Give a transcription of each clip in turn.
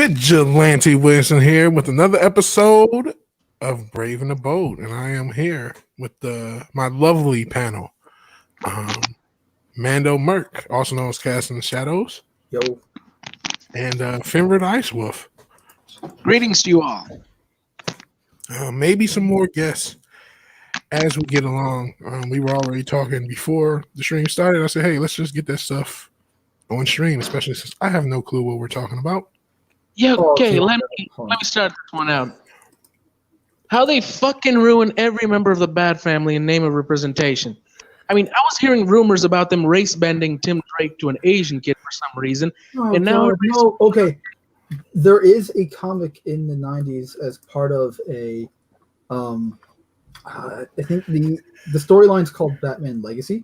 Vigilante Williamson here with another episode of Brave and the Bold, and I am here with my lovely panel, Mando Merc, also known as Cast in the Shadows, yo, and Finra the Ice Wolf. Greetings to you all. Maybe some more guests as we get along. We were already talking before the stream started. I said, hey, let's just get that stuff on stream, especially since I have no clue what we're talking about. Yeah, okay, let me start this one out. How they fucking ruin every member of the Bat family in name of representation. I mean, I was hearing rumors about them race bending Tim Drake to an Asian kid for some reason, and now okay. There is a comic in the 90s as part of a I think the storyline's called Batman Legacy,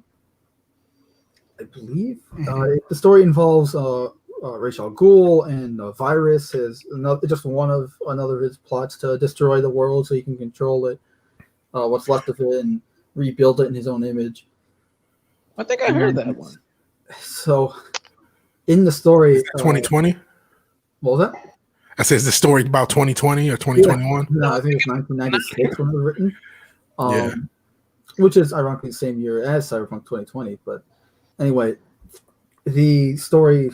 I believe. The story involves Ra's al Ghul, and Virus is just one of another of his plots to destroy the world so he can control it, what's left of it, and rebuild it in his own image. I think I heard that one. So, in the story, 2020. What was that? I said, is the story about 2020 or 2021? Yeah. No, I think it's 1996 when it was written. Which is ironically the same year as Cyberpunk 2020. But anyway, the story.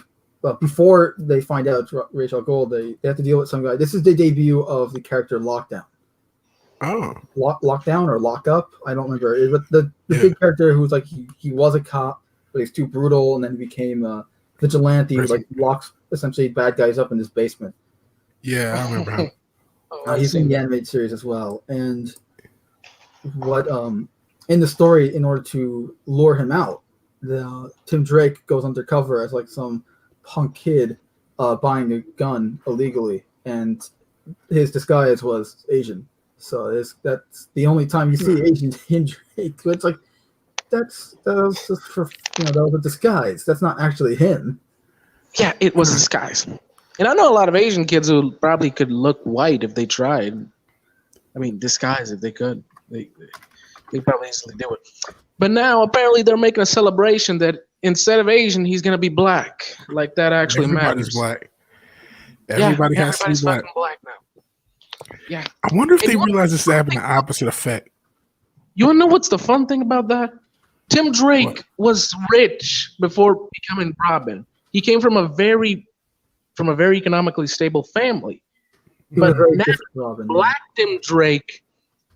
Before they find out it's Ra's al Ghul, they have to deal with some guy. This is the debut of the character Lockdown. Oh. Lockdown or Lockup? I don't remember. But the big character who was like, he was a cop, but he's too brutal, and then he became a vigilante who like locks essentially bad guys up in his basement. Yeah, I remember him. He's in the animated series as well. And what in the story, in order to lure him out, Tim Drake goes undercover as like some punk kid buying a gun illegally, and his disguise was Asian. So that's the only time you see Asian Tim Drake. So it's like that was just for that was a disguise. That's not actually him. Yeah, it was a disguise. And I know a lot of Asian kids who probably could look white if they tried. I mean, disguise if they could. They probably easily do it. But now apparently they're making a celebration that instead of Asian, he's going to be black. Like that actually Everybody's matters. Black. Everybody has to be black. Now. Yeah. I wonder if they realize this is having the opposite effect. You want to know what's the fun thing about that? Tim Drake was rich before becoming Robin. He came from a very economically stable family. But now Black Tim Drake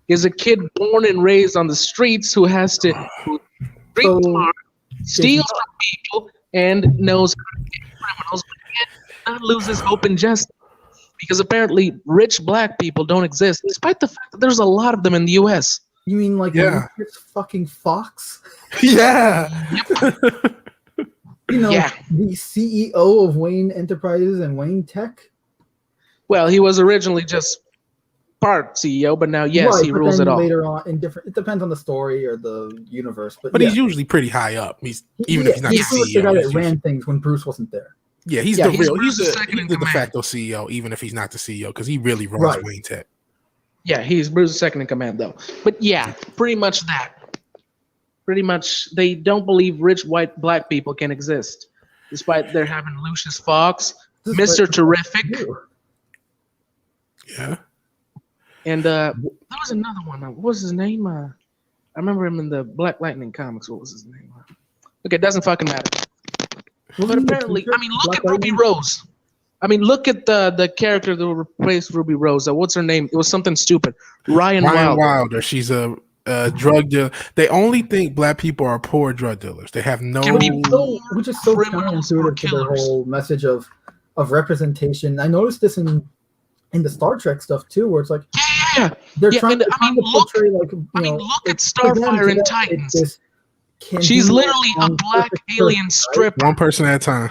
is a kid born and raised on the streets who has to steals from people and knows how to get criminals, but not loses hope in justice. Because apparently rich black people don't exist, despite the fact that there's a lot of them in the U.S. You mean like it's fucking Fox? Yeah. The CEO of Wayne Enterprises and Wayne Tech? Well, he was originally just part CEO, but now, yes, he rules it all. Later on, it depends on the story or the universe. But he's usually pretty high up. If he's not the CEO. He's the guy that ran things when Bruce wasn't there. Yeah, he's the de facto CEO, even if he's not the CEO, because he really runs Wayne Tech. Yeah, he's Bruce's second in command, though. But yeah, pretty much that. Pretty much, they don't believe rich white black people can exist, despite there having Lucius Fox, Mr. Terrific. Yeah. And there was another one. What was his name? I remember him in the Black Lightning comics. What was his name? Okay, it doesn't fucking matter. But apparently, I mean, look at Ruby Rose. I mean, look at the character that replaced Ruby Rose. What's her name? It was something stupid. Ryan Wilder. She's a drug dealer. They only think black people are poor drug dealers. They have no. Which is so counterintuitive to their whole message of representation. I noticed this in the Star Trek stuff too, where it's like they're trying to portray like look at Starfire in Titans. She's literally a black alien stripper. One person at a time.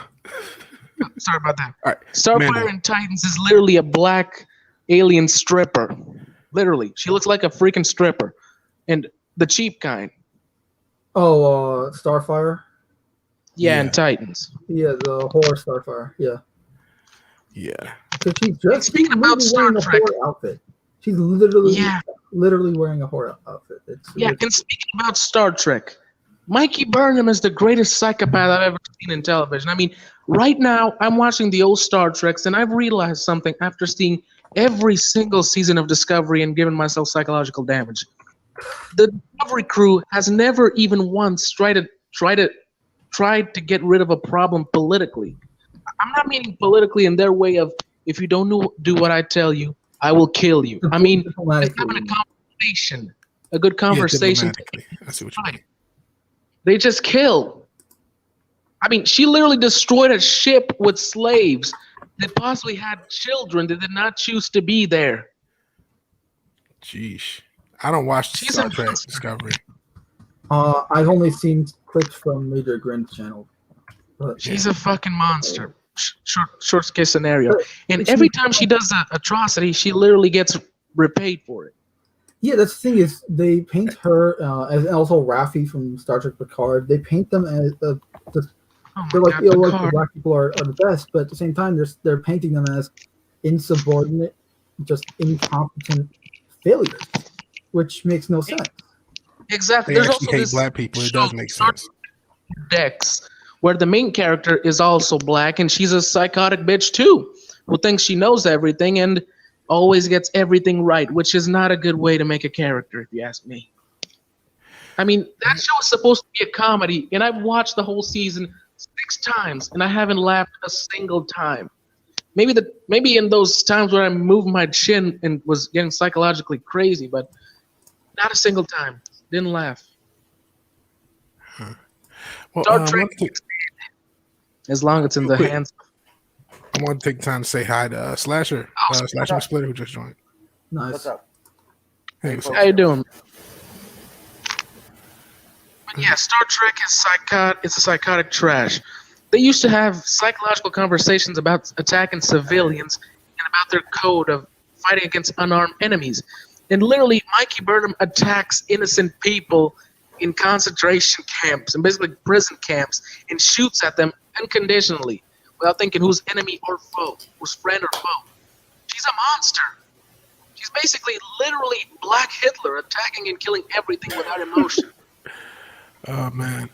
Sorry about that. All right. Starfire in Titans is literally a black alien stripper. Literally. She looks like a freaking stripper. And the cheap kind. Oh, Starfire? Yeah, in Titans. Yeah, the horror Starfire. Yeah. Yeah. So speaking about Star Trek outfit. She's literally wearing a horror outfit. And speaking about Star Trek, Mikey Burnham is the greatest psychopath I've ever seen in television. I mean, right now I'm watching the old Star Treks, and I've realized something after seeing every single season of Discovery and giving myself psychological damage. The Discovery crew has never even once tried to get rid of a problem politically. I'm not meaning politically in their way of if you don't do what I tell you, I will kill you. I mean, just having a conversation, a good conversation. Yeah, I see what you mean. They just kill. I mean, she literally destroyed a ship with slaves that possibly had children that did not choose to be there. Jeez. I don't watch Star Trek Discovery. I've only seen clips from Major Grant's channel. But, She's a fucking monster. Short case scenario. And every time she does an atrocity, she literally gets repaid for it. Yeah, that's the thing is they paint her and also Raffi from Star Trek Picard. They paint them as they're like, like the black people are the best, but at the same time they're painting them as insubordinate, just incompetent failures, which makes no sense. Exactly. They There's actually also hate this black people. It does make sense. Dex, where the main character is also black, and she's a psychotic bitch too, who thinks she knows everything and always gets everything right, which is not a good way to make a character, if you ask me. I mean, that show is supposed to be a comedy, and I've watched the whole season 6 times, and I haven't laughed a single time. Maybe in those times where I moved my chin and was getting psychologically crazy, but not a single time. Didn't laugh. Huh. Well, Star Trek, as long as it's in the hands. I want to take time to say hi to Slasher, Slasher Splitter, who just joined. Nice. What's up? Hey, How you doing? But yeah, Star Trek is it's a psychotic trash. They used to have psychological conversations about attacking civilians and about their code of fighting against unarmed enemies. And literally, Mikey Burnham attacks innocent people in concentration camps and basically prison camps and shoots at them unconditionally without thinking who's enemy or foe, who's friend or foe. She's a monster. She's basically literally Black Hitler attacking and killing everything without emotion. Oh, man.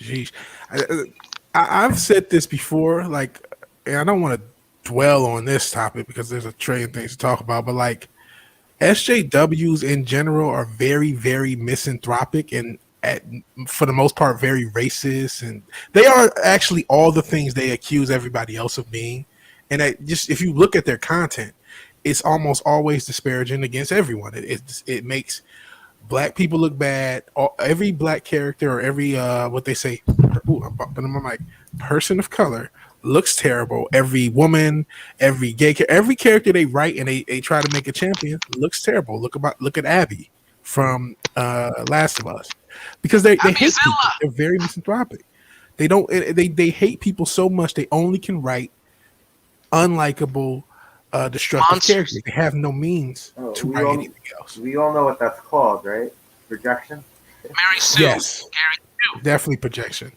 Jeez. I've said this before, like, and I don't want to dwell on this topic because there's a trillion things to talk about, but like SJWs in general are very, very misanthropic and for the most part very racist, and they are actually all the things they accuse everybody else of being. And if you look at their content, it's almost always disparaging against everyone. It makes black people look bad. Every black character or every what they say, I'm bumping my mic, person of color looks terrible. Every woman, every gay, every character they write and they try to make a champion looks terrible. Look at Abby from Last of Us, because they hate people. They're very misanthropic. They hate people so much they only can write unlikable, destructive characters. They have no means to write anything else. We all know what that's called, right? Projection. Mary Sue. Yes, definitely projection.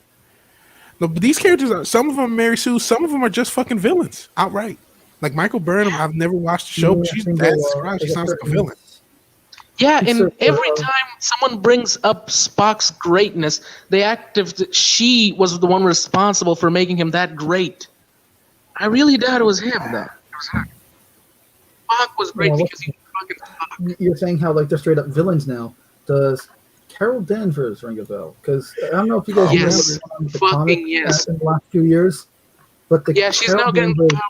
No, but these characters, some of them are Mary Sue, some of them are just fucking villains outright. Like Michael Burnham, I've never watched the show, but she's that she sounds like a villain. Yeah, and every time someone brings up Spock's greatness, they act as if she was the one responsible for making him that great. I really doubt it was him, though. It was her. Spock was great because he was fucking Spock. You're saying how like they're straight up villains now. Does Carol Danvers ring a bell? Because I don't know if you guys remember the comic in the last few years, but she's now getting the power.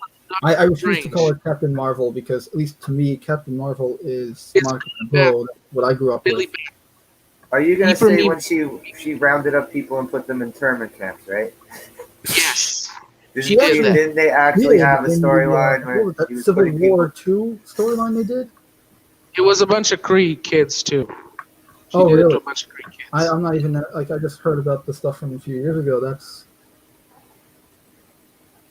I refuse to call her Captain Marvel because, at least to me, Captain Marvel is what I grew up with. Are you going to say when she rounded up people and put them in internment camps, right? Yes. Didn't they actually have a storyline? That Civil War II storyline they did? It was a bunch of Kree kids, too. Oh, really? A bunch of Kree kids. I'm not even, I just heard about the stuff from a few years ago.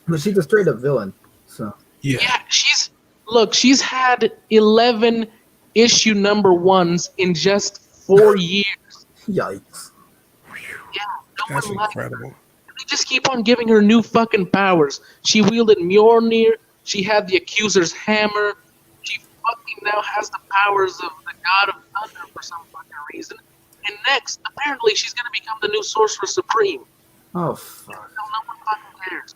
But she's a straight up villain. So yeah, she's had 11 issue number 1s in just 4 years. Yikes! Yeah, that's incredible. They just keep on giving her new fucking powers. She wielded Mjolnir. She had the Accuser's hammer. She fucking now has the powers of the God of Thunder for some fucking reason. And next, apparently, she's gonna become the new Sorcerer Supreme. Oh fuck! No one fucking cares.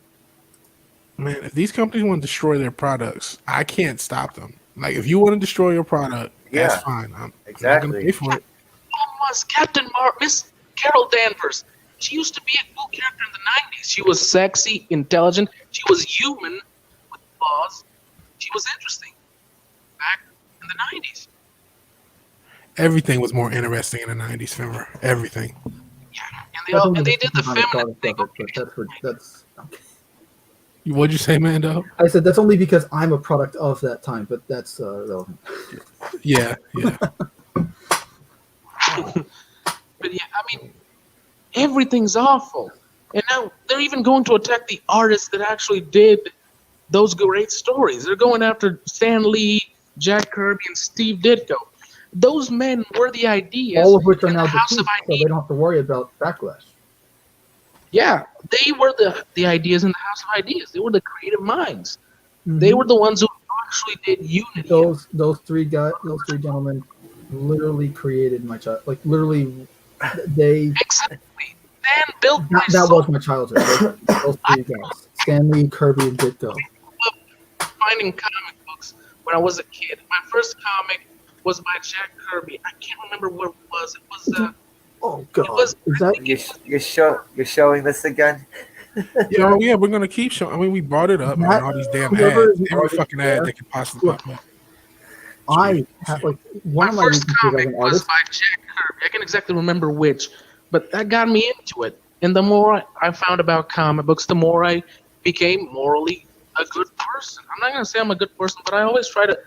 Man, if these companies want to destroy their products, I can't stop them. Like, if you want to destroy your product, that's Yeah, fine. I'm not going to exactly. pay for it. Was Miss Carol Danvers. She used to be a cool character in the 90s. She was sexy, intelligent. She was human with flaws. She was interesting back in the 90s. Everything was more interesting in the 90s, Fimmer. Everything. Yeah, and they did the feminine thing. That's okay. What'd you say, Mando? I said that's only because I'm a product of that time, but that's relevant. Yeah. But yeah, I mean, everything's awful. And now they're even going to attack the artists that actually did those great stories. They're going after Stan Lee, Jack Kirby, and Steve Ditko. Those men were the ideas. All of which are now House deceased, of so they don't have to worry about backlash. Yeah, they were the ideas in the House of Ideas. They were the creative minds. Mm-hmm. They were the ones who actually did Unity. Those three gentlemen literally created my child. Like literally, they. Exactly. Dan built my That soul. was my childhood. Those three guys: Stanley, Kirby, and Ditko. Finding comic books when I was a kid. My first comic was by Jack Kirby. I can't remember what it was. It was. Oh God! Was, Is that You're showing this again? Yeah, we're gonna keep showing. I mean, we brought it up, man. All these damn ads, every fucking ad that could possibly pop up. I have like one of my first comic as an was artist. by Jack Kirby. I can't exactly remember which, but that got me into it. And the more I found about comic books, the more I became morally a good person. I'm not gonna say I'm a good person, but I always try to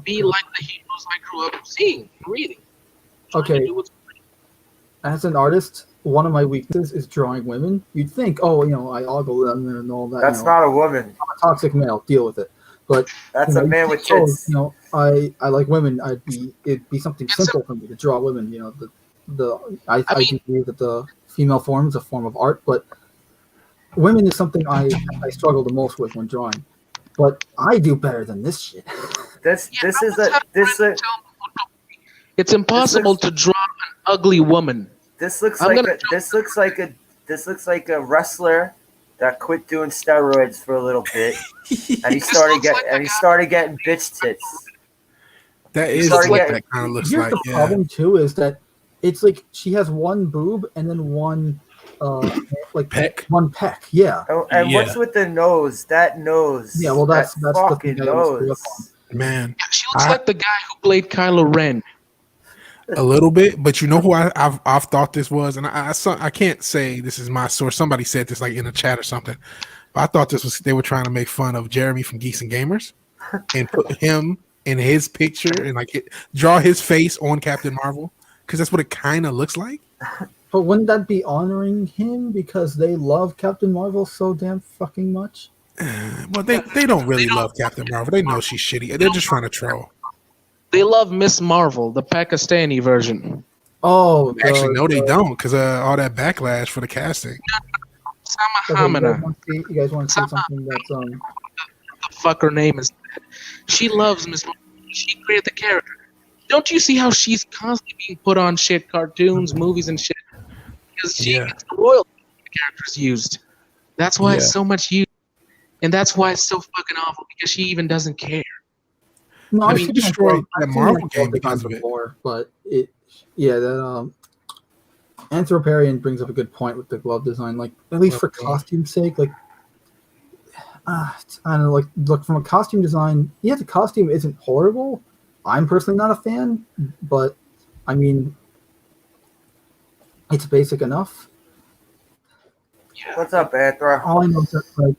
be like the heroes I grew up seeing, reading. Okay. As an artist, one of my weaknesses is drawing women. You'd think, I ogle them and all that. That's not a woman. I'm a toxic male. Deal with it. But that's a man with tits. I like women. It'd be something simple for me to draw women. I do believe that the female form is a form of art, but women is something I struggle the most with when drawing. But I do better than this shit. It's impossible to draw an ugly woman. This looks like a wrestler that quit doing steroids for a little bit, and he started getting bitch tits. That is what that kind of looks like. The problem too is that it's like she has one boob and then one peck. One peck. Yeah. Oh, and what's with the nose? That nose. Yeah. Well, that's fucking the nose. Man, she looks like the guy who played Kylo Ren. A little bit, but you know who I've thought this was, and I can't say this is my source. Somebody said this like in a chat or something, but I thought they were trying to make fun of Jeremy from Geeks and Gamers and put him in his picture and draw his face on Captain Marvel because that's what it kind of looks like. But wouldn't that be honoring him because they love Captain Marvel so damn fucking much? Well, they don't really love Captain Marvel. They know she's shitty. They're just trying to troll. They love Miss Marvel, the Pakistani version. Oh, actually, no, they don't, because all that backlash for the casting. Sama Hamina. You guys want to see something that's the fuck her name is? She loves Miss Marvel. She created the character. Don't you see how she's constantly being put on shit, cartoons, movies, and shit? Because she gets the royalty the characters used. That's why it's so much used, and that's why it's so fucking awful. Because she even doesn't care. No, I mean, destroyed that Marvel game because of it. But that Anthroparian brings up a good point with the glove design. Like, at least for costume's sake, like, I don't know, like, look, from a costume design, the costume isn't horrible. I'm personally not a fan, but, I mean, it's basic enough. What's up, Anthro? All I know is that, like,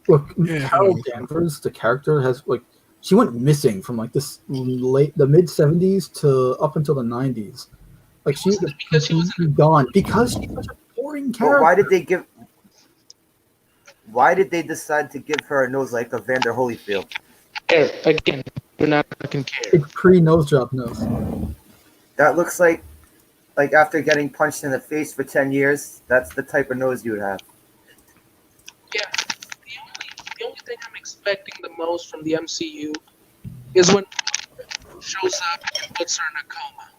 look, Carol Danvers, the character, has, like, she went missing from like the mid 70s to up until the 90s. Like she was gone because she's such a boring character. But why did they decide to give her a nose like a Vander Holyfield? Again, you're not fucking care. It's pre-nose job nose. That looks like after getting punched in the face for 10 years, that's the type of nose you would have. Yeah. The only thing I'm expecting the most from the MCU is when shows up and puts her in a coma.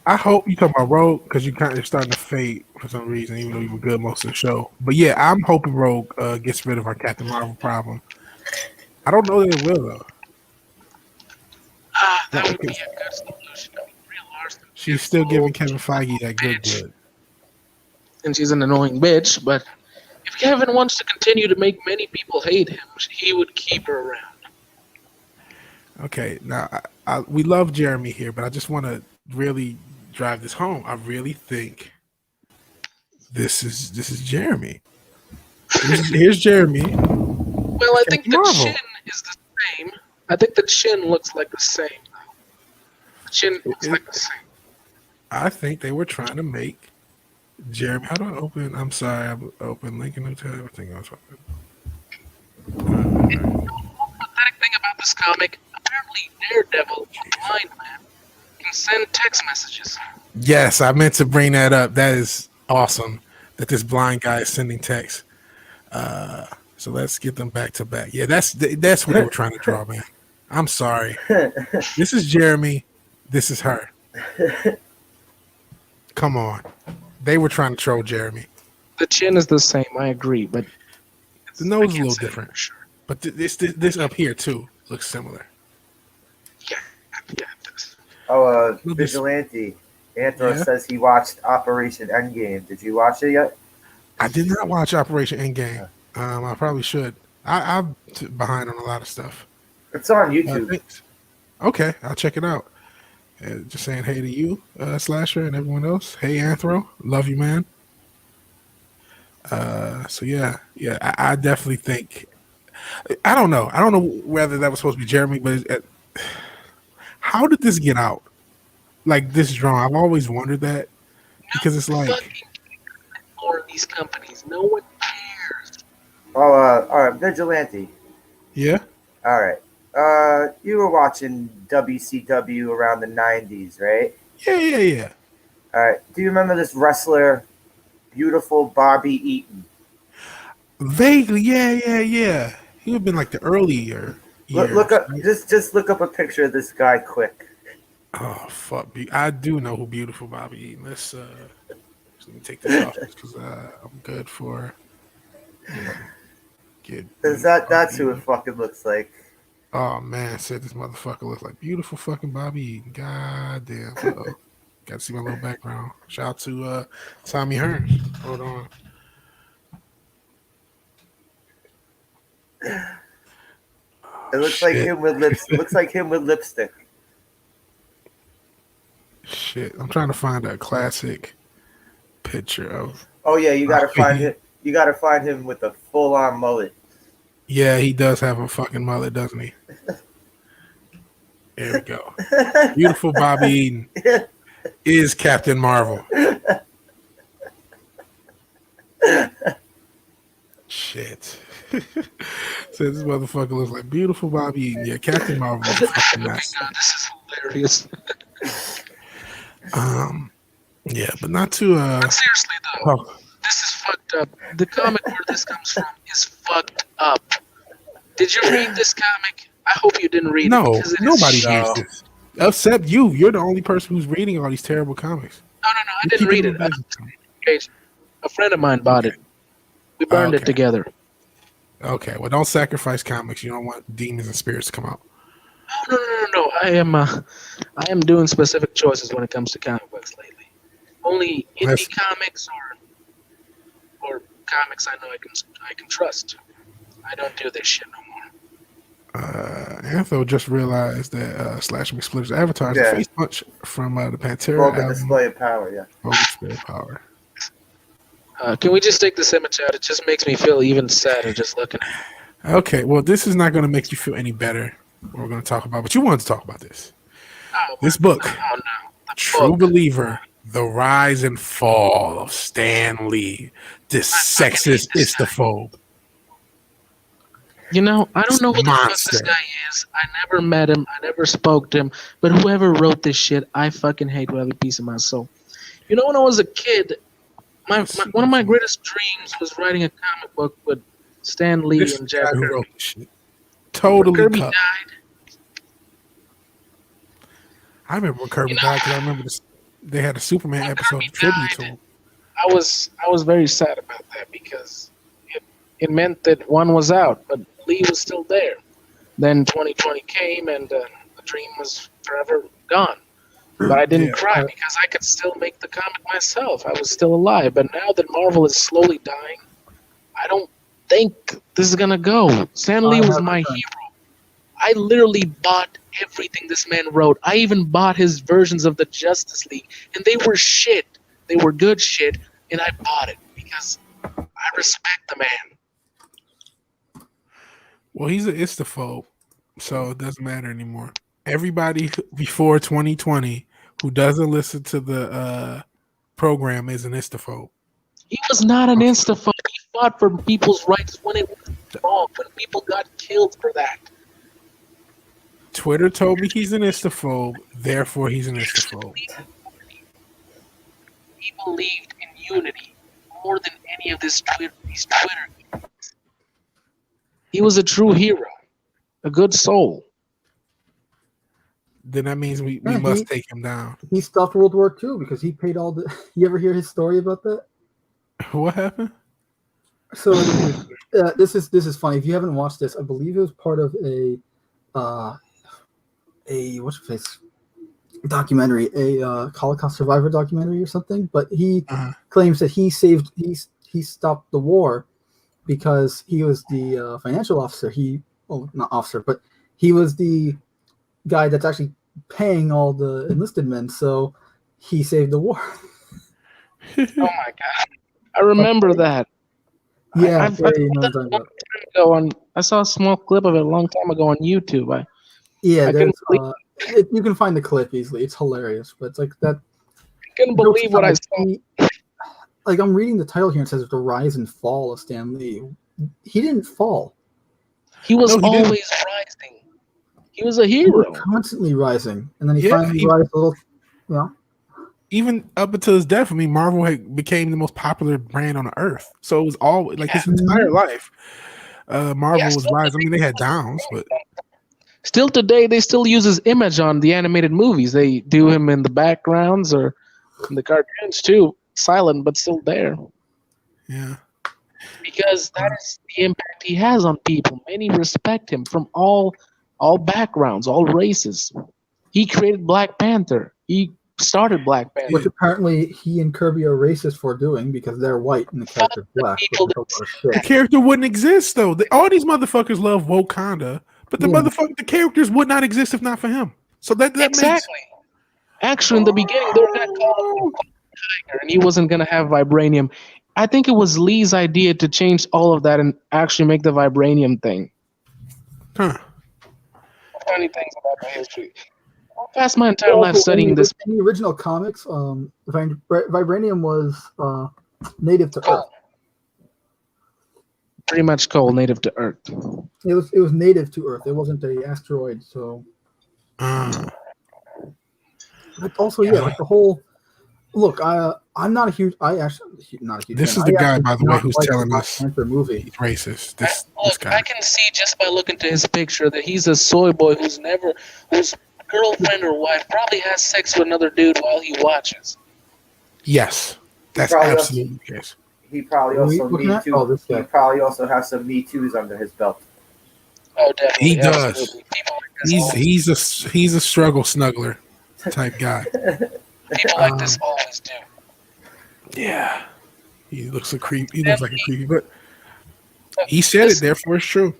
I hope you talking about Rogue because you kind of starting to fade for some reason, even though you were good most of the show. But yeah, I'm hoping Rogue gets rid of our Captain Marvel problem. I don't know that it will though. That would be a good solution. I mean, Brie Larson. She's still giving Kevin Feige that good. And she's an annoying bitch, but if Kevin wants to continue to make many people hate him, he would keep her around. Okay, now we love Jeremy here, but I just want to really drive this home. I really think this is Jeremy. Here's Jeremy. Well, I think the chin is the same. I think the chin looks like the same. The chin looks like the same. I think they were trying to make Jeremy. How do I open? I'm sorry, I open link in the tab. I think I was open. The pathetic thing about this comic, apparently Daredevil, a blind man, can send text messages. Yes, I meant to bring that up. That is awesome that this blind guy is sending texts. So let's get them back to back. Yeah, that's what they were trying to draw, man. I'm sorry. This is Jeremy. This is her. Come on. They were trying to troll Jeremy. The chin is the same, I agree, but the nose is a little different. Sure. But this up here too looks similar. Yeah, it does. Vigilante. Anthro says he watched Operation Endgame. Did you watch it yet? I did not watch Operation Endgame. I probably should. I'm behind on a lot of stuff. It's on YouTube. Okay, I'll check it out. Just saying hey to you, Slasher, and everyone else. Hey, Anthro. Love you, man. So yeah, I definitely think. I don't know. I don't know whether that was supposed to be Jeremy, but how did this get out? Like this drawing, I've always wondered that because it's like more of these companies, no one cares. All right, Vigilante. Yeah. All right. You were watching WCW around the 90s, right? Yeah. All right. Do you remember this wrestler, beautiful Bobby Eaton? Vaguely, yeah. He would have been like the earlier years. Look up, just look up a picture of this guy quick. Oh fuck! I do know who beautiful Bobby Eaton. Let me take this off because I'm good for. That's who it fucking looks like. Oh man, said this motherfucker looks like beautiful fucking Bobby Eaton. God damn. Got to see my little background. Shout out to Tommy Hearns. Hold on. It looks like him with lips. Looks like him with lipstick. Shit, I'm trying to find a classic picture of. Oh yeah, you gotta find it. You gotta find him with a full-on mullet. Yeah, he does have a fucking mullet, doesn't he? There we go. Beautiful Bobby Eaton is Captain Marvel. Shit. So this motherfucker looks like beautiful Bobby Eaton. Yeah, Captain Marvel is a fucking mess. God, this is hilarious. Yeah, but not too But seriously though, this is fucked up. The comic where this comes from is fucked up. Did you read this comic? I hope you didn't read it. No, nobody reads this. Except you. You're the only person who's reading all these terrible comics. No, I didn't read it. A friend of mine bought it. We burned it together. Okay, well, don't sacrifice comics. You don't want demons and spirits to come out. No. I am doing specific choices when it comes to comic books lately. Only indie comics or comics I know I can trust. I don't do this shit no more. Antho just realized that Slash McSplitter's avatar is a face punch from the Pantera Vulgar Display of Power, yeah. Vulgar Display of Power. Can we just take this image out? It just makes me feel even sadder just looking at it. Okay, well, this is not going to make you feel any better. We're going to talk about, but you wanted to talk about this. This book, True Believer, The Rise and Fall of Stan Lee, this sexist istaphobe. You know, I don't know who the fuck this guy is. I never met him. I never spoke to him. But whoever wrote this shit, I fucking hate with every piece of my soul. You know, when I was a kid, one of my greatest dreams was writing a comic book with Stan Lee and Jack Kirby. Totally. Kirby died. I remember when Kirby died because I remember this. They had a Superman When episode Kirby of tribute to died, him. I was very sad about that because it meant that one was out, but Lee was still there. Then 2020 came and the dream was forever gone. But I didn't Yeah. cry because I could still make the comic myself. I was still alive. But now that Marvel is slowly dying, I don't think this is gonna go. Stan Lee was my hero. I literally bought everything this man wrote. I even bought his versions of the Justice League, and they were shit. They were good shit, and I bought it because I respect the man. Well, he's an istaphobe, so it doesn't matter anymore. Everybody before 2020 who doesn't listen to the program is an istaphobe. He was not an instaphobe. He fought for people's rights when it was wrong, when people got killed for that. Twitter told me he's an istaphobe, therefore he's an istaphobe. He believed in unity more than any of these Twitter idiots. He was a true hero, a good soul. Then that means we Yeah, must take him down. He stopped World War II because he paid all the. You ever hear his story about that? What happened? So this is funny. If you haven't watched this, I believe it was part of a what's your face documentary, a Holocaust survivor documentary or something. But he claims that he stopped the war because he was the financial officer. Not officer, but he was the guy that's actually paying all the enlisted men. So he saved the war. Oh my god, I remember that. Yeah, I saw a small clip of it a long time ago on YouTube. You can find the clip easily. It's hilarious, but it's like that. I couldn't believe what I saw. Like I'm reading the title here and it says the rise and fall of Stan Lee. He didn't fall. He was always rising. He was a hero. He was constantly rising, and then he finally rise a little. You know. Even up until his death, I mean, Marvel became the most popular brand on the earth. So it was all like his entire life. Marvel was rising. I mean, they had downs, but still today, they still use his image on the animated movies. They do him in the backgrounds or in the cartoons too, silent but still there. Yeah, because that is the impact he has on people. Many respect him from all backgrounds, all races. He created Black Panther. He started Black Panther, which apparently he and Kirby are racist for doing because they're white and the character's black. The character wouldn't exist though. All these motherfuckers love Wakanda, but the characters would not exist if not for him. So that exactly. Actually, in the beginning, they were gonna call him Tiger, and he wasn't gonna have vibranium. I think it was Lee's idea to change all of that and actually make the vibranium thing. Huh. Funny things about my history. I passed my entire life studying this. In the original comics, vibranium was native to Earth. Pretty much coal, native to Earth. It was native to Earth. It wasn't an asteroid. So, but also, like the whole. Look, I'm not a huge. Not a huge. This fan. is the guy, by the way, who's telling Black us Panther movie. he's racist. This guy. I can see just by looking to his picture that he's a soy boy whose girlfriend or wife probably has sex with another dude while he watches. Yes, that's absolutely the case. He probably He probably also has some Me Too's under his belt. Oh, definitely. He does. He's a struggle snuggler type guy. People like this always do. Yeah, he looks like a creepy, but he said it. Therefore, it's true.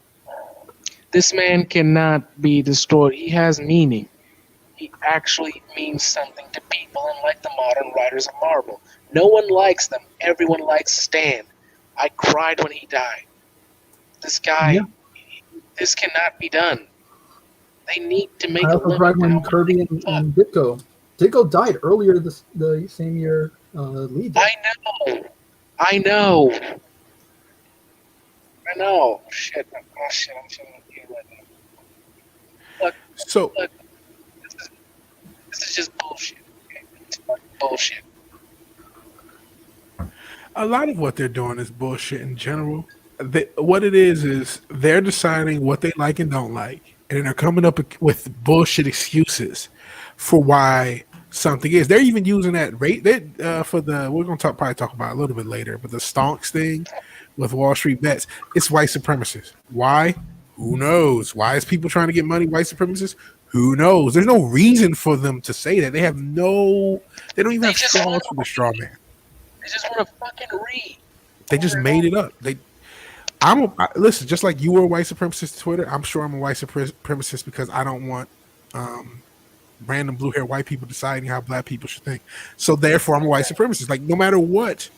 This man cannot be destroyed. He has meaning. He actually means something to people, unlike the modern writers of Marvel. No one likes them. Everyone likes Stan. I cried when he died. This guy, this cannot be done. They need to make I also cried when Kirby and Ditko. Ditko died earlier the same year Lee did. I know. Shit. Oh, shit. I'm feeling you right now. Look, this is just bullshit. Okay? It's bullshit. A lot of what they're doing is bullshit in general. What it is they're deciding what they like and don't like, and then they're coming up with bullshit excuses for why something is. They're even using that rate for the. We're gonna probably talk about it a little bit later, but the Stonks thing with Wall Street bets, it's white supremacists. Why? Who knows? Why is people trying to get money? White supremacists? Who knows? There's no reason for them to say that. They have no. They don't even have straws for the straw man. They just want to fucking read. They just made it up. Listen. Just like you were a white supremacist to Twitter, I'm sure I'm a white supremacist because I don't want random blue hair white people deciding how black people should think. So therefore, I'm a white supremacist. Like no matter what,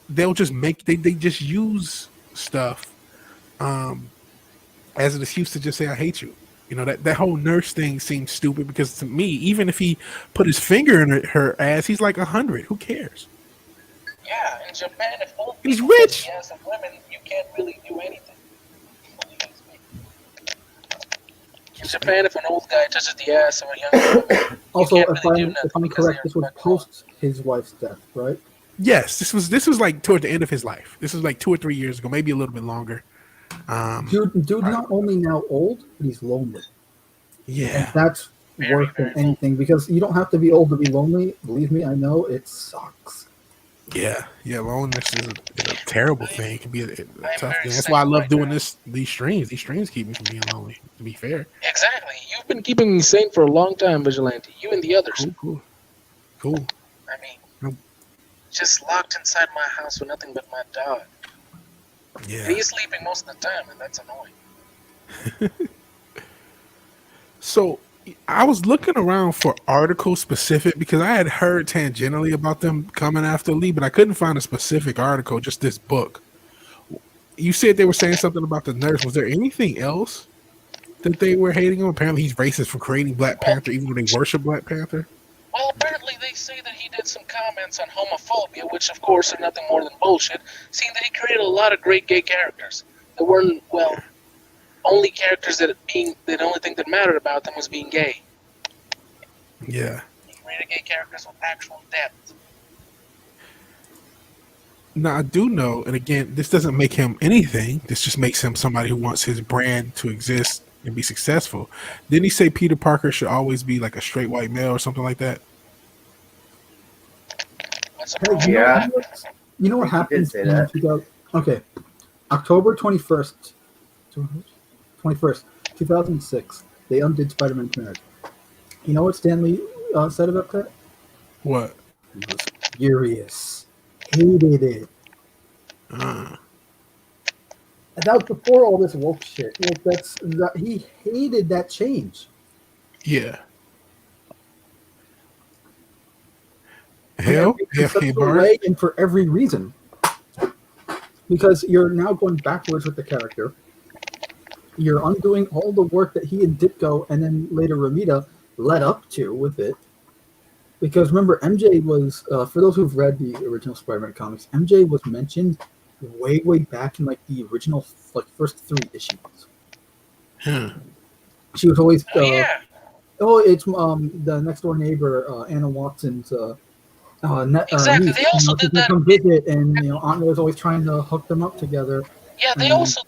they'll just make they just use stuff as an excuse to just say I hate you. You know that whole nurse thing seems stupid because to me, even if he put his finger in her ass, he's like 100. Who cares? Yeah, in Japan, if old He's people rich. touch the ass of women, you can't really do anything. In Japan, if an old guy touches the ass of a young woman, Also, can't if really do I'm nothing correct, because this was they're fucking old. post his wife's death, right? Yes, this was like toward the end of his life. This was like 2 or 3 years ago, maybe a little bit longer. Dude, not only now old, but he's lonely. Yeah, And that's Very, worse than very anything because you don't have to be old to be lonely. Believe me, I know it sucks. yeah. Loneliness is a terrible thing. It can be a tough very thing. That's why I single love right doing now. these streams. These streams keep me from being lonely. To be fair, Exactly. You've been keeping me sane for a long time, Vigilante. You and the others. cool. I mean, Nope. just locked inside my house with nothing but my dog. Yeah. And he's sleeping most of the time, and that's annoying. So I was looking around for articles specific because I had heard tangentially about them coming after Lee, but I couldn't find a specific article. Just this book. You said they were saying something about the nurse. Was there anything else that they were hating on? Apparently, he's racist for creating Black Panther, even though they worship Black Panther. Well, apparently they say that he did some comments on homophobia, which of course are nothing more than bullshit, seeing that he created a lot of great gay characters that weren't, well, only characters that the only thing that mattered about them was being gay. Yeah. He created gay characters with actual depth. Now I do know, and again, this doesn't make him anything. This just makes him somebody who wants his brand to exist and be successful. Didn't he say Peter Parker should always be like a straight white male or something like that? What's Hey, wrong? Yeah. You know what I think he did happens say in that. 2000 Okay, October 21st, 2006, they undid Spider-Man's marriage. You know what Stanley said about that? What? He was furious. Hated it. Uh, And that was before all this woke shit. He hated that change. yeah. Hell, In such AFK a Bard. way and for every reason. Because you're now going backwards with the character. You're undoing all the work that he and Ditko and then later Ramita led up to with it. Because remember, MJ was, for those who've read the original Spider-Man comics, MJ was mentioned way back in like the original first 3 issues. Huh. She was always Yeah. it's the next door neighbor Anna Watson's Exactly. niece. They also She did would that. come visit, and Aunt May was always trying to hook them up together. Yeah, they and- also did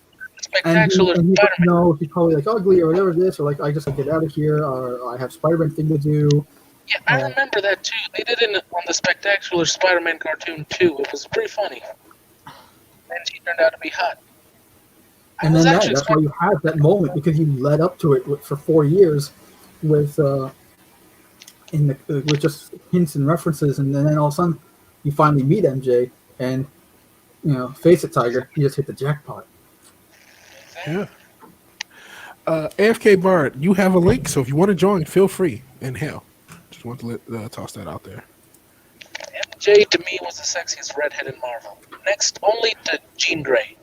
And spectacular he's like, Spider-Man. no, she's probably like ugly or whatever this, or like I just like get out of here, or I have Spider-Man thing to do. Yeah, I remember that too. They did it on the Spectacular Spider-Man cartoon too. It was pretty funny. And she turned out to be hot. I And was then actually that's why you have that moment because you led up to it for 4 years with with just hints and references, and then all of a sudden you finally meet MJ, and face it, Tiger, you just hit the jackpot. Yeah. AFK Bard, you have a link, so if you want to join, feel free. And hell, just want to toss that out there. MJ to me was the sexiest redhead in Marvel. Next only to Jean Grey.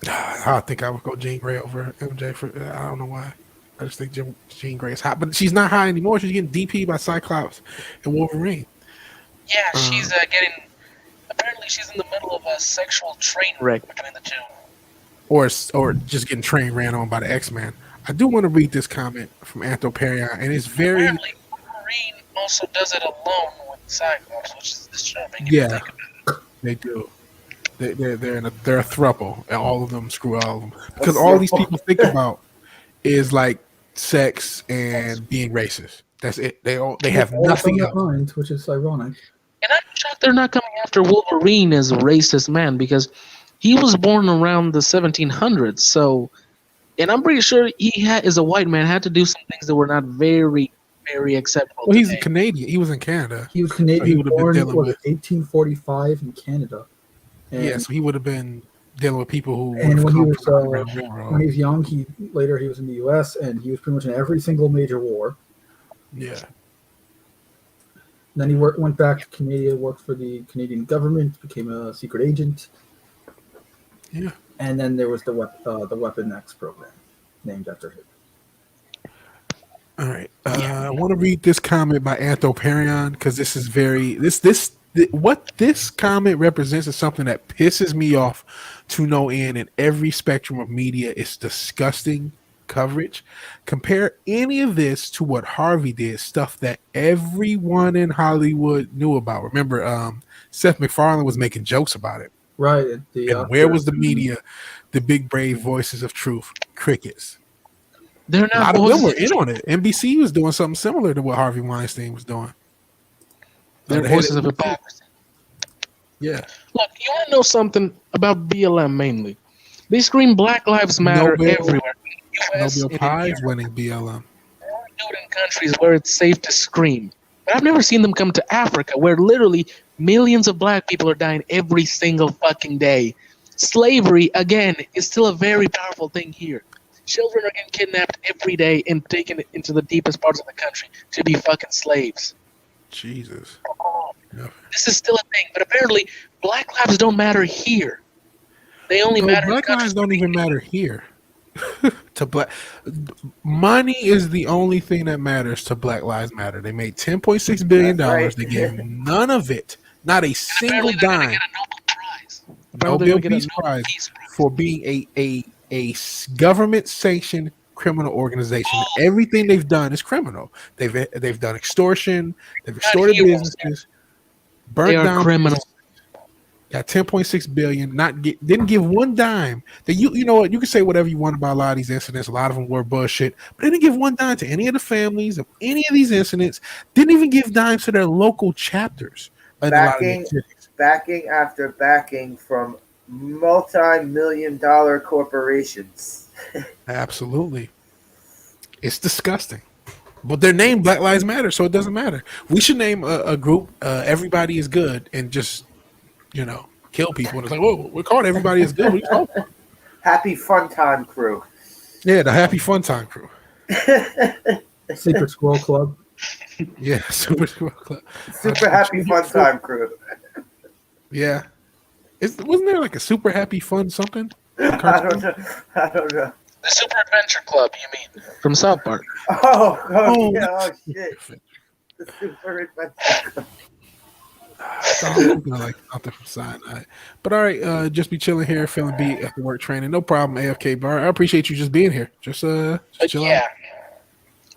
I think I would go Jean Grey over MJ for I don't know why. I just think Jean Grey is hot, but she's not hot anymore. She's getting DP by Cyclops and Wolverine. Yeah, she's getting. Apparently, she's in the middle of a sexual train wreck between the two. Or just getting train ran on by the X-Men. I do want to read this comment from Anthroparion, and it's very Apparently, Wolverine also does it alone with Cyclops, which is disturbing. if you Yeah. think about it. they do. They're a throuple, and all of them screw all of them because all these people think about is like sex and being racist. That's it. They have All nothing on their else. mind, which is ironic. And I'm shocked they're not coming after Wolverine as a racist man because he was born around the 1700s. So, and I'm pretty sure as a white man, had to do some things that were not very, very acceptable. Well, he's a today. Canadian. He was in Canada. He was So Canadian, he would have been born dealing was with 1845 in Canada. And, so he would have been dealing with people who would and have when he come was from the Underground Railroad. when he was young, he was in the U.S. and he was pretty much in every single major war. Yeah. Then he went back to Canada, worked for the Canadian government, became a secret agent. Yeah. And then there was the Weapon X program, named after him. All right. I want to read this comment by Anthoperion because this is what this comment represents is something that pisses me off to no end in every spectrum of media. It's disgusting coverage. Compare any of this to what Harvey did, stuff that everyone in Hollywood knew about. Remember, Seth MacFarlane was making jokes about it. Right. And where was the media? The big brave voices of truth, crickets. They're A not. lot of them were in on it. NBC was doing something similar to what Harvey Weinstein was doing. They're voices of hypocrisy. Yeah. Look, you want to know something about BLM mainly? They scream Black Lives Matter everywhere. In the US, Nobel Prize winning BLM. They do it in countries where it's safe to scream. But I've never seen them come to Africa, where literally millions of black people are dying every single fucking day. Slavery, again, is still a very powerful thing here. Children are getting kidnapped every day and taken into the deepest parts of the country to be fucking slaves. Jesus. Yeah. This is still a thing, but apparently Black lives don't matter here. They only matter. Black lives don't even matter here. To black, money is the only thing that matters to Black Lives Matter. They made $10.6 billion. Right. They gave none of it, not a single dime. Get a Nobel Prize. Nobel Peace Prize for being a government sanctioned criminal organization. Everything they've done is criminal. They've done extortion. They've extorted businesses. Burnt down criminals. Got $10.6 billion. Didn't give one dime. That you know what? You can say whatever you want about a lot of these incidents. A lot of them were bullshit, but they didn't give one dime to any of the families of any of these incidents. Didn't even give dimes to their local chapters. Backing after backing from multi-million-dollar corporations. Absolutely, it's disgusting. But they're named Black Lives Matter, so it doesn't matter. We should name a group. Everybody is good, and just kill people. And it's like, whoa, we're called Everybody is Good. What are you talking about? Happy Fun Time Crew. Yeah, the Happy Fun Time Crew. Secret Squirrel Club. Yeah, Super Squirrel Club. Super Happy Fun Time Crew. Yeah. Wasn't there like a Super Happy Fun something? I don't know. The Super Adventure Club, you mean? From South Park. Oh shit. The Super Adventure Club. Like something from Cyanide. But all right, just be chilling here, feeling beat after work training. No problem, AFK Bar. I appreciate you just being here. Just chill out.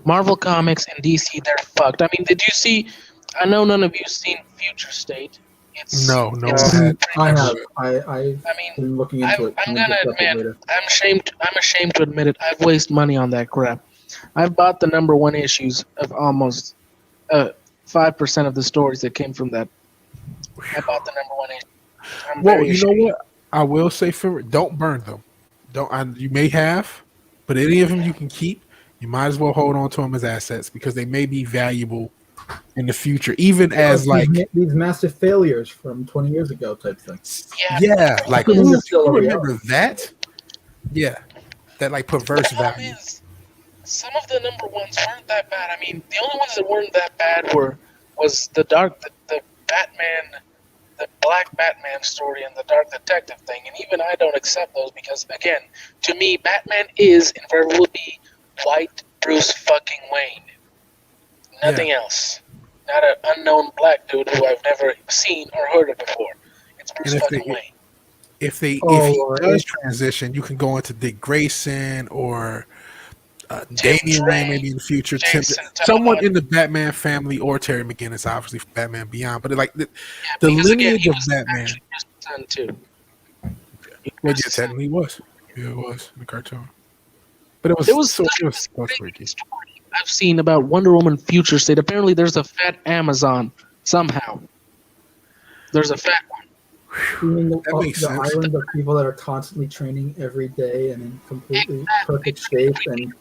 Marvel Comics and DC, they're fucked. I mean, did you see? I know none of you seen Future State. No. I have. I've been looking into it. I'm gonna admit, I'm ashamed to admit it. I've wasted money on that crap. I've bought the #1 issues of almost 5% of the stories that came from that. I bought the #1 issue. Well, you know what? I will say don't burn them. You may have, but any of them you can keep. You might as well hold on to them as assets because they may be valuable in the future, even as these massive failures from 20 years ago type thing. Yeah, like you remember that? Yeah, that like perverse value. Some of the #1s weren't that bad. I mean, the only ones that weren't that bad was the Batman, the Black Batman story and the Dark Detective thing, and even I don't accept those because, again, to me, Batman is and forever will be white Bruce fucking Wayne. Nothing else. Not an unknown black dude who I've never seen or heard of before. It's Bruce fucking Wayne. If he does transition, you can go into Dick Grayson or Damian Wayne maybe in the future. Someone in the Batman family or Terry McGinnis, obviously from Batman Beyond. But like the lineage of Batman. Son too. Well, yeah, technically he was. Yeah, it was in the cartoon. But it was freaky. I've seen about Wonder Woman future state. Apparently, there's a fat Amazon somehow. There's a fat one. You mean That makes the sense. island of people that are constantly training every day and in completely perfect shape and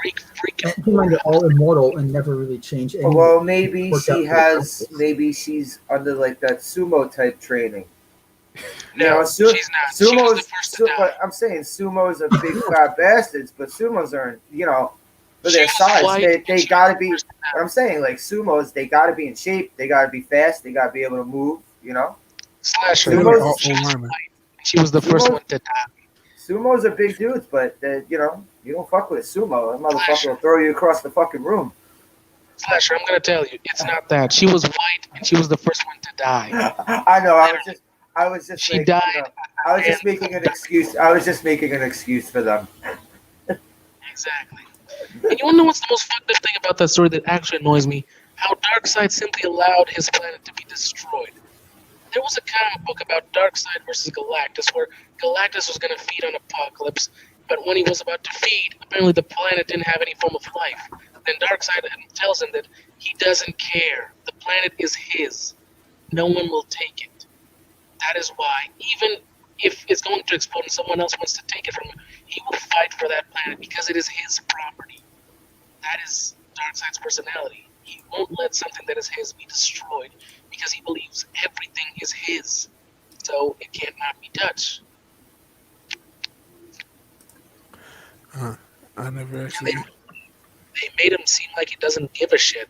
keep in mind they're all immortal and never really change anything. Well, maybe Work out she for the has. justice. Maybe she's under like that sumo type training. You No, know, she's not. She was the sumo's. first to die. But I'm saying sumos are big fat bastards, but sumos are, for She their was size, white, they and she was gotta the be. first to die. What I'm saying, like sumos, they gotta be in shape. They gotta be fast. They gotta be able to move. Slasher. They're Sumos- all She was linemen. white. She was the first Sumo- one to die. Sumos are big dudes, but you don't fuck with a sumo. That motherfucker will throw you across the fucking room. Slasher, I'm gonna tell you, it's not that. She was white, and she was the first one to die. I know. I was just. She like, died. I was just making an excuse. I was just making an excuse for them. Exactly. And you wanna know what's the most fucked up thing about that story that actually annoys me? How Darkseid simply allowed his planet to be destroyed. There was a comic book about Darkseid versus Galactus where Galactus was going to feed on Apocalypse, but when he was about to feed, apparently the planet didn't have any form of life. Then Darkseid tells him that he doesn't care. The planet is his. No one will take it. That is why, even if it's going to explode and someone else wants to take it from him, he will fight for that planet because it is his property. That is Darkseid's personality. He won't let something that is his be destroyed because he believes everything is his, so it can't not be touched. I never actually. They made him seem like he doesn't give a shit.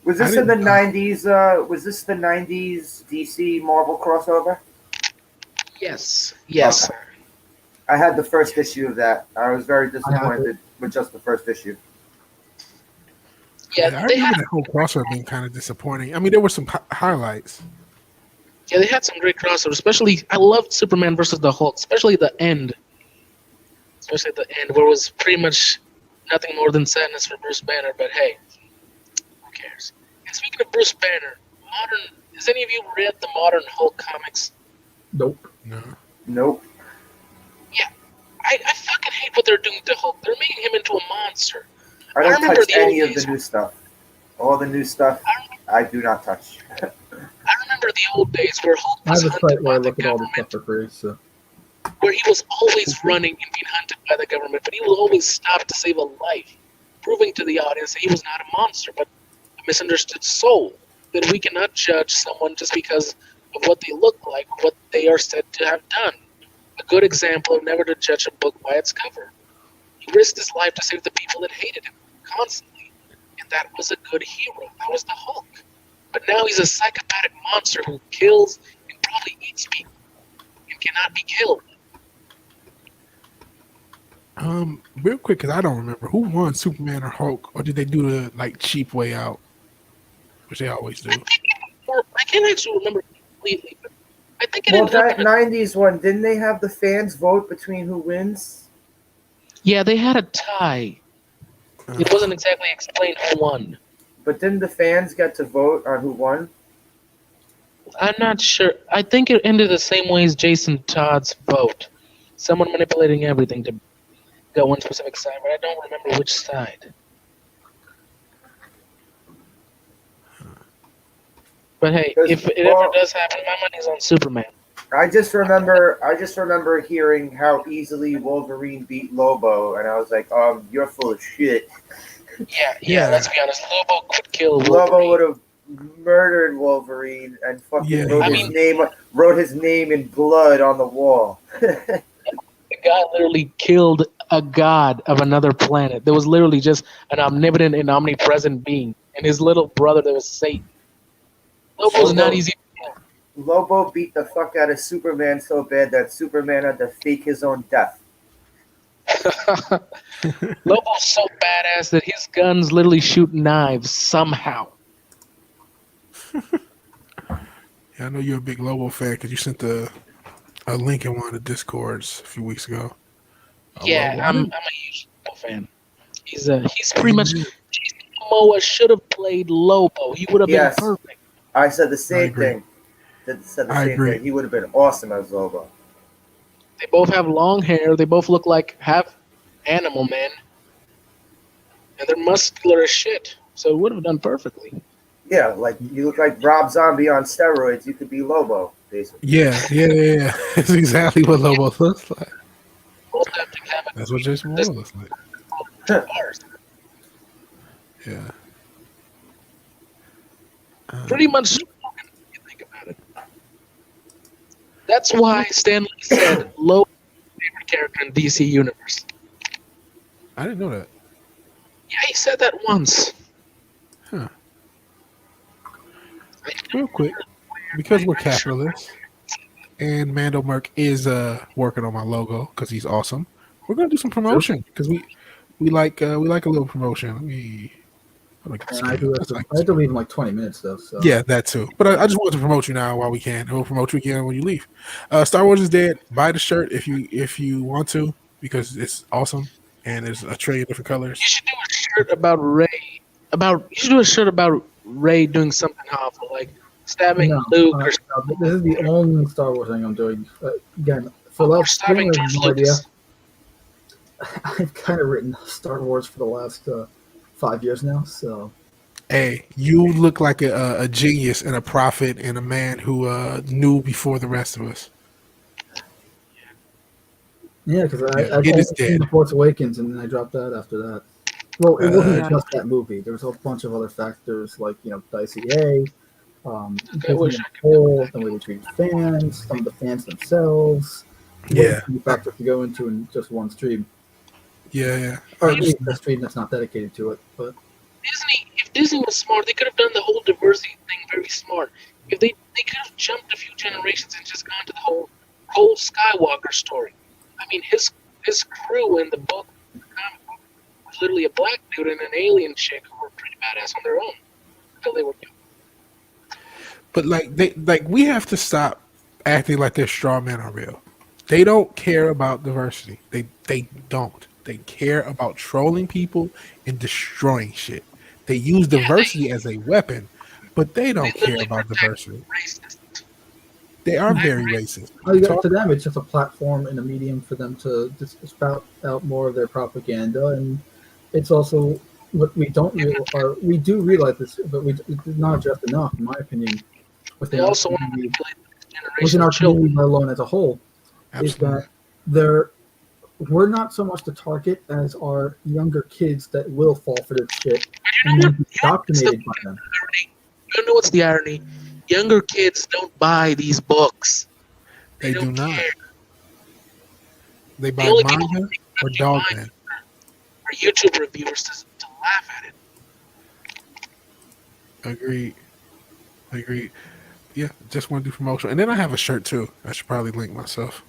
Was I this in the didn't know. '90s? Was this the '90s DC Marvel crossover? Yes. Yes. Okay. I had the first issue of that. I was very I have disappointed with just the first issue. Yeah, I they remember had that whole crossover being kind of disappointing. I mean, there were some highlights. they had some great crossovers. Especially, I loved Superman versus the Hulk. Especially the end. Especially at the end, where it was pretty much nothing more than sadness for Bruce Banner. But hey, who cares? And speaking of Bruce Banner, has any of you read the modern Hulk comics? Nope. No. Nope. I fucking hate what they're doing to Hulk. They're making him into a monster. I I don't remember touch the old any of days. the new stuff. All the new stuff, I do not touch. I remember the old days where Hulk I was have a hunted site where by I the look at all the government, stuff for free. So where he was always running and being hunted by the government, but he will always stop to save a life, proving to the audience that he was not a monster, but a misunderstood soul. That we cannot judge someone just because of what they look like, or what they are said to have done. A good example of never to judge a book by its cover. He risked his life to save the people that hated him constantly, and that was a good hero. That was the Hulk. But now he's a psychopathic monster who kills and probably eats people and cannot be killed. Real quick, because I don't remember who won, Superman or Hulk, or did they do the cheap way out, which they always do. I can't actually remember completely, but I think it Well, ended up that in a, '90s one, didn't they have the fans vote between who wins? yeah, they had a tie. It wasn't exactly explained who won. But didn't the fans get to vote on who won? I'm not sure. I think it ended the same way as Jason Todd's vote. Someone manipulating everything to go one specific side, but I don't remember which side. But hey, if it ever does happen, my money's on Superman. I just remember hearing how easily Wolverine beat Lobo, and I was like, you're full of shit. Yeah. Let's be honest. Lobo could kill Wolverine. Lobo would have murdered Wolverine and fucking Yeah, wrote his name in blood on the wall. The guy literally killed a god of another planet. There was literally just an omnipotent and omnipresent being, and his little brother that was Satan. Lobo's not easy to kill. Lobo beat the fuck out of Superman so bad that Superman had to fake his own death. Lobo's so badass that his guns literally shoot knives somehow. Yeah, I know you're a big Lobo fan because you sent a link in one of the Discords a few weeks ago. Yeah, Lobo. I'm a huge Lobo fan. He's pretty much Jason Momoa should have played Lobo. He would have Yes. been perfect. I said the I same agree. thing. Said the I same agree. thing. He would have been awesome as Lobo. They both have long hair. They both look like half animal men. and they're muscular as shit. So it would have done perfectly. Yeah, like you look like Rob Zombie on steroids. You could be Lobo, basically. Yeah. That's exactly what Lobo looks like. Both have to have That's what Jason Momoa looks like. bars. Yeah. Pretty much, if you think about it. That's why Stan Lee said Lobo favorite character in DC Universe. I didn't know that. Yeah, he said that once. Huh. Real quick, because we're capitalists, and Mando Merc is working on my logo because he's awesome. We're gonna do some promotion because we like a little promotion. And I have to leave in like 20 minutes though. So yeah, that too. But I just want to promote you now while we can. We'll promote you again when you leave. Star Wars is dead. Buy the shirt if you want to because it's awesome and there's a trillion different colors. You should do a shirt about Ray. You should do a shirt about Ray doing something awful, like stabbing Luke or something. This is the only Star Wars thing I'm doing. Again, for the last stabbing I have George no idea. Lucas. I've kind of written Star Wars for the last 5 years now. So Hey, you look like a genius and a prophet and a man who knew before the rest of us. yeah, because I've it only is seen dead. The Force Awakens and then I dropped that after that. Well, it wasn't just that movie. There was a bunch of other factors like Dicey A, I wish I the way we treat fans, some of the fans themselves. Yeah. The factor to go into in just one stream, Yeah. or at least a stream that's not dedicated to it. But If Disney was smart, they could have done the whole diversity thing very smart. If they could have jumped a few generations and just gone to the whole Cole Skywalker story. I mean, his crew in the book, the comic book, was literally a black dude and an alien chick who were pretty badass on their own until they were young. But we have to stop acting like their straw men are real. They don't care about diversity. They don't. They care about trolling people and destroying shit. They use diversity as a weapon, but they don't care about diversity. Racist. They are very racist. to them, it's just a platform and a medium for them to just spout out more of their propaganda, and it's also what we don't realize. Or we do realize this, but it's not just enough, in my opinion. They also want to manipulate the next generation within our of children. community, let alone as a whole, Absolutely. is that we're not so much the target as our younger kids that will fall for this shit and then be indoctrinated by them. You know what's the irony? Younger kids don't buy these books. They do don't not. care. They buy The only people manga or who Dogman. are YouTube reviewers to laugh at it. Agreed. Yeah, just want to do promotion. And then I have a shirt too. I should probably link myself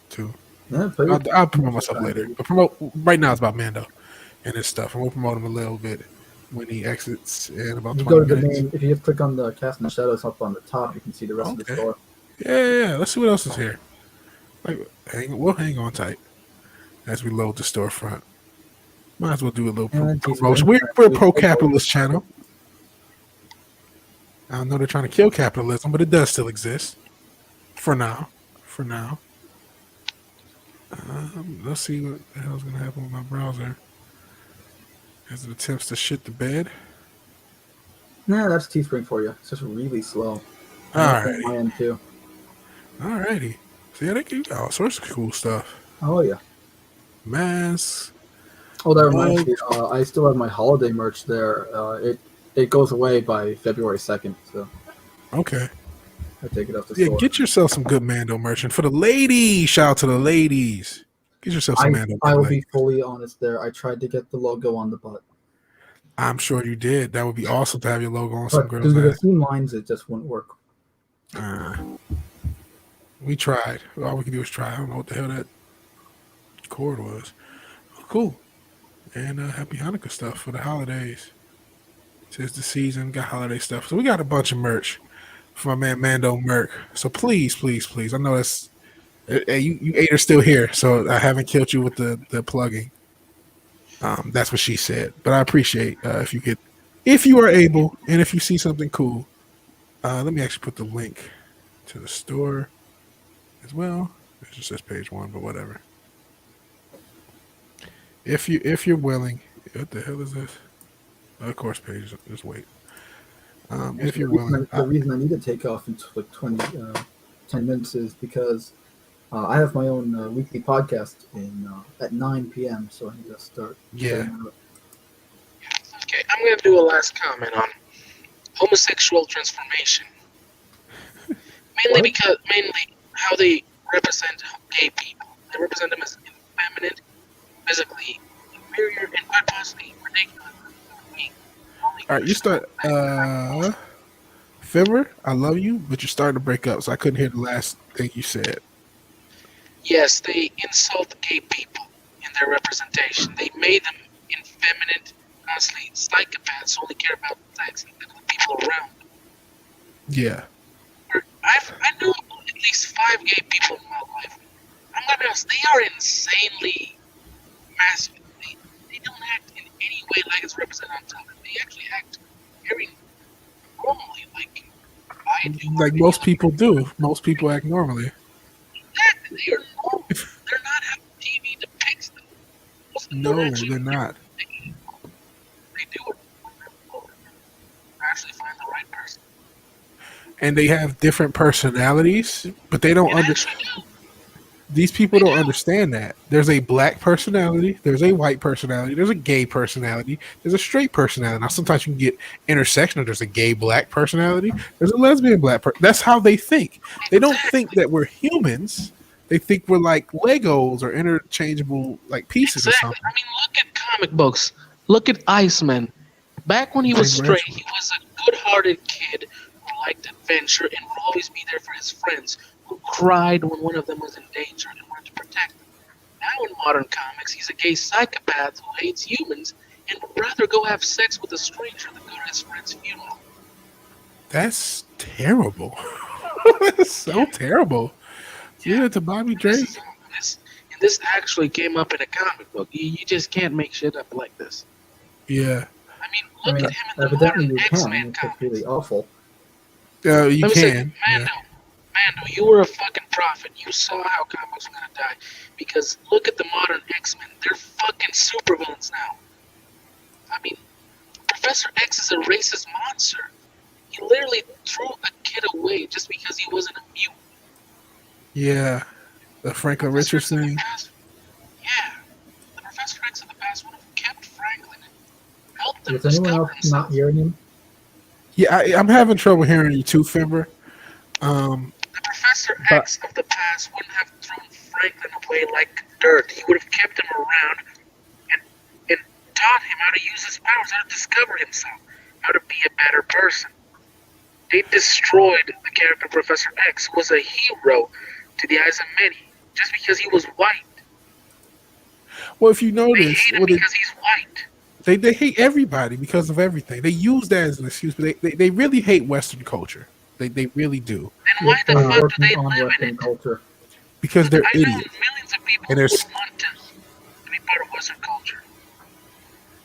too. Yeah, I'll promote myself later. But right now it's about Mando and his stuff. And we'll promote him a little bit when he exits in about 20 you go to the minutes. main. If you just click on the Cast and Shadows up on the top, you can see the rest of the Okay. store. Yeah. Let's see what else is here. We'll hang on tight as we load the storefront. Might as well do a little promotion. We're a pro-capitalist channel. I know they're trying to kill capitalism, but it does still exist. For now. Let's see what the hell's going to happen with my browser as it attempts to shit the bed. Nah, that's Teespring for you. It's just really slow. Alrighty. My end too. Alrighty. So yeah, they give you all sorts of cool stuff. Oh yeah. Masks. Oh, that reminds me. I still have my holiday merch there. It goes away by February 2nd, so Okay. I take it off the Yeah, store. get yourself some good Mando merch. And for the ladies, shout out to the ladies. Get yourself some Mando I will merch. be fully honest there. I tried to get the logo on the butt. I'm sure you did. That would be awesome to have your logo on some But girl's due to the ass. seam lines, it just wouldn't work. We tried. All we could do was try. I don't know what the hell that chord was. Oh, cool. And happy Hanukkah stuff for the holidays. Tis the season. Got holiday stuff. So we got a bunch of merch for my man Mando Merc. So please. I know that's you 8 are still here, so I haven't killed you with the plugging. That's what she said. But I appreciate if you are able, and if you see something cool. Let me actually put the link to the store as well. It just says page 1, but whatever. If you're willing What the hell is this? Of course, page. Just wait. If Actually, you're willing, the reason I need to take off in like 10 minutes is because I have my own weekly podcast at 9 p.m. So I need to start. yeah. Okay, I'm gonna do a last comment on homosexual transformation. Mainly how they represent gay people. They represent them as effeminate, physically inferior, and quite possibly ridiculous. All right, you start. Fibber, I love you, but you're starting to break up, so I couldn't hear the last thing you said. Yes, they insult gay people in their representation. They made them effeminate, constantly psychopaths who only care about sex and the people around them. Yeah. I know at least 5 gay people in my life. I'm gonna be honest, they are insanely massive. They don't act in any way like it's represented on television. They actually act very normally, like I do. Like most people do. Most people act normally. Exactly, they are normal. They're not how TV depicts them. No, they're not. They do it when they're actually find the right person. And they have different personalities, but they don't understand. These people don't understand that. There's a black personality, there's a white personality, there's a gay personality, there's a straight personality. Now, sometimes you can get intersectional. There's a gay black personality, there's a lesbian black person. That's how they think. They don't think that we're humans. They think we're like Legos or interchangeable like pieces or something. I mean, look at comic books. Look at Iceman. Back when he was straight, he was a good-hearted kid who liked adventure and would always be there for his friends, who cried when one of them was in danger and wanted to protect them. Now in modern comics, he's a gay psychopath who hates humans and would rather go have sex with a stranger than go to his friend's funeral. That's terrible. That's so terrible. Yeah, to Bobby Drake. This actually came up in a comic book. You just can't make shit up like this. Yeah. I mean, look at him in the evidently modern you X-Men can. comics. It's really awful. You Let me can. say, Mando, you were a fucking prophet. You saw how comics were gonna die. Because look at the modern X-Men. They're fucking supervillains now. I mean, Professor X is a racist monster. He literally threw a kid away just because he wasn't a mutant. Yeah. The Franklin Richards thing. Yeah. The Professor X of the past would have kept Franklin and helped him Is anyone discover else himself. not hearing him? Yeah, I'm having trouble hearing you too, Fimber. The Professor X of the past wouldn't have thrown Franklin away like dirt. He would have kept him around and taught him how to use his powers, how to discover himself, how to be a better person. They destroyed the character Professor X, who was a hero to the eyes of many, just because he was white. Well, if you They notice, hate him because he's white. they hate everybody because of everything. They use that as an excuse, but they really hate Western culture. They really do. Then why the fuck do Working they on live in Western it? culture. Because they're I know idiots. millions of people And who would there's- want to be part of Western culture.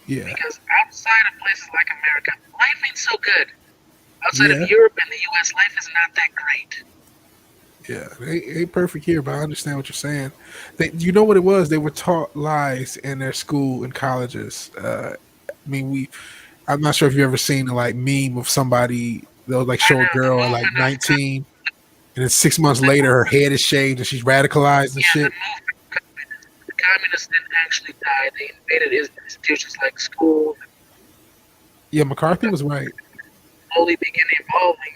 Yeah. Because outside of places like America, life ain't so good. Outside Yeah. of Europe and the US, life is not that great. Yeah, they ain't perfect here, but I understand what you're saying. You know what it was? They were taught lies in their school and colleges. I'm not sure if you ever seen a like meme of somebody they'll like show a girl at like 19, and then 6 months later her head is shaved and she's radicalized and Yeah, shit. the communists didn't actually die. They invaded institutions like school, Yeah, McCarthy was right. slowly began evolving.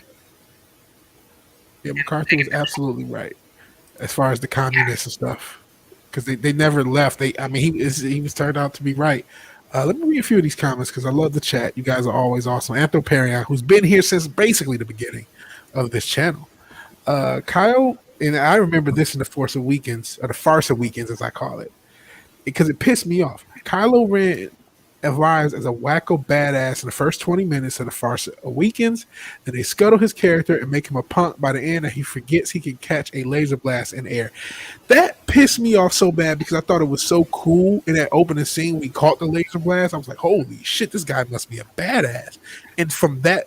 Yeah, McCarthy was absolutely right as far as the communists and stuff, because they never left. He was turned out to be right. Let me read a few of these comments because I love the chat. You guys are always awesome. Anthroparion, who's been here since basically the beginning of this channel. Kyle, and I remember this in the Force of Weekends, or the Farce of Weekends as I call it, because it pissed me off. Kylo Ren arrives as a wacko badass in the first 20 minutes of the Farce of Weekends. Then they scuttle his character and make him a punk by the end, and he forgets he can catch a laser blast in air. That pissed me off so bad because I thought it was so cool in that opening scene. We caught the laser blast. I was like, holy shit, this guy must be a badass. And from that,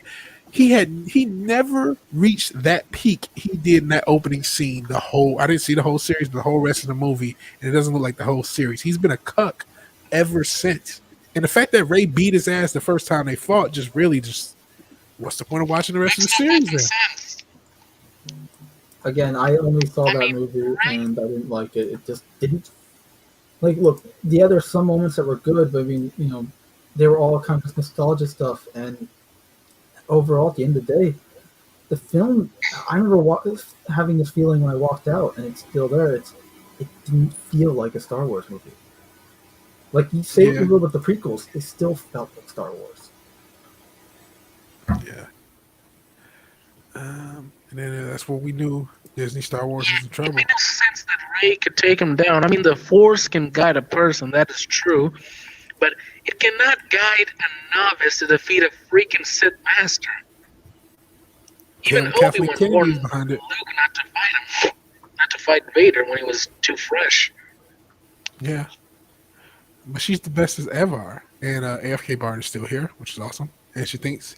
he never reached that peak he did in that opening scene. I didn't see the whole series, but the whole rest of the movie, and it doesn't look like the whole series. He's been a cuck ever since. And the fact that Ray beat his ass the first time they fought just what's the point of watching the rest of the series then? Again, I only saw that movie and I didn't like it. It just didn't. Like, look, yeah, there's some moments that were good, but I mean, they were all kind of nostalgia stuff. And overall, at the end of the day, the film, I remember having this feeling when I walked out, and it's still there. It didn't feel like a Star Wars movie. Like, you say what you will about the prequels, they still felt like Star Wars. Yeah. And then that's what we knew. Disney Star Wars was in trouble. It made no sense that Rey could take him down. I mean, the Force can guide a person, that is true, but it cannot guide a novice to defeat a freaking Sith Master. Even Kathleen Obi-Wan warned Kennedy's behind it. Luke not to fight him, not to fight Vader when he was too fresh. Yeah. But she's the best as ever. And AFK Bard is still here, which is awesome. And she thinks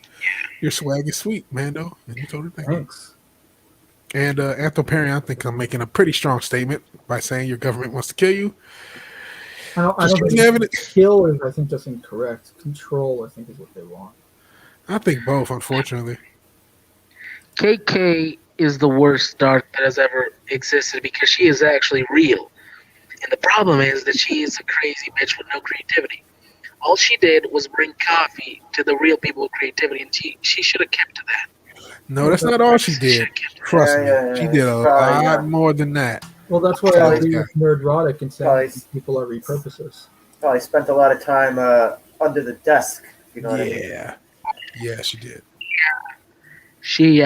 your swag is sweet, Mando. And you told her Thanks. And Anthony Perry, I think I'm making a pretty strong statement by saying your government wants to kill you. I don't think kill is, I think, just incorrect. Control, I think, is what they want. I think both, unfortunately. KK is the worst Darth that has ever existed because she is actually real. And the problem is that she is a crazy bitch with no creativity. All she did was bring coffee to the real people with creativity, and she should have kept to that. No, that's not all she did. Trust me. She did a lot more than that. Well, that's why I agree with Nerdrotic and saying people are repurposers. Probably spent a lot of time under the desk, if you know what I mean. Yeah, she did. She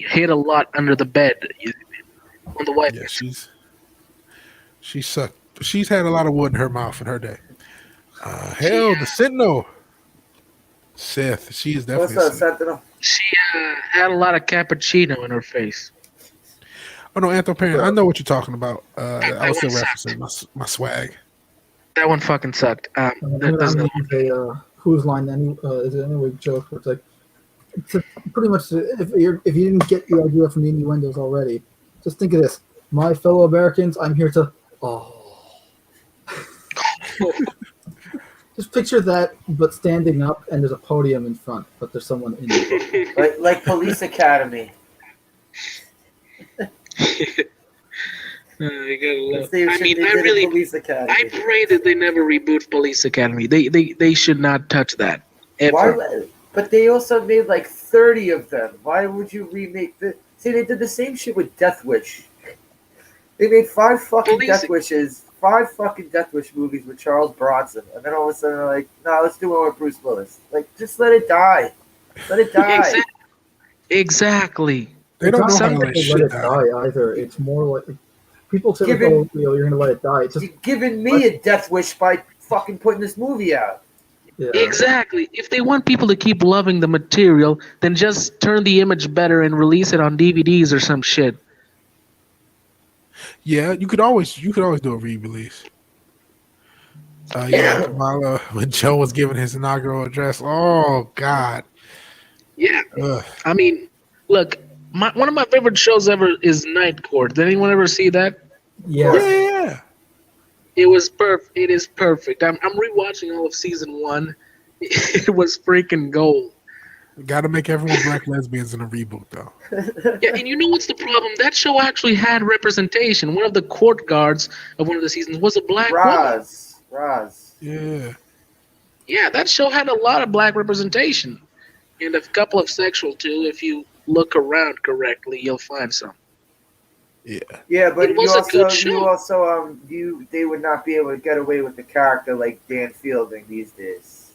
hid a lot under the bed on the white. Yeah, she sucked. She's had a lot of wood in her mouth in her day. The Sentinel. Sith. She is definitely What's up, Sentinel? She had a lot of cappuccino in her face. Oh, no, Anthony Perry, I know what you're talking about. I was still referencing my swag. That one fucking sucked. Whose line is it anyway joke? It's like, pretty much, if you didn't get the idea from the innuendos already, just think of this. My fellow Americans, I'm here to... Just picture that, but standing up, and there's a podium in front, but there's someone in it. Like Police Academy. I pray that they never reboot Police Academy. They should not touch that ever. But they also made like 30 of them. Why would you remake the? See, they did the same shit with Death Wish. They made 5 fucking Death Wishes, 5 fucking Death Wish movies with Charles Bronson, and then all of a sudden they're like, "No, let's do one with Bruce Willis." Like, just let it die. Let it die. Exactly. They don't know how to let it die either. It's more like people say, you're going to let it die. It's just, you're giving me a Death Wish by fucking putting this movie out. Yeah. Exactly. If they want people to keep loving the material, then just turn the image better and release it on DVDs or some shit. Yeah, you could always do a re-release. Kamala, when Joe was giving his inaugural address. Oh God. Yeah. I mean, look, one of my favorite shows ever is Night Court. Did anyone ever see that? Yeah. It was perfect. It is perfect. I'm rewatching all of season 1. It was freaking gold. Got to make everyone black lesbians in a reboot, though. Yeah, and you know what's the problem? That show actually had representation. One of the court guards of one of the seasons was a black woman. Roz. Yeah. Yeah, that show had a lot of black representation. And a couple of sexual, too. If you look around correctly, you'll find some. Yeah, but they would not be able to get away with the character like Dan Fielding these days.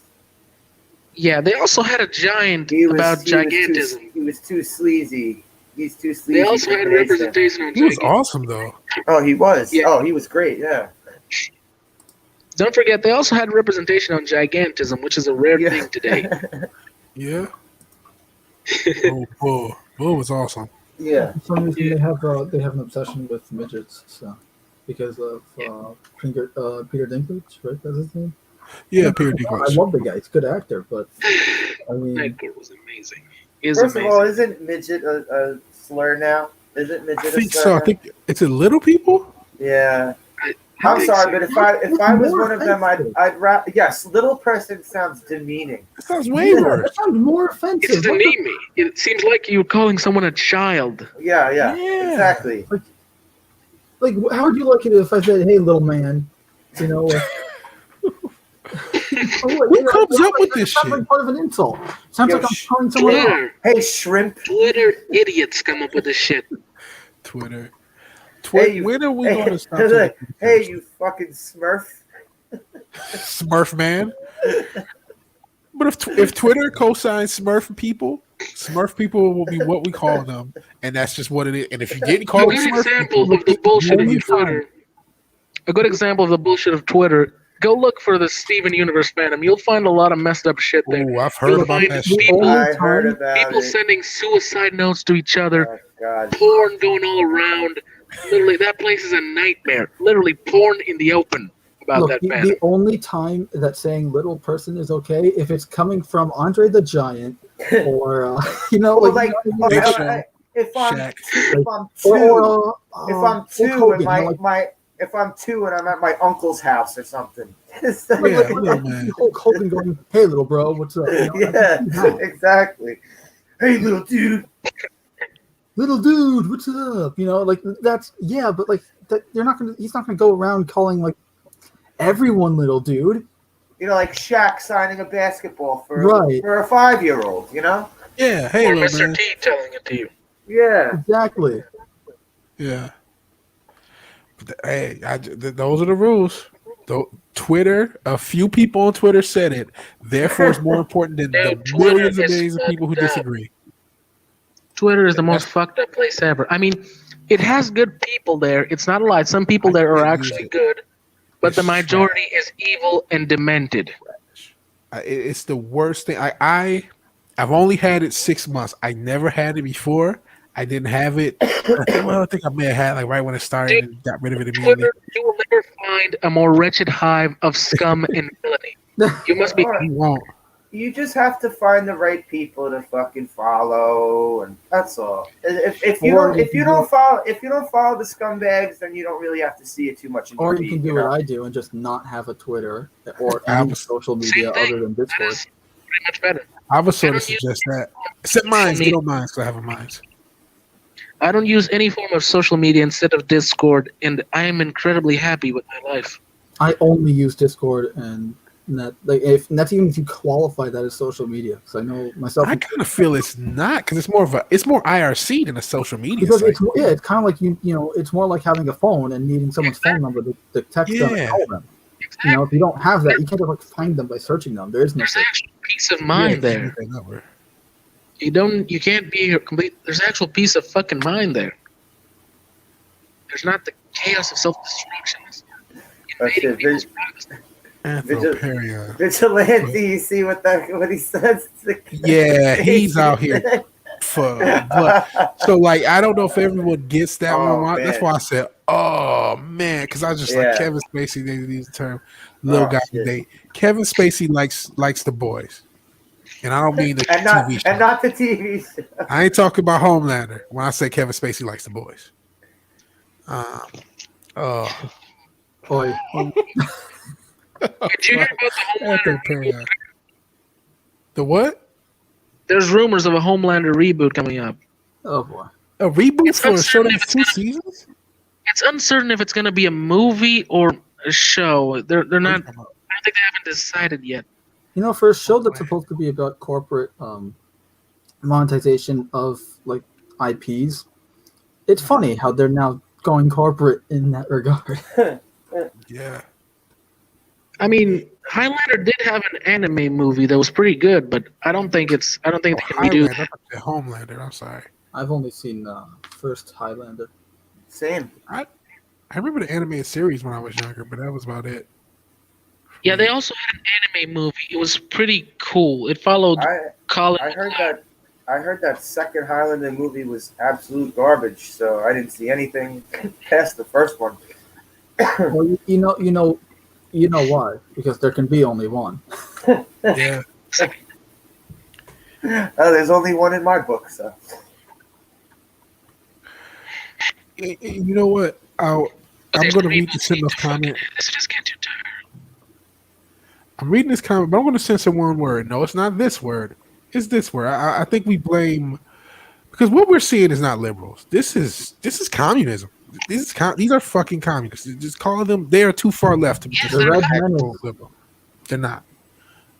Yeah, they also had a giant about gigantism. He was too sleazy. He's too sleazy. They also had representation on He was awesome, though. Oh, he was. Yeah. Oh, he was great, yeah. Don't forget, they also had representation on gigantism, which is a rare thing today. Yeah. Bull was awesome. Yeah. For some reason, they have an obsession with midgets, so because of Peter Dinklage, right? That's his name. Yeah, Peter Dinklage. I love the guy; he's a good actor, but I mean, Night Court was amazing. First of all, isn't midget a slur now? Isn't midget? I think so. I think it's a little people. Yeah. I'm sorry, but if I was one of them, I'd rather. Yes, little person sounds demeaning. That sounds way worse. That sounds more offensive. It's demeaning. It seems like you're calling someone a child. Yeah, Yeah. exactly. Like, how would you like it if I said, "Hey, little man," you know? Like, Who comes up with this sounds shit? like part of an insult. Sounds Yo, like I'm calling someone out. Twitter. Hey, shrimp. Twitter idiots come up with this shit. Twitter. Hey, When are we going to stop? Hey, you fucking Smurf. Smurf man. But if Twitter co-signs Smurf people will be what we call them, and that's just what it is. And if you get A called good Smurf example people, of the bullshit only of Twitter. A good example of the bullshit of Twitter. Go look for the Steven Universe fandom. You'll find a lot of messed up shit there. oh, I've heard You'll about find that shit. people, I heard about people it. sending suicide notes to each other. Oh, God. Porn going all around. Literally, that place is a nightmare. Literally, porn in the open about Look, that the fandom. only time that saying "little person" is okay if it's coming from Andre the Giant, or you know, Well, like, Big you Show, know, if I'm Shaq. two, or if I'm Hulk two Hogan, and you know, if I'm two and I'm at my uncle's house or something. like, Yeah, like, little man. Hulk Hogan going, "Hey, little bro, what's up?" You know, Yeah, exactly. Hey, little dude. little dude, what's up? You know, like that's but like that, he's not gonna go around calling like everyone little dude. You know, like Shaq signing a basketball for Right. for a 5-year-old. You know. Yeah, hey, Or little Mr. man. T telling it to you. Yeah. Exactly. Yeah. Hey, those are the rules. Twitter, a few people on Twitter said it. Therefore, it's more important than the Dude, Twitter millions and is millions of people who fucked up. disagree. Twitter is the most fucked up place ever. I mean, it has good people there. It's not a lie. Some people there are can't use actually it. good, but the It's majority is evil and demented. It's the worst thing. I've only had it 6 months. I never had it before. I didn't have it. I think I may have had like right when it started and got rid of it immediately. Twitter, you will never find a more wretched hive of scum and villainy. You must be. You won't. You just have to find the right people to fucking follow, and that's all. If you don't follow the scumbags, then you don't really have to see it too much. In Or your you can feed, do know? what I do and just not have a Twitter or I any was- social media Same thing. other than That Discord. is pretty much better. I would sort I of don't use suggest that. Except mine. Get on mine, so I have a mine. I don't use any form of social media instead of Discord, and I am incredibly happy with my life. I only use Discord and that. Like, and that's even if you qualify that as social media, because I know myself. I kind of feel it's not because it's more IRC than a social media Because site. it's kind of like you know, it's more like having a phone and needing someone's phone number to text them and Yeah. call them. You know, if you don't have that, you can't just like find them by searching them. There is no There's search. actual peace of mind Yeah, there. that number. You can't be a complete. There's actual peace of fucking mind there. There's not the chaos of self-destruction. Invading it. people's privacy. Anthroparian. Vigilante, you see what he says? Yeah, he's out here for blood. So like I don't know if everyone gets that Oh, one. That's man. why I said, "Oh man," because I was just like Yeah. Kevin Spacey. They use the term "little Oh, guy shit. date." Kevin Spacey likes the boys, and I don't mean the and not TV show. and not the TV show. I ain't talking about Homelander when I say Kevin Spacey likes the boys. Oi. Did you hear about the Homelander? Anthroparian. The what? There's rumors of a Homelander reboot coming up. Oh boy. A reboot It's for a show uncertain that's if 2 it's seasons? It's uncertain if it's going to be a movie or a show. They're not. I don't think they haven't decided yet. You know, for a show that's supposed to be about corporate monetization of like IPs, it's funny how they're now going corporate in that regard. Yeah. I mean, Highlander did have an anime movie that was pretty good, but I don't think they can redo that. Homelander. I'm sorry. I've only seen first Highlander. Same. I remember the animated series when I was younger, but that was about it. Yeah, they also had an anime movie. It was pretty cool. It followed Colin. I heard that second Highlander movie was absolute garbage, so I didn't see anything past the first one. Well, you know why? Because there can be only one. Yeah. There's only one in my book, so. You know what? I'm going to read the Sentinel's comment. Let's just get too tired. I'm reading this comment, but I'm going to censor one word. No, it's not this word. It's this word. I think we blame because what we're seeing is not liberals. This is communism. These are fucking communists. Just call them. They are too far left to be considered liberal. They're not.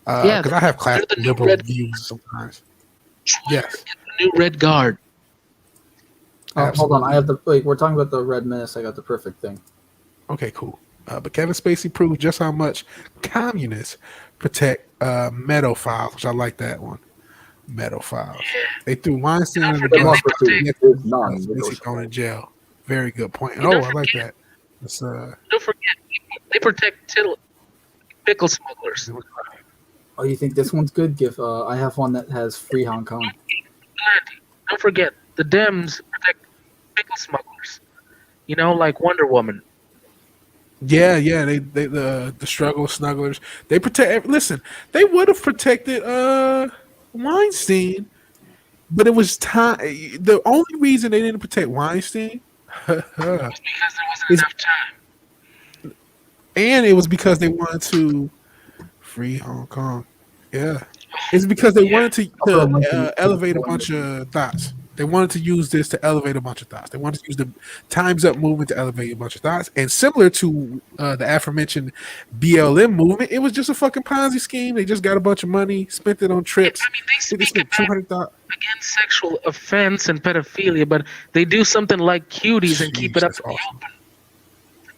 Because I have classic liberal views sometimes. Yes. The new Red Guard. Hold on, I have the. Wait, we're talking about the Red Menace. I got the perfect thing. Okay, cool. But Kevin Spacey proved just how much communists protect pedophiles, which I like that one. Pedophiles. They threw Weinstein under the bus. Spacey going to jail. Very good point. Oh, I like that. Don't forget, they protect pickle smugglers. Oh, you think this one's good? I have one that has free Hong Kong. Don't forget, the Dems protect pickle smugglers. You know, like Wonder Woman. Yeah. They the struggle snugglers. They protect. Listen, they would have protected Weinstein, but it was time. The only reason they didn't protect Weinstein Because there wasn't enough time. And it was because they wanted to free Hong Kong. Yeah. It's because they wanted to elevate a bunch of thoughts. They wanted to use this to elevate a bunch of thoughts. They wanted to use the Time's Up movement to elevate a bunch of thoughts. And similar to the aforementioned BLM movement, it was just a fucking Ponzi scheme. They just got a bunch of money, spent it on trips. I mean, they spent $200,000 against sexual offense and pedophilia, but they do something like Cuties and keep it up in the open.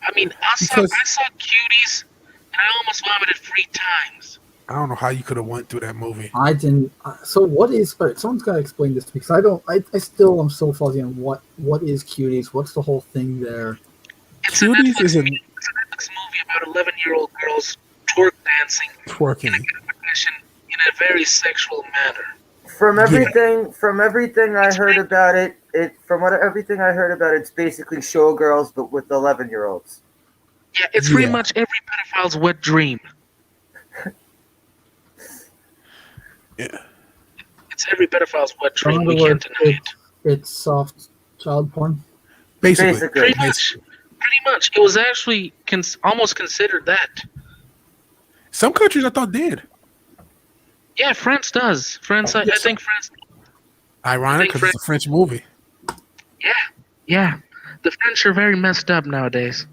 I mean, I saw Cuties and I almost vomited 3 times. I don't know how you could have went through that movie. I didn't. So what is? All right, someone's got to explain this to me because I don't. I still am so fuzzy on what is Cuties. What's the whole thing there? Cuties is a movie about 11-year-old girls twerking in a competition in a very sexual manner. From everything I heard about it, everything I heard about it's basically showgirls but with 11-year-olds. Yeah, it's pretty much every pedophile's wet dream. Yeah. It's every pedophile's wet dream. We can't deny it. It's soft child porn. Basically. Pretty much. It was actually almost considered that. Some countries I thought did. Yeah, France does. I think France. Ironic because it's a French movie. Yeah. The French are very messed up nowadays.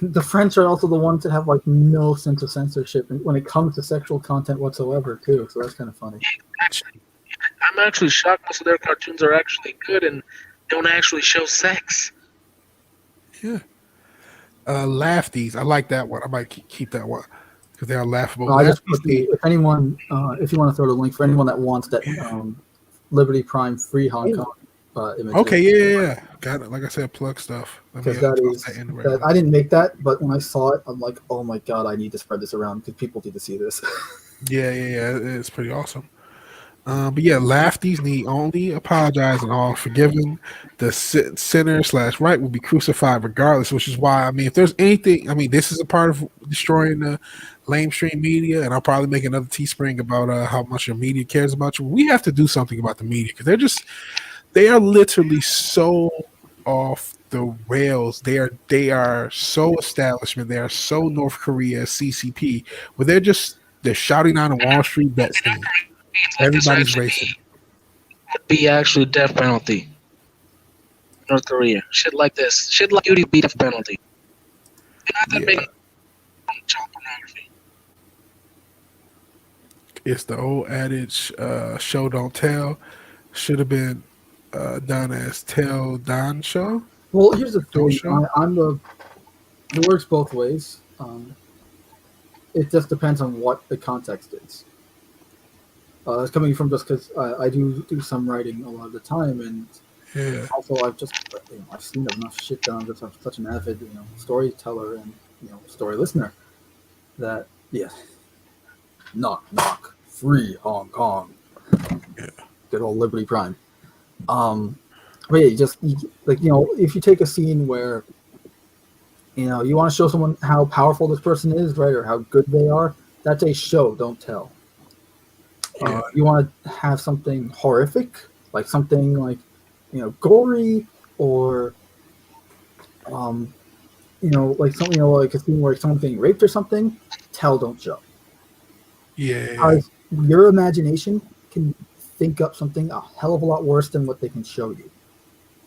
The French are also the ones that have like no sense of censorship when it comes to sexual content whatsoever, too. So that's kind of funny. I'm actually shocked most of their cartoons are actually good and don't actually show sex. Yeah. Lafties. I like that one. I might keep that one because they are laughable. I just put if you want to throw the link for anyone that wants that Liberty Prime free Hong Kong image. Okay, yeah. Got it. Like I said, plug stuff. Because I didn't make that, but when I saw it, I'm like, oh my god, I need to spread this around because people need to see this. Yeah. It's pretty awesome. But yeah, Lafties need only apologize and all forgiven. The sinner/right will be crucified regardless, which is why, I mean, if there's anything, I mean, this is a part of destroying the lamestream media, and I'll probably make another Teespring about how much your media cares about you. We have to do something about the media because they are literally so off the rails. They are so establishment. They are so North Korea CCP, where they're shouting on a Wall Street bet stand. Everybody's racing. Would be actually death penalty. North Korea, shit like this, shit like UD be death penalty. Not that big child pornography. It's the old adage: "Show don't tell." Should have been done as Tell Don Show. Well, here's the thing. It works both ways. It just depends on what the context is. It's coming from just because I do some writing a lot of the time, and also I've seen enough shit done. I'm such an avid storyteller and story listener that knock free Hong Kong. Good old Liberty Prime. But yeah, if you take a scene where you want to show someone how powerful this person is, right, or how good they are, that's a show, don't tell. You want to have something horrific, like something like gory or like something, like a scene where someone's getting raped or something, tell, don't show. Yeah. Because your imagination can think up something a hell of a lot worse than what they can show you.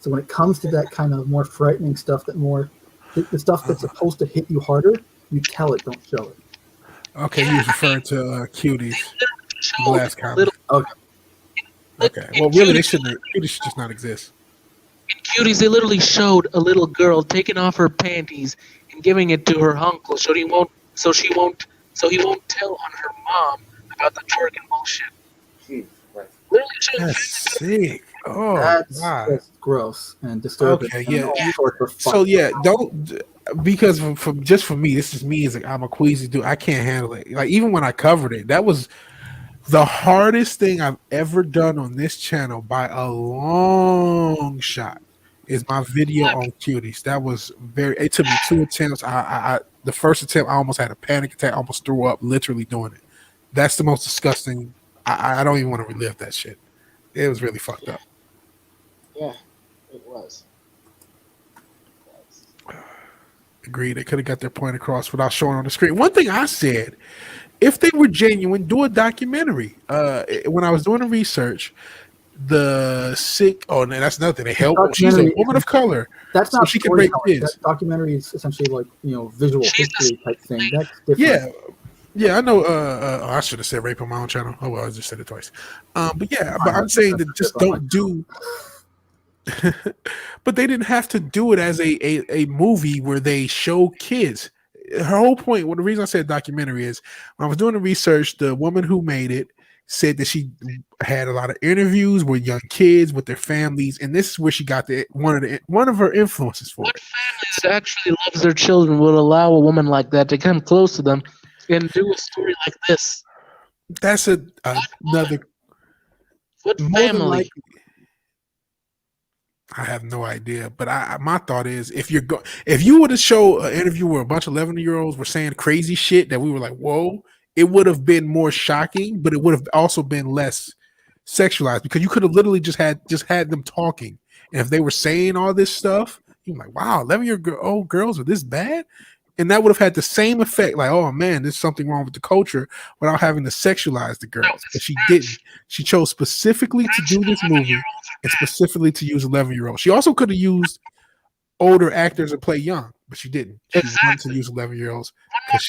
So when it comes to that kind of more frightening stuff, the stuff that's supposed to hit you harder, you tell it, don't show it. Okay, you was referring to Cuties. The last comment. Little, Okay. Well, really, they shouldn't. Cuties should just not exist. in Cuties, they literally showed a little girl taking off her panties and giving it to her uncle, so he won't tell on her mom about the twerking bullshit. Jesus Christ. Literally showed That's sick. Oh, That's God. gross and disturbing. Okay, and yeah. all sorts of So fucked yeah, up. don't because just for me, this is me as I'm a queasy dude. I can't handle it. Like even when I covered it, that was the hardest thing I've ever done on this channel by a long shot. Is my video on cuties. That was very. It took me 2 attempts. I the first attempt, I almost had a panic attack. I almost threw up. Literally doing it. That's the most disgusting. I don't even want to relive that shit. It was really fucked up. Yeah, it was. Agreed. They could have got their point across without showing on the screen. One thing I said, if they were genuine, do a documentary. When I was doing the research, the sick. Oh, no, that's nothing. They help. She's a woman of color. That's so not she can rape kids. That documentary is essentially like visual history type thing. That's different. Yeah. Yeah, I know. I should have said rape on my own channel. Oh well, I just said it twice. But yeah, but I'm saying that just don't do. But they didn't have to do it as a movie where they show kids. Her whole point, well, the reason I said documentary is when I was doing the research, the woman who made it said that she had a lot of interviews with young kids, with their families, and this is where she got one of her influences for. What families that actually loves their children would allow a woman like that to come close to them and do a story like this? That's another. What More than family? likely, I have no idea, but my thought is if you were to show an interview where a bunch of 11-year-olds were saying crazy shit that we were like, whoa, it would have been more shocking, but it would have also been less sexualized because you could have literally just had them talking, and if they were saying all this stuff, you're like, wow, 11-year-old girls are this bad, and that would have had the same effect. Like, oh man, there's something wrong with the culture, without having to sexualize the girls. But she didn't. She chose specifically to do this movie and specifically to use 11-year-olds. She also could have used older actors and play young, but she didn't. She wanted to use 11-year-olds because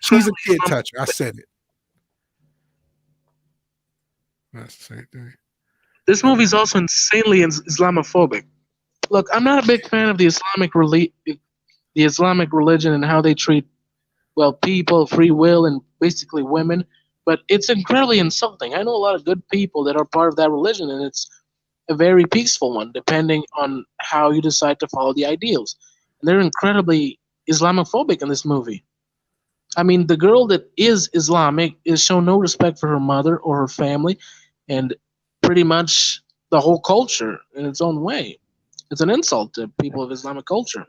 she's a kid toucher. I said it. That's the same thing. This movie is also insanely Islamophobic. Look, I'm not a big fan of the Islamic religion and how they treat, people, free will, and basically women. But it's incredibly insulting. I know a lot of good people that are part of that religion, and it's a very peaceful one, depending on how you decide to follow the ideals. And they're incredibly Islamophobic in this movie. I mean, the girl that is Islamic is shown no respect for her mother or her family, and pretty much the whole culture in its own way. It's an insult to people of Islamic culture.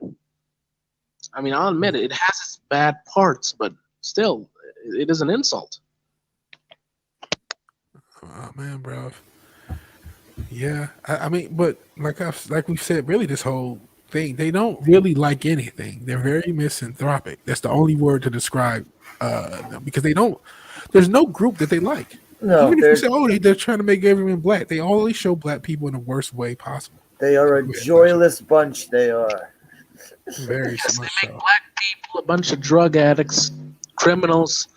I mean, I'll admit it has its bad parts, but still, it is an insult. Oh man, bro. Yeah, I mean, but like we said, really, this whole thing, they don't really like anything. They're very misanthropic. That's the only word to describe them, because they don't. There's no group that they like. No, even if you say, "Oh, they're trying to make everyone black," they always show black people in the worst way possible. They are a joyless bunch. They are. Very Yes, much they make so. black people a bunch of drug addicts, criminals,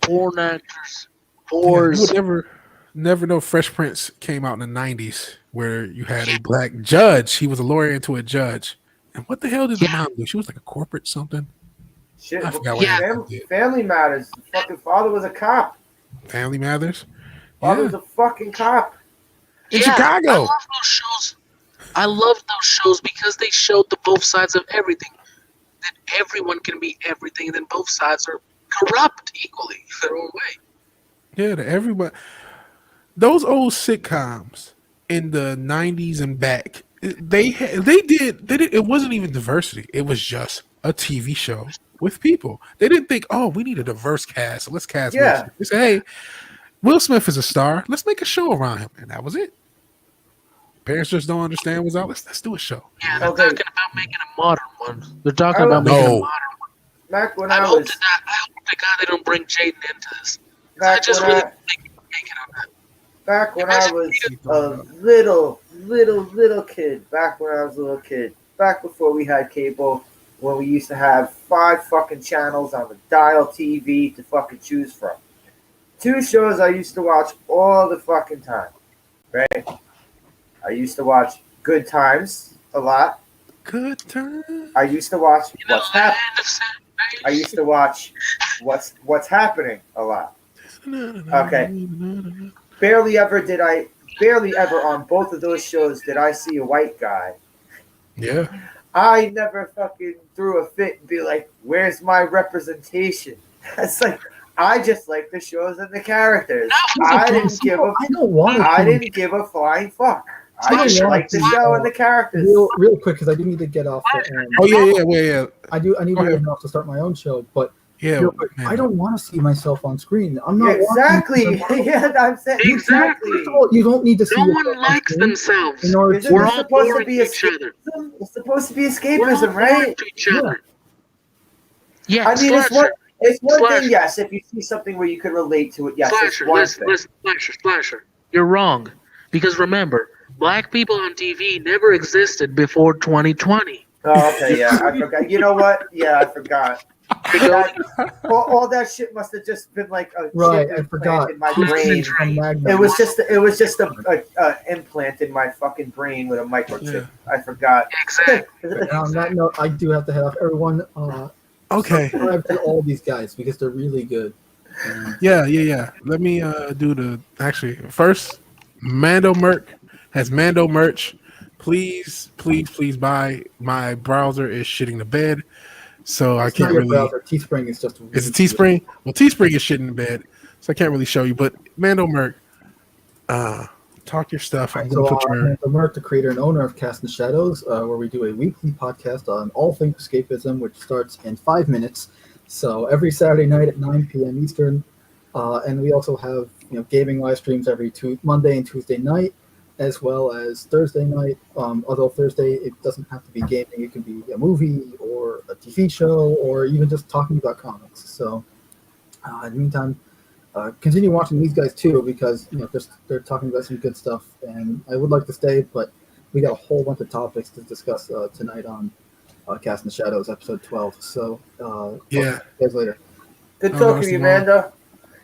porn actors, whores. You would never know Fresh Prince came out in the 90s where you had a black judge. He was a lawyer into a judge. And what the hell did the mom do? She was like a corporate something. Shit. I forgot what happened. Family Matters. The fucking father was a cop. Family Matters? Father was a fucking cop. In Chicago. I love those shows. I love those shows because they showed the both sides of everything. That everyone can be everything, and then both sides are corrupt equally their own way. Yeah, everybody. Those old sitcoms in the 90s and back, they did. It wasn't even diversity. It was just a TV show with people. They didn't think, oh, we need a diverse cast, so let's cast Will Smith. They said, hey, Will Smith is a star. Let's make a show around him, and that was it. Parents just don't understand what's out. Let's do a show. Yeah, they're talking about making a modern one. They're talking Oh, about making a no. modern. Back when I I hope was to God they don't bring Jaden into this. I back just when really I think make it on that. back when I was a little kid. Back when I was a little kid. Back before we had cable, when we used to have 5 fucking channels on the dial TV to fucking choose from. 2 shows I used to watch all the fucking time. Right? I used to watch Good Times a lot. Good time. I used to watch What's Happening. I used to watch What's Happening a lot. Okay. Barely ever on both of those shows did I see a white guy. Yeah. I never fucking threw a fit and be like, "Where's my representation?" It's like I just like the shows and the characters. I didn't give a flying fuck. I just like the show and the characters. Real quick, because I do need to get off. Oh yeah. I need to get off to start my own show, but Yeah. real quick, I don't want to see myself on screen. I'm not Exactly. Yeah, I'm saying exactly. First of all, you don't need to see. No yourself one on likes screen themselves. in order Isn't to. We're it all supposed to boring be to each other. It's supposed to be We're all escapism, boring right? to each other. Yeah, I mean, it's one Slasher. thing, yes, if you see something where you can relate to it, yes, it's Slasher, one listen, thing. Slasher. You're wrong. Because remember, black people on TV never existed before 2020. Oh, okay, yeah, I forgot. You know what? Yeah, I forgot. All that shit must have just been like a Right, chip I forgot. in my brain. It was just a implant in my fucking brain with a microchip. Yeah. I forgot. Exactly. And on that note, I do have to head off. Everyone, Okay. subscribe to all these guys because they're really good. Yeah. Let me first, Mando Merc has Mando merch. Please buy. My browser is shitting the bed, so I can't really. Browser. Teespring is just. Is it Teespring? Well, Teespring is shitting the bed, so I can't really show you. But Mando Merc, talk your stuff. I'm gonna put your. Mando Merc, the creator and owner of Cast in the Shadows, where we do a weekly podcast on all things escapism, which starts in 5 minutes. So every Saturday night at 9 p.m. Eastern, and we also have gaming live streams every Monday and Tuesday night, as well as Thursday night. Although Thursday it doesn't have to be gaming; it can be a movie or a TV show, or even just talking about comics. So, in the meantime, continue watching these guys too, because they're talking about some good stuff, and I would like to stay, but we got a whole bunch of topics to discuss tonight on Cast in the Shadows, episode 12. So, Yeah. talk to you guys later. Good talking to you, Amanda.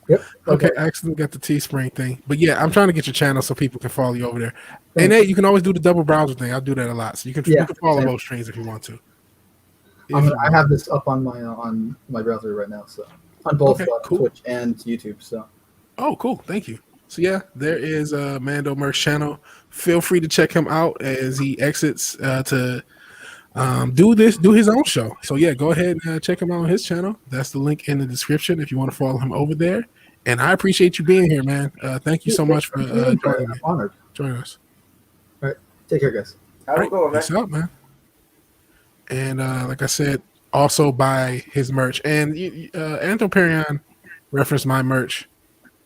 Yep. Okay, I accidentally got the Teespring thing, but yeah, I'm trying to get your channel so people can follow you over there. And hey, you can always do the double browser thing. I'll do that a lot, so you can follow same. both streams if you want to. I have this up on my browser right now, so on both cool. Twitch and YouTube. So. Oh, cool. Thank you. So yeah, there is Mando Merch channel. Feel free to check him out as he exits to do his own show. So yeah, go ahead and check him out on his channel. That's the link in the description if you want to follow him over there. And I appreciate you being here, man. Thank you so much for joining me. I'm honored. Joining us. All right, take care, guys. Have a good one, man. Peace out, man. And like I said, also buy his merch. And Anthroparion referenced my merch.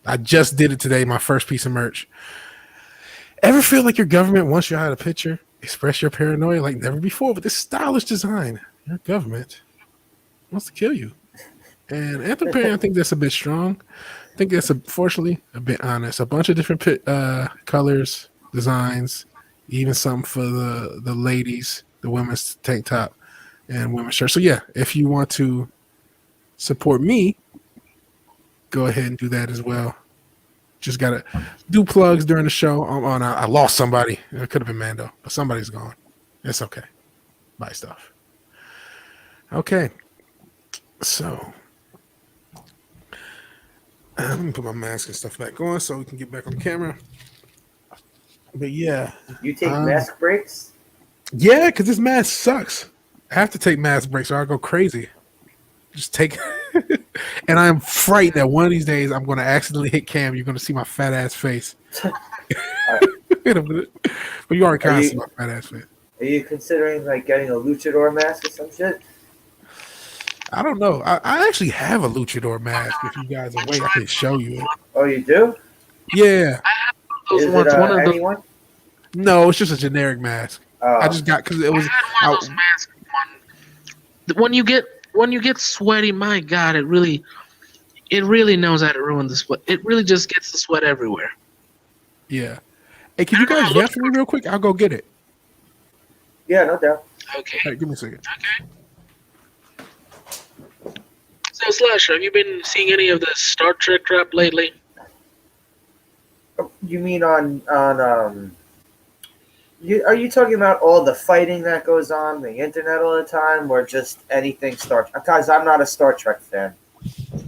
I just did it today, my first piece of merch. Ever feel like your government wants you out of the picture? Express your paranoia like never before with this stylish design. Your government wants to kill you. And Anthroparion, I think that's a bit strong. I think that's unfortunately a bit honest. A bunch of different colors, designs, even some for the ladies, the women's tank top and women's shirt. So yeah, if you want to support me, go ahead and do that as well. Just gotta do plugs during the show. I lost somebody. It could have been Mando, but somebody's gone. It's okay. Buy stuff. Okay. So let me put my mask and stuff back on so we can get back on camera. But yeah. You take mask breaks? Yeah, because this mask sucks. I have to take mask breaks or I'll go crazy. Just take and I'm frightened that one of these days I'm going to accidentally hit cam. You're going to see my fat ass face. But you already kind of see my fat ass face. Are you considering like getting a luchador mask or some shit? I don't know. I actually have a luchador mask. If you guys are waiting, I can show you it. Oh, you do? Yeah. Those Is ones, it one of anyone? No, it's just a generic mask. I just got because it was. I had one of those masks. When you get sweaty, my God, it really knows how to ruin the sweat. It really just gets the sweat everywhere. Yeah. Hey, can you guys vamp for me real quick? I'll go get it. Yeah, no doubt. Okay. All right, give me a second. Okay. So, Slash, have you been seeing any of the Star Trek crap lately? You mean on are you talking about all the fighting that goes on the internet all the time, or just anything Star Trek? Because I'm not a Star Trek fan.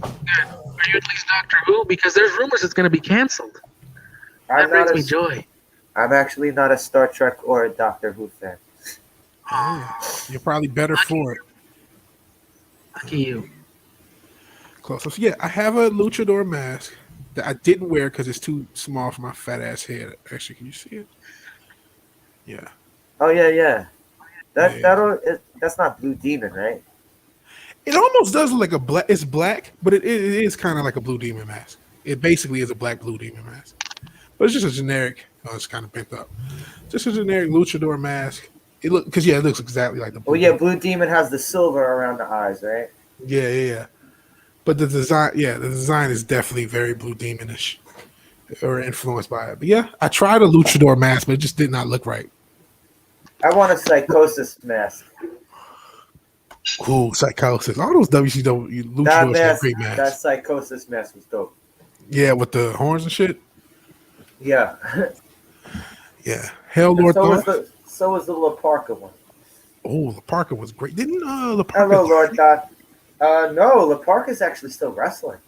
Are you at least Doctor Who? Because there's rumors it's going to be canceled. That brings me joy. I'm actually not a Star Trek or a Doctor Who fan. You're probably better for it. Lucky you. Close. So yeah, I have a luchador mask that I didn't wear because it's too small for my fat ass head. Actually, can you see it? Yeah. Oh yeah. That's not Blue Demon, right? It almost does look like a black. It's black, but it is kind of like a Blue Demon mask. It basically is a black Blue Demon mask, but it's just a generic. Oh, it's kind of bent up. Just a generic luchador mask. It looks exactly like the. Blue Demon. Blue Demon has the silver around the eyes, right? Yeah. But the design is definitely very Blue Demonish, or influenced by it. But yeah, I tried a luchador mask, but it just did not look right. I want a Psychosis mask. Cool, Psychosis. All those WCW luchadors have great masks. That Psychosis mask was dope. Yeah, with the horns and shit. Yeah. Yeah. Hell Lord. So was the La Parka one. Oh, La Parka was great. Didn't La Parka? Hello, Lord Dot. No, La Parka's actually still wrestling.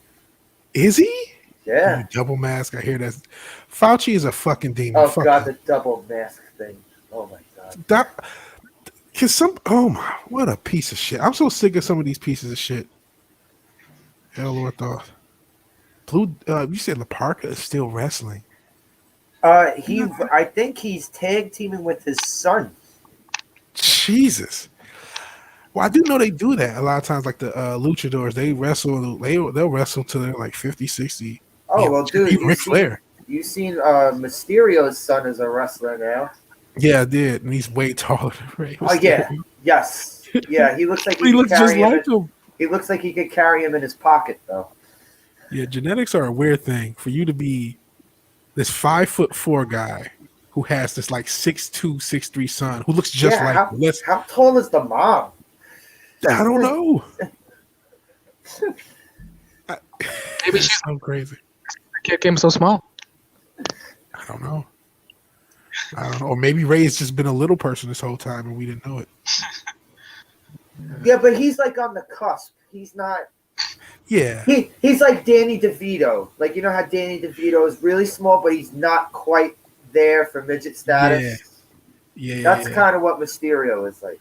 Is he? Yeah. Double mask. I hear that. Fauci is a fucking demon. Oh God, the double mask thing. Oh my God. What a piece of shit. I'm so sick of some of these pieces of shit. Hell Lord thought. You said La Parka is still wrestling. I think he's tag teaming with his son. Jesus. Well, I do know they do that a lot of times. Like the luchadors, they wrestle. They'll wrestle till they're like 50, 60. Oh, well, dude. Ric Flair. You seen Mysterio's son is a wrestler now. Yeah, I did. And he's way taller than Ray. Oh, yeah. Yes. Yeah, he looks like he looks just like him. He looks like he could carry him in his pocket, though. Yeah, genetics are a weird thing. For you to be this 5'4" guy who has this like 6'2", 6'3" son who looks just like him. How tall is the mom? I don't know. Maybe she's so crazy. Kid came so small. I don't know. Or maybe Ray's just been a little person this whole time and we didn't know it. Yeah, but he's like on the cusp. He's not. Yeah. He's like Danny DeVito. Like, you know how Danny DeVito is really small, but he's not quite there for midget status? Yeah. That's kind of what Mysterio is like.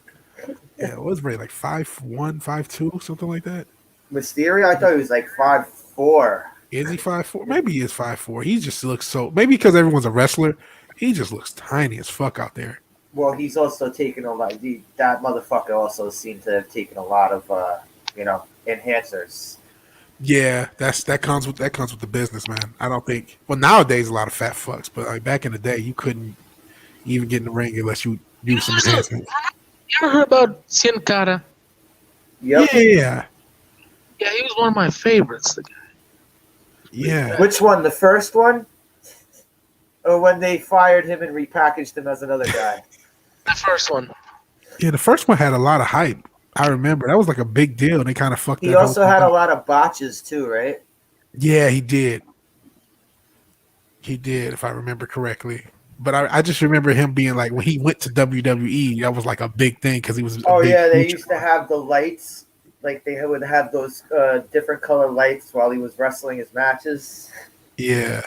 Yeah, it was Ray like 5'1", 5'2", something like that? Mysterio? I thought he was like 5'4". Is he 5'4"? Maybe he is 5'4". He just looks so. Maybe because everyone's a wrestler, he just looks tiny as fuck out there. Well, he's also taken a lot. That motherfucker also seemed to have taken a lot of, enhancers. Yeah, that comes with the business, man. I don't think. Well, nowadays a lot of fat fucks, but like back in the day, you couldn't even get in the ring unless you use some enhancements. You ever heard about Sin Cara? Yep. Yeah. Yeah, he was one of my favorites. The guy. Yeah. Which one? The first one? Or when they fired him and repackaged him as another guy? The first one. Yeah, the first one had a lot of hype. I remember that was like a big deal. And they kind of fucked. He also had a lot of botches too, right? Yeah, he did. He did, if I remember correctly. But I just remember him being like, when he went to WWE, that was like a big thing because he was. They used to have the lights. Like they would have those different color lights while he was wrestling his matches. Yeah.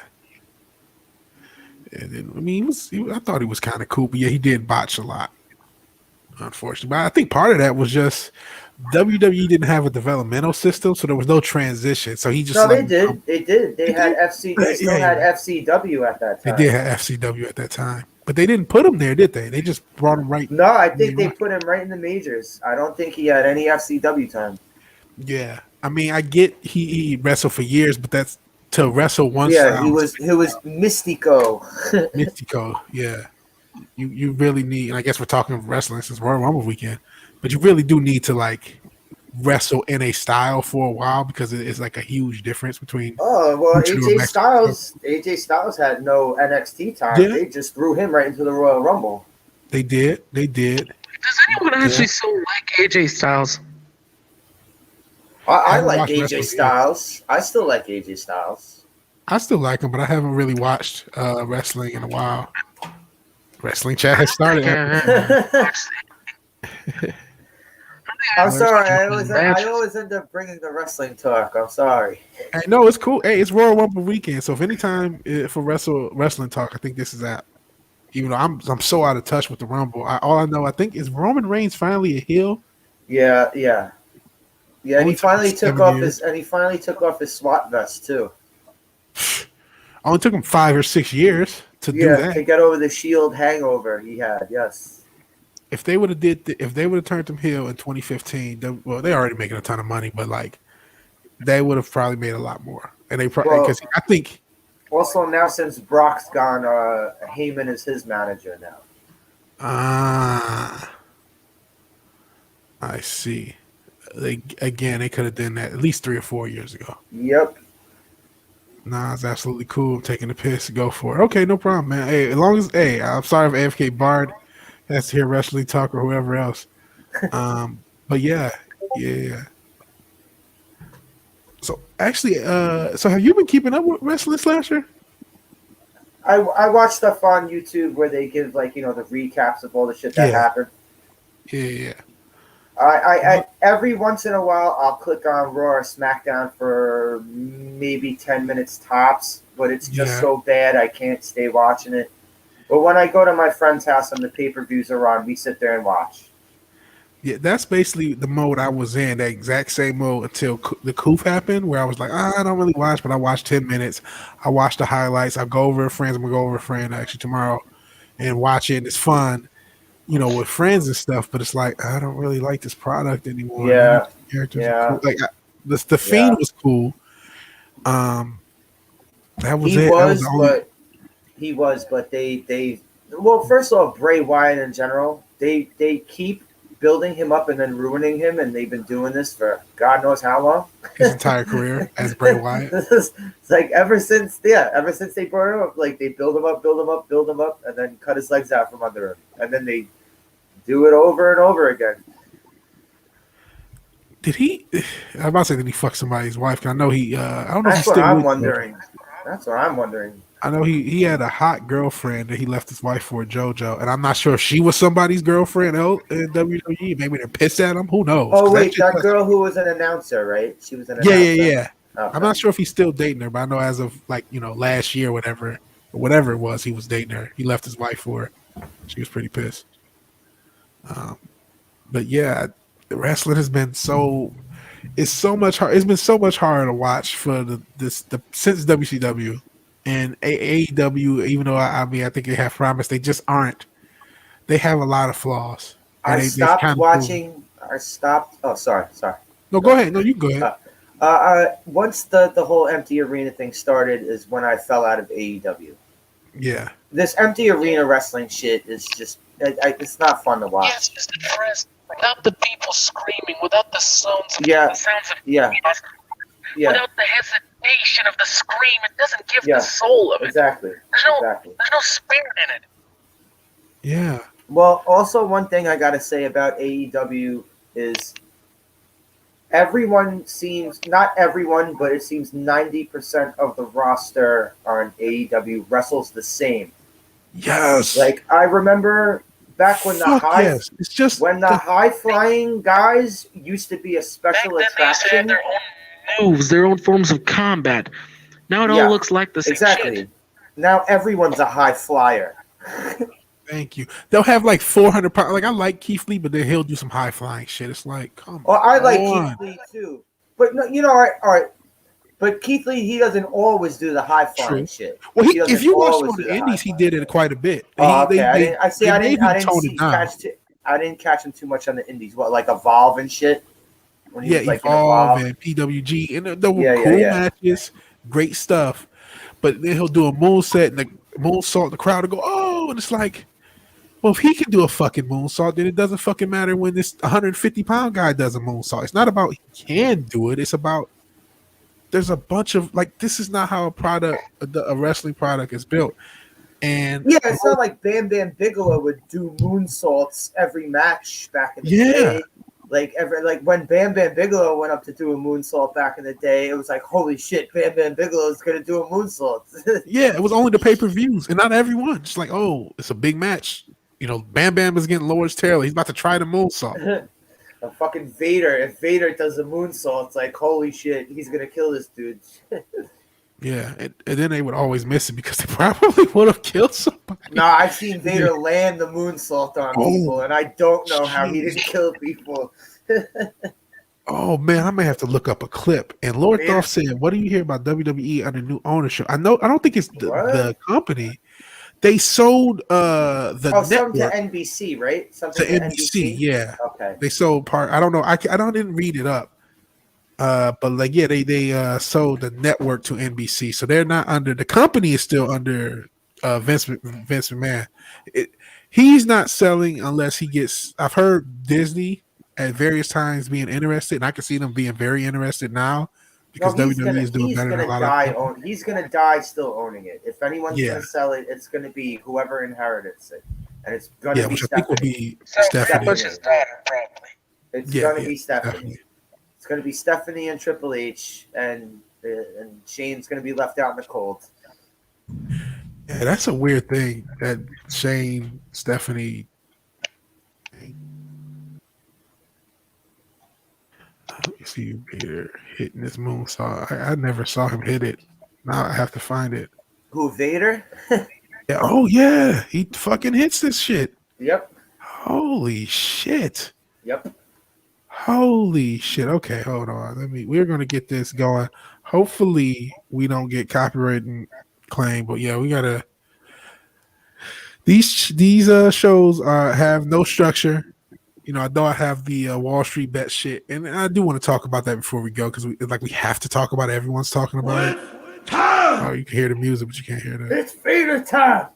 And then, I mean, I thought he was kind of cool, but yeah, he did botch a lot, unfortunately. But I think part of that was just WWE didn't have a developmental system, so there was no transition. So he just they did. They did. They had FC. They still had FCW at that time. They did have FCW at that time, but they didn't put him there, did they? They just brought him right. No, I think they put him right in the majors. I don't think he had any FCW time. Yeah, I mean, I get he wrestled for years, but that's to wrestle one. Yeah, he was Mystico. Mystico, yeah. you really need. And I guess we're talking wrestling since Royal Rumble weekend, but you really do need to like wrestle in a style for a while because it's like a huge difference between. Oh well, Luchador AJ Mexico. Styles. AJ Styles had no NXT time. Yeah. They just threw him right into the Royal Rumble. They did. Does anyone actually still like AJ Styles? I haven't like watched AJ wrestling Styles. I still like AJ Styles. I still like him, but I haven't really watched wrestling in a while. Wrestling chat has started. I'm sorry. I always end up bringing the wrestling talk. I'm sorry. Hey, no, it's cool. Hey, it's Royal Rumble weekend, so if anytime for wrestling talk, I think this is out. Even though I'm so out of touch with the Rumble, all I know, I think, is Roman Reigns finally a heel. Yeah. And he finally took off years. his SWAT vest too. Only took him 5 or 6 years to do that. To get over the Shield hangover he had. Yes. If they would have turned him heel in 2015, they're already making a ton of money, but like they would have probably made a lot more. And they probably because I think. Also, now since Brock's gone, Heyman is his manager now. I see. They could have done that at least 3 or 4 years ago. Yep. Nah, it's absolutely cool. I'm taking the piss. Go for it. Okay, no problem, man. Hey, as long as I'm sorry if AFK Bard has to hear wrestling talk or whoever else. But yeah. So actually, so have you been keeping up with Wrestling Slasher? I watch stuff on YouTube where they give the recaps of all the shit that happened. Yeah. I every once in a while I'll click on Raw or SmackDown for maybe 10 minutes tops, but it's just so bad I can't stay watching it. But when I go to my friend's house and the pay-per-views are on, we sit there and watch. Yeah, that's basically the mode I was in, that exact same mode until the coup happened, where I was like, I don't really watch, but I watch 10 minutes. I watch the highlights. I go over with friends. I'm going to go over with a friend actually tomorrow and watch it. And it's fun, with friends and stuff, but it's like, I don't really like this product anymore. Yeah. The characters are cool. Like, the Fiend was cool. That was He was, but they well, first off, Bray Wyatt in general, they keep building him up and then ruining him, and they've been doing this for God knows how long. His entire career as Bray Wyatt. It's like ever since they brought him up, like they build him up, and then cut his legs out from under him, and then they do it over and over again. Did he? I'm about to say, did he fuck somebody's wife? I know he. I don't know. That's what I'm wondering. That's what I'm wondering. I know he had a hot girlfriend that he left his wife for, JoJo, and I'm not sure if she was somebody's girlfriend in WWE. Maybe they're pissed at him. Who knows? Oh wait, that girl who was an announcer, right? She was an announcer. Yeah. Okay. I'm not sure if he's still dating her, but I know as of last year, whatever it was, he was dating her. He left his wife for her. She was pretty pissed. But yeah, the wrestling has been it's so much hard. It's been so much harder to watch for since WCW. And AEW, even though I think they have promise, they just aren't. They have a lot of flaws. I stopped watching. I stopped. Oh, sorry. No, go ahead. No, you go ahead. Once the whole empty arena thing started is when I fell out of AEW. Yeah. This empty arena wrestling shit is just it's not fun to watch. Yeah, it's just depressing. Without the people screaming, without the sounds of without the hesitation of the scream, it doesn't give the soul of it. Exactly. There's no spirit in it. Yeah. Well, also one thing I gotta say about AEW is not everyone, but it seems 90% of the roster on AEW wrestles the same. Yes. Like I remember back when the high flying guys used to be a special attraction. They had their own moves, their own forms of combat. Now it all looks like the same shit. Now everyone's a high flyer. Thank you. They'll have like 400 pounds. Like I like Keith Lee, but then he'll do some high flying shit. It's like, come on. Well, I like Keith Lee too, but no, all right. But Keith Lee, he doesn't always do the high flying shit. Well, if you watch on the Indies, he did it quite a bit. Oh, okay. I didn't catch him too much on the Indies. What, like Evolve and shit? When he was like Evolve and PWG, and there were cool matches, great stuff. But then he'll do a moonsault, and the moonsault, the crowd will go, oh, and it's like, Well, if he can do a fucking moonsault, then it doesn't fucking matter when this 150-pound guy does a moonsault. It's not about he can do it. It's about there's a bunch of like this is not how a wrestling product is built. And yeah, it's not like Bam Bam Bigelow would do moonsaults every match back in the day. Like when Bam Bam Bigelow went up to do a moonsault back in the day, it was like, holy shit, Bam Bam Bigelow is gonna do a moonsault. yeah, it was only the pay-per-views, and not everyone. Just like, oh, it's a big match. You know, Bam Bam is getting Lawrence Taylor. He's about to try the moonsault. A fucking Vader. If Vader does a moonsault, it's like, holy shit, he's gonna kill this dude. Yeah, and then they would always miss it because they probably would have killed somebody. No, I've seen Vader land the moonsault on people, and I don't know how he didn't kill people. Oh man, I may have to look up a clip. And Lord Dolph said, "What do you hear about WWE under new ownership?" I don't think it's the company. They sold the network to NBC, right? Something to NBC, yeah. Okay. They sold part. I don't know. I didn't read it up. But like, yeah, they sold the network to NBC, so they're not under the company is still under Vince McMahon. He's not selling unless he gets. I've heard Disney at various times being interested, and I can see them being very interested now because WWE is doing better than a lot of. He's gonna die still owning it. If anyone's gonna sell it, it's gonna be whoever inherits it, and it's gonna be which Stephanie. I think will be Stephanie. It's gonna be Stephanie. Definitely. It's going to be Stephanie and Triple H, and Shane's going to be left out in the cold. Yeah, that's a weird thing that Shane, Stephanie. Let me see Vader hitting this moonsault. I never saw him hit it. Now I have to find it. Who, Vader? Yeah. Oh yeah, he fucking hits this shit. Yep. Holy shit. Yep. Holy shit. Okay, hold on. We're gonna get this going. Hopefully we don't get copyright claim, but yeah, we gotta these shows have no structure. You know, I know I have the Wall Street bet shit, and I do want to talk about that before we go because we have to talk about it. Everyone's talking about it. Oh, you can hear the music, but you can't hear that. It's Vader time.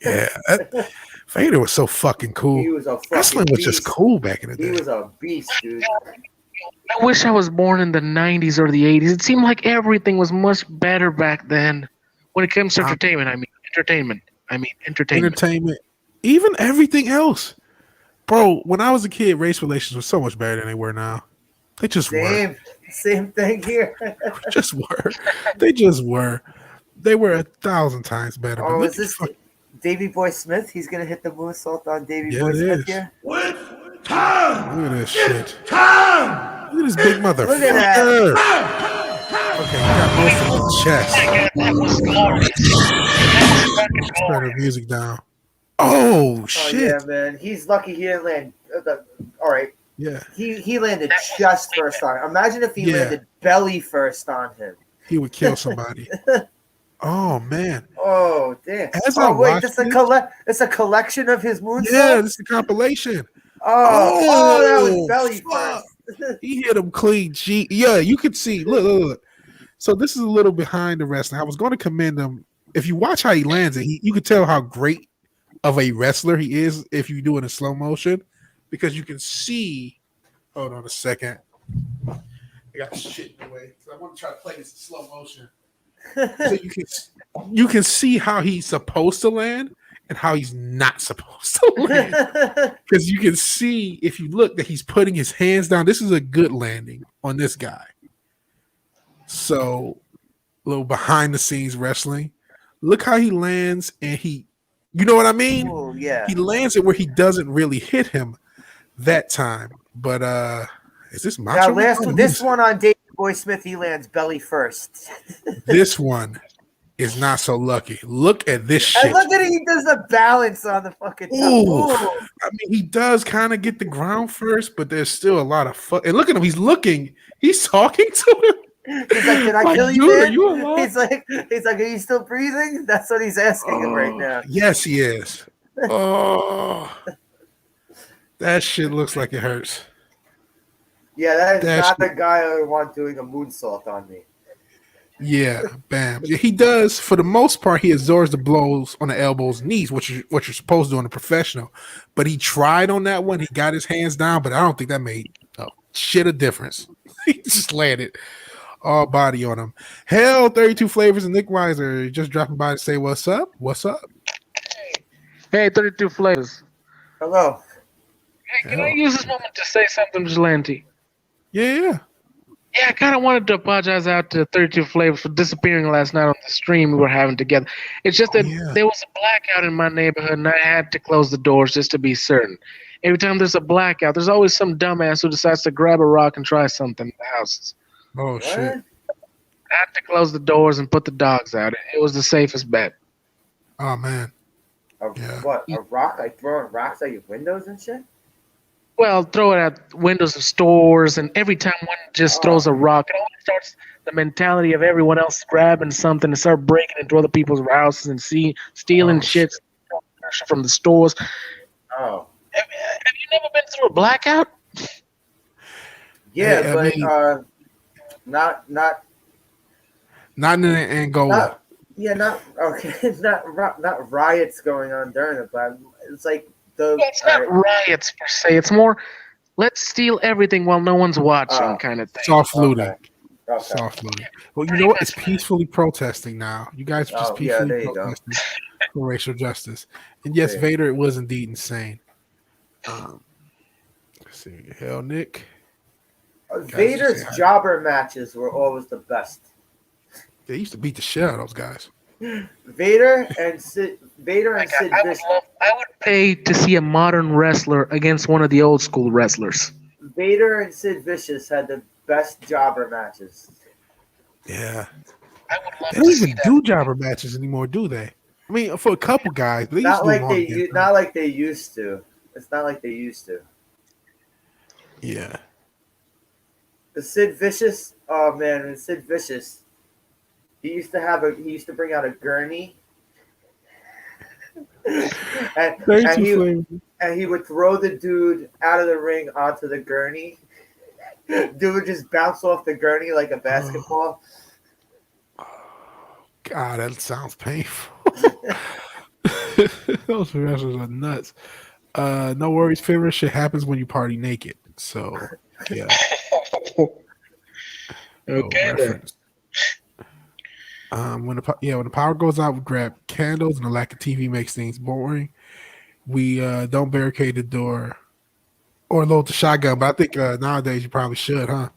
Yeah, Vader was so fucking cool. He was a fucking wrestling was just cool back in the day. He was a beast, dude. I wish I was born in the 90s or the 80s. It seemed like everything was much better back then when it comes to entertainment. Entertainment. Even everything else. Bro, when I was a kid, race relations were so much better than they were now. They just were. Same thing here. just were. They just were. They were 1,000 times better. Oh, is this Davey Boy Smith? He's going to hit the moonsault on Davey Boy Smith here? Look at this shit. Look at this big motherfucker. Look at that. Okay, got most of the chest. Turn the music down. Oh, shit. Oh, yeah, man. He's lucky he didn't land. All right. Yeah. He landed just first on him. Imagine if he landed belly first on him. He would kill somebody. Oh, man. Oh, damn. It's a collection of his moonsaults? Yeah, this is a compilation. Oh, that was belly first. He hit him clean. Yeah, you could see. Look. So this is a little behind the wrestling. I was going to commend him. If you watch how he lands it, you could tell how great of a wrestler he is if you do it in slow motion, because you can see. Hold on a second. I got shit in the way. So I want to try to play this in slow motion. So you can see how he's supposed to land and how he's not supposed to land. Because you can see, if you look, that he's putting his hands down. This is a good landing on this guy. So, a little behind the scenes wrestling. Look how he lands, and you know what I mean? Oh, yeah. He lands it where he doesn't really hit him that time. But is this Macho? This one on Davey Boy Smith, he lands belly first. This one is not so lucky. Look at this shit. And look at it, he does the balance on the fucking Ooh. I mean, he does kind of get the ground first, but there's still a lot of fuck. And look at him, he's talking to him. He's like, did I kill you, man? Are you alive? He's like, are you still breathing? That's what he's asking him right now. Yes, he is. Oh, that shit looks like it hurts. Yeah, that's not the guy I would want doing a moonsault on me. Yeah, bam. Yeah, he does for the most part. He absorbs the blows on the elbows, and knees, which what you're supposed to do in a professional. But he tried on that one. He got his hands down, but I don't think that made a shit of difference. He just landed all body on him. Hell, 32 flavors and Nick Weiser just dropping by to say what's up. What's up? Hey, 32 flavors. Hello. Hey, can I use this moment to say something, Vigilante? Yeah. Yeah, I kind of wanted to apologize out to 32 Flavors for disappearing last night on the stream we were having together. It's just that there was a blackout in my neighborhood, and I had to close the doors just to be certain. Every time there's a blackout, there's always some dumbass who decides to grab a rock and try something in the houses. Oh, What? shit. I had to close the doors and put the dogs out. It was the safest bet. Oh, man. What? A rock? Like throwing rocks at your windows and shit? Well, throw it at windows of stores, and every time one just throws a rock, it always starts the mentality of everyone else grabbing something and start breaking into other people's houses and stealing shit from the stores. Oh. Have you never been through a blackout? Yeah, Hey, I but mean- not Not in Angola. not riots going on during it, but it's like It's not riots per se. It's more, let's steal everything while no one's watching kind of thing. Soft looting. Okay. Soft looting. Well, you know what? It's peacefully protesting now. You guys are just peacefully there you go. protesting for racial justice. And yes, Yeah. Vader, it was indeed insane. Let's see. Hell, Nick. Vader's jobber matches were always the best. They used to beat the shit out of those guys. Vader and Sid Vicious. I would pay to see a modern wrestler against one of the old school wrestlers. Vader and Sid Vicious had the best jobber matches. Yeah. I would love They don't even do jobber matches anymore, do they? I mean, for a couple guys, but they used Not to like do they them all not like they used to. It's not like they used to. Yeah. The Sid Vicious, oh man, and Sid Vicious, he used to bring out a gurney, and he would throw the dude out of the ring onto the gurney. Dude would just bounce off the gurney like a basketball. God, that sounds painful. Those wrestlers are nuts. No worries, favorite shit happens when you party naked. So, yeah. Okay. Reference. When the power goes out, we grab candles, and the lack of TV makes things boring. We don't barricade the door or load the shotgun, but I think nowadays you probably should, huh?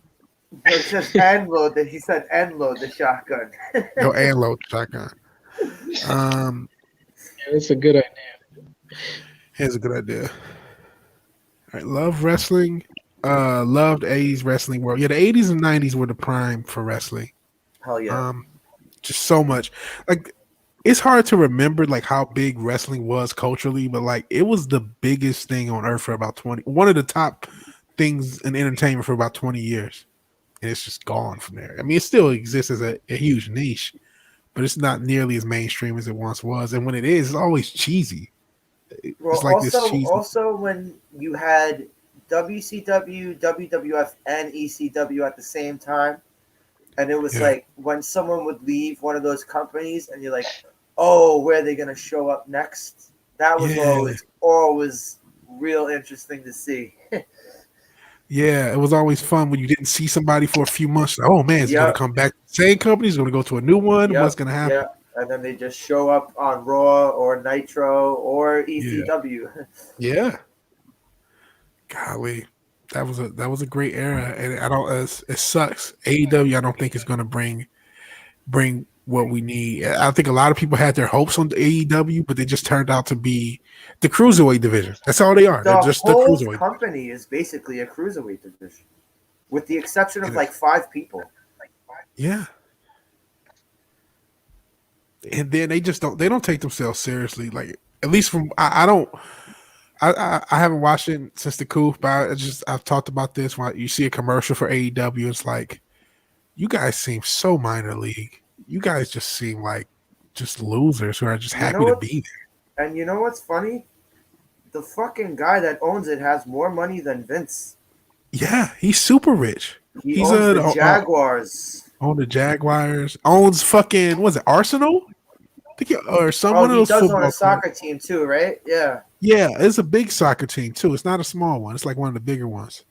It's just end load. He said end load the shotgun. Go and load the shotgun. That's a good idea. Here's a good idea. All right, love wrestling. Loved 80s wrestling world. Yeah, the 80s and 90s were the prime for wrestling. Hell yeah. Just so much. Like, it's hard to remember like how big wrestling was culturally, but like it was the biggest thing on earth for about one of the top things in entertainment for about 20 years. And it's just gone from there. I mean, it still exists as a huge niche, but it's not nearly as mainstream as it once was. And when it is, it's always cheesy. It's like this cheesy. Also, when you had WCW, WWF, and ECW at the same time, and it was like when someone would leave one of those companies, and you're like, "Oh, where are they going to show up next?" That was always real interesting to see. Yeah, it was always fun when you didn't see somebody for a few months. Like, oh man, is he going to come back to the same company? Is he going to go to a new one? What's going to happen? Yeah, and then they just show up on Raw or Nitro or ECW. Yeah. Golly, that was a great era, and I don't. It sucks. AEW, I don't think is going to bring what we need. I think a lot of people had their hopes on the AEW, but they just turned out to be the cruiserweight division. That's all they are. They're just the whole cruiserweight company is basically a cruiserweight division, with the exception of like 5 people. Yeah. And then they don't take themselves seriously. Like, at least from I haven't watched it since the coup, but I've talked about this when you see a commercial for AEW. It's like, you guys seem so minor league. You guys just seem like just losers who are just happy to be there. And you know what's funny? The fucking guy that owns it has more money than Vince. Yeah, he's super rich. He owns the Jaguars. On the Jaguars. Owns fucking, was it Arsenal? Or Oh, one of he those does own football a soccer team too, right? Yeah. Yeah, it's a big soccer team too. It's not a small one. It's like one of the bigger ones.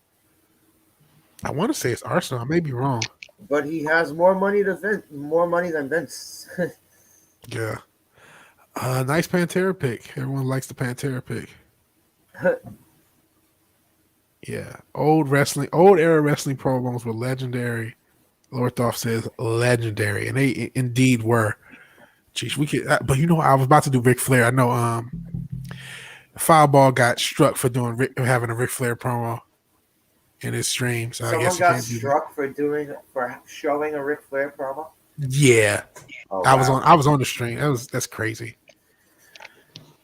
I want to say it's Arsenal. I may be wrong. But he has more money than Vince. Yeah. Nice Pantera pick. Everyone likes the Pantera pick. Yeah. Old era wrestling promos were legendary. Lorthoff says legendary. And they indeed were. Jeez, we could, but I was about to do Ric Flair. I know Fireball got struck for having a Ric Flair promo in his stream. So I guess Someone got struck for showing a Ric Flair promo. Yeah. Oh, I wow. was on the stream. That's crazy.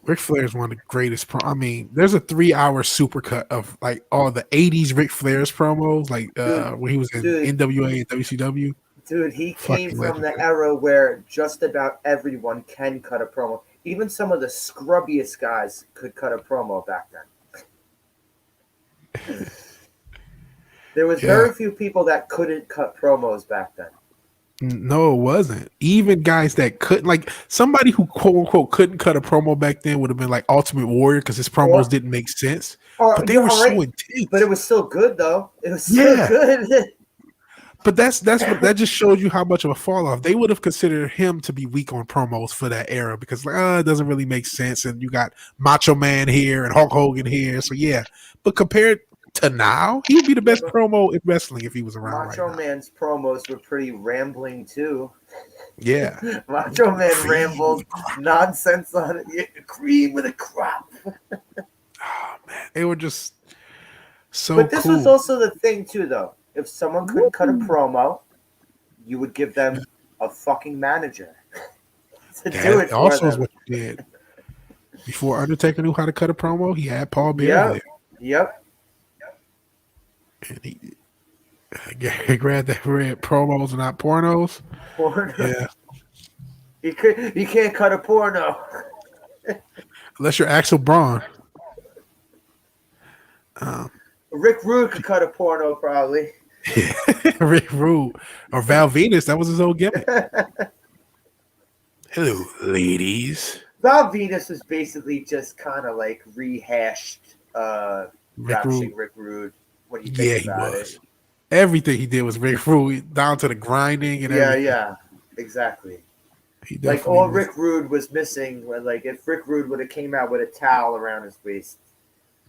Ric Flair is one of the greatest. I mean, there's a 3-hour supercut of like all the '80s Ric Flair's promos, like when he was in NWA and WCW. Dude, he came from the era where just about everyone can cut a promo. Even some of the scrubbiest guys could cut a promo back then. There was very few people that couldn't cut promos back then. No, it wasn't. Even guys that couldn't, like somebody who quote unquote couldn't cut a promo back then would have been like Ultimate Warrior because his promos didn't make sense. But they were so intense. But it was still good though. It was still good. But that just shows you how much of a fall off. They would have considered him to be weak on promos for that era because it doesn't really make sense. And you got Macho Man here and Hulk Hogan here. So yeah. But compared to now, he would be the best promo in wrestling if he was around. Macho Man's promos were pretty rambling too. Yeah. Macho Man rambled nonsense on it. Cream with a crop. Oh man. They were just so But this cool. was also the thing too though. If someone couldn't cut a promo, you would give them a fucking manager to do it for them. Is what you did. Before Undertaker knew how to cut a promo, he had Paul Bearer. Yep. And he grabbed that red promos and not pornos. Yeah. You can't cut a porno. Unless you're Axel Braun. Rick Rude could cut a porno probably. Rick Rude or Val Venus, that was his old gimmick. Hello, ladies. Val Venus was basically just kind of like rehashed Rick Rude. What do you think about it? Everything he did was Rick Rude, down to the grinding and everything. Yeah, exactly. Like all Rick Rude was missing, like if Rick Rude would have came out with a towel around his waist.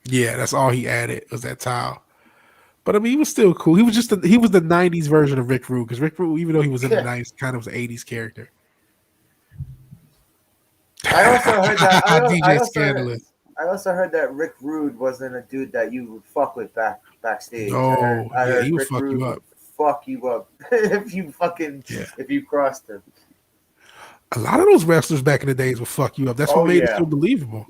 Yeah, that's all he added was that towel. But I mean, he was still cool. He was the '90s version of Rick Rude because Rick Rude, even though he was in the '90s, kind of was an '80s character. I also heard that. I also heard that Rick Rude wasn't a dude that you would fuck with backstage. Oh, I heard he would Rick fuck Rude you up. Fuck you up if you crossed him. A lot of those wrestlers back in the days would fuck you up. That's what made it so believable.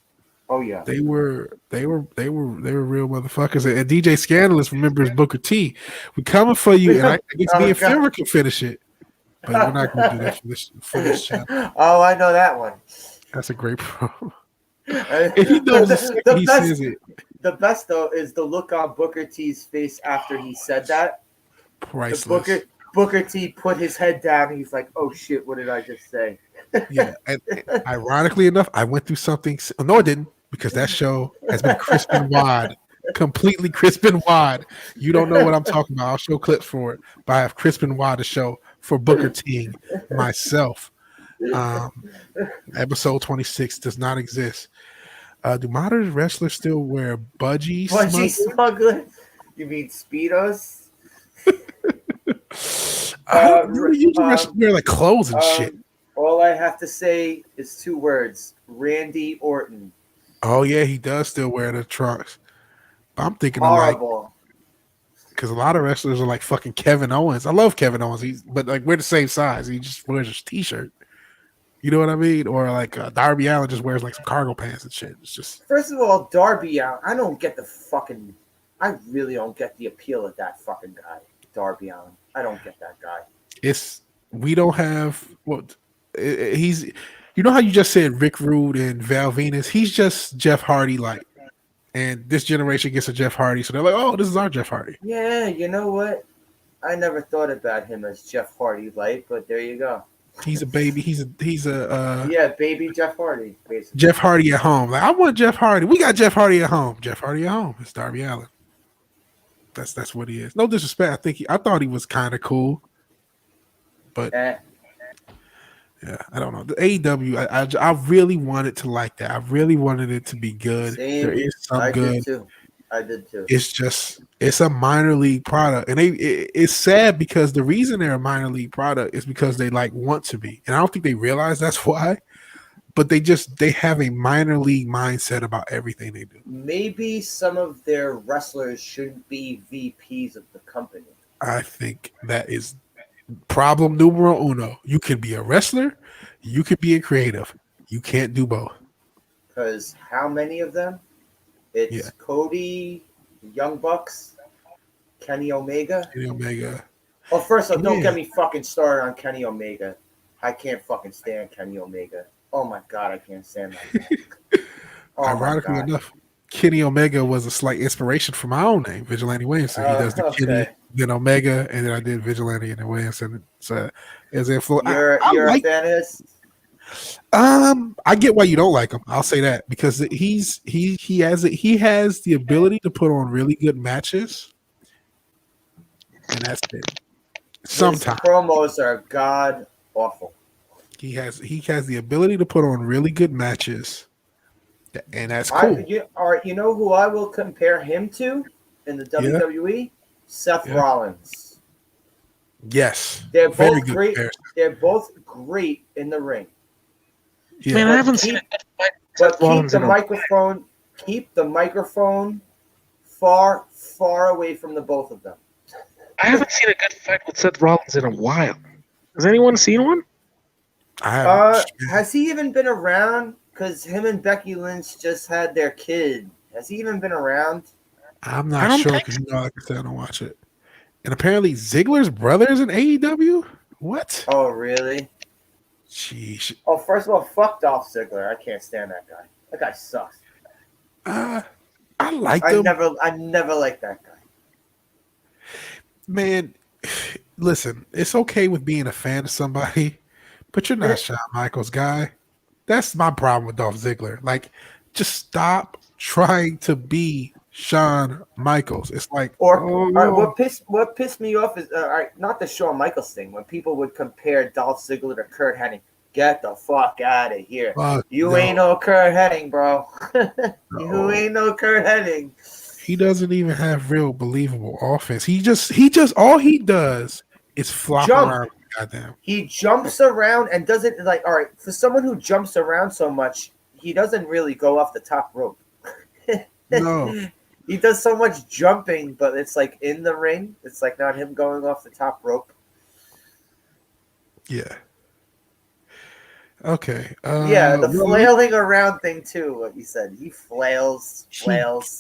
Oh yeah, they were real motherfuckers. And DJ Scandalous remembers Booker T. We're coming for you, and I guess me and Fimmer can finish it, but we're not going to do that for this channel. Oh, I know that one. That's a great promo. If he knows he says it. The best though is the look on Booker T's face after he said that. Priceless. Booker T put his head down. And he's like, "Oh shit, what did I just say?" Yeah, and ironically enough, I went through something. No, I didn't, because that show has been crisp and wide, completely crisp and wide. You don't know what I'm talking about. I'll show clips for it, but I have crisp and wide to show for Booker T myself. Episode 26 does not exist. Do modern wrestlers still wear budgie smuggler? You mean Speedos? You wrestlers wear like clothes and shit. All I have to say is 2 words: Randy Orton. Oh yeah, he does still wear the trunks. I'm thinking horrible. Because a lot of wrestlers are like fucking Kevin Owens. I love Kevin Owens, but like we're the same size. He just wears his t-shirt. You know what I mean? Or like Darby Allin just wears like some cargo pants and shit. It's just. First of all, Darby Allin. I really don't get the appeal of that fucking guy, Darby Allin. I don't get that guy. We don't have what. He's, you know how you just said Rick Rude and Val Venus? He's just Jeff Hardy like, and this generation gets a Jeff Hardy, so they're like, oh, this is our Jeff Hardy. Yeah, you know what? I never thought about him as Jeff Hardy light, but there you go. He's a baby. He's a Yeah, baby Jeff Hardy, basically. Jeff Hardy at home. Like I want Jeff Hardy. We got Jeff Hardy at home. Jeff Hardy at home. It's Darby Allin. That's what he is. No disrespect. I thought he was kind of cool, but yeah, I don't know. The AEW, I really wanted to like that. I really wanted it to be good. Same. There is some I good. did too. I did too. It's a minor league product, and it's sad because the reason they're a minor league product is because they like want to be, and I don't think they realize that's why. But they have a minor league mindset about everything they do. Maybe some of their wrestlers shouldn't be VPs of the company. I think that is problem numero uno. You can be a wrestler, you can be a creative. You can't do both. Because how many of them? It's Cody, Young Bucks, Kenny Omega. Well, first off, don't get me fucking started on Kenny Omega. I can't fucking stand Kenny Omega. Oh my god, I can't stand that. Ironically enough, Kenny Omega was a slight inspiration for my own name, Vigilante Williamson. He does the Kenny, then Omega, and then I did Vigilante and then Williamson. So as influence, you're a fan of his? I get why you don't like him. I'll say that because he has the ability to put on really good matches, and that's it. Sometimes his promos are god awful. He has the ability to put on really good matches, and that's cool. You know who I will compare him to in the WWE? Seth Rollins. Yes, they're both great. Comparison. They're both great in the ring. Yeah. Man, I haven't seen it. But keep the microphone far, far away from the both of them. I haven't seen a good fight with Seth Rollins in a while. Has anyone seen one? Has he even been around? Because him and Becky Lynch just had their kid. Has he even been around? I'm not sure because like I said, I don't watch it. And apparently Ziggler's brother is in AEW? What? Oh, really? Sheesh. Oh, first of all, fuck Dolph Ziggler. I can't stand that guy. That guy sucks. I like him. I never liked that guy. Man, listen, it's okay with being a fan of somebody, but you're not Shawn Michaels guy. That's my problem with Dolph Ziggler. Like, just stop trying to be Shawn Michaels. It's like, what pissed me off is not the Shawn Michaels thing. When people would compare Dolph Ziggler to Kurt Hennig, get the fuck out of here. Ain't no Kurt Hennig, bro. You ain't no Kurt Hennig. He doesn't even have real believable offense. He just all he does is flop around. Goddamn. He jumps around and doesn't like. All right, for someone who jumps around so much, he doesn't really go off the top rope. No. He does so much jumping, but it's like in the ring. It's like not him going off the top rope. Yeah. Okay. The flailing around thing too. What you said, he flails.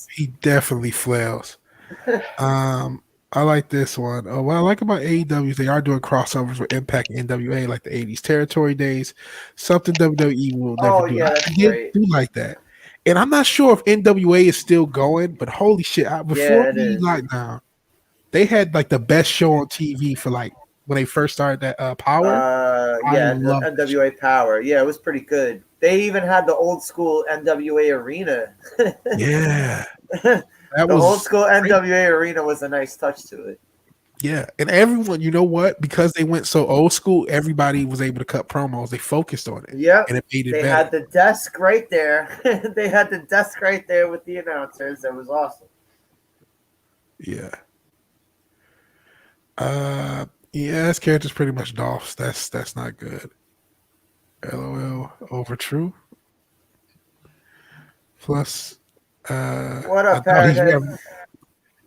He definitely flails. I like this one. What I like about AEW is they are doing crossovers with Impact and NWA, like the '80s territory days. Something WWE will never do. Yeah, that's great. Do like that. And I'm not sure if NWA is still going, but holy shit! Before we lockdown, they had like the best show on TV for like when they first started that Power. NWA Power. Yeah, it was pretty good. They even had the old school NWA Arena. Yeah, the old school NWA Arena was a nice touch to it. Yeah, and everyone, you know what? Because they went so old school, everybody was able to cut promos. They focused on it. Yeah, and it made it better. They had the desk right there. They had the desk right there with the announcers. It was awesome. Yeah. His character's pretty much Dolph's. That's not good. LOL over true. Plus, what up, Parrot?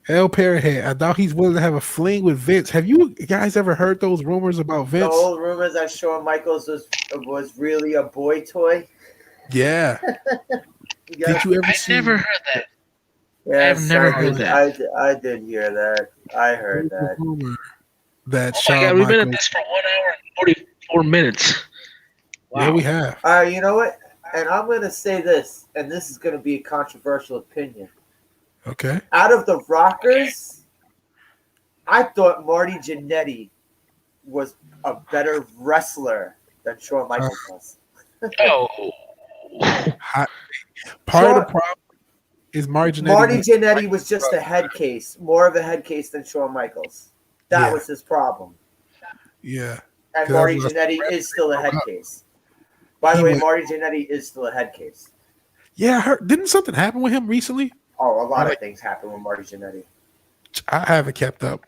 Hell, Parrothead. I thought he's willing to have a fling with Vince. Have you guys ever heard those rumors about Vince? The old rumors that Shawn Michaels was really a boy toy. Yeah. Did you ever see? I never heard that. Yes, I've never heard that. I did hear that. I heard that. That Shawn we've been at this for 1 hour and 44 minutes. Wow. Yeah, we have. You know what? And I'm going to say this, and this is going to be a controversial opinion. Okay. Out of the Rockers, I thought Marty Jannetty was a better wrestler than Shawn Michaels was. Oh, Part of the problem is Marty Jannetty was just a head case, more of a head case than Shawn Michaels. That was his problem. Yeah. And Marty Jannetty is still a head case. By the way, Marty Jannetty is still a head case. Yeah, didn't something happen with him recently? Oh, a lot of things happen with Marty Jannetty. I haven't kept up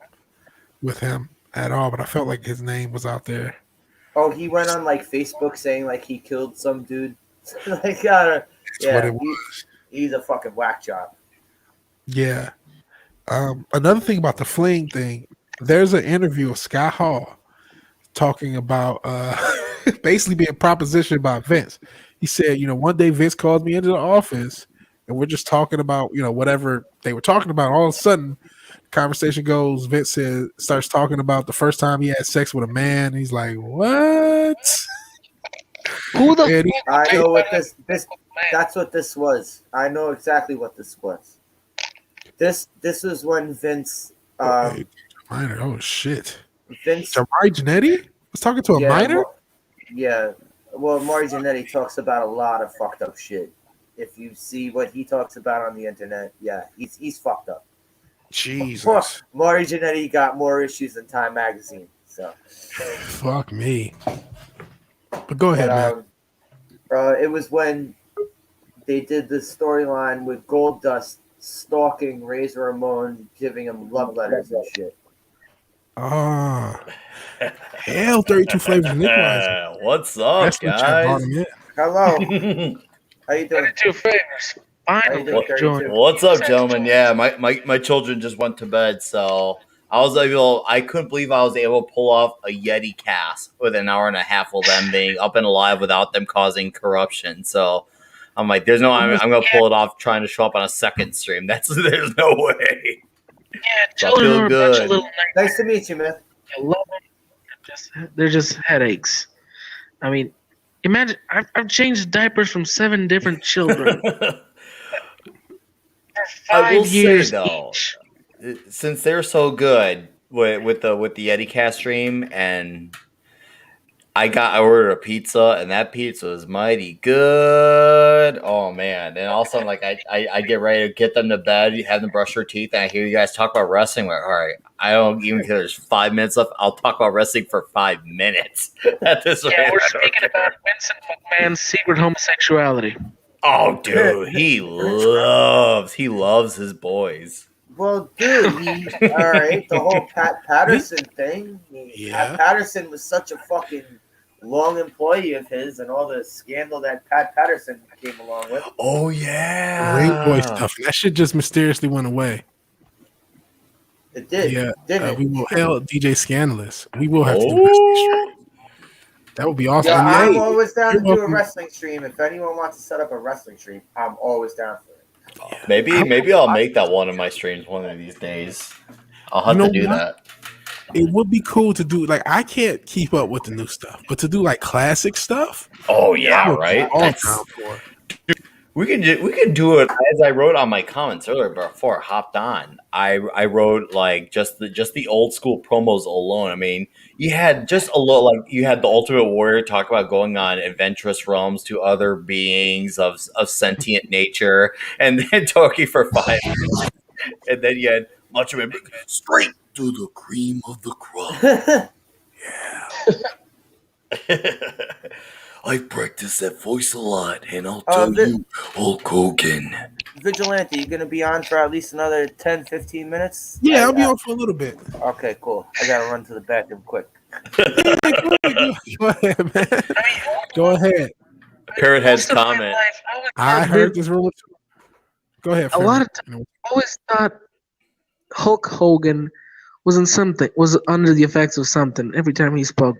with him at all, but I felt like his name was out there. Oh, he went on like Facebook saying like he killed some dude. Like, he's a fucking whack job. Yeah. Another thing about the fling thing, there's an interview of Scott Hall talking about basically being propositioned by Vince. He said, one day Vince calls me into the office and we're just talking about, whatever they were talking about. All of a sudden, the conversation goes, Vince starts talking about the first time he had sex with a man. And he's like, what? Who the I know what this that's what this was. I know exactly what this was. This is when Vince minor. Oh shit. Vince Marty Jannetty was talking to a minor? Well, Marty Jannetty talks about a lot of fucked up shit. If you see what he talks about on the internet, he's fucked up. Jesus. Marty Jannetty got more issues than Time Magazine. So fuck me. But go ahead, man. It was when they did the storyline with Goldust stalking Razor Ramon, giving him love letters and shit. Hell, 32 Flavors of Nick. What's up, guys? Hello. How you doing? 32 Flavors. Finally, what's up, gentlemen? Yeah, my children just went to bed, so I couldn't believe I was able to pull off a Yeti cast with an hour and a half of them being up and alive without them causing corruption. So I'm like, I'm gonna pull it off trying to show up on a second stream. There's no way. Yeah, so I feel good. Nice to meet you, man. They're just headaches. I mean, imagine I've changed diapers from 7 different children. I will years say though, each. Since they're so good with the Yeti cast stream, and I ordered a pizza, and that pizza was mighty good. Oh man! And all of a sudden, like I get ready to get them to bed, have them brush their teeth, and I hear you guys talk about wrestling. Like, all right, I don't even care. There's 5 minutes left. I'll talk about wrestling for 5 minutes at this rate. Yeah, we're speaking about Vincent McMahon's secret homosexuality. Oh, dude, he loves his boys. Well, dude, all right, the whole Pat Patterson thing. Pat Patterson was such a fucking long employee of his, and all the scandal that Pat Patterson came along with. Oh yeah, great boy stuff. That shit just mysteriously went away. It did. Yeah, didn't it? We will hail DJ Scandalous. We will have to do a wrestling stream. That would be awesome. Yeah, I'm always down to do a wrestling stream. If anyone wants to set up a wrestling stream, I'm always down for it. Maybe I'll make that one of my streams one of these days. I'll have to do that. It would be cool to do, like, I can't keep up with the new stuff, but to do like classic stuff. Oh yeah, right. We can do it as I wrote on my comments earlier before I hopped on. I wrote like just the old school promos alone. I mean, you had just a little, like, you had the Ultimate Warrior talk about going on adventurous realms to other beings of sentient nature, and then talking for 5 minutes, and then you had Macho Man straight to the cream of the crop. Yeah. I practice that voice a lot, and I'll tell you, Hulk Hogan. Vigilante, you going to be on for at least another 10, 15 minutes? Yeah, I'll be on for a little bit. Okay, cool. I got to run to the bathroom quick. Go ahead, man. Go ahead. Parrot Head's comment. I heard this rumor too. Go ahead. A lot of times, I always thought Hulk Hogan was under the effects of something every time he spoke.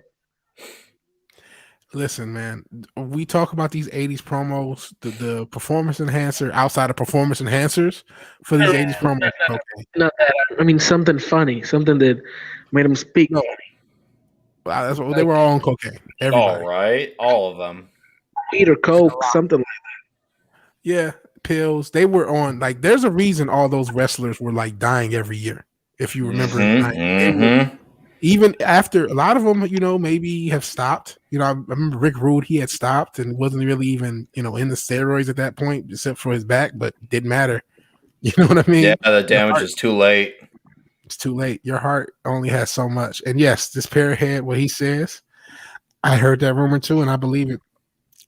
Listen, man, we talk about these 80s promos, the performance enhancer outside of performance enhancers for these 80s promos. Not that. I mean, something funny, something that made him speak. No. That's what, they were all on cocaine. Everybody. All right, all of them. Weed or coke, something like that. Yeah, pills. They were on, like, there's a reason all those wrestlers were like dying every year. If you remember, Mm-hmm. even after a lot of them, maybe have stopped. I remember Rick Rude, he had stopped and wasn't really even, in the steroids at that point, except for his back, but didn't matter. You know what I mean? Yeah, the damage is too late. It's too late. Your heart only has so much. And yes, this Parrothead, what he says, I heard that rumor too, and I believe it.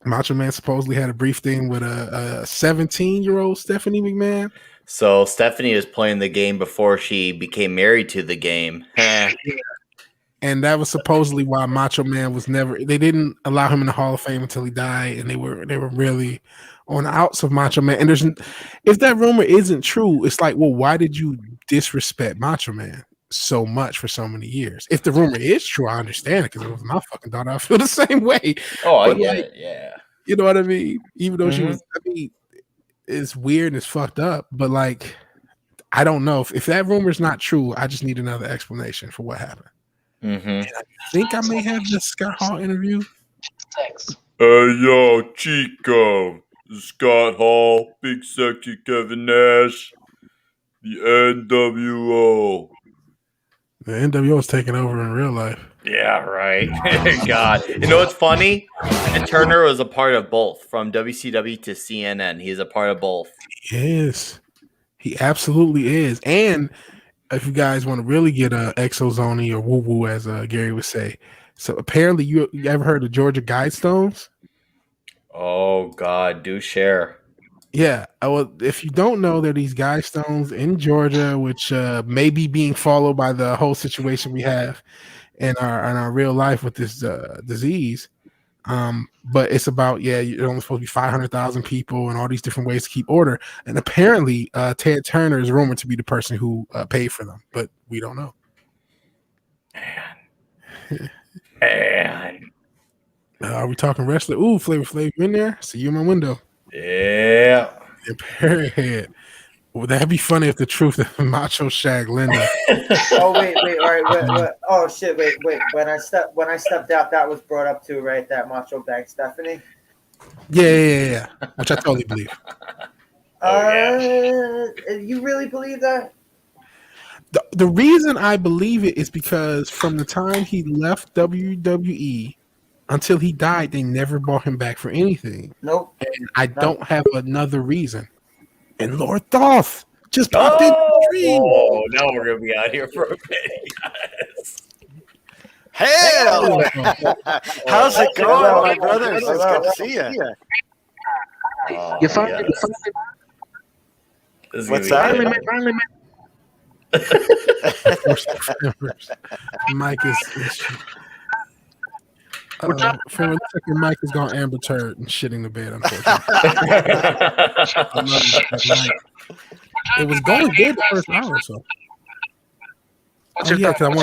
Macho Man supposedly had a brief thing with a 17-year-old Stephanie McMahon. So Stephanie is playing the game before she became married to the game. And that was supposedly why Macho Man was never. They didn't allow him in the Hall of Fame until he died, and they were really on the outs of Macho Man. And if that rumor isn't true, it's like, well, why did you disrespect Macho Man so much for so many years? If the rumor is true, I understand it, because it was my fucking daughter. I feel the same way. Oh, I get it. Yeah. You know what I mean? Even though she was, it's weird and it's fucked up, but like, I don't know if that rumor is not true. I just need another explanation for what happened. Mm-hmm. And I think I may have the Scott Hall interview. Thanks. Hey, yo, Chico. Scott Hall, Big Sexy Kevin Nash, the NWO. The NWO is taking over in real life. Yeah, right. God. You know what's funny? Ted Turner was a part of both, from WCW to CNN. He's a part of both. He is. He absolutely is. And if you guys want to really get exozony or woo-woo, as Gary would say. So apparently you ever heard of Georgia Guidestones? Oh, God. Do share. Yeah. Well, if you don't know, there are these Guidestones in Georgia, which may be being followed by the whole situation we have in our real life with this disease. But it's about, you're only supposed to be 500,000 people and all these different ways to keep order. And apparently, Ted Turner is rumored to be the person who paid for them, but we don't know. Man. Are we talking wrestler? Ooh, Flavor Flav, you in there? See you in my window. Yeah. And Parrothead. Would that be funny if the truth of Macho Shag Linda? Oh wait, all right, wait. Oh shit, wait. When I stepped out, that was brought up too, right? That Macho Bag Stephanie. Yeah. Which I totally believe. You really believe that? The reason I believe it is because from the time he left WWE until he died, they never brought him back for anything. Nope. And I don't have another reason. And Lord Thoth just popped in the stream. Oh, now we're going to be out here for a bit, guys. Hell! How's it going, my brothers? It's good to see you. You finally, What's that? finally met. Mike is for a second, Mike has gone Amber Turd and shitting the bed, unfortunately. I love you, Mike. It was going good the first hour or so. What's your thought?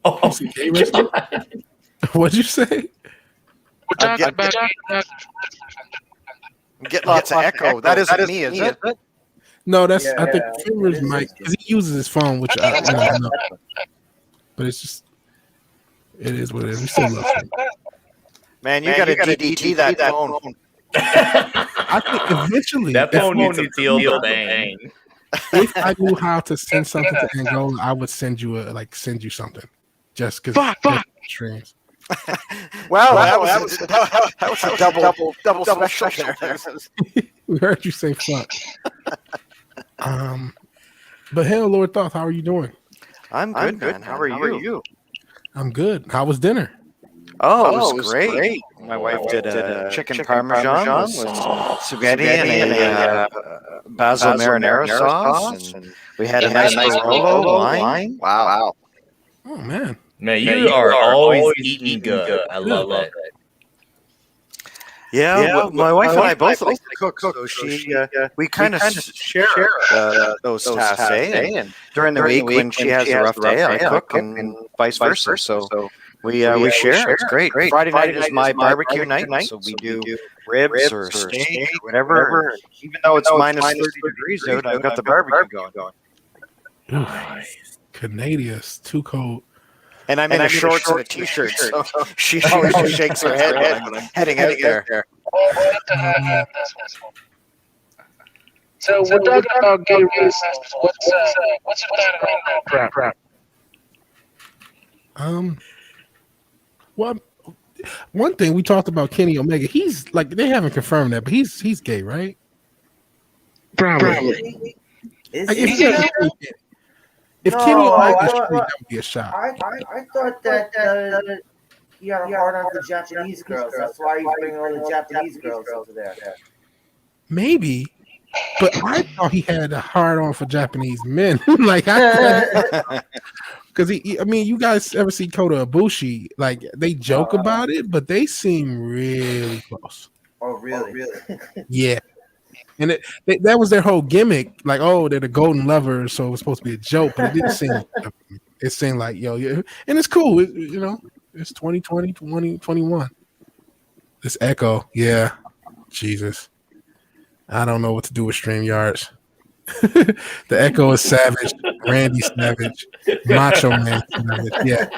What's your thought? What'd you say? We're talking about. Get lots of echo. That isn't me, is it? No, that's I think Finger's Mike, because he uses his phone, which I don't know. But it's just, it is what it is. We still love him. Man, you got to DDT that phone. I think eventually That phone needs to feel the bang. if I knew how to send something to Angola, I would send you something. Just because streams. Well, that was a double special there. We heard you say fuck. But hell, Lord Thoth, how are you doing? I'm good, man. How are you? I'm good. How was dinner? Oh, it was great. My wife did a chicken parmesan with spaghetti and a basil marinara sauce. And we had a nice Barolo wine. Wow. Oh, man. Man, you are always eating good. I love it. Yeah, my wife and I both like to cook, so we kind of share those tasks, and during the week when she has a rough day, I cook, and vice versa. So we share. It's great. Friday night is my barbecue night, so we do ribs or steak or whatever. Even though it's minus 30 degrees out, I've got the barbecue going. Nice. Canadia's too cold. And I'm in a shorts and a t-shirt, so she shakes her head when I'm heading out there. So we're talking about gay races. What's your thought on that? Well, one thing we talked about Kenny Omega. He's like they haven't confirmed that, but he's gay, right? Probably. Like, if Kenny Omega is straight, that would be a shock. I thought that he had a hard on for Japanese girls. That's why he's bringing all the Japanese girls over there. Maybe, but I thought he had a hard on for Japanese men. Like, because I mean, you guys ever see Kota Ibushi? Like, they joke about it, but they seem really close. Oh, really? Yeah. And that was their whole gimmick. Like, oh, they're the golden lovers, so it was supposed to be a joke, but it didn't seem. It seemed like, yo, yeah, and it's cool. It's 2020, 2021. This echo, yeah, Jesus. I don't know what to do with StreamYards. The echo is savage. Randy Savage. Macho Man Savage. Yeah.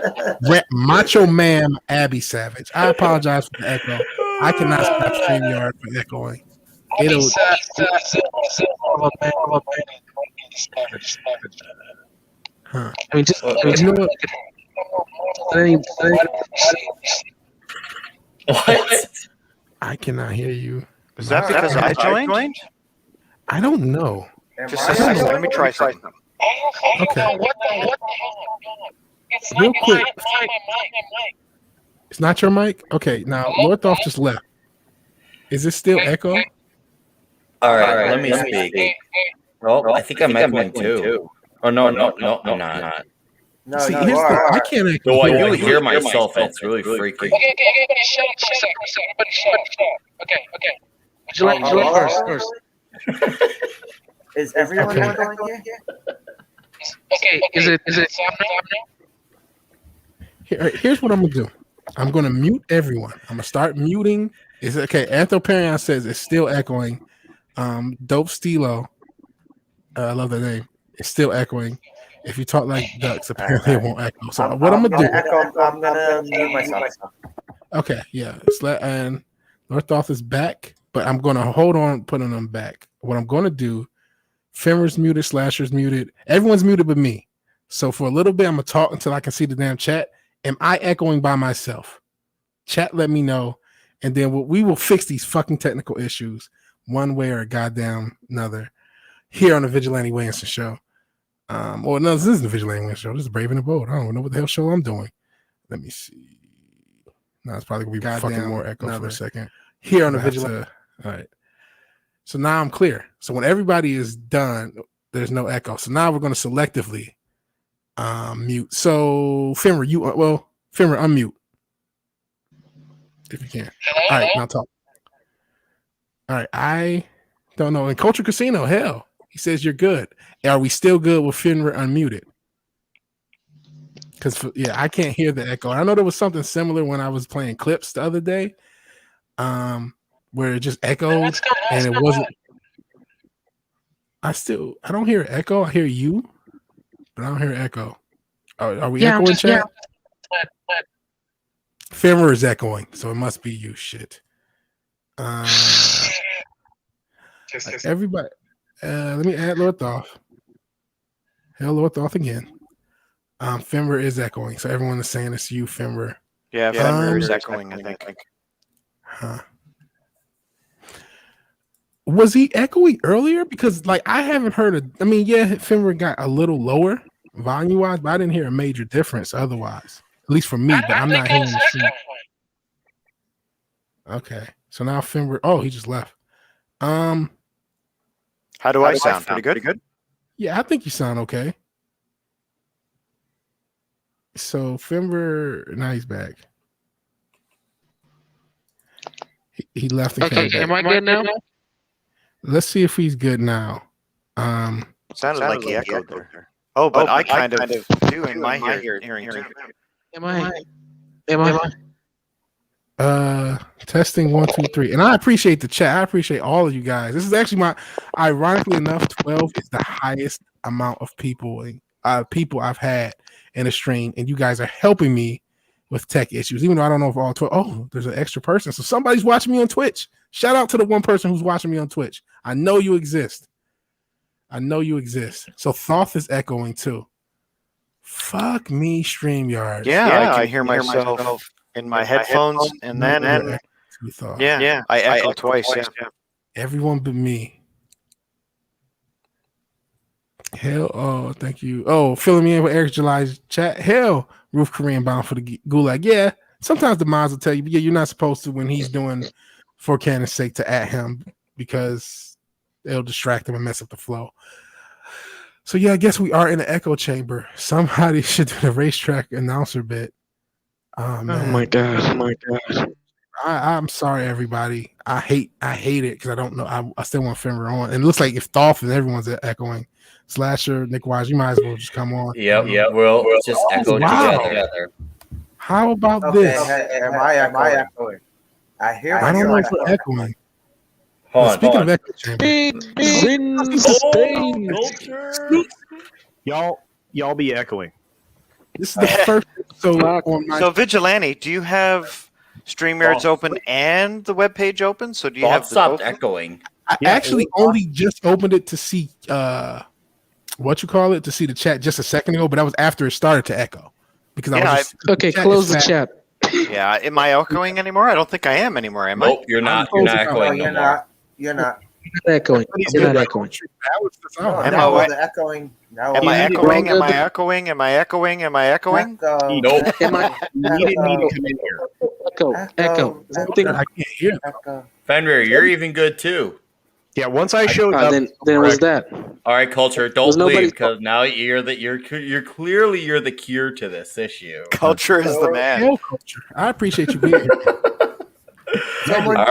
Macho Man Abby Savage. I apologize for the echo. I cannot stop StreamYard for echoing. It'll. Huh. I mean, just you know What? I cannot hear you. Is that because I joined? I don't know. Just a second. Let me try something. Okay. Real quick. It's not your mic? Okay, now Lorthoff just left. Is it still echo? All right, let me speak. Oh, I think I'm echoing too. Oh, no, I'm not. No, See, you here's are. I can't actually So I hear do you. hear myself, and it's really freaky. Okay. July first. Is everyone Okay. going here? Okay, is it Here's what I'm gonna do. I'm gonna mute everyone. I'm gonna start muting. Is okay? Anthroparion says it's still echoing. Dope Stilo, I love that name. It's still echoing. If you talk like ducks, apparently it won't echo. So what I'm gonna do? I'm gonna mute myself. Okay, yeah. And Northoff is back, but I'm gonna hold on putting them back. What I'm gonna do? Femmer's muted, Slasher's muted. Everyone's muted but me. So for a little bit, I'm gonna talk until I can see the damn chat. Am I echoing by myself? Chat, let me know, and then we will fix these fucking technical issues one way or goddamn another here on the Vigilante Williamson show. No, this isn't the Vigilante Williamson show. This is Brave and the Bold. I don't know what the hell show I'm doing. Let me see. No, it's probably gonna be fucking more echo for a second. Here on the Vigilante. All right. So now I'm clear. So when everybody is done, there's no echo. So now we're going to selectively mute. So Fimmer, Fimmer, unmute if you can. All right, now talk. All right, I don't know. In Culture Casino, hell, he says you're good. Are we still good with Fimmer unmuted? Because I can't hear the echo. I know there was something similar when I was playing clips the other day. Where it just echoed and it wasn't. I don't hear echo. I hear you, but I don't hear echo. Are we echoing, chat? Fimmer is echoing, so it must be you. Shit. Everybody, let me add Lorthoff. Hell, Lorthoff again. Fimmer is echoing, so everyone is saying it's you, Fimmer. Yeah, Fimmer is echoing, I think. Huh. Was he echoey earlier? Because I haven't heard Fimmer got a little lower volume wise, but I didn't hear a major difference otherwise. At least for me, but I'm not hearing the. Okay, so now Fimmer. he just left. How do I sound? Pretty good. Yeah, I think you sound okay. So Fimmer, now he's back. He left. And came back. Am I good now? Let's see if he's good now. Sounded like he echoed there. Oh, but I kind of do in my hearing too. Am I? Testing 1, 2, 3. And I appreciate the chat. I appreciate all of you guys. This is actually ironically enough, 12 is the highest amount of people I've had in a stream, and you guys are helping me with tech issues, even though I don't know if all 12. There's an extra person. So somebody's watching me on Twitch. Shout out to the one person who's watching me on Twitch. I know you exist. I know you exist. So Thoth is echoing too. Fuck me, StreamYard. Yeah, I hear myself in my headphones, and then I echo twice. Yeah. Everyone but me. Hell, oh, thank you. Oh, filling me in with Eric July's chat. Hell, Roof Korean bound for the gulag. Yeah, sometimes the mods will tell you, yeah, you're not supposed to when he's doing for canon's sake to at him because it'll distract him and mess up the flow. So yeah, I guess we are in the echo chamber. Somebody should do the racetrack announcer bit. Oh my god. I'm sorry, everybody. I hate it because I don't know. I still want Fenrir on, and it looks like if Dolph and everyone's echoing. Slasher, Nick Wise, you might as well just come on. Yep. We'll just echo together. How about this? Am I echoing? I don't know if we're echoing. Speaking of echo chamber, y'all be echoing. This is the first episode on my. So Vigilante, do you have StreamYards open and the webpage open? So do you have stopped echoing? I actually only just opened it to see to see the chat just a second ago, but that was after it started to echo because close the chat. Yeah, am I echoing anymore? I don't think I am anymore. Am I? Nope, you're not. You're not echoing anymore. You're not. Echoing. You're not echoing. Am I echoing? Am I echoing? Am I echoing? Am I echoing? Am I echoing? Nope. Needed me to come in here. Echo. I can't hear. Fenrir, you're even good too. Yeah, once I showed up, then was that. All right, Culture, don't leave because now you're clearly the cure to this issue. Culture is the man. Hell, Culture. I appreciate you being here. Someone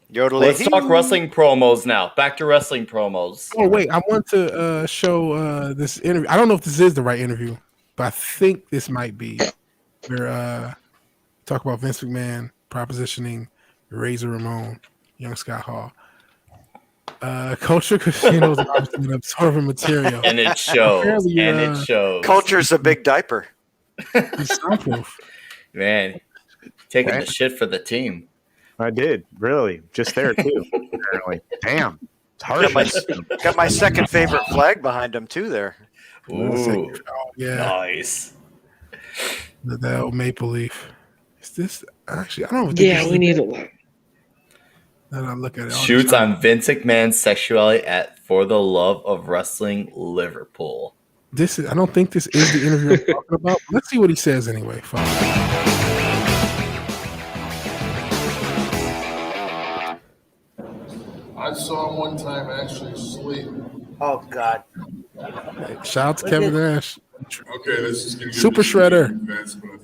yodel. Let's talk wrestling promos now. Back to wrestling promos. Oh wait, I want to show this interview. I don't know if this is the right interview, but I think this might be. Where talk about Vince McMahon propositioning Razor Ramon, young Scott Hall. Culture Casinos obviously absorbing material, and it shows. It shows. Culture's a big diaper. It's soundproof. Man, taking the shit for the team. I did, really. Just there, too. Apparently. Damn. It's hard. Got my second favorite flag behind him, too, there. Ooh. Yeah. Nice. The old Maple Leaf. Is this actually? I don't know. We need it. Then I look at it. Shoots on Vince McMahon's sexuality at For the Love of Wrestling Liverpool. I don't think this is the interview I'm talking about. Let's see what he says anyway. I saw him one time actually sleep. Oh God! Shout out to Kevin Nash. Okay, this is gonna Super Shredder.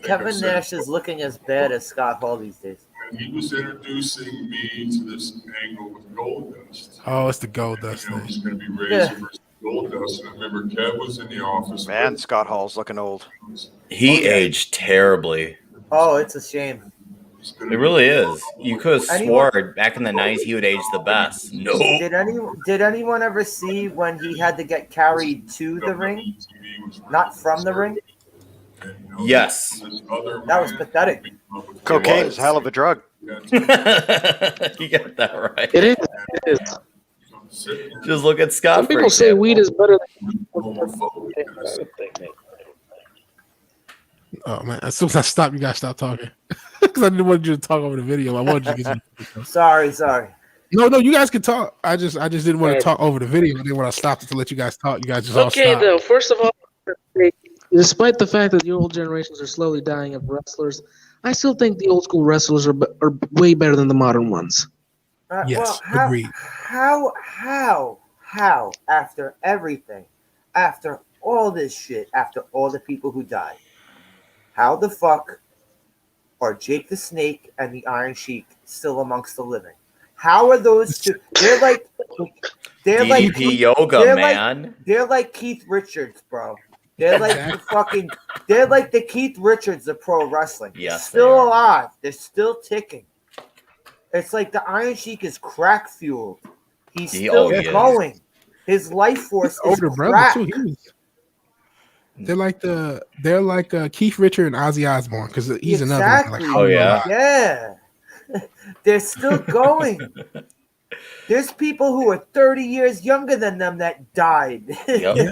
Kevin Nash is looking as bad as Scott Hall these days. And he was introducing me to this angle with Goldust. Oh, it's the Goldust thing. It was going to be Razor versus Goldust. And I remember Kev was in the office. Man, Scott Hall's looking old. He aged terribly. Oh, it's a shame. It really is. You could have swore back in the 90s he would age the best. No. Did anyone ever see when he had to get carried to the ring, not from the ring? Yes. That was pathetic. Cocaine is a hell of a drug. You got that right. It is. Just look at Scott. Some people say weed is better than. Oh man! As soon as I stop, you guys stop talking because I didn't want you to talk over the video. I wanted you to get Sorry. No, you guys can talk. I just didn't want to talk over the video. And then when I stopped it to let you guys talk, you guys just all stopped. Okay, though. First of all, despite the fact that the old generations are slowly dying of wrestlers, I still think the old school wrestlers are way better than the modern ones. Yes, well, agreed. How after everything, after all this shit, after all the people who died, how the fuck are Jake the Snake and the Iron Sheik still amongst the living? How are those two? They're like yoga, man. They're like Keith Richards, bro. They're like they're like the Keith Richards of pro wrestling. Yes, still alive. They're still ticking. It's like the Iron Sheik is crack fueled. He's still going. His life force is crack. They're like Keith Richards and Ozzy Osbourne because he's another one. Yeah. They're still going. There's people who are 30 years younger than them that died. Yep. Yeah.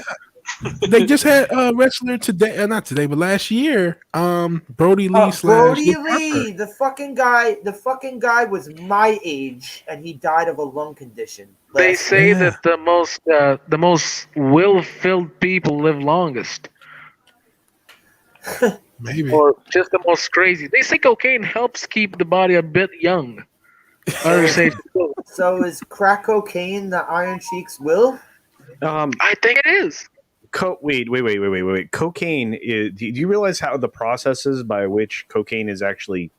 They just had a wrestler today, not today, but last year. Brody Lee / Brody Luke Lee, Harper. the fucking guy was my age, and he died of a lung condition. They last say Yeah. that the most will-filled people live longest, Maybe. or just the most crazy. They say cocaine helps keep the body a bit young. Or say, So is crack cocaine the Iron Sheik's will? I think it is. Wait. Cocaine is. Do you realize how the processes by which cocaine is actually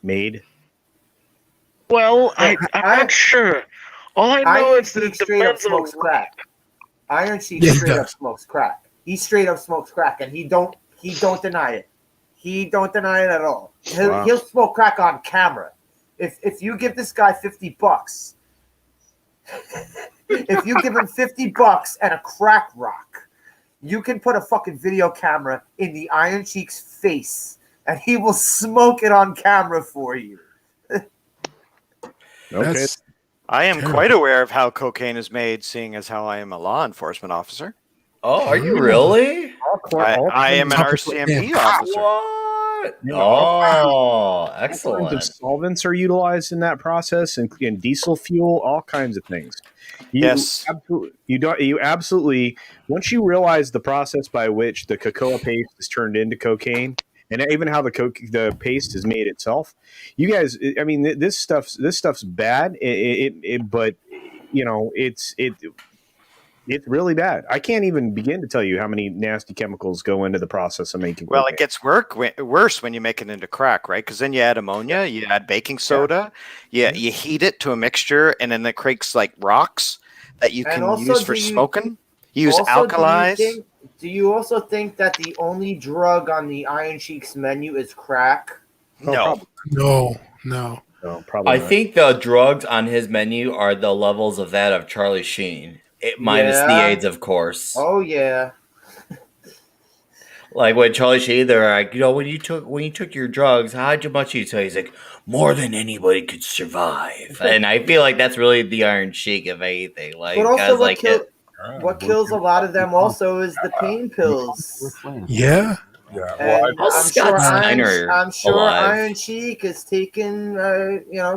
made? Well, I'm not sure. All I know Iron is that Sheik it straight up depends on smokes crack. Iron Sheik Yeah, he straight up does. smokes crack. He straight up smokes crack, and he don't deny it. He don't deny it at all. Wow. He'll smoke crack on camera. If you give this guy $50, if you give him $50 and a crack rock, you can put a fucking video camera in the Iron Sheik's face, and he will smoke it on camera for you. Okay. That's I am terrible. quite aware of how cocaine is made, seeing as how I am a law enforcement officer. Oh, are you really? I am an RCMP officer. What? Yeah. Oh, All kinds of excellent. solvents are utilized in that process, and diesel fuel, all kinds of things. Yes. You absolutely. Once you realize the process by which the cocoa paste is turned into cocaine, and even how the paste is made itself, you guys. I mean, this stuff's bad. But you know, it's really bad. I can't even begin to tell you how many nasty chemicals go into the process of making. Well, cocaine. it gets worse when you make it into crack, right? Because then you add ammonia, you add baking soda, you heat it to a mixture, and then it creates like rocks that you And can also, use for do you- smoking. Use Also, alkalis. Do you also think that the only drug on the Iron Sheik's menu is crack? No. no. No, probably I not. think the drugs on his menu are the levels of that of Charlie Sheen, minus the Yeah. AIDS, of course. Oh yeah. Like when Charlie Sheen, they're like, when you took your drugs, how much you take? He's like, more than anybody could survive. And I feel like that's really the Iron Sheik, if anything. Like, But also, guys like it. what kills a lot of them also is the pain pills. Yeah. And How's I'm Scott sure, Steiner I'm sure alive? Iron Sheik has taken,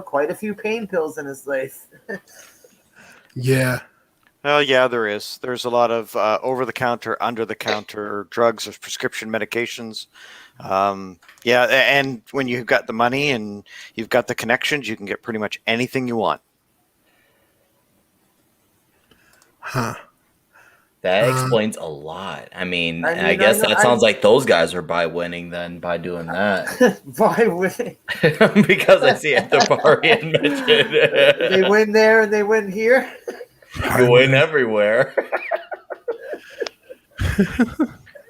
quite a few pain pills in his life. Yeah. Well, yeah, there is. There's a lot of over-the-counter, under-the-counter drugs or prescription medications. Yeah, and when you've got the money and you've got the connections, you can get pretty much anything you want. Huh. That explains a lot. I mean, I mean, I guess I know- that sounds like those guys are by winning then by doing that. By winning, Because I see at the party and mentioned they win there and they win here. you win everywhere.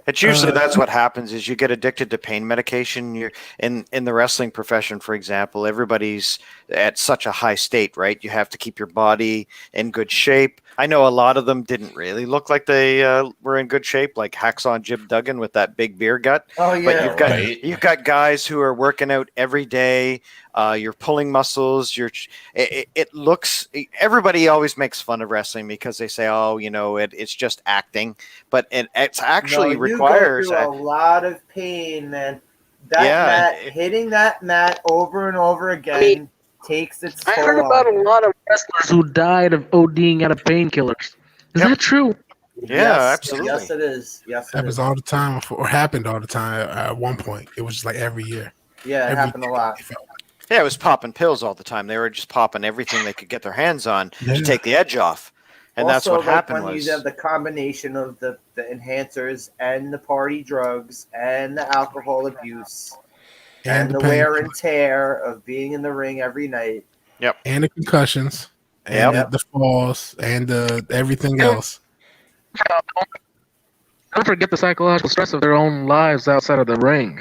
It's usually that's what happens is you get addicted to pain medication. You're in the wrestling profession, for example, everybody's at such a high state, right? You have to keep your body in good shape. I know a lot of them didn't really look like they were in good shape, like Hacksaw Jim Duggan with that big beer gut. Oh But yeah, you've got guys who are working out every day. You're pulling muscles. It looks. Everybody always makes fun of wrestling because they say, "Oh, it's just acting," but it's actually you requires. go through a lot of pain, man. That mat, hitting that mat over and over again takes its I toll heard about on a you. lot of wrestlers who died of ODing out of painkillers. Is that true? Yeah, absolutely. Yes, it is. Yes, it Happens is. all the time, or happened all the time at one point. It was just like every year. Yeah, it Every happened a year, lot. it felt like. Yeah, it was popping pills all the time. They were just popping everything they could get their hands on Yeah. to take the edge off, and that's Also, what like, happened. when Was you have the combination of the enhancers and the party drugs and the alcohol abuse and the pain, wear and tear of being in the ring every night. and the concussions, and Yep. the falls, and the everything else. Don't forget the psychological stress of their own lives outside of the ring.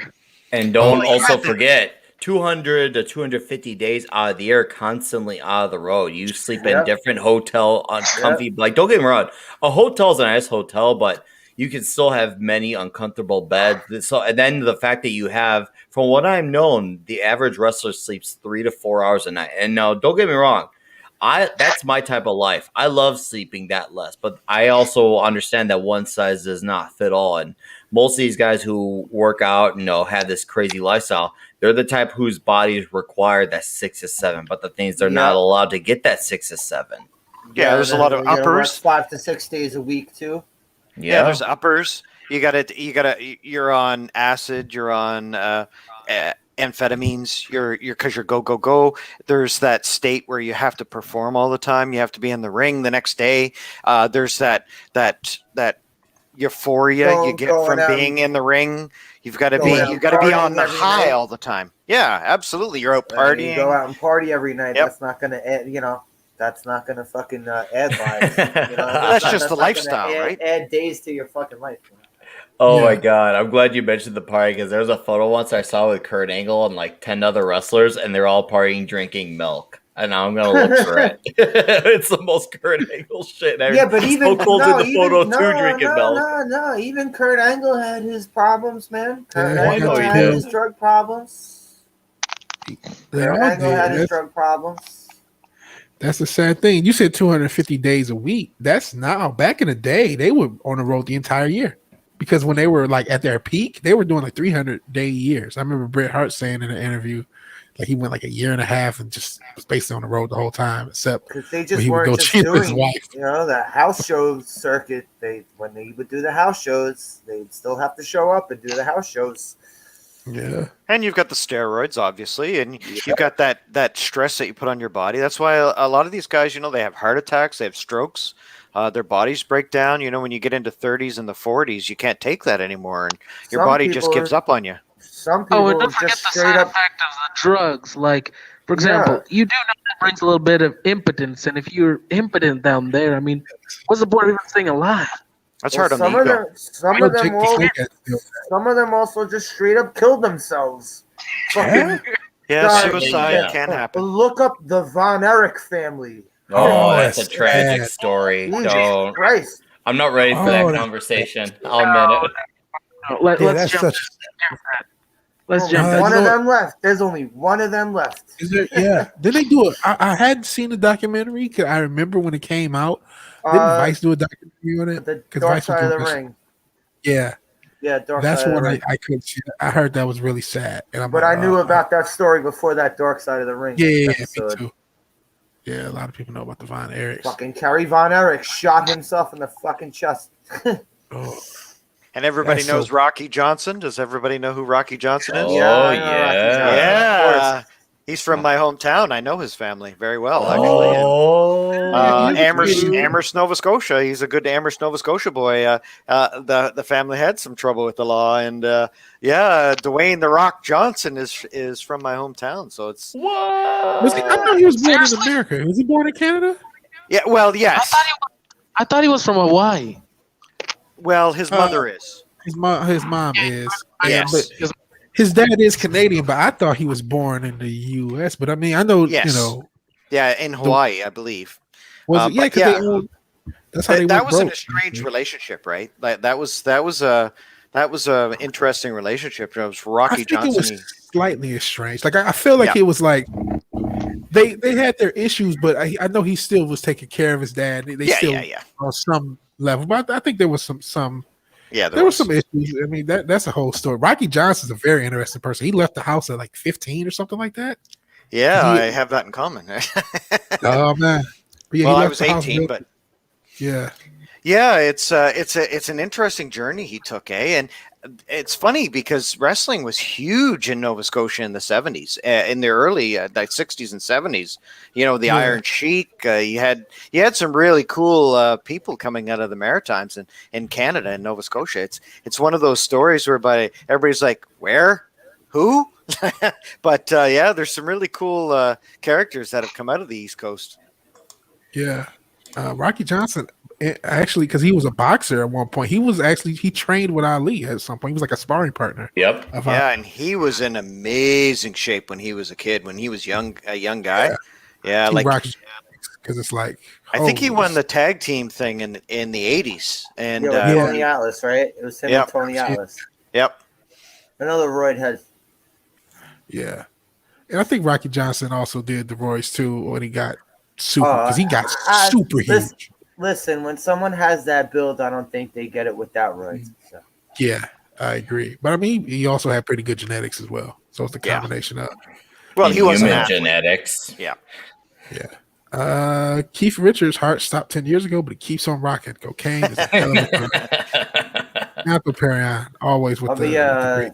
And don't Oh, also yeah. forget 200 to 250 days out of the year, constantly out of the road. You sleep in Yep. different hotel, uncomfy. Like, don't get me wrong, a hotel's a nice hotel, but you can still have many uncomfortable beds. So, and then the fact that you have, from what I've known, the average wrestler sleeps 3 to 4 hours a night. And now, don't get me wrong, That's my type of life. I love sleeping that less, but I also understand that one size does not fit all. And most of these guys who work out, have this crazy lifestyle, they're the type whose bodies require that 6 to 7, but the things they're not allowed to get that 6 to 7. Yeah, there's a lot of uppers. 5 to 6 days a week too. Yeah, there's uppers. You're on acid. You're on amphetamines. You're because you're go. There's that state where you have to perform all the time. You have to be in the ring the next day. There's that euphoria you get from being in the ring. You've got to be on the high all the time. Yeah, absolutely. You're out partying. You go out and party every night. Yep. That's not going to add, that's not going to fucking add lives. That's just the lifestyle, right? Add days to your fucking life. Oh my God. I'm glad you mentioned the party because there was a photo once I saw with Kurt Angle and like 10 other wrestlers and they're all partying drinking milk. And now I'm going to look for it. It's the most Kurt Angle shit ever. Yeah, but even drinking milk. No. Even Kurt Angle had his problems, man. Kurt Angle had his drug problems. Kurt Angle had his drug problems. That's the sad thing. You said 250 days a week. That's now. Back in the day, they were on the road the entire year. Because when they were like at their peak, they were doing like 300-day years. I remember Bret Hart saying in an interview, like he went like a year and a half and just was basically on the road the whole time, except because they just weren't just doing, the house show circuit. When they would do the house shows, they'd still have to show up and do the house shows. Yeah, and you've got the steroids, obviously, and you've got that stress that you put on your body. That's why a lot of these guys, they have heart attacks, they have strokes. Their bodies break down. When you get into 30s and the 40s, you can't take that anymore, and your body just gives up on you. Some people and don't forget the side effect of the drugs. Like, for example, you do know that brings a little bit of impotence, and if you're impotent down there, what's the point of even staying alive? That's hard on the ego. Some of them also just straight up killed themselves. Suicide can happen. Look up the Von Erich family. Oh, that's a tragic story. Jesus Christ. I'm not ready for that conversation. I'll admit it. Let's jump that. Let's jump. One of them left. There's only one of them left. Is there? Yeah. Did they do it? I hadn't seen the documentary because I remember when it came out. Didn't Vice do a documentary on it? The Dark Side of the Ring. Yeah. Yeah, that's one I couldn't see. I heard that was really sad. And I knew about that story before that Dark Side of the Ring. Yeah, me too. Yeah, a lot of people know about the Von Erichs. Fucking Kerry Von Erich shot himself in the fucking chest. And everybody knows Rocky Johnson. Does everybody know who Rocky Johnson is? Yeah. He's from my hometown. I know his family very well, actually. Amherst, Nova Scotia. He's a good Amherst, Nova Scotia boy. The family had some trouble with the law, and Dwayne the Rock Johnson is from my hometown. So it's. I thought he was born in America. Was he born in Canada? Yeah. Well, yes. I thought he was from Hawaii. Well, his mother is. His mom is. Yes. But his dad is Canadian, but I thought he was born in the U.S. But I know, Yeah, in Hawaii, I believe. Was it? Yeah, that's how that was an estranged relationship, right? Like that was a interesting relationship. It was Rocky Johnson. It was slightly estranged. Like I feel like it was like they had their issues, but I know he still was taking care of his dad. They still on some level, but I think there was some. Yeah, there were some issues. That's a whole story. Rocky Johnson's a very interesting person. He left the house at like 15 or something like that. Yeah, I have that in common. Oh man. I was 18, but yeah, it's an interesting journey he took, And it's funny because wrestling was huge in Nova Scotia in the 70s, in the early like 60s and 70s. The Iron Sheik. You had some really cool people coming out of the Maritimes and in Canada and Nova Scotia. It's one of those stories whereby everybody's like, where, who? But there's some really cool characters that have come out of the East Coast. Yeah, Rocky Johnson. Actually, because he was a boxer at one point, he trained with Ali at some point. He was like a sparring partner. Yep. And he was in amazing shape when he was a kid. When he was a young guy. Yeah, because it's like I think he won the tag team thing in the 80s. And Tony Atlas, right? It was him and Tony Atlas. Yep. Another roid head. Yeah, and I think Rocky Johnson also did the roids too when he got super because he got super huge. Listen, when someone has that build, I don't think they get it without roids. So. Yeah, I agree. But I mean, he also had pretty good genetics as well. So it's the combination of. Well, he was human genetics. Yeah. Yeah. Keith Richards' heart stopped 10 years ago, but he keeps on rocking. Cocaine is a hell of a drug. Apple Perion, always with the great.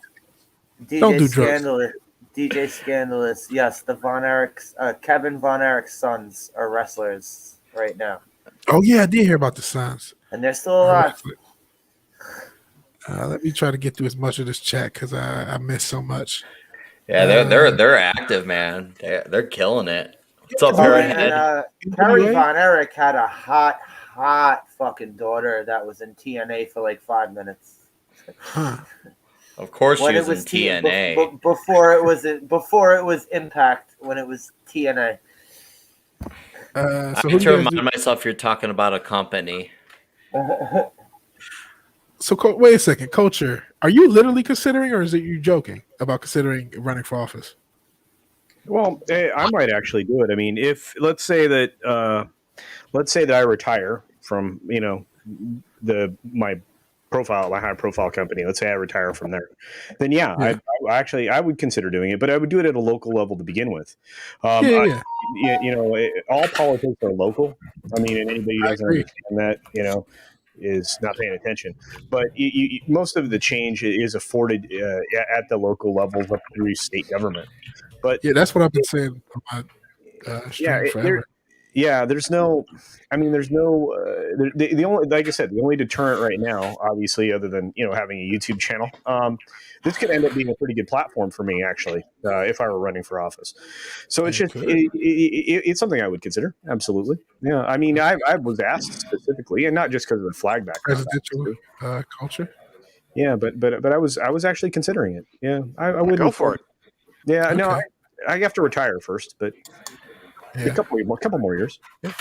DJ Don't do Scandalous. DJ Scandalous. Yes, the Von Erich's, Kevin Von Erich's sons are wrestlers right now. Oh yeah, I did hear about the Suns. And they're still alive. Let me try to get through as much of this chat because I missed so much. Yeah, they're active, man. They're killing it. What's up, Perry Von Erich had a hot fucking daughter that was in TNA for like 5 minutes. Huh. Of course, she was in TNA before it was Impact. When it was TNA. So I have to remind myself you're talking about a company. So wait a second, Culture. Are you literally considering, or is it you joking about considering running for office? Well, I might actually do it. I mean, if let's say that I retire from my high profile company. Let's say I retire from there, then I would consider doing it, but I would do it at a local level to begin with. All politics are local. I mean, and anybody who doesn't understand that, is not paying attention. But most of the change is afforded at the local level through state government. But that's what I've been saying about forever. There's no the only, like I said, the only deterrent right now, obviously, other than having a YouTube channel, this could end up being a pretty good platform for me, actually, if I were running for office. So it's just it's something I would consider. Absolutely, yeah. I mean, I was asked specifically, and not just because of the flag background, presidential culture. Yeah, but I was actually considering it. Yeah, I would go for it. Yeah, no, I have to retire first, but. Yeah. A couple more years. Yeah.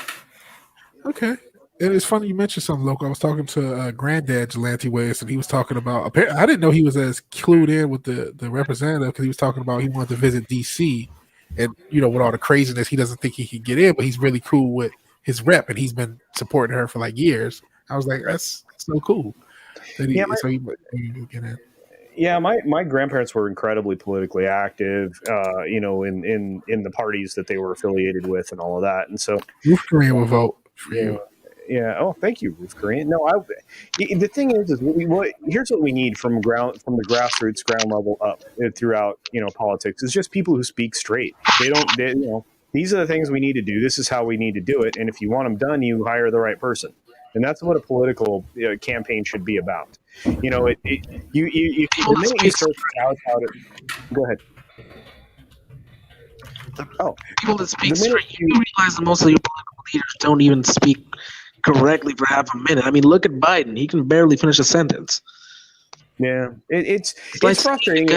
Okay. And it's funny you mentioned something local. I was talking to Granddad Jelante West, and he was talking about. I didn't know he was as clued in with the representative because he was talking about he wanted to visit DC, and with all the craziness, he doesn't think he could get in, but he's really cool with his rep, and he's been supporting her for like years. I was like, that's so cool. So he get in. Yeah, my grandparents were incredibly politically active, in the parties that they were affiliated with and all of that. And so Ruth Korean will vote for you. Yeah. Oh, thank you, Ruth Korean. No, the thing is here's what we need from the grassroots ground level up throughout, politics. It's just people who speak straight. These are the things we need to do. This is how we need to do it. And if you want them done, you hire the right person. And that's what a political campaign should be about. The minute you start to out it, go ahead. People that speak straight, you realize that most of your political leaders don't even speak correctly for half a minute. I mean, look at Biden; he can barely finish a sentence. Yeah, it's frustrating.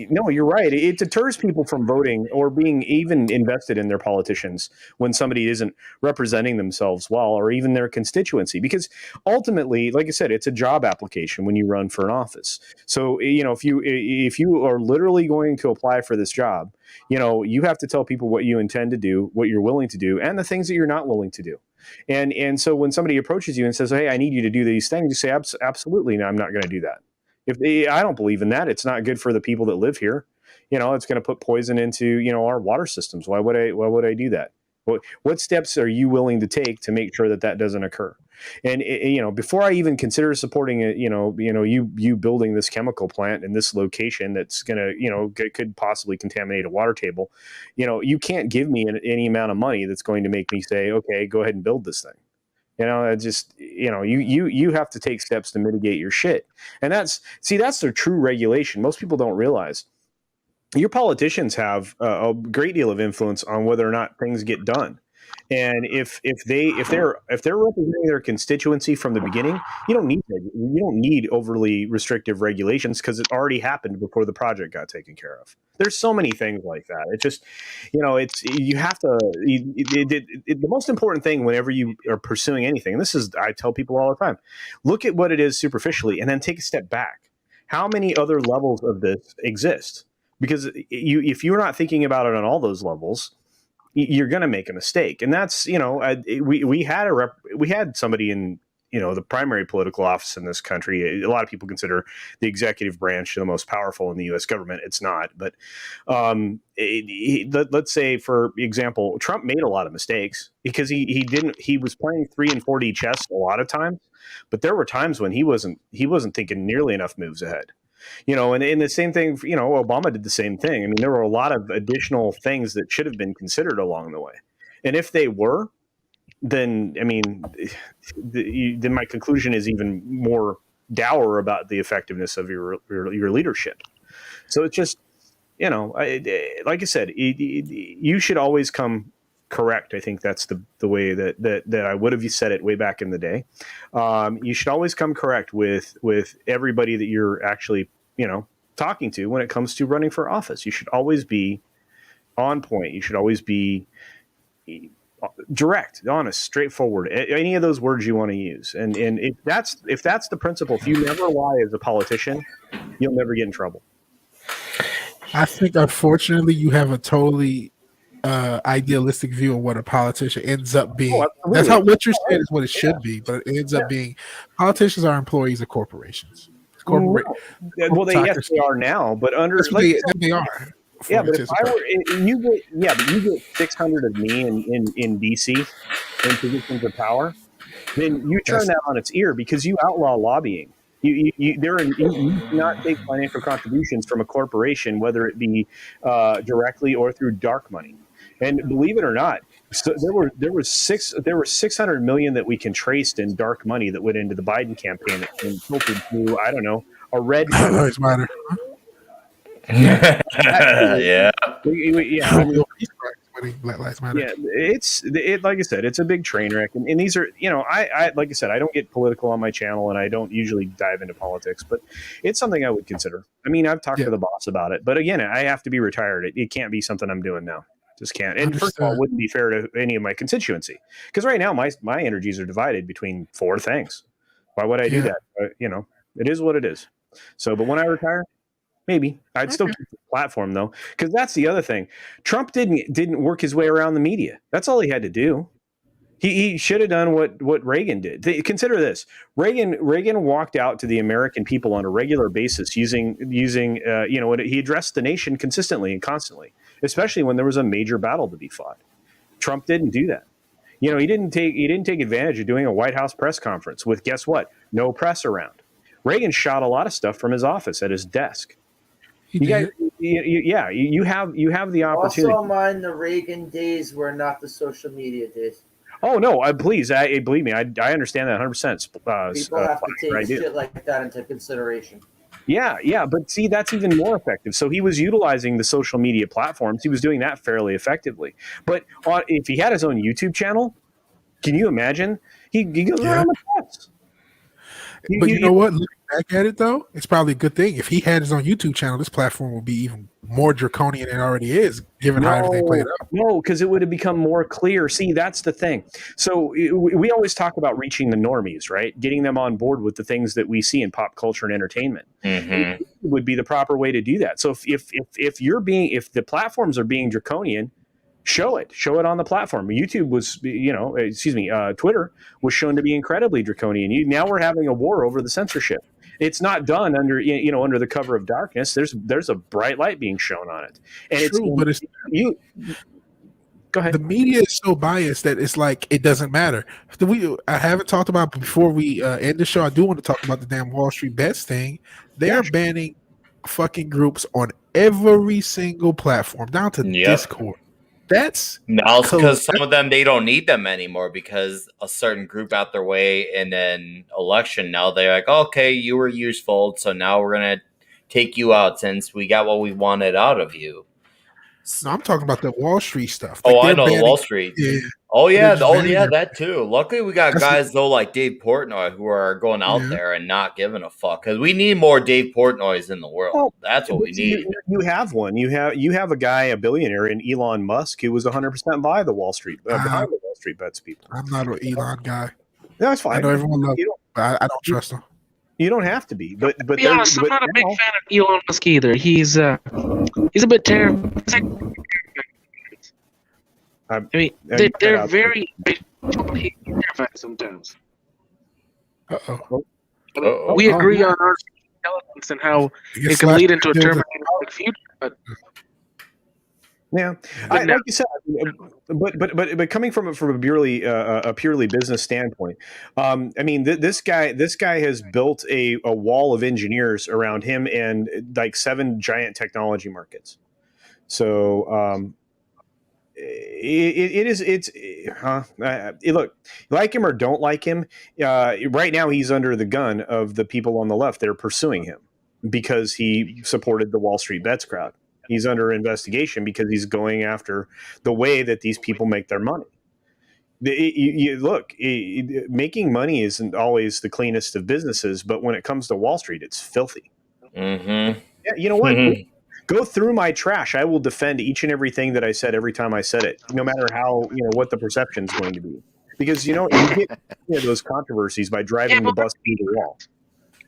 No, you're right. It deters people from voting or being even invested in their politicians when somebody isn't representing themselves well, or even their constituency. Because ultimately, like I said, it's a job application when you run for an office. So, if you are literally going to apply for this job, you have to tell people what you intend to do, what you're willing to do, and the things that you're not willing to do. And so when somebody approaches you and says, "Hey, I need you to do these things," you say, "Absolutely, no, I'm not going to do that." I don't believe in that. It's not good for the people that live here. It's going to put poison into, our water systems. Why would I do that? What steps are you willing to take to make sure that doesn't occur? And before I even consider supporting it, you building this chemical plant in this location that's going to, could possibly contaminate a water table, you can't give me any amount of money that's going to make me say, okay, go ahead and build this thing. You have to take steps to mitigate your shit. And that's the true regulation. Most people don't realize your politicians have a great deal of influence on whether or not things get done. And if they're representing their constituency from the beginning, you don't need overly restrictive regulations because it already happened before the project got taken care of. There's so many things like that. It just, you have to. The most important thing whenever you are pursuing anything, and I tell people all the time, look at what it is superficially, and then take a step back. How many other levels of this exist? Because if you're not thinking about it on all those levels, you're going to make a mistake. And that's, we had somebody in, the primary political office in this country. A lot of people consider the executive branch the most powerful in the U.S. government. It's not. But let's say, for example, Trump made a lot of mistakes because he was playing 3 and 4D chess a lot of times. But there were times when he wasn't thinking nearly enough moves ahead. And the same thing, Obama did the same thing. I mean, there were a lot of additional things that should have been considered along the way. And if they were, then, I mean, then my conclusion is even more dour about the effectiveness of your leadership. So it's just, like I said, you should always come correct. I think that's the way that I would have said it way back in the day. You should always come correct with everybody that you're actually, talking to when it comes to running for office. You should always be on point. You should always be direct, honest, straightforward. Any of those words you want to use. And if that's the principle, if you never lie as a politician, you'll never get in trouble. I think, unfortunately, you have a totally idealistic view of what a politician ends up being. That's how what you're saying is what it should be, but it ends up being politicians are employees of corporations. Well, they are now, but under they are. Yeah, but if I were, you get 600 of me in DC in positions of power, then you turn that on its ear because you outlaw lobbying. You do not take financial contributions from a corporation, whether it be directly or through dark money. And believe it or not, so there was 600 million that we can trace in dark money that went into the Biden campaign and filtered through, I don't know, a red. Black Lives Matter. Yeah. Black Lives Matter. Yeah, it's like I said, it's a big train wreck, and these are, I like I said, I don't get political on my channel, and I don't usually dive into politics, but it's something I would consider. I mean, I've talked to the boss about it, but again, I have to be retired. It can't be something I'm doing now. Just can't. And first of all, it wouldn't be fair to any of my constituency because right now my energies are divided between 4 things. Why would I do that? It is what it is. So, but when I retire, maybe I'd still keep the platform though, because that's the other thing. Trump didn't work his way around the media. That's all he had to do. He should have done what Reagan did. Consider this: Reagan walked out to the American people on a regular basis using he addressed the nation consistently and constantly, especially when there was a major battle to be fought. Trump didn't do that. He didn't take advantage of doing a White House press conference with, guess what? No press around. Reagan shot a lot of stuff from his office at his desk. You have the opportunity. Also, mind the Reagan days were not the social media days. Oh no! Believe me, I understand that 100%. People have to take shit like that into consideration. Yeah, but see, that's even more effective. So he was utilizing the social media platforms. He was doing that fairly effectively. But if he had his own YouTube channel, can you imagine? He goes around the press. But you know what? Looking back at it, though, it's probably a good thing. If he had his own YouTube channel, this platform would be even more draconian than it already is, given how everything played out. No, because it would have become more clear. See, that's the thing. So we always talk about reaching the normies, right? Getting them on board with the things that we see in pop culture and entertainment. Mm-hmm. It would be the proper way to do that. So if the platforms are being draconian, show it on the platform. YouTube was, Twitter was shown to be incredibly draconian. Now we're having a war over the censorship. It's not done under the cover of darkness. There's a bright light being shown on it. And go ahead. The media is so biased that it's like it doesn't matter. I haven't talked about before we end the show. I do want to talk about the damn Wall Street Bets thing. They are banning fucking groups on every single platform down to Discord. That's now because some of them, they don't need them anymore because a certain group out their way in an election. Now they're like, okay, you were useful, so now we're gonna take you out since we got what we wanted out of you. No, I'm talking about the Wall Street stuff. Like I know the Wall Street. Yeah. That too. Luckily, we got guys though like Dave Portnoy who are going out there and not giving a fuck because we need more Dave Portnoys in the world. Well, that's what we need. You have one. You have a guy, a billionaire in Elon Musk, who was 100% by the Wall Street behind the Wall Street Bets people. I'm not an Elon guy. That's fine. I know everyone loves him, but I don't trust him. You don't have to be, but to be honest, I'm not a big fan of Elon Musk either. He's a bit terrible. I mean, they're very terrifying sometimes. Uh-oh. We agree on our intelligence and how it can lead into a Terminator-like future, but yeah, like you said, but coming from a purely business standpoint, I mean, this guy has built a wall of engineers around him and like 7 giant technology markets. So look, like him or don't like him, right now he's under the gun of the people on the left. They're pursuing him because he supported the Wall Street Bets crowd. He's under investigation because he's going after the way that these people make their money. Making money isn't always the cleanest of businesses, but when it comes to Wall Street, it's filthy. Mm-hmm. Yeah, you know what? Go through my trash. I will defend each and everything that I said every time I said it, no matter how, what the perception is going to be. Because, you get those controversies by driving the bus through the wall.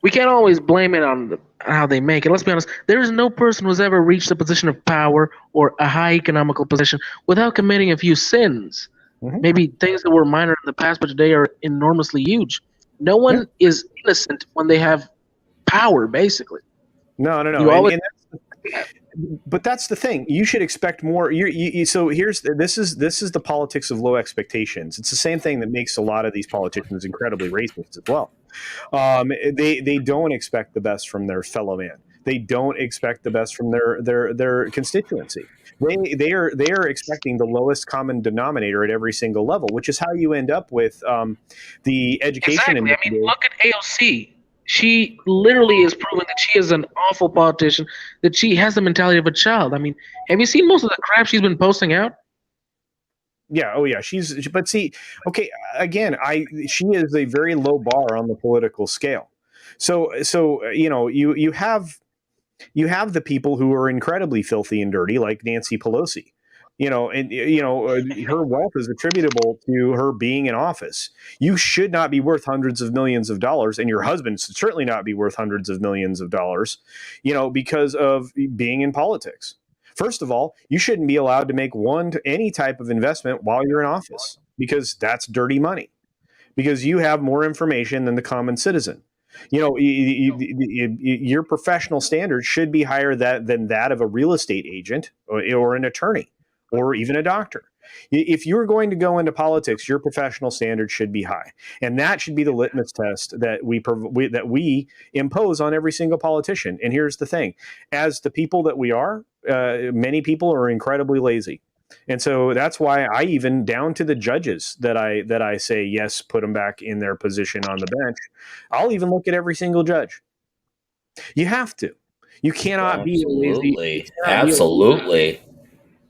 We can't always blame it on how they make it. Let's be honest. There is no person who's ever reached a position of power or a high economical position without committing a few sins. Mm-hmm. Maybe things that were minor in the past, but today are enormously huge. No one is innocent when they have power, basically. No. But that's the thing. You should expect more. So this is the politics of low expectations. It's the same thing that makes a lot of these politicians incredibly racist as well. They don't expect the best from their fellow man. They don't expect the best from their constituency. They are expecting the lowest common denominator at every single level, which is how you end up with the education. Exactly. I mean, look at AOC. She literally is proving that she is an awful politician, that she has the mentality of a child. I mean, have you seen most of the crap she's been posting out? Yeah. Oh, yeah. But see, okay. Again, she is a very low bar on the political scale. So you have the people who are incredibly filthy and dirty, like Nancy Pelosi. Her wealth is attributable to her being in office. You should not be worth hundreds of millions of dollars, and your husband should certainly not be worth hundreds of millions of dollars, because of being in politics. First of all, you shouldn't be allowed to make any type of investment while you're in office, because that's dirty money, because you have more information than the common citizen. Your professional standards should be higher than that of a real estate agent or an attorney or even a doctor. If you're going to go into politics, your professional standards should be high, and that should be the litmus test that we impose on every single politician. And here's the thing: as the people that we are, many people are incredibly lazy, and so that's why I even down to the judges that I say yes, put them back in their position on the bench. I'll even look at every single judge. You have to. You cannot be lazy. Absolutely.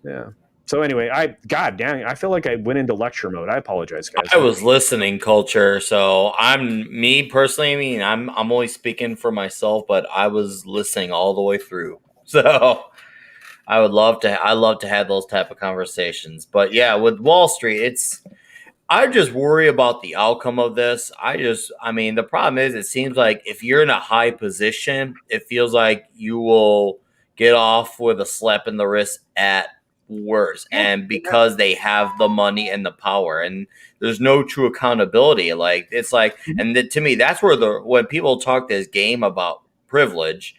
Yeah. So anyway, God dang, I feel like I went into lecture mode. I apologize, guys. I was listening, Culture. So me personally. I mean, I'm only speaking for myself, but I was listening all the way through. So I love to have those type of conversations. But yeah, with Wall Street, I just worry about the outcome of this. The problem is, it seems like if you're in a high position, it feels like you will get off with a slap in the wrist at worse, and because they have the money and the power, and there's no true accountability. To me, that's where when people talk this game about privilege,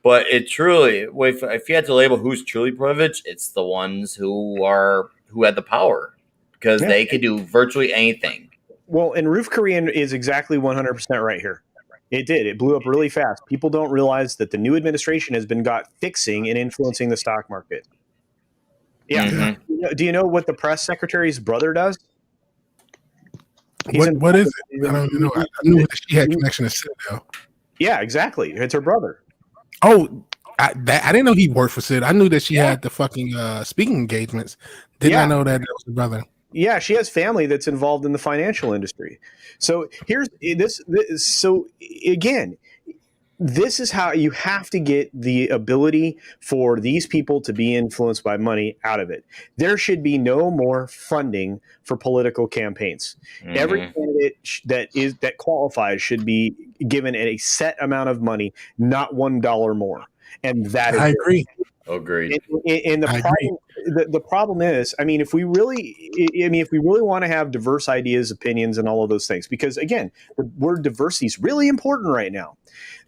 but it truly, if you had to label who's truly privileged, it's the ones who had the power, because they could do virtually anything. Well, and Roof Korean is exactly 100% right here. It blew up really fast. People don't realize that the new administration has been fixing and influencing the stock market. Yeah. Mm-hmm. Do you know what the press secretary's brother does? What is it? I don't know. I knew that she had connection to Citadel. Yeah, exactly. It's her brother. Oh, I didn't know he worked for Sid. I knew that she had the fucking speaking engagements. Did not know that was her brother. Yeah, she has family that's involved in the financial industry. So here's this. So again, this is how you have to get the ability for these people to be influenced by money out of it. There should be no more funding for political campaigns. Mm-hmm. Every candidate that qualifies should be given a set amount of money, not $1 more. And that is I agree. Agreed. And the problem is, I mean, if we really want to have diverse ideas, opinions, and all of those things, because again, the word diversity is really important right now,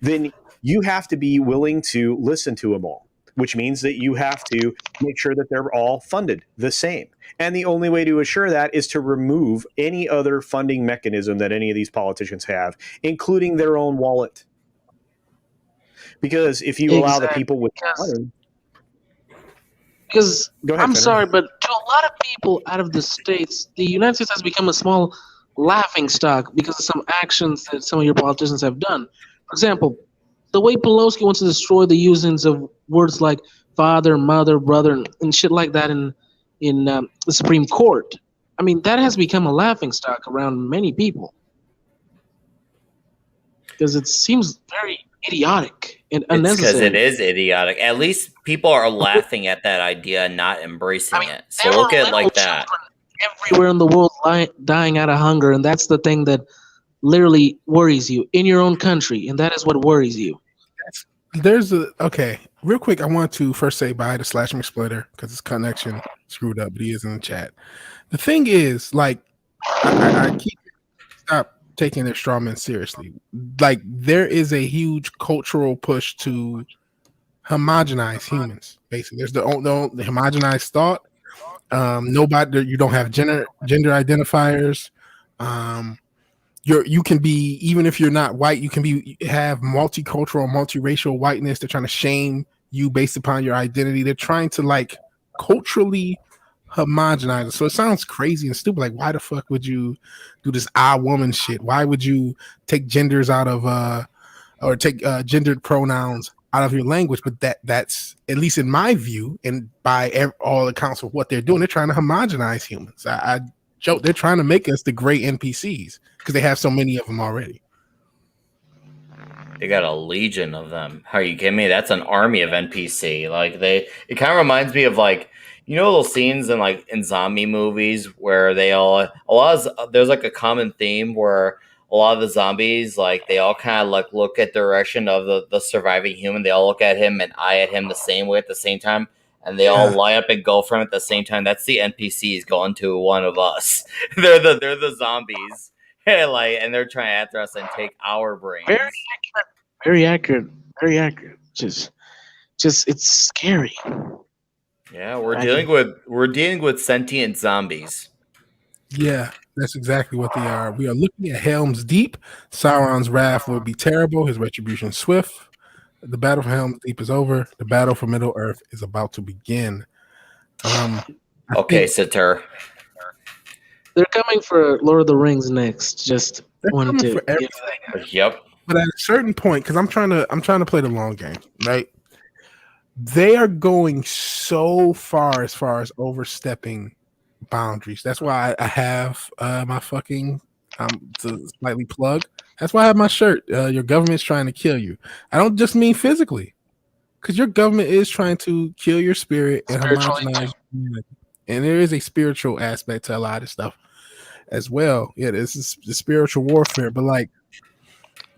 then you have to be willing to listen to them all, which means that you have to make sure that they're all funded the same. And the only way to assure that is to remove any other funding mechanism that any of these politicians have, including their own wallet. Because if you allow the people with money, because go ahead, I'm Fenner. sorry, but to a lot of people out of the States, the United States has become a small laughing stock because of some actions that some of your politicians have done. For example, the way Pelosi wants to destroy the usings of words like father, mother, brother, and shit like that in the Supreme Court. I mean, that has become a laughing stock around many people because it seems very idiotic and unnecessary. Because it is idiotic. At least people are laughing at that idea and not embracing it. So there look are at it like little that. children everywhere in the world dying out of hunger, and that's the thing that literally worries you in your own country, and that is what worries you. Okay, real quick, I want to first say bye to Slash McSplitter because his connection screwed up, but he is in the chat. The thing is, like, I keep stop taking their straw men seriously. Like, there is a huge cultural push to homogenize humans. Basically, there's the homogenized thought. Nobody, you don't have gender identifiers. You can be, even if you're not white, you can have multicultural, multiracial whiteness. They're trying to shame you based upon your identity. They're trying to like culturally homogenize it. So it sounds crazy and stupid. Like, why the fuck would you do this I woman shit? Why would you take genders out of or take gendered pronouns out of your language? But that's, at least in my view, and by all accounts of what they're doing, they're trying to homogenize humans. I joke, they're trying to make us the great NPCs because they have so many of them already. They got a legion of them. Are you kidding me? That's an army of NPC. Like it kind of reminds me of like, you know, those scenes in zombie movies where there's like a common theme where a lot of the zombies, like, they all kind of like look at the direction of the surviving human. They all look at him and eye at him the same way at the same time. And they all line up and go for him at the same time. That's the NPCs going to one of us. They're the zombies. And they're trying after us and take our brains. Very accurate. Just it's scary. Yeah, we're dealing with sentient zombies. Yeah, that's exactly what they are. We are looking at Helm's Deep. Sauron's wrath will be terrible. His retribution swift. The battle for Helm's Deep is over. The battle for Middle Earth is about to begin. Okay, Sitter. They're coming for Lord of the Rings next. Just wanted to for everything. Yep. But at a certain point, because I'm trying to play the long game, right? They are going so far as overstepping boundaries. That's why I have my fucking to slightly plug. That's why I have my shirt. Your government's trying to kill you. I don't just mean physically, because your government is trying to kill your spirit and homogenize your community. And there is a spiritual aspect to a lot of stuff as well. Yeah, this is the spiritual warfare, but like,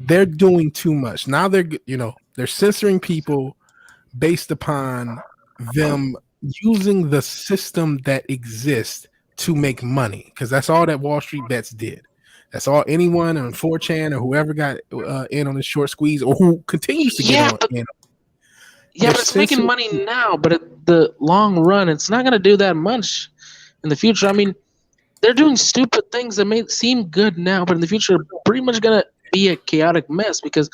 they're doing too much. Now they're censoring people based upon them using the system that exists to make money, because that's all that Wall Street Bets did. That's all anyone on 4chan or whoever got in on the short squeeze, or who continues to get in. Yeah, but it's making money now, but at the long run, it's not going to do that much in the future. I mean, they're doing stupid things that may seem good now, but in the future, pretty much going to be a chaotic mess, because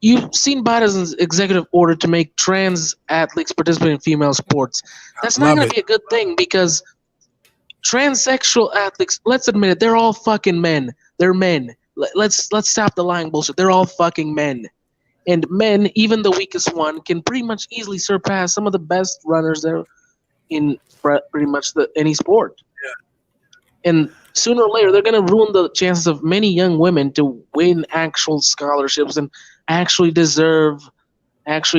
you've seen Biden's executive order to make trans athletes participate in female sports. That's not going to be a good thing, because transsexual athletes, let's admit it, they're all fucking men. They're men. Let's stop the lying bullshit. They're all fucking men. And men, even the weakest one, can pretty much easily surpass some of the best runners there in pretty much any sport. Yeah. And sooner or later, they're going to ruin the chances of many young women to win actual scholarships and actually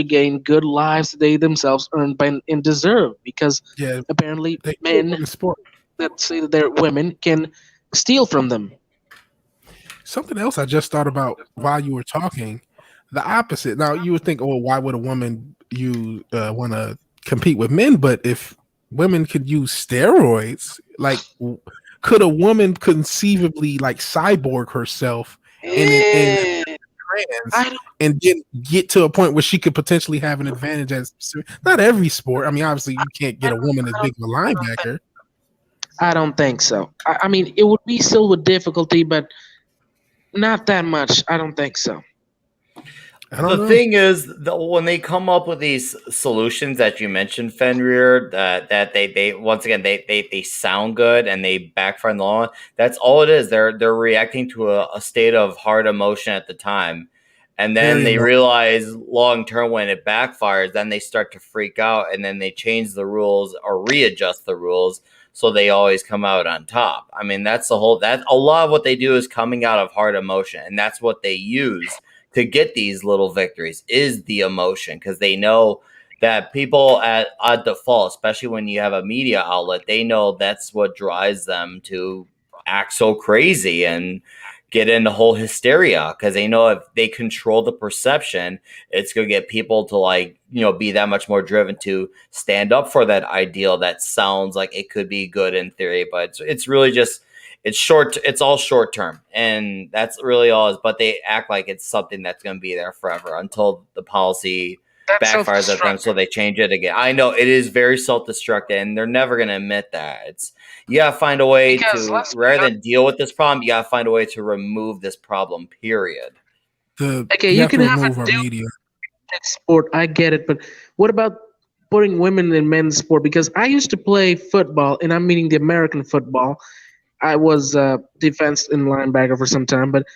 gain good lives that they themselves earned and deserve, because apparently men that say that they're women can steal from them. Something else I just thought about while you were talking, the opposite. Now, you would think, oh, why would a woman want to compete with men, but if women could use steroids, like could a woman conceivably like cyborg herself in trans and then get to a point where she could potentially have an advantage as not every sport. I mean, obviously you can't get a woman as big of a linebacker. I don't think so. I mean, it would be still with difficulty, but not that much. I don't think so. The thing is, when they come up with these solutions that you mentioned, Fenrir, that they once again they sound good and they backfire in the long run. That's all it is. They're reacting to a state of hard emotion at the time, and then they realize long term when it backfires, then they start to freak out, and then they change the rules or readjust the rules so they always come out on top. I mean, that's the whole. That a lot of what they do is coming out of hard emotion, and that's what they use to get these little victories is the emotion, because they know that people at default, especially when you have a media outlet, they know that's what drives them to act so crazy and get into whole hysteria, because they know if they control the perception, it's going to get people to be that much more driven to stand up for that ideal that sounds like it could be good in theory, but it's really just it's all short term, and that's really all. But they act like it's something that's going to be there forever until the policy backfires at them, so they change it again. I know it is very self-destructive, and they're never going to admit that. You got to find a way to, rather than deal with this problem, you got to find a way to remove this problem. Period. You can have a media sport. I get it, but what about putting women in men's sport? Because I used to play football, and I'm meaning the American football. I was defense and linebacker for some time, but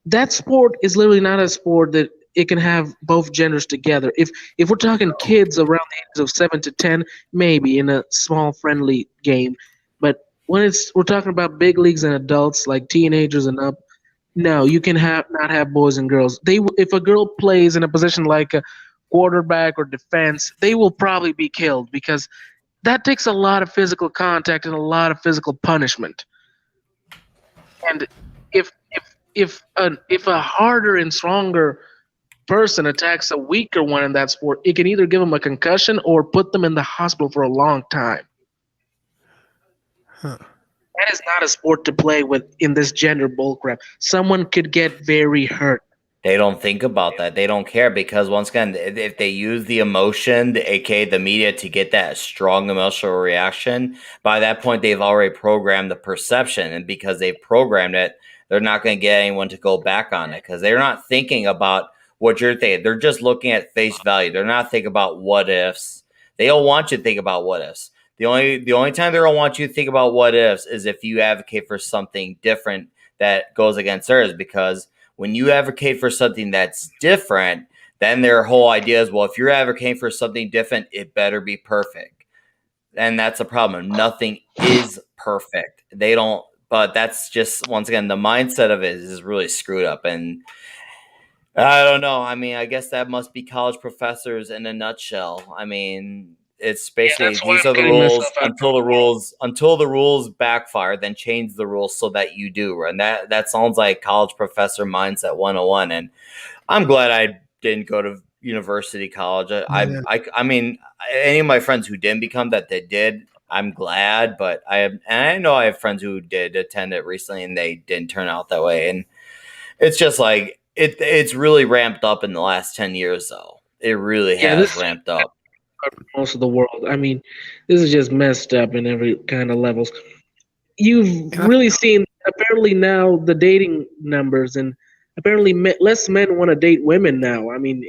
that sport is literally not a sport that it can have both genders together. If we're talking kids around the ages of 7 to 10, maybe in a small friendly game, but when we're talking about big leagues and adults like teenagers and up, no, you can not have boys and girls. If a girl plays in a position like a quarterback or defense, they will probably be killed, because that takes a lot of physical contact and a lot of physical punishment. And if a harder and stronger person attacks a weaker one in that sport, it can either give them a concussion or put them in the hospital for a long time. That is not a sport to play with in this gender bullcrap. Someone could get very hurt. They don't think about that. They don't care, because once again, if they use the emotion, aka the media, to get that strong emotional reaction, by that point they've already programmed the perception, and because they've programmed it, they're not going to get anyone to go back on it, because they're not thinking about what you're thinking. They're just looking at face value. They're not thinking about what ifs. They don't want you to think about what ifs. The only time they don't want you to think about what ifs is if you advocate for something different that goes against theirs, because when you advocate for something that's different, then their whole idea is, well, if you're advocating for something different, it better be perfect. And that's a problem. Nothing is perfect. They don't, but that's just, once again, the mindset of it is really screwed up. And I don't know. I mean, I guess that must be college professors in a nutshell. I mean, it's basically these are the rules until the rules backfire, then change the rules so that you do. And that sounds like college professor mindset 101. And I'm glad I didn't go to university college. I mean, any of my friends who didn't become that, they did, I'm glad. But I know I have friends who did attend it recently and they didn't turn out that way. And it's just like it's really ramped up in the last 10 years, though. It really has ramped up. Most of the world. I mean, this is just messed up in every kind of levels. You've really seen, apparently now, the dating numbers, and apparently less men want to date women now. I mean,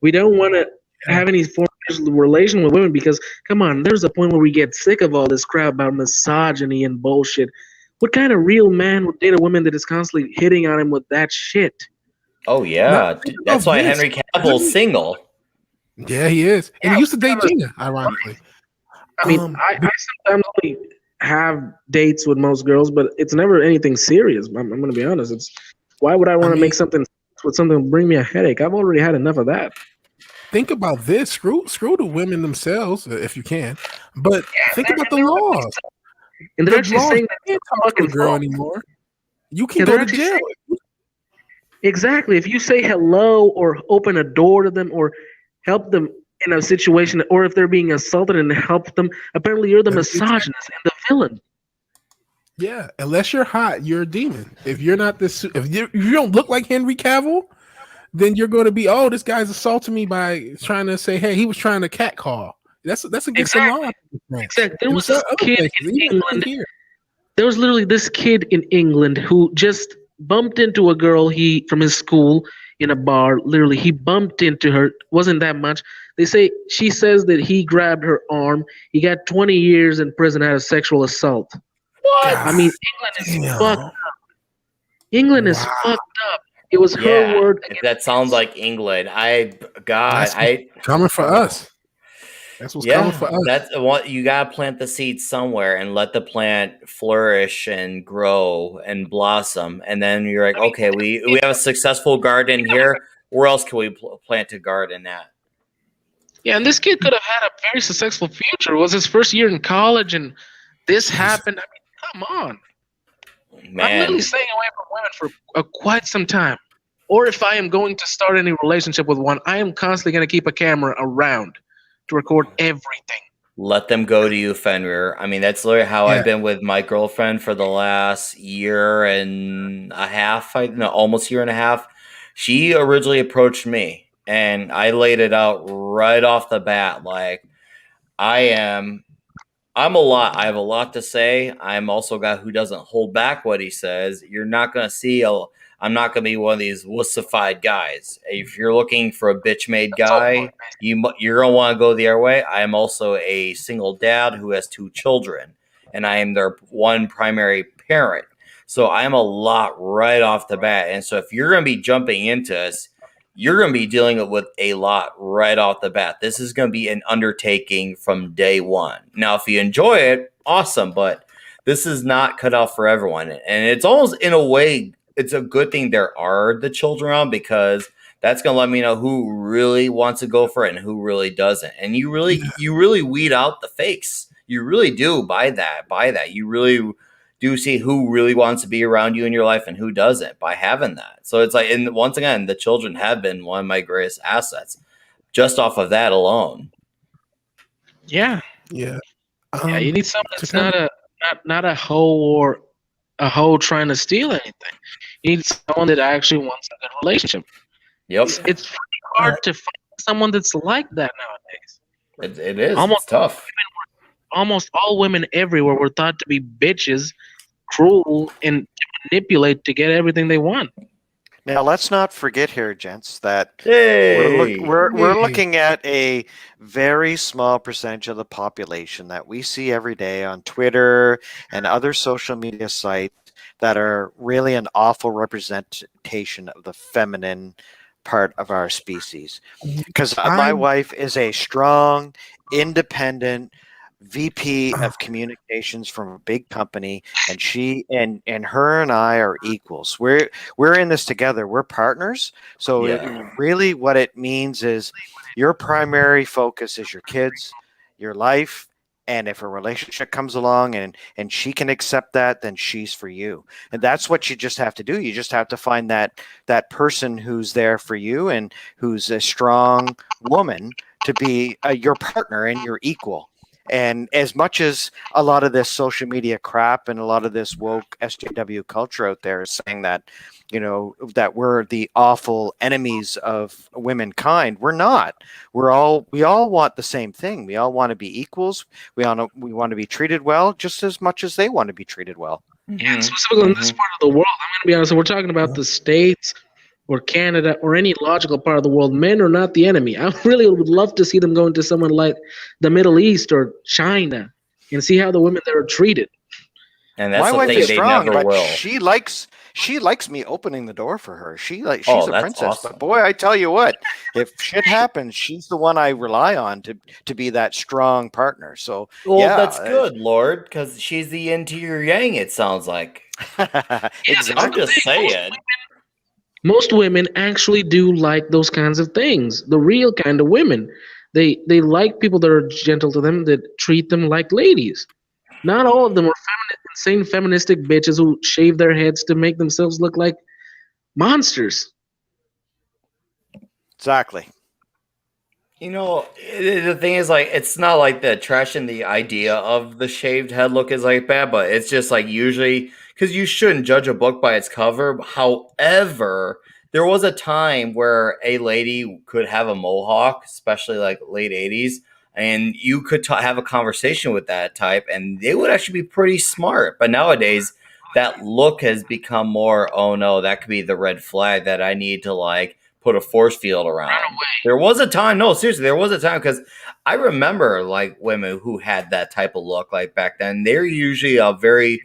we don't want to have any form of relation with women, because, come on, there's a point where we get sick of all this crap about misogyny and bullshit. What kind of real man would date a woman that is constantly hitting on him with that shit? Oh, yeah. That's why Henry Cavill's single. Yeah, he is. And he used to date Gina, ironically. I mean, I sometimes only have dates with most girls, but it's never anything serious. I'm going to be honest. Why would I want to make something with something to bring me a headache? I've already had enough of that. Think about this. Screw the women themselves, if you can. But think about the laws. And they're actually saying that you can't talk to a girl anymore. You can go to jail. Exactly. If you say hello or open a door to them or help them in a situation, or if they're being assaulted and help them. Apparently, you're the misogynist and the villain. Yeah, unless you're hot, you're a demon. If you're not this, if you don't look like Henry Cavill, then you're going to be, oh, this guy's assaulting me by trying to say, hey, he was trying to catcall. That's against Exactly. the law. Exactly. There And was some this other kid places, in even England. here. There was literally this kid in England who just bumped into a girl from his school in a bar. Literally, he bumped into her. Wasn't that much. She says that he grabbed her arm. He got 20 years in prison out of sexual assault. God, I mean, England is damn. fucked up. England is fucked up. It was her word. That sounds like England. Coming for us. That's what's coming for us. That's what you gotta plant the seed somewhere and let the plant flourish and grow and blossom. And then you're like, okay, we have a successful garden here. Where else can we plant a garden at? Yeah, and this kid could have had a very successful future. It was his first year in college, and this happened. I mean, come on. Man. I'm literally staying away from women for quite some time. Or if I am going to start any relationship with one, I am constantly going to keep a camera around to record everything. Let them go to you, Fenrir. I mean, that's literally how I've been with my girlfriend for the last year and a half. Almost year and a half. She originally approached me, and I laid it out right off the bat. Like, I have a lot to say. I'm also a guy who doesn't hold back what he says. You're not going to see I'm not going to be one of these wussified guys. If you're looking for a bitch-made guy, you're going to want to go the other way. I am also a single dad who has 2 children, and I am their one primary parent. So I'm a lot right off the bat. And so if you're going to be jumping into us, you're going to be dealing with a lot right off the bat. This is going to be an undertaking from day one. Now, if you enjoy it, awesome, but this is not cut out for everyone. And it's almost, in a way, it's a good thing there are the children around, because that's going to let me know who really wants to go for it and who really doesn't. And you really weed out the fakes. You really do by that. You really do see who really wants to be around you in your life and who doesn't by having that. So it's like, and once again, the children have been one of my greatest assets just off of that alone. Yeah. Yeah. You need someone that's not a hoe or a hoe trying to steal anything. You need someone that actually wants a good relationship. Yep. It's pretty hard to find someone that's like that nowadays. It is. It's tough. Almost all women everywhere were thought to be bitches, cruel, and manipulate to get everything they want. Now, let's not forget here, gents, that we're looking at a very small percentage of the population that we see every day on Twitter and other social media sites that are really an awful representation of the feminine part of our species. Because my wife is a strong, independent VP of communications from a big company, and she and her and I are equals. We're in this together. We're partners. So really what it means is your primary focus is your kids, your life, and if a relationship comes along and she can accept that, then she's for you. And that's what you just have to do. You just have to find that person who's there for you and who's a strong woman to be your partner and your equal. And as much as a lot of this social media crap and a lot of this woke SJW culture out there is saying that, that we're the awful enemies of womankind, we're not. We all want the same thing. We all want to be equals. We want to be treated well just as much as they want to be treated well. Yeah, specifically in this part of the world, I'm going to be honest, we're talking about the States or Canada or any logical part of the world. Men are not the enemy. I really would love to see them go into someone like the Middle East or China and see how the women there are treated. And that's my the wife thing, is they strong, never but will. she likes me opening the door for her. She's a princess. Awesome. But boy, I tell you what, if shit happens, she's the one I rely on to be that strong partner. So that's good, Lord, because she's the yin to your yang, it sounds like. Exactly. I'm just saying. Most women actually do like those kinds of things. The real kind of women. They like people that are gentle to them, that treat them like ladies. Not all of them are insane feministic bitches who shave their heads to make themselves look like monsters. Exactly. You know, the thing is, like, it's not like the trash and the idea of the shaved head look is like bad, but it's just like usually because you shouldn't judge a book by its cover. However, there was a time where a lady could have a mohawk, especially like late 80s, and you could have a conversation with that type, and they would actually be pretty smart. But nowadays, that look has become more, oh no, that could be the red flag that I need to like put a force field around. There was a time, no, seriously, there was a time because I remember like women who had that type of look like back then. They're usually a very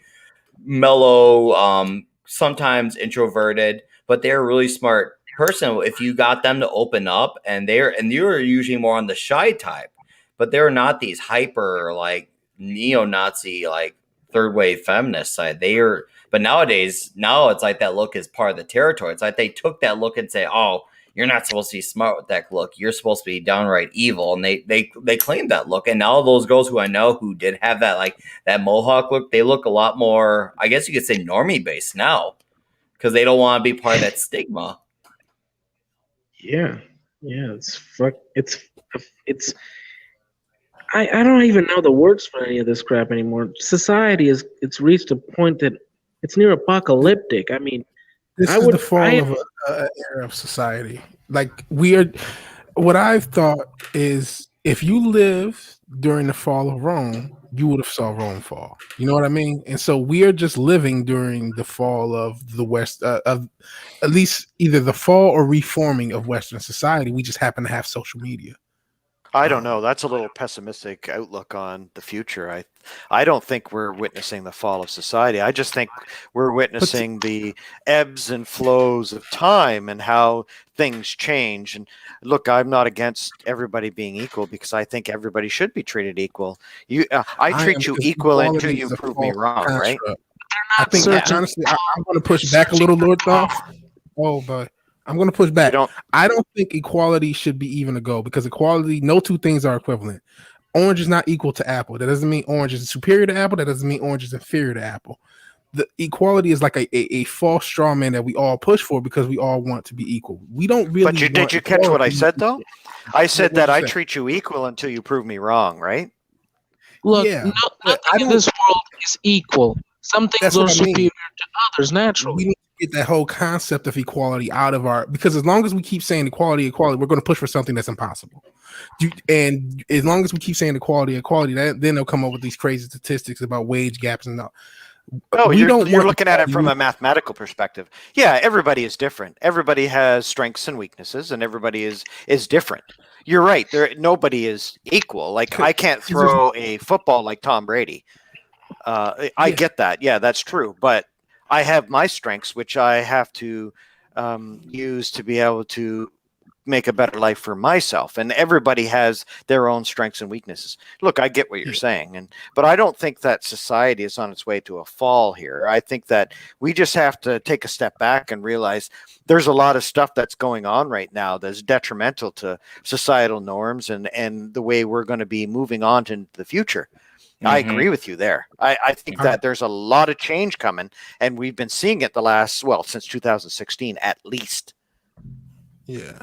mellow, sometimes introverted, but they're a really smart person. If you got them to open up, and you're usually more on the shy type, but they're not these hyper like neo-Nazi like third wave feminist side. But nowadays, now it's like that look is part of the territory. It's like they took that look and say, oh, you're not supposed to be smart with that look. You're supposed to be downright evil. And they claim that look. And now those girls who I know who did have that like that mohawk look, they look a lot more, I guess you could say, normie based now because they don't want to be part of that stigma. Yeah, it's. I don't even know the words for any of this crap anymore. Society it's reached a point that it's near apocalyptic. I mean, This is the fall of an era of society. Like what I've thought is, if you lived during the fall of Rome, you would have saw Rome fall. You know what I mean? And so we are just living during the fall of the West, of at least either the fall or reforming of Western society. We just happen to have social media. I don't know. That's a little pessimistic outlook on the future. I don't think we're witnessing the fall of society. I just think we're witnessing the ebbs and flows of time and how things change. And look, I'm not against everybody being equal because I think everybody should be treated equal. I treat you equal until you prove me wrong, right? I think honestly, I'm going to push back a little, Lord Thoth. Oh, but I'm going to push back. I don't think equality should be even a goal, because equality, no two things are equivalent. Orange is not equal to apple. That doesn't mean orange is superior to apple. That doesn't mean orange is inferior to apple. The equality is like a false straw man that we all push for because we all want to be equal. We don't really. But did you catch what I said though? I said that I treat you equal until you prove me wrong, right? Look, nothing in this world is equal. Some things are superior to others naturally. We need to get that whole concept of equality out of because as long as we keep saying equality, we're going to push for something that's impossible. And as long as we keep saying equality, then they'll come up with these crazy statistics about wage gaps and all. No, you're looking at it from a mathematical perspective. Yeah, everybody is different. Everybody has strengths and weaknesses, and everybody is different. You're right. Nobody is equal. Like I can't throw a football like Tom Brady. I get that. Yeah, that's true. But I have my strengths, which I have to use to be able to make a better life for myself. And everybody has their own strengths and weaknesses. Look, I get what you're saying, but I don't think that society is on its way to a fall here. I think that we just have to take a step back and realize there's a lot of stuff that's going on right now that's detrimental to societal norms and the way we're going to be moving on to the future. I agree with you there. I think that there's a lot of change coming, and we've been seeing it since 2016 at least. Yeah.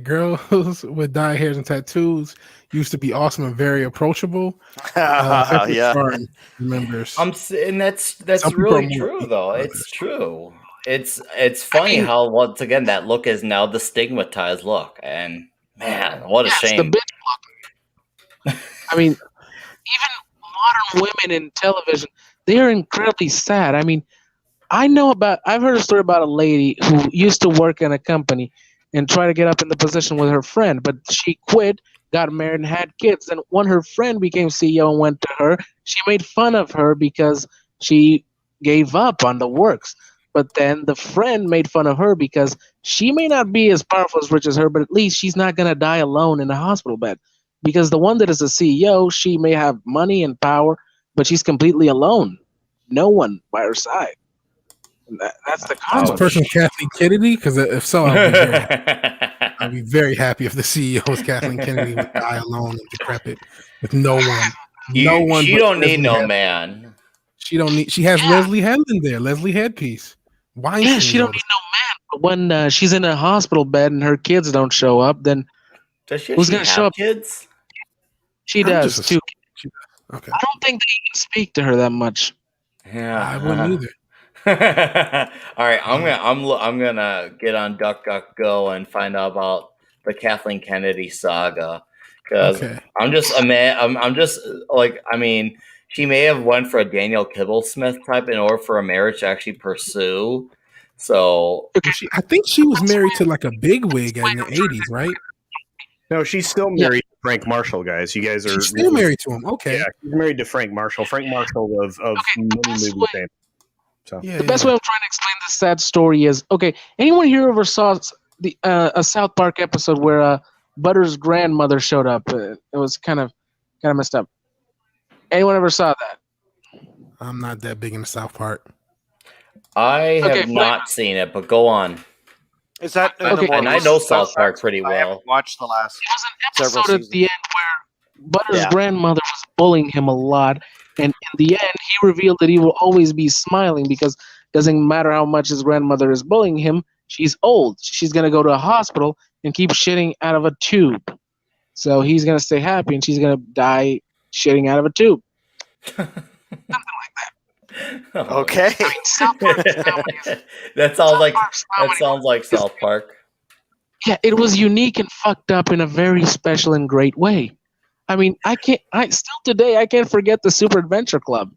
Girls with dyed hairs and tattoos used to be awesome and very approachable. Remembers. And that's really true, though. It's true. It's funny how once again that look is now the stigmatized look, and man, what a shame. The bitch look. I mean, even modern women in television, they are incredibly sad. I mean, I've heard a story about a lady who used to work in a company and try to get up in the position with her friend, but she quit, got married, and had kids. And when her friend became CEO and went to her, she made fun of her because she gave up on the works. But then the friend made fun of her because she may not be as powerful as rich as her, but at least she's not going to die alone in a hospital bed. Because the one that is a CEO, she may have money and power, but she's completely alone. No one by her side. That's the this person Kathleen Kennedy, because if so, I'd be very happy if the CEO was Kathleen Kennedy would die alone and decrepit with no one. She don't need no man. She don't need. She has Leslie Head in there. Leslie Headpiece. Why? Yeah, she don't need no man. when she's in a hospital bed and her kids don't show up, then Does she who's actually gonna show have up? kids? She I'm does just too. Okay. I don't think they even speak to her that much. Yeah, I wouldn't either. All right, I'm gonna get on DuckDuckGo and find out about the Kathleen Kennedy saga because Okay. I'm just a man. I'm just like I mean, she may have went for a Daniel Kibblesmith type in order for a marriage to actually pursue. So I think she was married to like a bigwig in the 80s, right? No, she's still married to Frank Marshall, guys. You guys are She's still married to him. Okay. Yeah, she's married to Frank Marshall. Frank Marshall of many movie fame. So Yeah, The best way I'm trying to explain this sad story is okay. Anyone here ever saw the a South Park episode where Butter's grandmother showed up? It was kind of messed up. Anyone ever saw that? I'm not that big into South Park. I have Okay, not seen it, but go on. Is that Okay. And I know South Park pretty I well. haven't watched the last There was an several episode at seasons. the end where Butter's Yeah. grandmother was bullying him a lot, and in the end, he revealed that he will always be smiling because it doesn't matter how much his grandmother is bullying him. She's old. She's gonna go to a hospital and keep shitting out of a tube. So he's gonna stay happy, and she's gonna die shitting out of a tube. Okay. I mean, South Park is nowadays. that sounds like Park's that nowadays- sounds like South Park. Yeah, it was unique and fucked up in a very special and great way. I mean, I still today I can't forget the Super Adventure Club.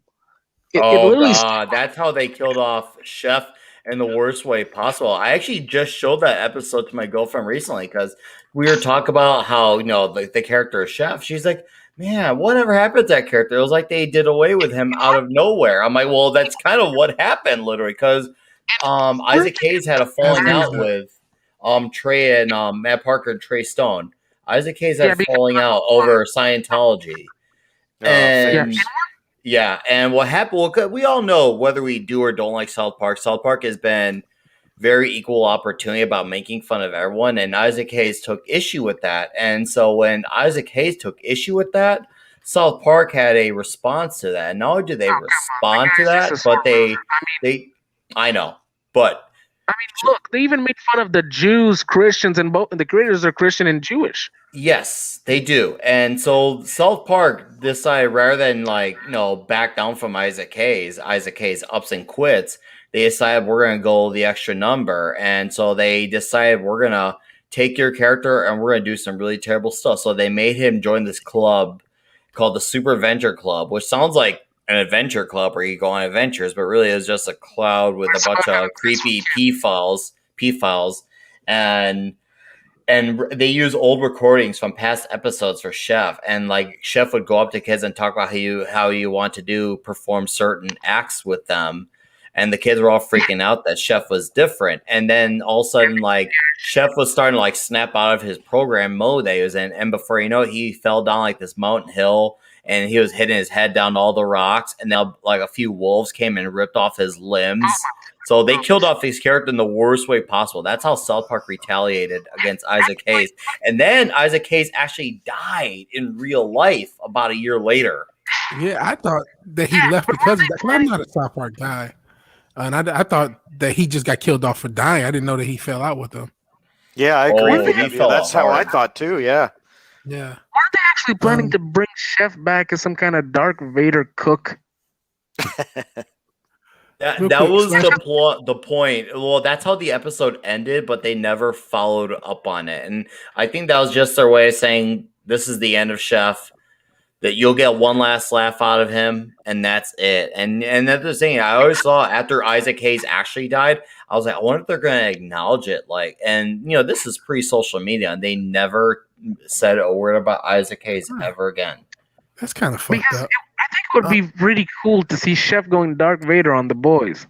It Oh literally god, that's how they killed off Chef in the worst way possible. I actually just showed that episode to my girlfriend recently because we were talking about how the character of Chef. She's like, "Man, whatever happened to that character?" It was like they did away with him out of nowhere. I'm like, "Well, that's kind of what happened, literally." Because Isaac Hayes had a falling out with Trey and Matt Parker and Trey Stone. Isaac Hayes had a falling out over Scientology, and. Yeah, and what happened? Well, we all know whether we do or don't like South Park. South Park has been very equal opportunity about making fun of everyone, and Isaac Hayes took issue with that. And so when Isaac Hayes took issue with that, South Park had a response to that. And not only did they respond to that, but I know, but I mean, look, they even made fun of the Jews, Christians, and both the creators are Christian and Jewish. yes, they do. And so South Park decided rather than back down from Isaac Hayes ups and quits, they decided we're going to go the extra number. And so they decided we're going to take your character and we're going to do some really terrible stuff. So they made him join this club called the Super Adventure Club, which sounds like an adventure club where you go on adventures, but really is just a cloud with a bunch of creepy P files, and they use old recordings from past episodes for Chef, and Chef would go up to kids and talk about how you want to perform certain acts with them, and the kids were all freaking out that Chef was different, and then all of a sudden Chef was starting to snap out of his program mode that he was in, and before you know it, he fell down this mountain hill. And he was hitting his head down all the rocks, and then a few wolves came and ripped off his limbs. So they killed off his character in the worst way possible. That's how South Park retaliated against Isaac Hayes. And then Isaac Hayes actually died in real life about a year later. Yeah, I thought that he left because of that. 'Cause I'm not a South Park guy. And I thought that he just got killed off for dying. I didn't know that he fell out with them. Yeah, I agree. Oh, with he you. fell That's out how hard. I thought too. Yeah. Yeah. Aren't they actually planning to bring Chef back as some kind of Dark Vader cook? That Real quick, was Slasher. the point. Well, that's how the episode ended, but they never followed up on it. And I think that was just their way of saying this is the end of Chef. That you'll get one last laugh out of him, and that's it. And that's the thing. I always thought after Isaac Hayes actually died, I was like, I wonder if they're going to acknowledge it. This is pre-social media, and they never said a word about Isaac Hayes ever again. That's kind of fucked Because up. I think it would be pretty cool to see Chef going Dark Vader on the boys.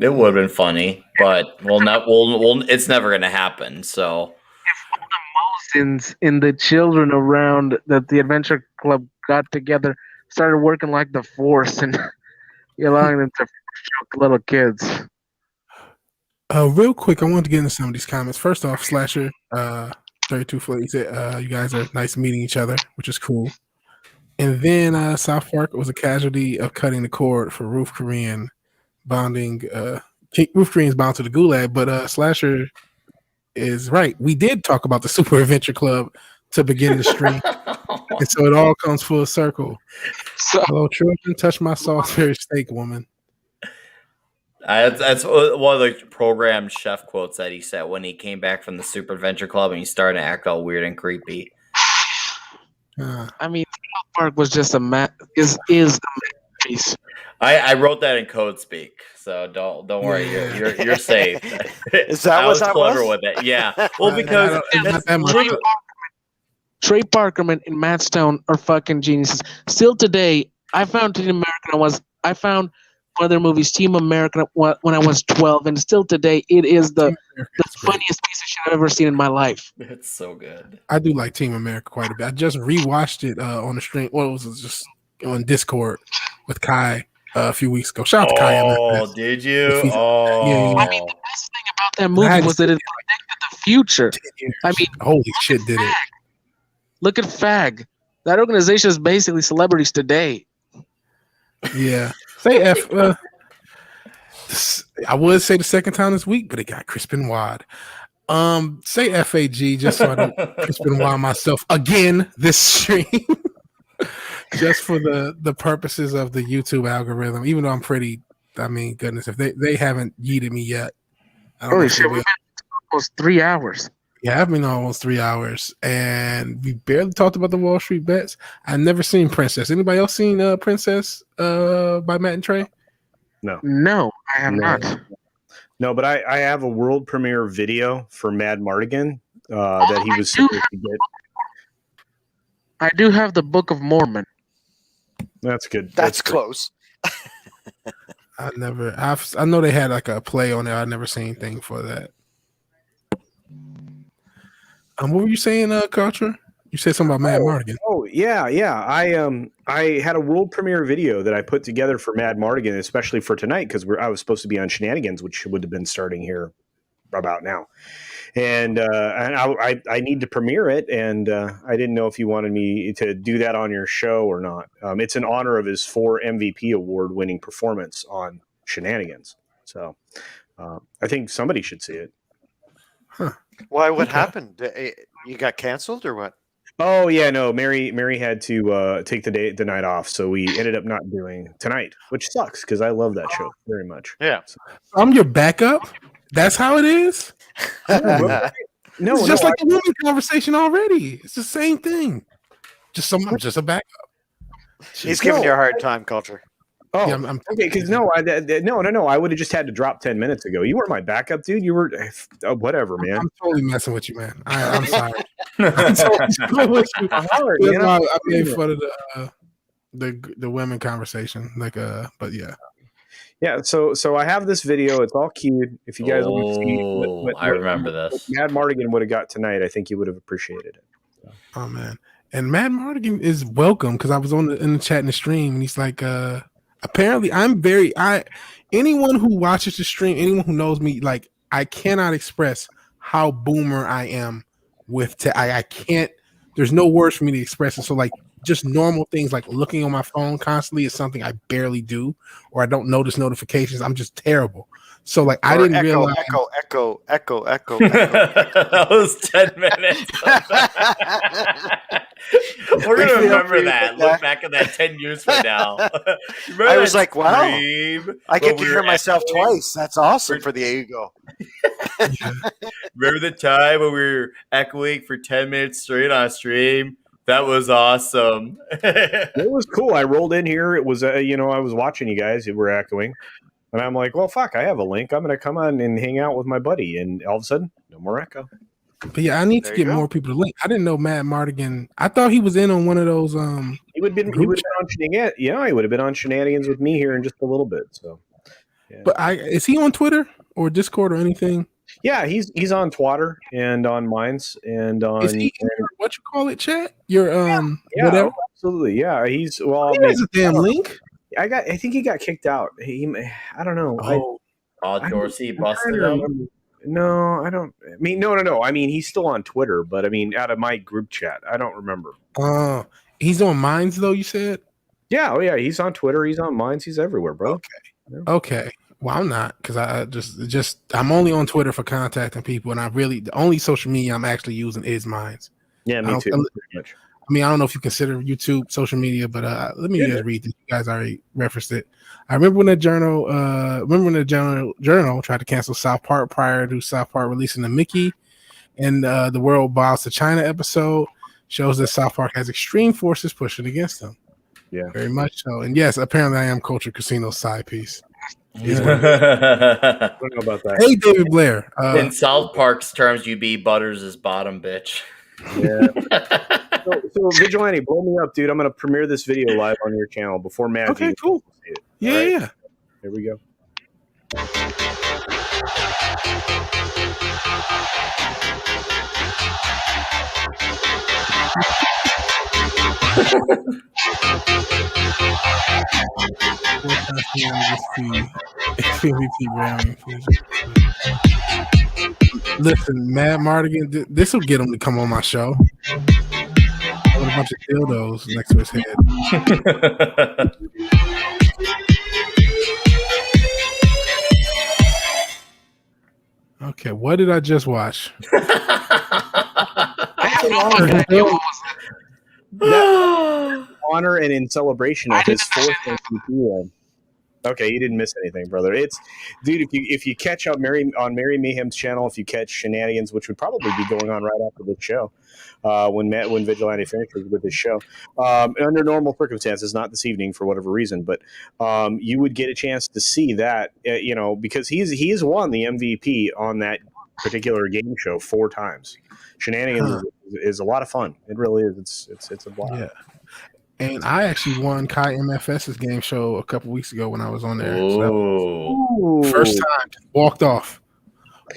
It would have been funny, but it's never going to happen. So. Since in the children around that the Adventure Club got together started working like the Force and allowing them to choke little kids. Real quick, I wanted to get into some of these comments. First off, Slasher 32 Foot, he said, you guys are nice meeting each other, which is cool. And then South Park was a casualty of cutting the cord for Ruth Korean bonding Roof Green's bound to the gulag, but Slasher is right. We did talk about the Super Adventure Club to begin the stream, and so it all comes full circle. Hello, children, touch my Salisbury steak, woman. That's one of the program chef quotes that he said when he came back from the Super Adventure Club and he started to act all weird and creepy. I mean, South Park was just is a masterpiece. I wrote that in code speak, so don't worry, you're safe. Is that what that clever was? with it? Yeah. Well, because Trey Parkerman and Matt Stone are fucking geniuses. Still today, I found Team American. I found one of their movies, Team American, when I was 12, and still today, it is the funniest piece of shit I've ever seen in my life. It's so good. I do like Team America quite a bit. I just rewatched it on the stream. Well, it was just on Discord with Kai a few weeks ago. Shout out to Kai. Oh, did you? Oh, yeah. I mean, the best thing about that movie was that it predicted the future. I mean, holy shit, did it? Look at FAG. That organization is basically celebrities today. Yeah. Say F. I would say the second time this week, but it got Crispin Wad. Say FAG just so I don't Crispin Wad myself again this stream. Just for the purposes of the YouTube algorithm, even though I'm pretty, I mean, goodness, if they haven't yeeted me yet. Holy shit, we've been almost 3 hours. Yeah, I've been almost 3 hours, and we barely talked about the Wall Street Bets. I've never seen Princess. Anybody else seen Princess by Matt and Trey? No, I have not. No, but I have a world premiere video for Mad Mardigan that he was supposed to get. I do have the Book of Mormon. That's good. That's close. I know they had like a play on there. I never seen anything for that. What were you saying, Culture? You said something about Mad Mardigan. Oh yeah. I had a world premiere video that I put together for Mad Mardigan, especially for tonight because I was supposed to be on Shenanigans, which would have been starting here about now. And I need to premiere it, and I didn't know if you wanted me to do that on your show or not. It's in honor of his 4 MVP award-winning performance on Shenanigans. So I think somebody should see it. Huh. Why? What happened? You got canceled or what? Oh yeah, no. Mary had to take the night off, so we ended up not doing tonight, which sucks because I love that show very much. Yeah, so. I'm your backup. That's how it is. No, it's just like the woman conversation already. It's the same thing. Just a backup. He's giving you a hard time, Culture. Oh, yeah, I'm okay. Because no, I would have just had to drop 10 minutes ago. You were my backup, dude. You were whatever, man. I'm totally messing with you, man. I'm sorry. I'm totally with you. I made fun of the women conversation, but yeah. Yeah, so I have this video. It's all cute. If you guys want to see I remember this. Mad Mardigan would have got tonight, I think you would have appreciated it. So. Oh man, and Mad Mardigan is welcome because I was in the chat in the stream, and he's like, apparently anyone who watches the stream, anyone who knows me, like I cannot express how boomer I am with I can't. There's no words for me to express it. So like. Just normal things like looking on my phone constantly is something I barely do, or I don't notice notifications. I'm just terrible. So like I didn't realize. Echo. That was 10 minutes. We're gonna remember that. Look back at that 10 years from now. I was like, wow, I get to hear myself twice. That's awesome for the ego. Remember the time when we were echoing for 10 minutes straight on a stream? That was awesome. It was cool. I rolled in here. It was, I was watching you guys. You were echoing. And I'm like, well, fuck, I have a link. I'm going to come on and hang out with my buddy. And all of a sudden, no more echo. But yeah, I need to get more people to link. I didn't know Matt Mardigan. I thought he was in on one of those. He would have been on Shenanigans. Yeah, he would have been on Shenanigans with me here in just a little bit. So, yeah. But is he on Twitter or Discord or anything? Yeah, he's on Twitter and on Minds and on. Is he in your, what you call it, chat? Your whatever. Absolutely, yeah. He has a damn link. I think he got kicked out. I don't know. Dorsey busted him. No, I don't. I mean, no. I mean, he's still on Twitter, but I mean, out of my group chat, I don't remember. Oh, he's on Minds though. You said. Yeah. Oh, yeah. He's on Twitter. He's on Minds. He's everywhere, bro. Okay. Well, I'm not because I just I'm only on Twitter for contacting people, and the only social media I'm actually using is mine. Yeah, me too. Pretty much. I mean, I don't know if you consider YouTube social media, but let me just read this. You guys already referenced it. I remember when the journal tried to cancel South Park prior to South Park releasing the Mickey and the World Bows to China episode. Shows that South Park has extreme forces pushing against them. Yeah, very much so. And yes, apparently I am Culture Casino's side piece. I don't know about that. Hey, David Blair. In South Park's terms, you be Butters' bottom bitch. Yeah. so Vigilante, blow me up, dude. I'm going to premiere this video live on your channel before Mad. Okay, cool. Yeah, right? yeah. Here we go. Listen, Matt Mardigan, this will get him to come on my show. With a bunch of dildos next to his head. Okay, what did I just watch? Honor and in celebration of his fourth MVP run. Okay, you didn't miss anything, brother. It's, dude. If you catch up on Mary Mayhem's channel, if you catch Shenanigans, which would probably be going on right after the show, when Vigilante finishes with his show, under normal circumstances, not this evening for whatever reason, but you would get a chance to see that, because he's won the MVP on that particular game show 4 times. Shenanigans is a lot of fun. It really is. It's a blast. Yeah. And I actually won Kai MFS's game show a couple weeks ago when I was on there. So first time, walk off.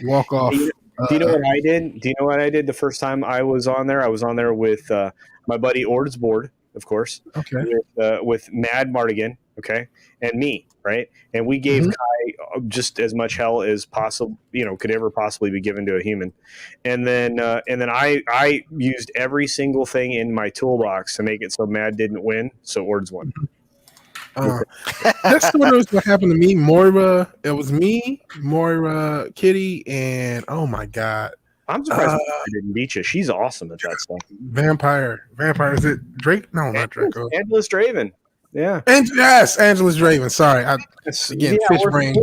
Do you know what I did? Do you know what I did the first time I was on there? I was on there with my buddy Ordsboard, of course. Okay. With Mad Mardigan, okay, and me, right? And we gave Kai just as much hell as possible, could ever possibly be given to a human. And then I used every single thing in my toolbox to make it so Mad didn't win, so Ords won. That's sort of what happened to me. Moira, it was me, Moira, Kitty, and oh my god, I'm surprised I didn't beat you. She's awesome at that stuff. Vampire. Is it Drake? No, not Draco. Angelus Draven. Yeah. And yes, Angelus Draven. Sorry, fish brain,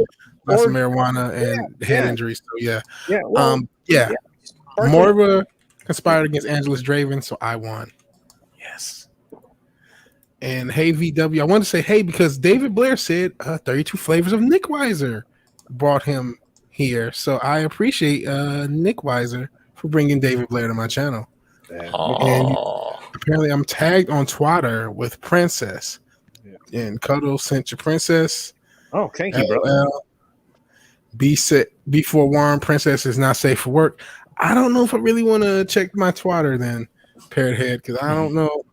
lots of marijuana and head injuries. So yeah. Yeah. Well, Moira conspired against Angelus Draven, so I won. Yes. And hey VW, I wanted to say hey because David Blair said 32 flavors of Nick Weiser brought him here, so I appreciate Nick Weiser for bringing David Blair to my channel. And apparently I'm tagged on Twitter with Princess. And Cuddle sent your Princess. Oh, thank you, bro. Be forewarned, Princess is not safe for work. I don't know if I really want to check my Twitter then, Parrot Head, because I don't know.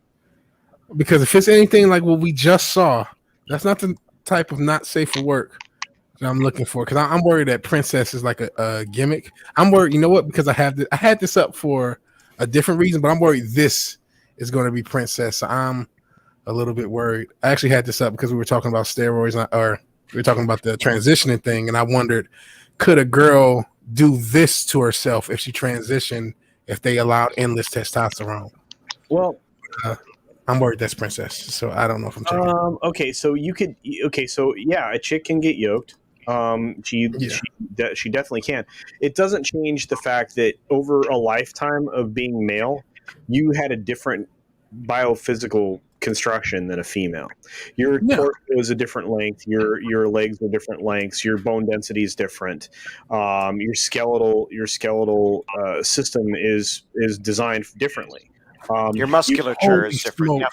Because if it's anything like what we just saw, that's not the type of not safe for work that I'm looking for. Because I'm worried that Princess is like a gimmick. I'm worried, you know what? Because I had this up for a different reason, but I'm worried this is going to be Princess. So I'm a little bit worried. I actually had this up because we were talking about steroids, or we were talking about the transitioning thing, and I wondered, could a girl do this to herself if she transitioned, if they allowed endless testosterone? Well, I'm worried that's Princess, so I don't know if I'm checking. Okay, so you could. Okay, so yeah, a chick can get yoked. She definitely can. It doesn't change the fact that over a lifetime of being male, you had a different biophysical construction than a female. Your torso is a different length. Your legs are different lengths. Your bone density is different. Your skeletal system is designed differently. Your musculature is different.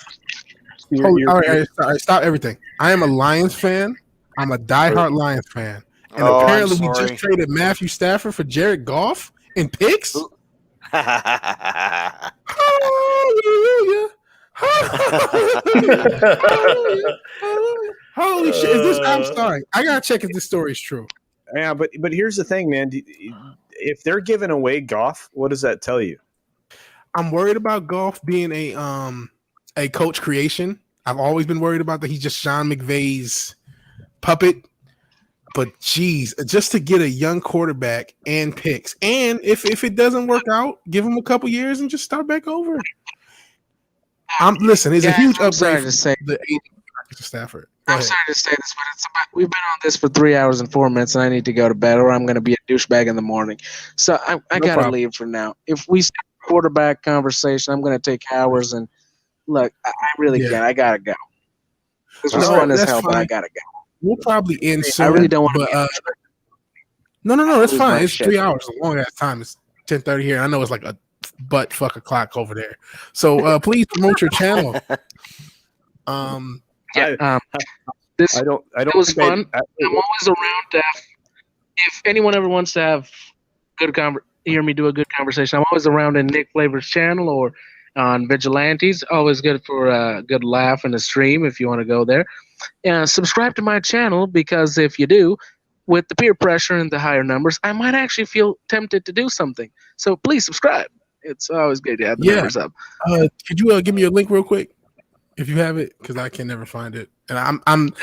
All right, stop everything. I am a Lions fan. I'm a diehard Lions fan. And apparently we just traded Matthew Stafford for Jared Goff in picks. Hallelujah. Holy shit. Is this? I'm sorry. I gotta check if this story is true. Yeah, but here's the thing, man. If they're giving away Goff, what does that tell you? I'm worried about Goff being a coach creation. I've always been worried about that. He's just Sean McVay's puppet. But geez, just to get a young quarterback and picks, and if it doesn't work out, give him a couple years and just start back over. Listen, it's a huge upgrade to say the Stafford. I'm sorry to say this, but we've been on this for 3 hours and 4 minutes, and I need to go to bed, or I'm going to be a douchebag in the morning. So I got to leave for now. If we start a quarterback conversation, I'm going to take hours. And look, I really can't. I got to go. This was fun as hell, but I got to go. We'll probably end soon. I really don't want to. No, that's fine. It's 3 hours, a long ass time. It's 10:30 here. I know it's like a butt fuck o'clock over there. So please promote your channel. This was fun. I'm always around. If anyone ever wants to have hear me do a good conversation, I'm always around in Nick Flavor's channel or on Vigilantes. Always good for a good laugh and a stream if you want to go there. Subscribe to my channel, because if you do, with the peer pressure and the higher numbers, I might actually feel tempted to do something. So please subscribe. It's always good to have the numbers up. Could you give me a link real quick if you have it? Because I can never find it. And I'm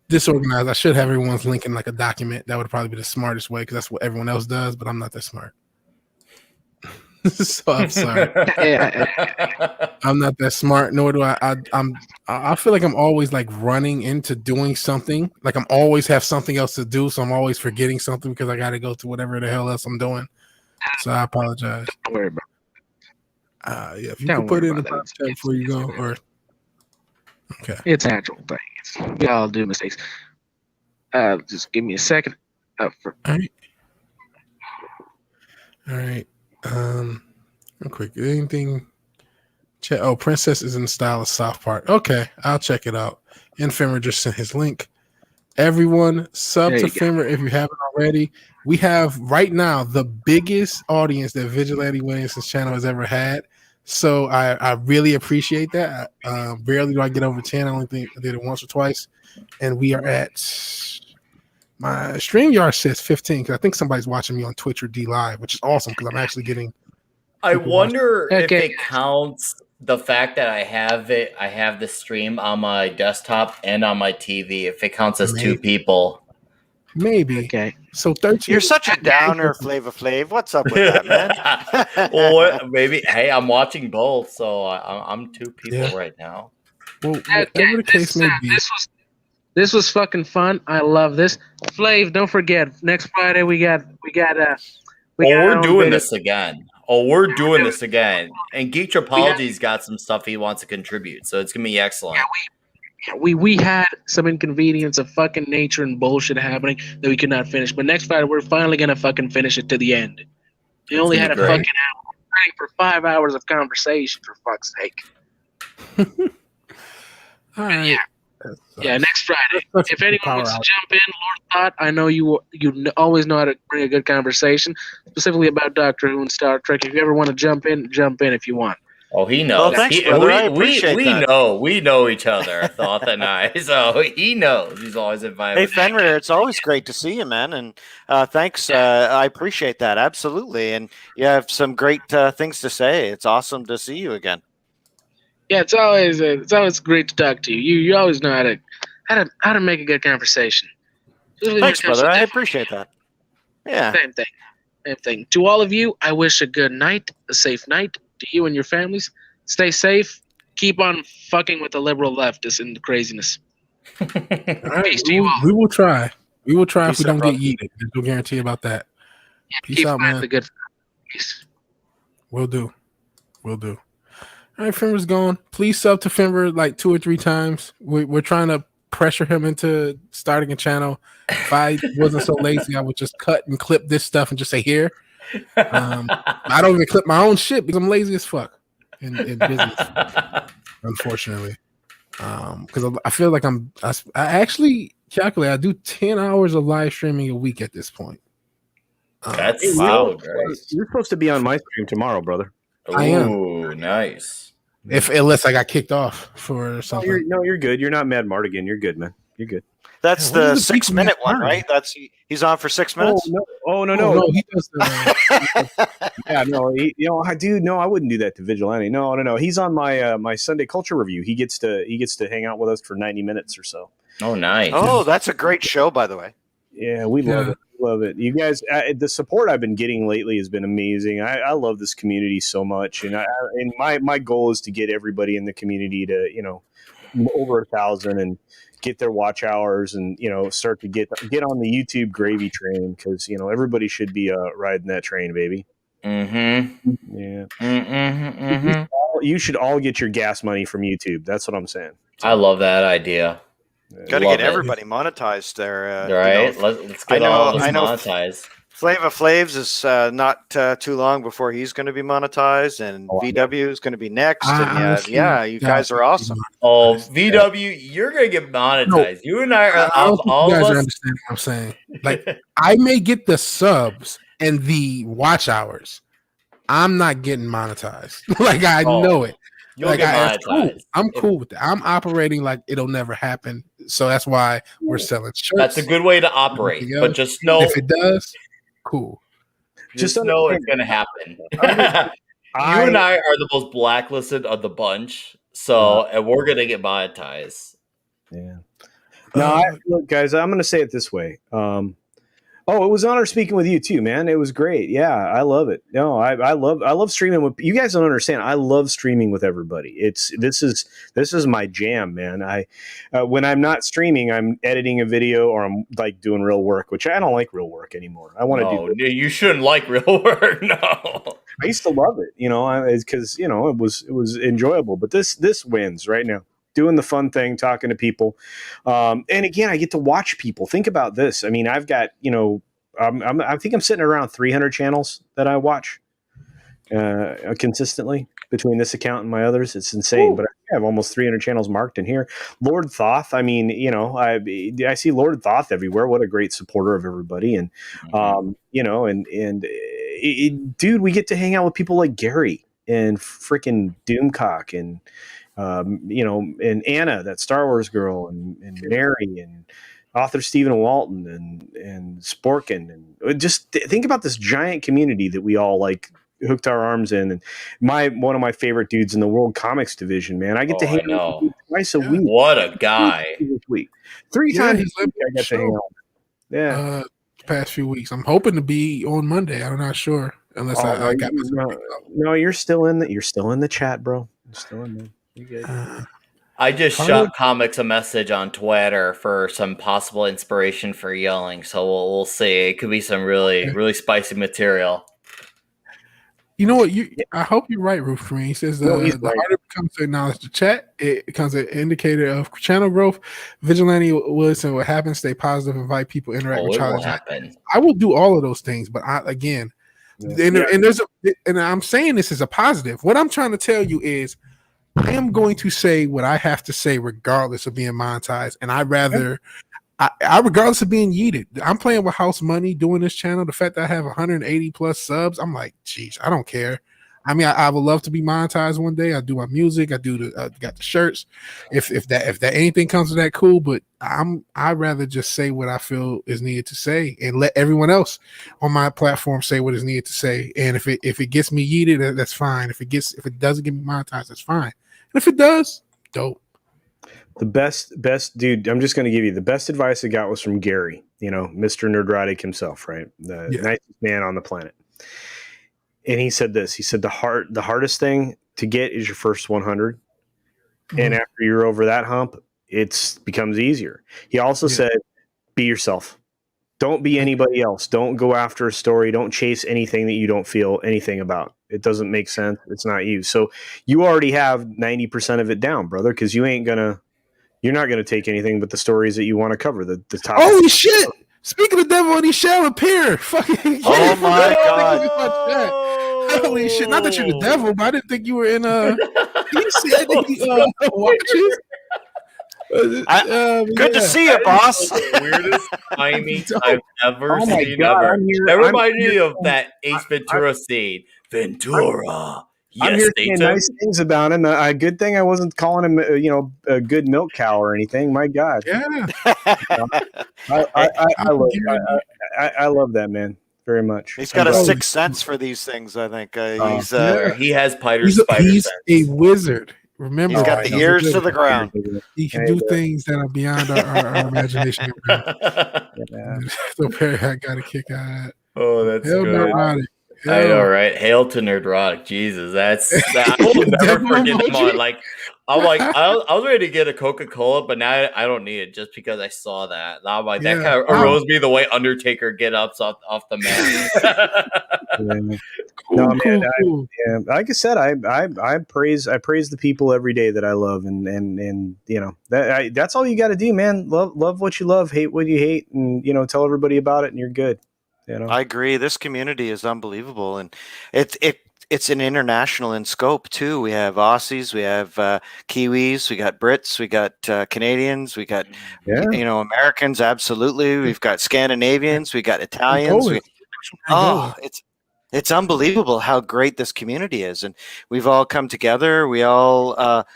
disorganized. I should have everyone's link in like a document. That would probably be the smartest way, because that's what everyone else does, but I'm not that smart. So I'm sorry. I'm not that smart, nor do I feel like I'm always like running into doing something. Like I'm always have something else to do, so I'm always forgetting something because I got to go to whatever the hell else I'm doing. So I apologize. Don't worry about it. If you can put it in the top 10 before you go, or okay, it's a natural thing. We all do mistakes. Just give me a second. All right. Real quick. Anything? Princess is in the style of South Park. Okay, I'll check it out. And Fimmer just sent his link. Everyone, sub to Fimmer if you haven't already. We have right now the biggest audience that Vigilante Williamson's channel has ever had. So I really appreciate that. Rarely do I get over 10. I only think I did it once or twice. And we are at, my StreamYard says 15, because I think somebody's watching me on Twitch or D Live, which is awesome because I'm actually getting. I wonder if it counts the fact that I have the stream on my desktop and on my TV, if it counts as two people. Maybe. Okay. So 13. You're such a downer, Flava Flav. What's up with that, man? Well, maybe. Hey, I'm watching both, so I'm two people right now. Well, whatever the case may be. This was fucking fun. I love this. Flav, don't forget, next Friday we got we're doing this again. We're doing this again. And Geek Apology's got some stuff he wants to contribute, so it's gonna be excellent. We had some inconvenience of fucking nature and bullshit happening that we could not finish. But next Friday we're finally gonna fucking finish it to the end. We only had a fucking hour for 5 hours of conversation, for fuck's sake. All right. Yeah, next Friday. If anyone wants to jump in, Lord Thought, I know you always know how to bring a good conversation, specifically about Doctor Who and Star Trek. If you ever want to jump in if you want. Oh, he knows. Well, thanks, brother. I appreciate that. We know each other, Thought and I. So he knows. He's always invited. Hey, Fenrir, it's always great to see you, man. And thanks. I appreciate that. Absolutely. And you have some great things to say. It's awesome to see you again. Yeah, it's always great to talk to you. You always know how to make a good conversation. Thanks, brother. I appreciate that. Yeah. Same thing. To all of you, I wish a good night, a safe night. To you and your families, stay safe. Keep on fucking with the liberal leftists and the craziness. Right, Peace to you all. We will try. We will try. Peace if we don't get yeeted. There's no guarantee about that. Yeah, peace out, man. The good. Peace. Will do. All right, Fimmer's gone. Please sub to Fimmer like 2 or 3 times. We're trying to pressure him into starting a channel. If I wasn't so lazy, I would just cut and clip this stuff and just say here. I don't even clip my own shit because I'm lazy as fuck in business, unfortunately. Because I feel like I actually calculate I do 10 hours of live streaming a week at this point. That's wow. You're supposed to be on my stream tomorrow, brother. I am. Ooh, nice. Unless I got kicked off for something. You're good. You're not Mad Mardigan. You're good, man. You're good. That's the 6-minute one, right? He's on for 6 minutes. No. He does yeah, no. I wouldn't do that to Vigilante. No. He's on my Sunday Culture Review. He gets to hang out with us for 90 minutes or so. Oh, nice. Oh, that's a great show, by the way. Yeah, we love it. Love it. You guys, the support I've been getting lately has been amazing. I love this community so much, and my goal is to get everybody in the community to over 1,000 and get their watch hours, and start to get on the YouTube gravy train, because everybody should be riding that train, baby. Mm-hmm. Yeah. Mm-hmm. Mm-hmm. You should all get your gas money from YouTube. That's what I'm saying. I love that idea. Got to get everybody monetized there. Right. Let's get all of us monetized. Flava Flavs is not too long before he's going to be monetized, and VW is going to be next. You guys are awesome. Oh, VW, you're going to get monetized. No, you and I are all you guys of us. Understand what I'm saying? Like, I may get the subs and the watch hours. I'm not getting monetized. Like, I know it. You'll get monetized. Cool. I'm cool with that. I'm operating like it'll never happen. So that's why we're selling shirts. That's a good way to operate. But just know if it does, cool. Just know it's going to happen. You and I are the most blacklisted of the bunch. So, and we're going to get monetized. Yeah. No, look, guys, I'm going to say it this way. Oh, it was an honor speaking with you too, man. It was great. Yeah, I love it. No, I love streaming with you guys. Don't understand. I love streaming with everybody. This is my jam, man. When I'm not streaming, I'm editing a video or I'm like doing real work, which I don't like real work anymore. I want to do. You shouldn't like real work. No, I used to love it. Because it was enjoyable. But this wins right now. Doing the fun thing, talking to people. And again, I get to watch people. Think about this. I mean, I've got, I think I'm sitting around 300 channels that I watch consistently between this account and my others. It's insane, but I have almost 300 channels marked in here. Lord Thoth, I mean, I see Lord Thoth everywhere. What a great supporter of everybody. And, dude, we get to hang out with people like Gary and freaking Doomcock and, and Anna, that Star Wars girl, and Mary, and author Stephen Walton, and Sporkin, and just think about this giant community that we all like hooked our arms in. And one of my favorite dudes in the World Comics division, man. I get to hang out with him twice a week. What a guy! This week, 3 times a week I get to hang out. Yeah, past few weeks. I'm hoping to be on Monday. I'm not sure unless I got. No, you're still in the chat, bro. You're still in there. I just shot Comics a message on Twitter for some possible inspiration for yelling, so we'll see. It could be some really spicy material. You know what? I hope you're right, Roof Green. He says the harder it becomes to acknowledge the chat, it becomes an indicator of channel growth. Vigilante Williamson, what happens? Stay positive, invite people, interact with challenge. I will do all of those things, but and I'm saying this is a positive. What I'm trying to tell you is, I am going to say what I have to say, regardless of being monetized, and I regardless of being yeeted. I'm playing with house money doing this channel. The fact that I have 180 plus subs, I'm like, geez, I don't care. I mean, I would love to be monetized one day. I do my music. I do got the shirts. If that anything comes to that, cool. But I'd rather just say what I feel is needed to say and let everyone else on my platform say what is needed to say. And if it gets me yeeted, that's fine. If it doesn't get me monetized, that's fine. And if it does, dope. The best dude, I'm just going to give you the best advice I got was from Gary, Mr. Nerdrotic himself, right? The nicest man on the planet. And he said this. He said the hardest thing to get is your first 100. Mm-hmm. And after you're over that hump, it becomes easier. He also said, be yourself. Don't be anybody else. Don't go after a story. Don't chase anything that you don't feel anything about. It doesn't make sense. It's not you. So you already have 90% of it down, brother, because you're not going to take anything but the stories that you want to cover. The top. Holy shit! Speaking of devil, he shall appear. Fucking oh my god! Holy shit! Not that you're the devil, but I didn't think you were in you said watches. Good to see you, boss. Weirdest timing I've ever seen. That reminded me of that Ace Ventura scene. Ventura. I'm here saying nice things about him. A good thing I wasn't calling him, a good milk cow or anything. My God. Yeah. I love that man very much. He's got a sixth sense for these things. I think he has spider He's sense. a wizard. remember, He's got the ears to the ground. He can do things that are beyond our imagination. So Perry, I got a kick out of that. Oh, that's Hell, good. Neurotic. I know, right? Hail to Nerdrotic. Jesus, I will never forget them all. Like, I'm like, I was ready to get a Coca-Cola, but now I don't need it just because I saw that. I'm like, that kind of arose me the way Undertaker get ups off the mat. Cool. Like I said, I praise the people every day that I love, and you know that's all you got to do, man. Love what you love, hate what you hate, and you know, tell everybody about it, and you're good. You know, I agree. This community is unbelievable, and it's an international in scope too. We have Aussies, we have Kiwis, we got Brits, we got Canadians, we got you know, Americans. Absolutely, we've got Scandinavians, we got Italians. It's unbelievable how great this community is, and we've all come together. We all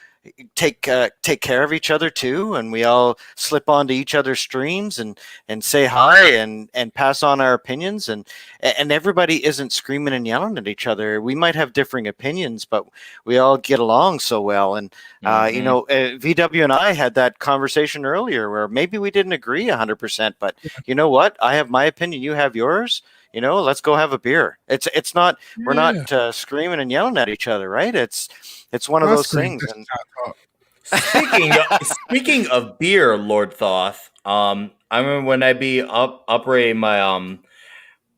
take care of each other too, and we all slip onto each other's streams and say hi and pass on our opinions, and everybody isn't screaming and yelling at each other. We might have differing opinions, but we all get along so well. And you know, VW and I had that conversation earlier where maybe we didn't agree 100%, but you know what? I have my opinion, you have yours. You know, let's go have a beer. It's not we're not screaming and yelling at each other, right? It's one of those things. And speaking of beer, Lord Thoth, I remember when I be operating my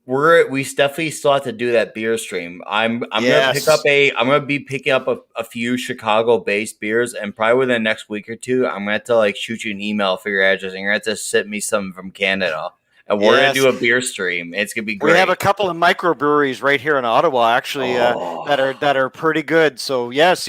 we definitely still have to do that beer stream. I'm gonna be picking up a few Chicago based beers, and probably within the next week or two, I'm gonna have to like shoot you an email for your address, and you're gonna have to send me some from Canada. And we're gonna do a beer stream. It's gonna be great. We have a couple of microbreweries right here in Ottawa, actually, that are pretty good. So yes,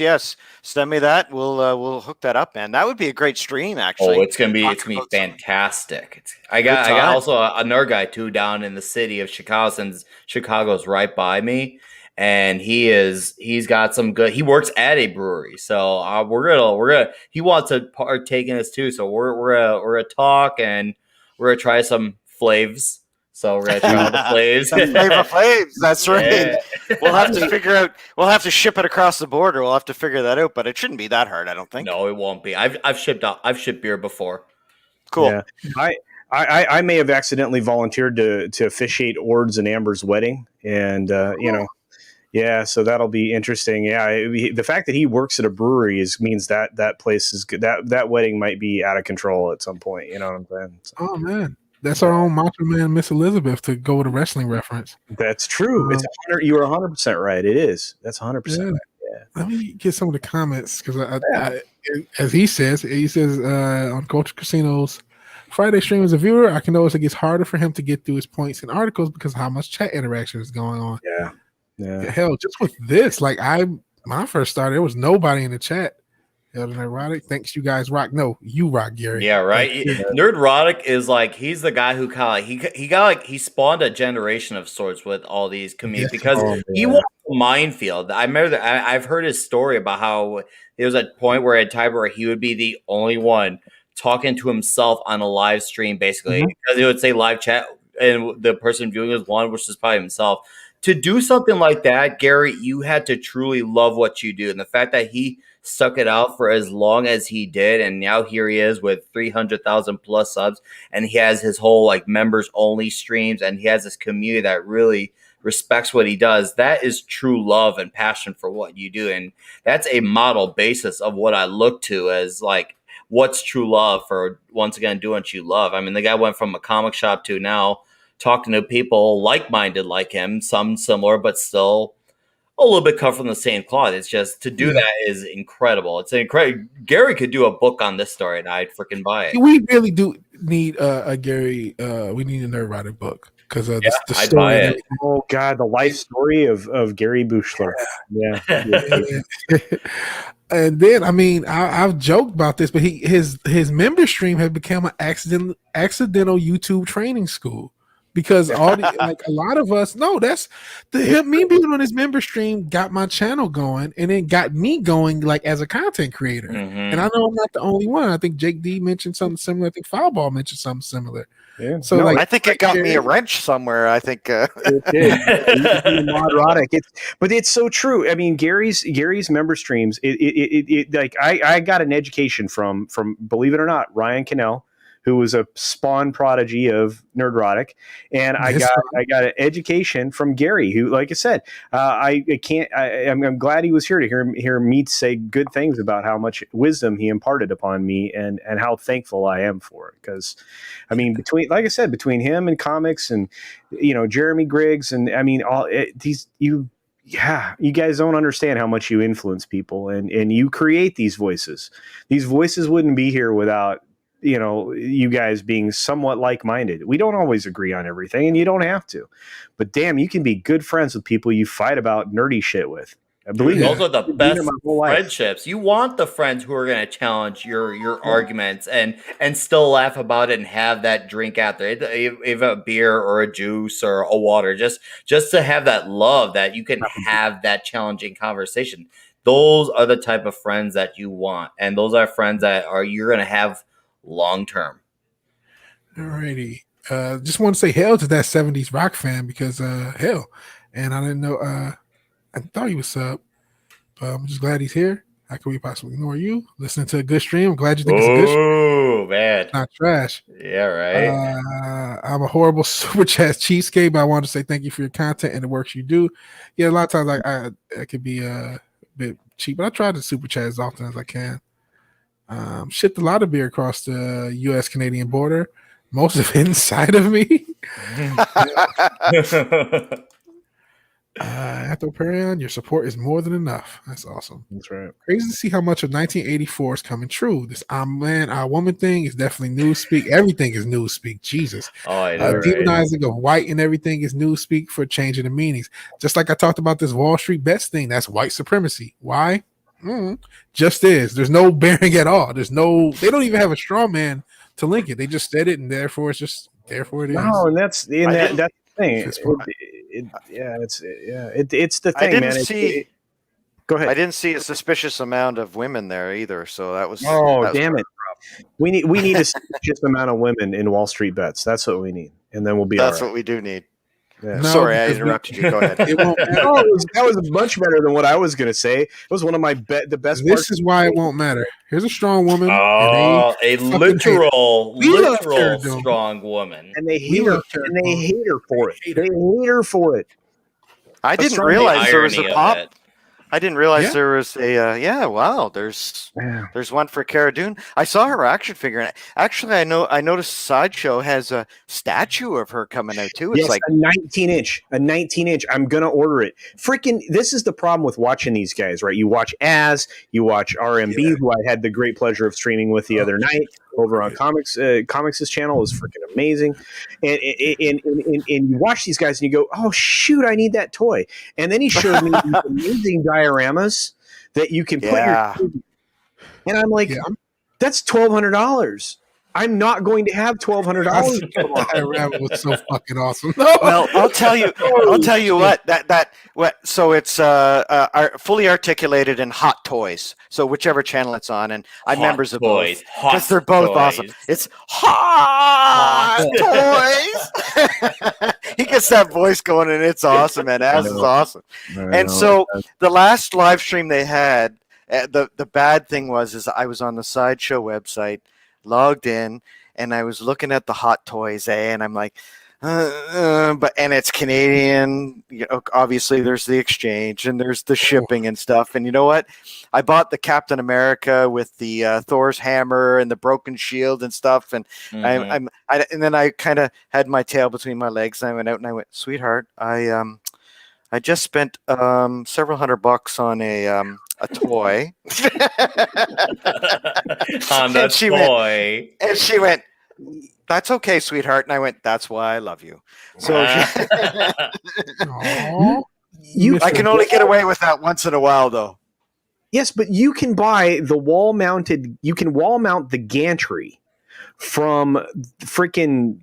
send me that. We'll hook that up, man. That would be a great stream, actually. Oh, it's gonna be fantastic. I got also another guy too down in the city of Chicago, since Chicago's right by me, and he's got some good. He works at a brewery, so we're gonna. He wants to partake in this too, so we're gonna talk, and we're gonna try some flavs. So we're gonna try all the flavs. Flavor flavs. That's right. We'll have to figure out. We'll have to ship it across the border. We'll have to figure that out. But it shouldn't be that hard, I don't think. No, it won't be. I've shipped beer before. Cool. Yeah. I may have accidentally volunteered to officiate Ord's and Amber's wedding, and you know, yeah. So that'll be interesting. Yeah, the fact that he works at a brewery means that place is good. That wedding might be out of control at some point. You know what I'm saying? So. Oh man. That's our own Macho Man, Miss Elizabeth, to go with a wrestling reference. That's true. You are 100% right. It is. That's 100% right. Yeah. Let me get some of the comments, because as he says on Culture Casino's Friday stream, as a viewer, I can notice it gets harder for him to get through his points and articles because of how much chat interaction is going on. Yeah. Hell, just with this, like when I first started, there was nobody in the chat. Nerdrotic, thanks, you guys rock. No, you rock, Gary. Yeah, right. Nerdrotic is like, he's the guy who kind of he spawned a generation of sorts with all these comedians because he was a minefield. I remember that I've heard his story about how there was a point where at a time where he would be the only one talking to himself on a live stream, basically, because he would say live chat, and the person viewing was one, which is probably himself. To do something like that, Gary, you had to truly love what you do, and the fact that he stuck it out for as long as he did, and now here he is with 300,000 plus subs, and he has his whole like members only streams, and he has this community that really respects what he does. That is true love and passion for what you do, and that's a model basis of what I look to as like what's true love for, once again, doing what you love. I mean, the guy went from a comic shop to now talking to people like-minded like him, some similar, but still a little bit cut from the same cloth. It's just, to do that is incredible. It's incredible. Gary could do a book on this story, and I'd freaking buy it. We really do need a Gary. We need a Nerdrotic book, because the I'd story. buy it. Oh God, the life story of Gary Bushler. Yeah. And then, I mean, I've joked about this, but his member stream had become an accidental YouTube training school. because all the like a lot of us no, that's me being on his member stream got my channel going, and it got me going like as a content creator. And I know I'm not the only one. I think Jake D mentioned something similar. I think Foulball mentioned something similar. Yeah. So No, like, I think it got me a wrench somewhere. I think. It did. Modrotic. But it's so true. I mean, Gary's member streams. It like I got an education from believe it or not, Ryan Cannell, who was a spawn prodigy of Nerdrotic, and I got an education from Gary, who, like I said, I'm glad he was here to hear me say good things about how much wisdom he imparted upon me, and how thankful I am for it. Because, I mean, between him and comics, and Jeremy Griggs, and I mean you guys don't understand how much you influence people, and you create these voices. These voices wouldn't be here without you guys being somewhat like-minded. We don't always agree on everything, and you don't have to. But damn, you can be good friends with people you fight about nerdy shit with. I believe those are the best friendships. You want the friends who are going to challenge your arguments and still laugh about it and have that drink out there, even a beer or a juice or a water, just to have that love that you can have that challenging conversation. Those are the type of friends that you want, and those are friends that you're going to have long term. Alrighty. Just want to say hell to that 70s rock fan, because hell. And I didn't know I thought he was sub. But I'm just glad he's here. How can we possibly ignore you? Listening to a good stream. I'm glad you think it's a good stream. Oh man. It's not trash. Yeah, right. I'm a horrible super chat cheapskate, but I want to say thank you for your content and the works you do. Yeah, a lot of times I could be a bit cheap, but I try to super chat as often as I can. Shipped a lot of beer across the U.S.-Canadian border. Most of it inside of me. After Perion, your support is more than enough. That's awesome. That's right. Crazy to see how much of 1984 is coming true. This man, our woman thing is definitely newspeak. Everything is newspeak. Jesus. Oh, I know, demonizing of white and everything is newspeak for changing the meanings. Just like I talked about this Wall Street bets thing, that's white supremacy. Why? Just is. There's no bearing at all. They don't even have a straw man to link it. They just said it, and therefore it is. No, and that's the thing. It's the thing, man. Go ahead. I didn't see a suspicious amount of women there either, so that was. Damn it! We need a suspicious amount of women in Wall Street bets. That's what we need, and then we'll be. That's all right. what we do need. Yeah. No, sorry, I interrupted you. Go ahead. That was much better than what I was going to say. It was one of my the best. This is why it won't matter. Here's a strong woman. A literal strong woman, and they hate her. And they hate her for it. They hate her for it. I didn't realize there was a pop. I didn't realize there was a wow. There's one for Cara Dune. I saw her action figure, and actually, I noticed Sideshow has a statue of her coming out too. It's like a 19-inch. I'm gonna order it. Freaking! This is the problem with watching these guys, right? You watch you watch RMB, who I had the great pleasure of streaming with the other night over on Comics' channel. Is freaking amazing, and you watch these guys and you go, oh shoot, I need that toy, and then he showed me these amazing dioramas that you can put your, and I'm like, that's $1,200. I'm not going to have $1,200. Diorama was so fucking awesome. Well, I'll tell you what. So it's fully articulated in Hot Toys. So whichever channel it's on, and I'm members of both because they're both awesome. It's Hot Toys. He gets that voice going, and it's awesome. And Az is awesome. And so the last live stream they had, the bad thing was I was on the Sideshow website, logged in, and I was looking at the Hot Toys, and I'm like, and it's Canadian. Obviously, there's the exchange and there's the shipping and stuff. And you know what? I bought the Captain America with the Thor's hammer and the broken shield and stuff. And and then I kind of had my tail between my legs, and I went out and I went, sweetheart, I just spent several $100 on a toy. And she went, that's okay, sweetheart. And I went, that's why I love you. So I can only get away with that once in a while, though. Yes, but you can buy the wall mount the gantry from freaking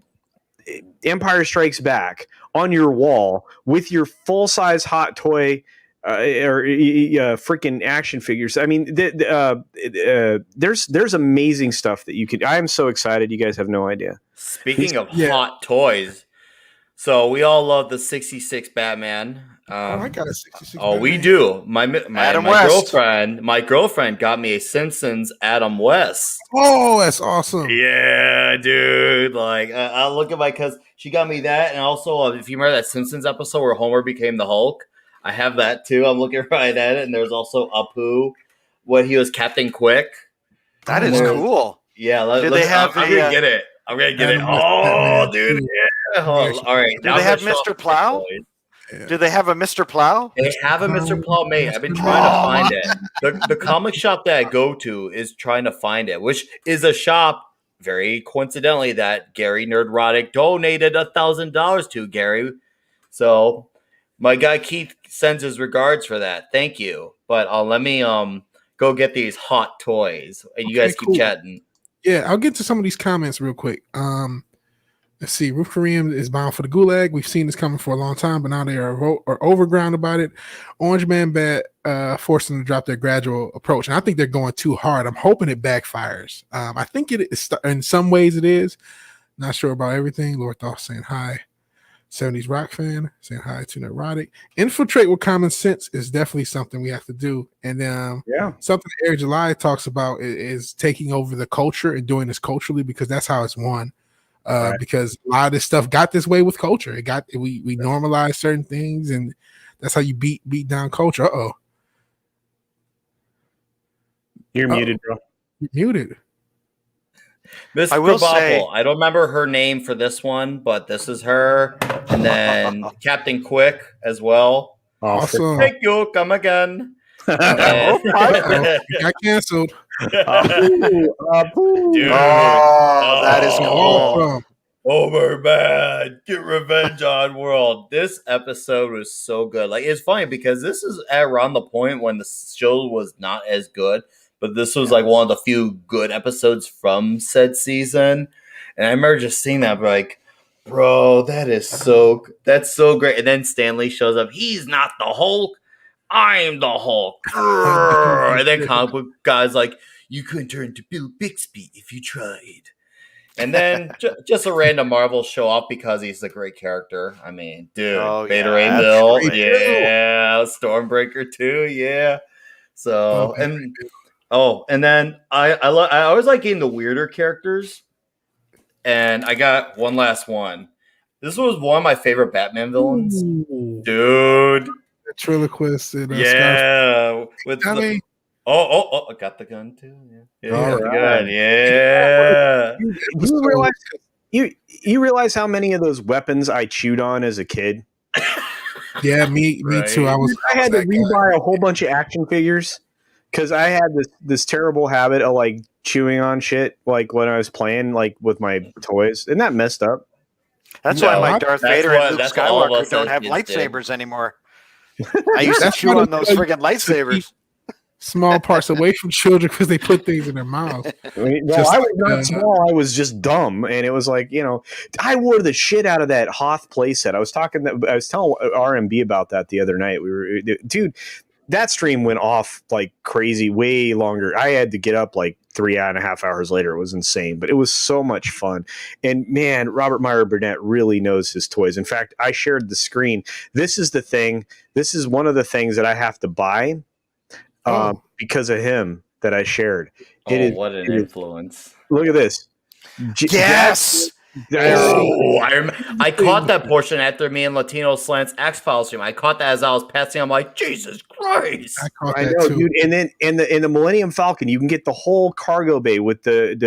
Empire Strikes Back on your wall with your full size hot toy or freaking action figures. I mean, there's amazing stuff that you could. I am so excited. You guys have no idea. Speaking of hot toys, so we all love the 66 Batman. I got a 66. Oh, we Batman. do. My Adam West. girlfriend got me a Simpsons Adam West. Oh, that's awesome. Yeah, dude. Like, I look at my cousin. She got me that, and also, if you remember that Simpsons episode where Homer became the Hulk, I have that too. I'm looking right at it, and there's also Apu when he was Captain Quick. That is cool. Yeah, I'm gonna get it. I'm gonna get it. Adam Oh, West, dude. Yeah. All right. Do they have Mr. Plow? Yeah. Do they have a Mr. Plow? They have a Mr. Plow made. I've been trying to find it. The comic shop that I go to is trying to find it, which is a shop, very coincidentally, that Gary Nerdrotic donated $1,000 to, Gary. So my guy Keith sends his regards for that. Thank you. But let me go get these hot toys, and you guys keep chatting. Yeah, I'll get to some of these comments real quick. Let's see. Ruth Kareem is bound for the gulag. We've seen this coming for a long time, but now they are overground about it. Orange Man Bat forced them to drop their gradual approach, and I think they're going too hard. I'm hoping it backfires. I think it is in some ways it is. Not sure about everything. Lord Thoth saying hi. 70s rock fan saying hi to Neurotic. Infiltrate with common sense is definitely something we have to do. And something Eric July talks about is taking over the culture and doing this culturally, because that's how it's won. Right. Because a lot of this stuff got this way with culture. We normalize certain things, and that's how you beat down culture. You're muted, bro. You're muted. Miss Krabappel, I don't remember her name for this one, but this is her. And then Captain Quick as well. Awesome. Thank you. Come again. Got canceled. Dude. That is cool. Over, man. Get revenge on world. This episode was so good. Like, it's funny because this is around the point when the show was not as good, but this was like one of the few good episodes from said season. And I remember just seeing that, like, bro, that's so great. And then Stanley shows up. He's not the Hulk. I'm the Hulk. And then comic book guys like, you couldn't turn to Bill Bixby if you tried. And then just a random Marvel show up because he's a great character. I mean, dude, Beta Ray Bill, Stormbreaker too, yeah. So and then I always like getting the weirder characters, and I got one last one. This was one of my favorite Batman villains, dude. Ventriloquist and with I got the gun too. Yeah, right. Yeah. You realize how many of those weapons I chewed on as a kid? Yeah, me too. I had to rebuy a whole bunch of action figures because I had this terrible habit of like chewing on shit like when I was playing like with my toys. Isn't that messed up? That's why my Darth Vader and Luke Skywalker don't have lightsabers anymore. I used to chew on those friggin' lightsabers. Small parts away from children because they put things in their mouths. I was not small. I was just dumb, and it was like, I wore the shit out of that Hoth playset. I was telling RMB about that the other night. Dude, that stream went off like crazy, way longer. I had to get up like 3.5 hours later. It was insane, but it was so much fun. And man, Robert Meyer Burnett really knows his toys. In fact, I shared the screen. This is the thing. This is one of the things that I have to buy. Because of him that I shared. What an influence. Look at this. Yes! I caught that portion after me and Latino Slant's X-Files stream. I caught that as I was passing. I'm like, Jesus Christ! I know, dude. And then in the Millennium Falcon, you can get the whole cargo bay with the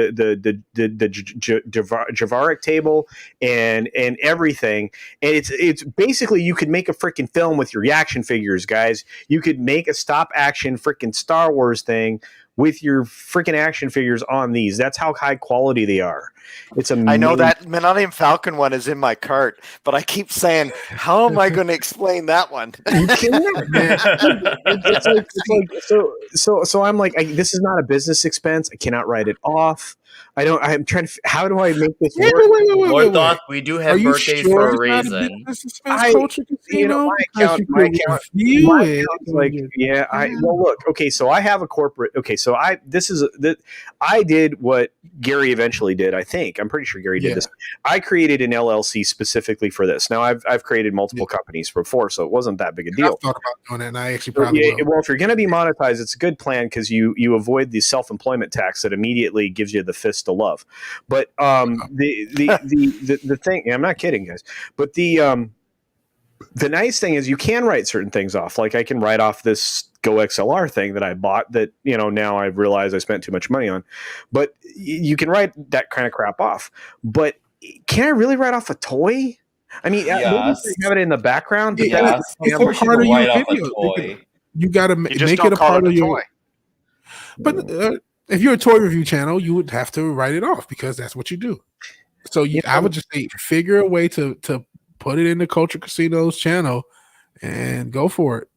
Javaric table and everything. And it's basically you could make a freaking film with your action figures, guys. You could make a stop action freaking Star Wars thing with your freaking action figures on these. That's how high quality they are. It's amazing. I know that Millennium Falcon one is in my cart, but I keep saying, how am I going to explain that one? You cannot, man. So I'm like, this is not a business expense. I cannot write it off. I'm trying to. How do I make this Wait, work? Lord Thoth, we do have Are you birthdays sure for a it's not a reason. business suspense culture casino? My Because account, you my could account, review my it account's on like, your yeah. channel. Well, look, okay, so I have a corporate. Okay, so I did what Gary eventually did. I think I'm pretty sure Gary did this. I created an LLC specifically for this. Now I've created multiple companies before, so it wasn't that big a deal. I've thought about doing that, and I actually probably will. Well, if you're going to be monetized, it's a good plan because you avoid the self-employment tax that immediately gives you the fist of love. But the thing, I'm not kidding, guys. But the nice thing is you can write certain things off. Like I can write off this Go XLR thing that I bought that, now I realize I spent too much money on. But you can write that kind of crap off. But can I really write off a toy? I mean, maybe you have it in the background. But It's a part of your video. You got to make it a part of your toy. But if you're a toy review channel, you would have to write it off because that's what you do. So I would just say figure a way to put it in the Culture Casino's channel and go for it.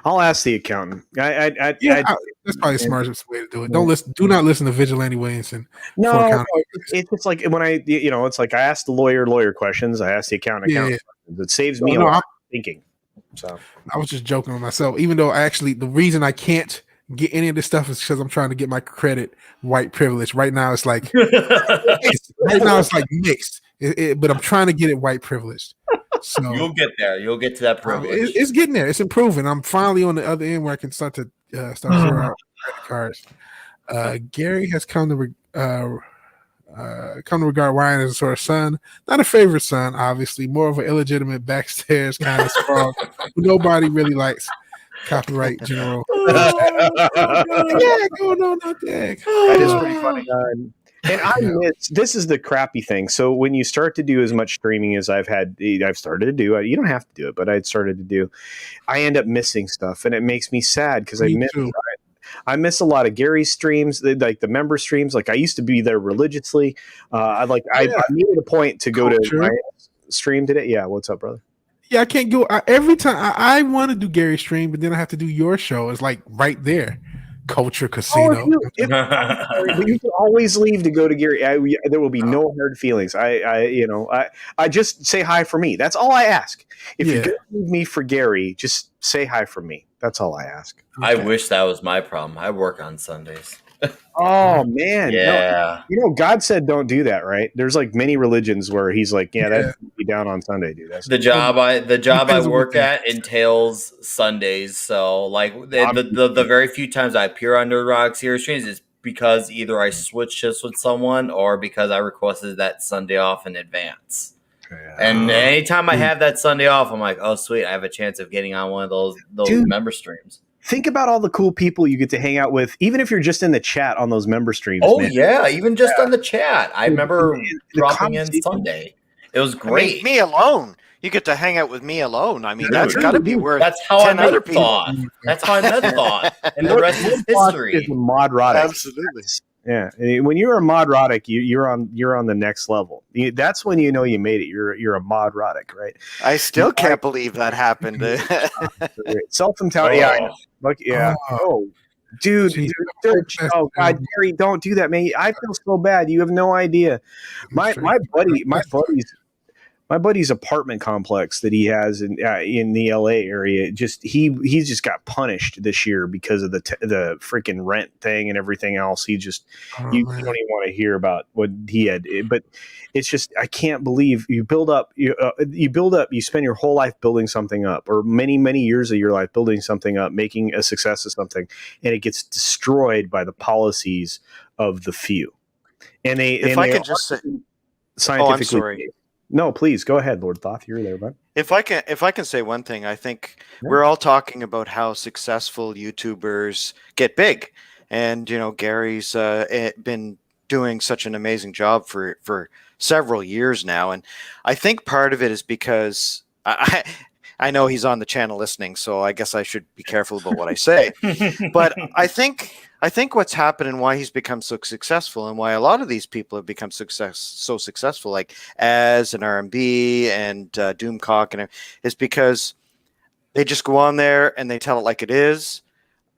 I'll ask the accountant. That's probably the smartest way to do it. Do not listen to Vigilante Williamson. No, it's just like when it's like I ask the lawyer questions. I ask the accountant questions. It saves me a lot of thinking. So I was just joking with myself, even though the reason I can't get any of this stuff is because I'm trying to get my credit white privilege. Right now it's like mixed, but I'm trying to get it white privileged. So you'll get there. You'll get to that privilege. It's getting there. It's improving. I'm finally on the other end where I can start to zero out credit cards. Gary has come to regard Ryan as a sort of son, not a favorite son, obviously, more of an illegitimate backstairs kind of sprawl who nobody really likes. Copyright General. That is pretty funny. And this is the crappy thing. So when you start to do as much streaming as I've started to do, you don't have to do it, but I'd started to do, I end up missing stuff, and it makes me sad because I miss a lot of Gary's streams, like the member streams. Like I used to be there religiously. I made it a point to go to my stream today. Yeah, what's up, brother? Yeah, I can't go every time. I want to do Gary's stream, but then I have to do your show. It's like right there. Culture Casino. You can always leave to go to Gary. There will be no hard feelings. I just say hi for me. That's all I ask. If you're going to leave me for Gary, just say hi for me. That's all I ask. I wish that was my problem. I work on Sundays. Oh man, yeah. No, God said don't do that, right? There's like many religions where He's like, that's be down on Sunday, dude. That's the job I work at entails Sundays. So like the very few times I appear on Nerd Rock Series streams is because either I switch shifts with someone or because I requested that Sunday off in advance. And anytime I have that Sunday off, I'm like, oh sweet, I have a chance of getting on one of those member streams. Think about all the cool people you get to hang out with, even if you're just in the chat on those member streams. Oh, man. Yeah, even just on the chat. I remember dropping in Sunday. It was great. Me alone. You get to hang out with me alone. I mean, that's got to be worth. That's how I met Thought. That's how I met Thought. And the rest is history. Is modrotic. Absolutely. Yeah, when you're a modrotic, you're on the next level. That's when you know you made it. You're a modrotic, right? I still can't believe that happened. Self-empowerment. Oh, dude. Oh God, Gary, don't do that, man. I feel so bad. You have no idea. My buddy's apartment complex that he has in the LA area. He's just got punished this year because of the freaking rent thing and everything else. You don't even want to hear about what he had. But it's just I can't believe you spend your whole life building something up, or many years of your life building something up, making a success of something, and it gets destroyed by the policies of the few. And scientifically. I'm sorry. No, please go ahead, Lord Thoth. You're there, bud. If I can say one thing, I think we're all talking about how successful YouTubers get big, and Gary's been doing such an amazing job for several years now, and I think part of it is because I know he's on the channel listening, so I guess I should be careful about what I say, but I think what's happened and why he's become so successful and why a lot of these people have become so successful, like Az and RMB and Doomcock, is because they just go on there and they tell it like it is.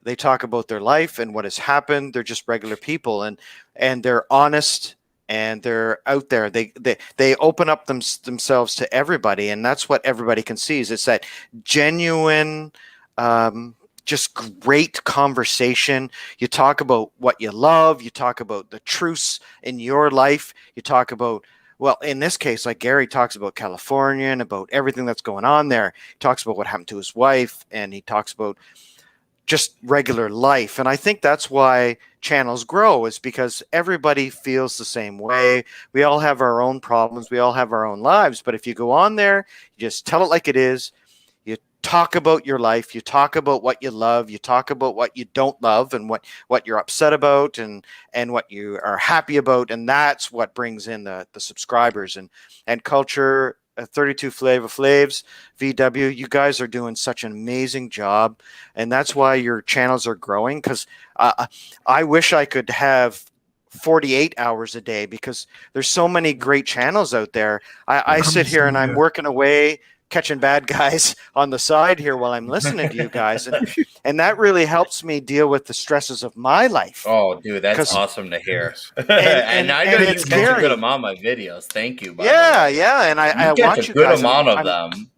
They talk about their life and what has happened. They're just regular people, and they're honest, and they're out there. They open up themselves to everybody, and that's what everybody can see. Is it's that genuine, just great conversation. You talk about what you love. You talk about the truths in your life. You talk about, well, in this case, like Gary talks about California and about everything that's going on there. He talks about what happened to his wife, and he talks about just regular life. And I think that's why channels grow, is because everybody feels the same way. We all have our own problems. We all have our own lives. But if you go on there, you just tell it like it is. You talk about your life. You talk about what you love. You talk about what you don't love, and what you're upset about, and what you are happy about. And that's what brings in the subscribers and culture. 32 Flavor Flavs, VW, you guys are doing such an amazing job, and that's why your channels are growing, because I wish I could have 48 hours a day, because there's so many great channels out there. I sit here and I'm working away, catching bad guys on the side here while I'm listening to you guys, and that really helps me deal with the stresses of my life. Oh, dude, that's awesome to hear. And I know you catch a good amount of my videos. Thank you. Yeah, and I watch you guys. Good amount of them.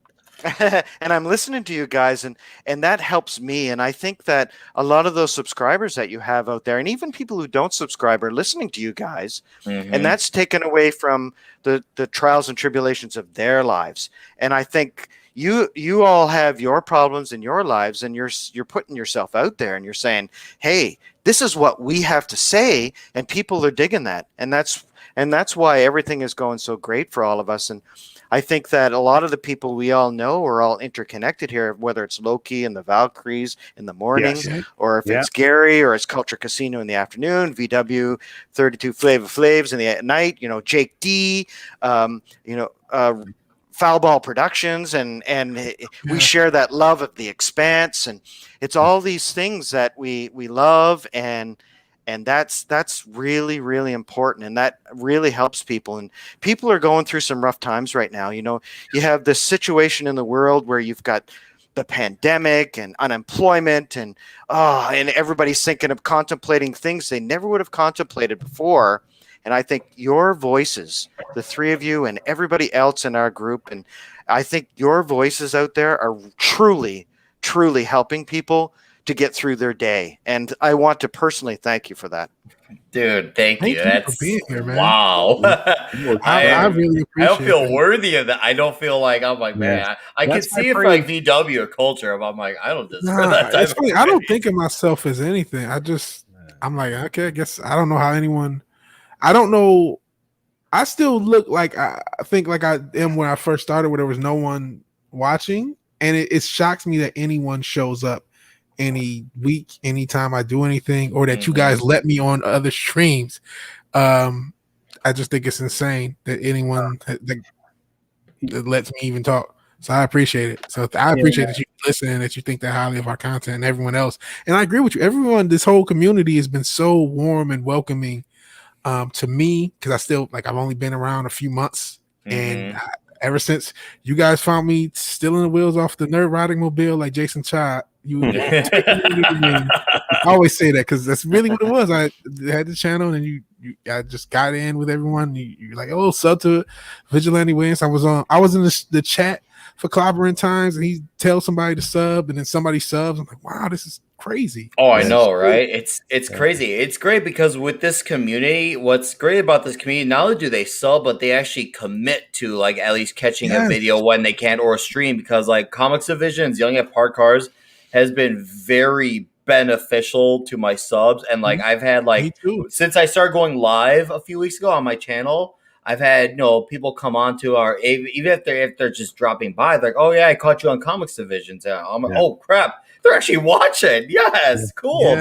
And I'm listening to you guys, and that helps me. And I think that a lot of those subscribers that you have out there, and even people who don't subscribe, are listening to you guys, and that's taken away from the trials and tribulations of their lives. And I think you all have your problems in your lives, and you're putting yourself out there, and you're saying, hey, this is what we have to say, and people are digging that. And that's why everything is going so great for all of us. And I think that a lot of the people we all know are all interconnected here, whether it's Loki and the Valkyries in the morning, or if it's Gary, or it's Culture Casino in the afternoon, VW, 32 Flavor Flavs in the at night, Jake D, Foul Ball Productions, and we share that love of The Expanse, and it's all these things that we love, and that's really, really important, and that really helps people. And people are going through some rough times right now. You have this situation in the world where you've got the pandemic and unemployment, and everybody's thinking of contemplating things they never would have contemplated before. And I think your voices, the three of you and everybody else in our group, and I think your voices out there are truly, truly helping people to get through their day. And I want to personally thank you for that. Dude, thank you. That's for being here, man. Wow. I really appreciate it. I don't feel worthy of that. I don't feel like, I'm like, man, I can see if like VW or culture, but I'm like, I don't deserve that type of I don't think of myself as anything. I'm like, okay, I guess I don't know how anyone, I don't know. I still look like I think like I am when I first started, where there was no one watching. And it shocks me that anyone shows up any week, anytime I do anything, or that you guys let me on other streams. I just think it's insane that anyone that lets me even talk. So I appreciate it. So I appreciate that you listen and that you think that highly of our content and everyone else. And I agree with you. Everyone, this whole community has been so warm and welcoming to me, because I still I've only been around a few months, and ever since you guys found me stealing the wheels off the Nerd Riding Mobile like Jason Todd, I always say that because that's really what it was. I had the channel, and I just got in with everyone. You're like, oh, sub to Vigilante Williamson. I was in the chat for Clobbering Times, and he tells somebody to sub, and then somebody subs. I'm like, wow, this is crazy. Oh, I know, right? It's crazy. It's great because with this community, what's great about this community, not only do they sub, but they actually commit to at least catching a video when they can, or a stream, because Comics Divisions, Young at Park Cars has been very beneficial to my subs. And I've had since I started going live a few weeks ago on my channel, I've had people come on to our, even if they're just dropping by, they're like, oh yeah, I caught you on Comics Divisions. And I'm like, oh crap, they're actually watching. Yes, cool.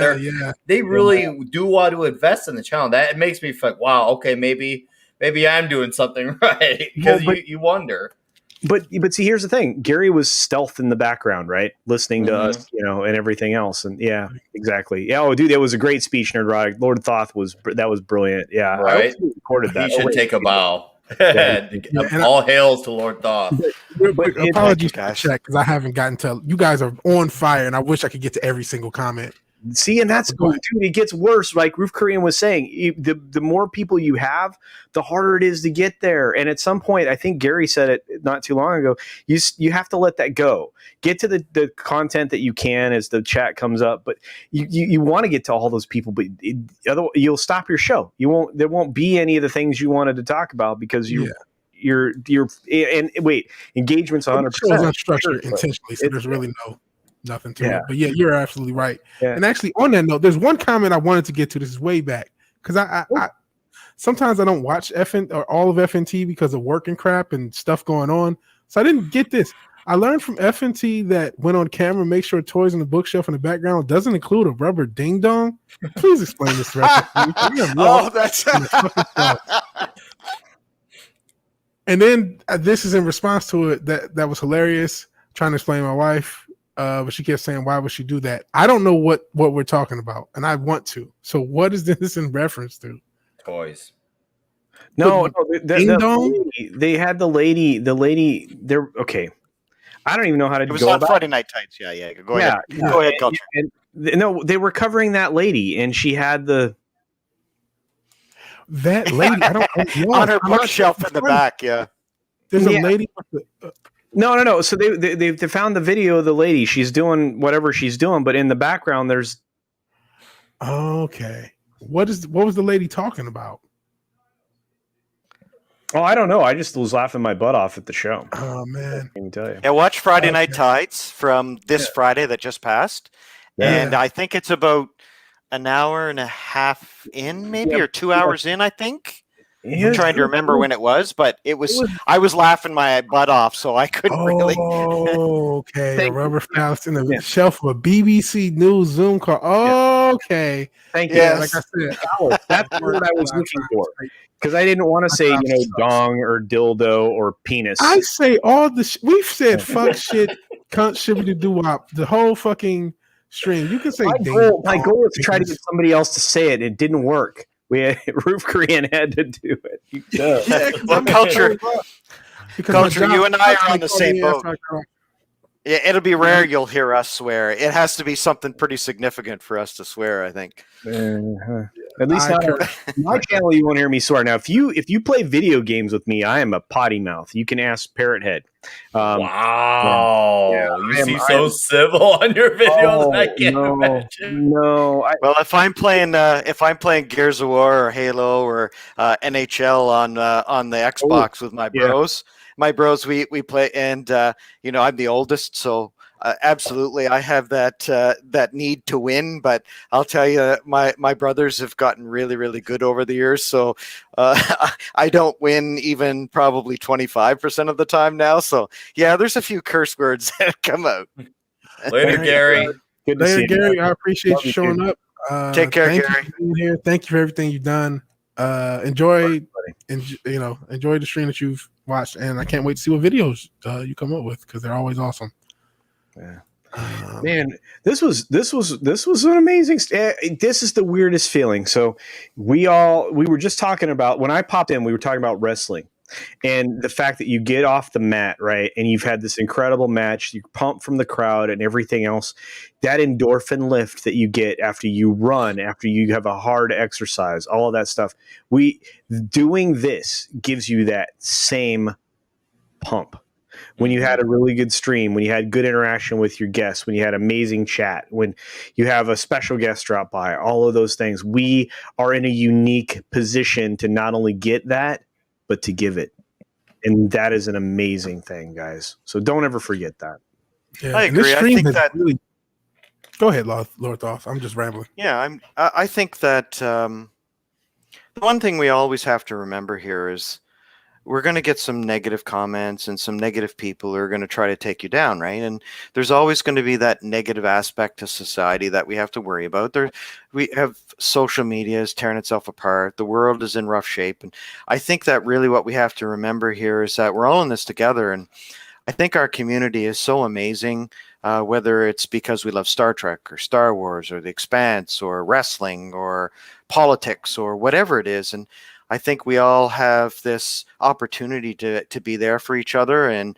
They really do want to invest in the channel. That it makes me feel like, wow, okay, maybe I'm doing something right, because you wonder. But see, here's the thing. Gary was stealth in the background, right? Listening to us, and everything else. And yeah, exactly. Yeah. Oh, dude, that was a great speech, Nerd. Lord Thoth was brilliant. Yeah. Right. I hope you recorded that. He should take a bow. All hails to Lord Thoth. But apologies for the chat, because I haven't gotten to. You guys are on fire, and I wish I could get to every single comment. See, and that's dude, it gets worse. Like Roof Korean was saying, the more people you have, the harder it is to get there. And at some point, I think Gary said it not too long ago. You have to let that go. Get to the content that you can as the chat comes up, but you want to get to all those people, but otherwise you'll stop your show. There won't be any of the things you wanted to talk about because you're engagement's 100%. It was unstructured intentionally, so there's really nothing to it. But yeah, you're absolutely right. Yeah. And actually, on that note, there's one comment I wanted to get to. This is way back because I sometimes I don't watch FN or all of FNT because of work and crap and stuff going on. So I didn't get this. I learned from FNT that when on camera, make sure toys on the bookshelf in the background doesn't include a rubber ding dong. Please explain this reference. That's. And then this is in response to it that was hilarious. Trying to explain to my wife. But she kept saying, why would she do that? I don't know what we're talking about, and I want to. So what is this in reference to? Toys. No, they had the lady. They're okay. I don't even know how to. It was on Friday Night Tights. Yeah. Go ahead. Go ahead, Culture. No, they were covering that lady, and she had that lady. I don't know. On her bookshelf in the back. Yeah, there's a lady. No. So they found the video of the lady. She's doing whatever she's doing, but in the background, there's. Okay. What was the lady talking about? Oh, I don't know. I just was laughing my butt off at the show. Oh man! I can tell you. Yeah, watch Friday Night Tights from this Friday that just passed, and I think it's about an hour and a half in, maybe or 2 hours in. I think. I'm trying to remember when it was, but it was. I was laughing my butt off, so I couldn't really. Oh, okay. The rubber phallus in the shelf of a BBC News Zoom call. Oh, okay. Thank you. Like I said, that's what I was looking for because I didn't want to say dong or dildo or penis. I say all the. We've said fuck shit, cunt, shit, do wop the whole fucking stream. You can say. My goal was to try to get somebody else to say it. It didn't work. Roof Korean had to do it. Well, Culture, you and I are on the same boat. Yeah, it'll be rare you'll hear us swear. It has to be something pretty significant for us to swear, I think. At least not on my channel, you won't hear me swear. Now, if you play video games with me, I am a potty mouth. You can ask Parrot Head. Wow, you seem so civil on your videos. I can't imagine. No. Well, if I'm playing Gears of War or Halo or NHL on the Xbox with my bros. My bros, we play, and I'm the oldest, so absolutely, I have that need to win. But I'll tell you, my brothers have gotten really, really good over the years, so I don't win even probably 25% of the time now. So yeah, there's a few curse words that come out. Later, Gary. Good to see you, Gary. I appreciate you showing up. Take care, Gary. Thank you for being here. Thank you for everything you've done. Enjoy the stream that you've watched, and I can't wait to see what videos you come up with because they're always awesome. Yeah, man, this was an amazing. This is the weirdest feeling. So we were just talking about when I popped in. We were talking about wrestling and the fact that you get off the mat, right, and you've had this incredible match. You pump from the crowd and everything else. That endorphin lift that you get after you run, after you have a hard exercise, all of that stuff. Doing this gives you that same pump. When you had a really good stream, when you had good interaction with your guests, when you had amazing chat, when you have a special guest drop by, all of those things, we are in a unique position to not only get that, but to give it. And that is an amazing thing, guys. So don't ever forget that. Yeah, I agree. I think that really... Go ahead, Lord Thoth. I'm just rambling. Yeah, I think that the one thing we always have to remember here is we're going to get some negative comments and some negative people who are going to try to take you down, right? And there's always going to be that negative aspect to society that we have to worry about. We have social media is tearing itself apart. The world is in rough shape. And I think that really what we have to remember here is that we're all in this together. And I think our community is so amazing, whether it's because we love Star Trek or Star Wars or The Expanse or wrestling or politics or whatever it is. And I think we all have this opportunity to be there for each other and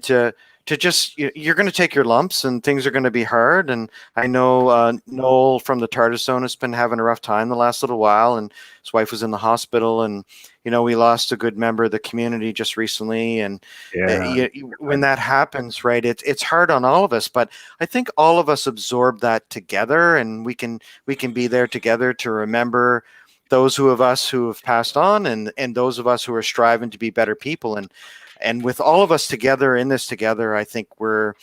to just, you're going to take your lumps and things are going to be hard. And I know Noel from the TARDIS Zone has been having a rough time the last little while, and his wife was in the hospital, and we lost a good member of the community just recently. And when that happens, right, it's hard on all of us, but I think all of us absorb that together, and we can be there together to remember those of us who have passed on, and those of us who are striving to be better people. And with all of us together in this together, I think we're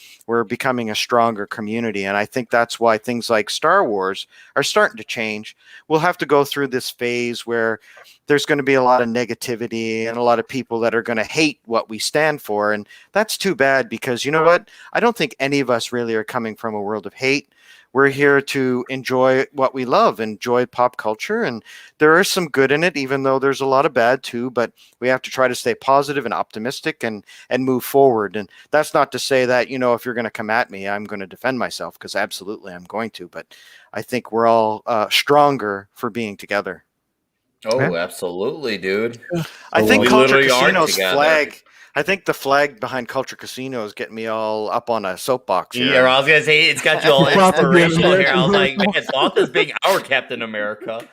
becoming a stronger community. And I think that's why things like Star Wars are starting to change. We'll have to go through this phase where there's going to be a lot of negativity and a lot of people that are going to hate what we stand for. And that's too bad, because you know what? I don't think any of us really are coming from a world of hate. We're here to enjoy what we love, enjoy pop culture, and there is some good in it, even though there's a lot of bad too. But we have to try to stay positive and optimistic and move forward. And that's not to say that, if you're going to come at me, I'm going to defend myself, because absolutely I'm going to. But I think we're all stronger for being together. Oh, absolutely, dude. I think we Culture literally are Casino's together. flag. I think the flag behind Culture Casino is getting me all up on a soapbox here. Yeah, I was gonna say it's got you all inspirational here. I was like, man, thought this being our Captain America.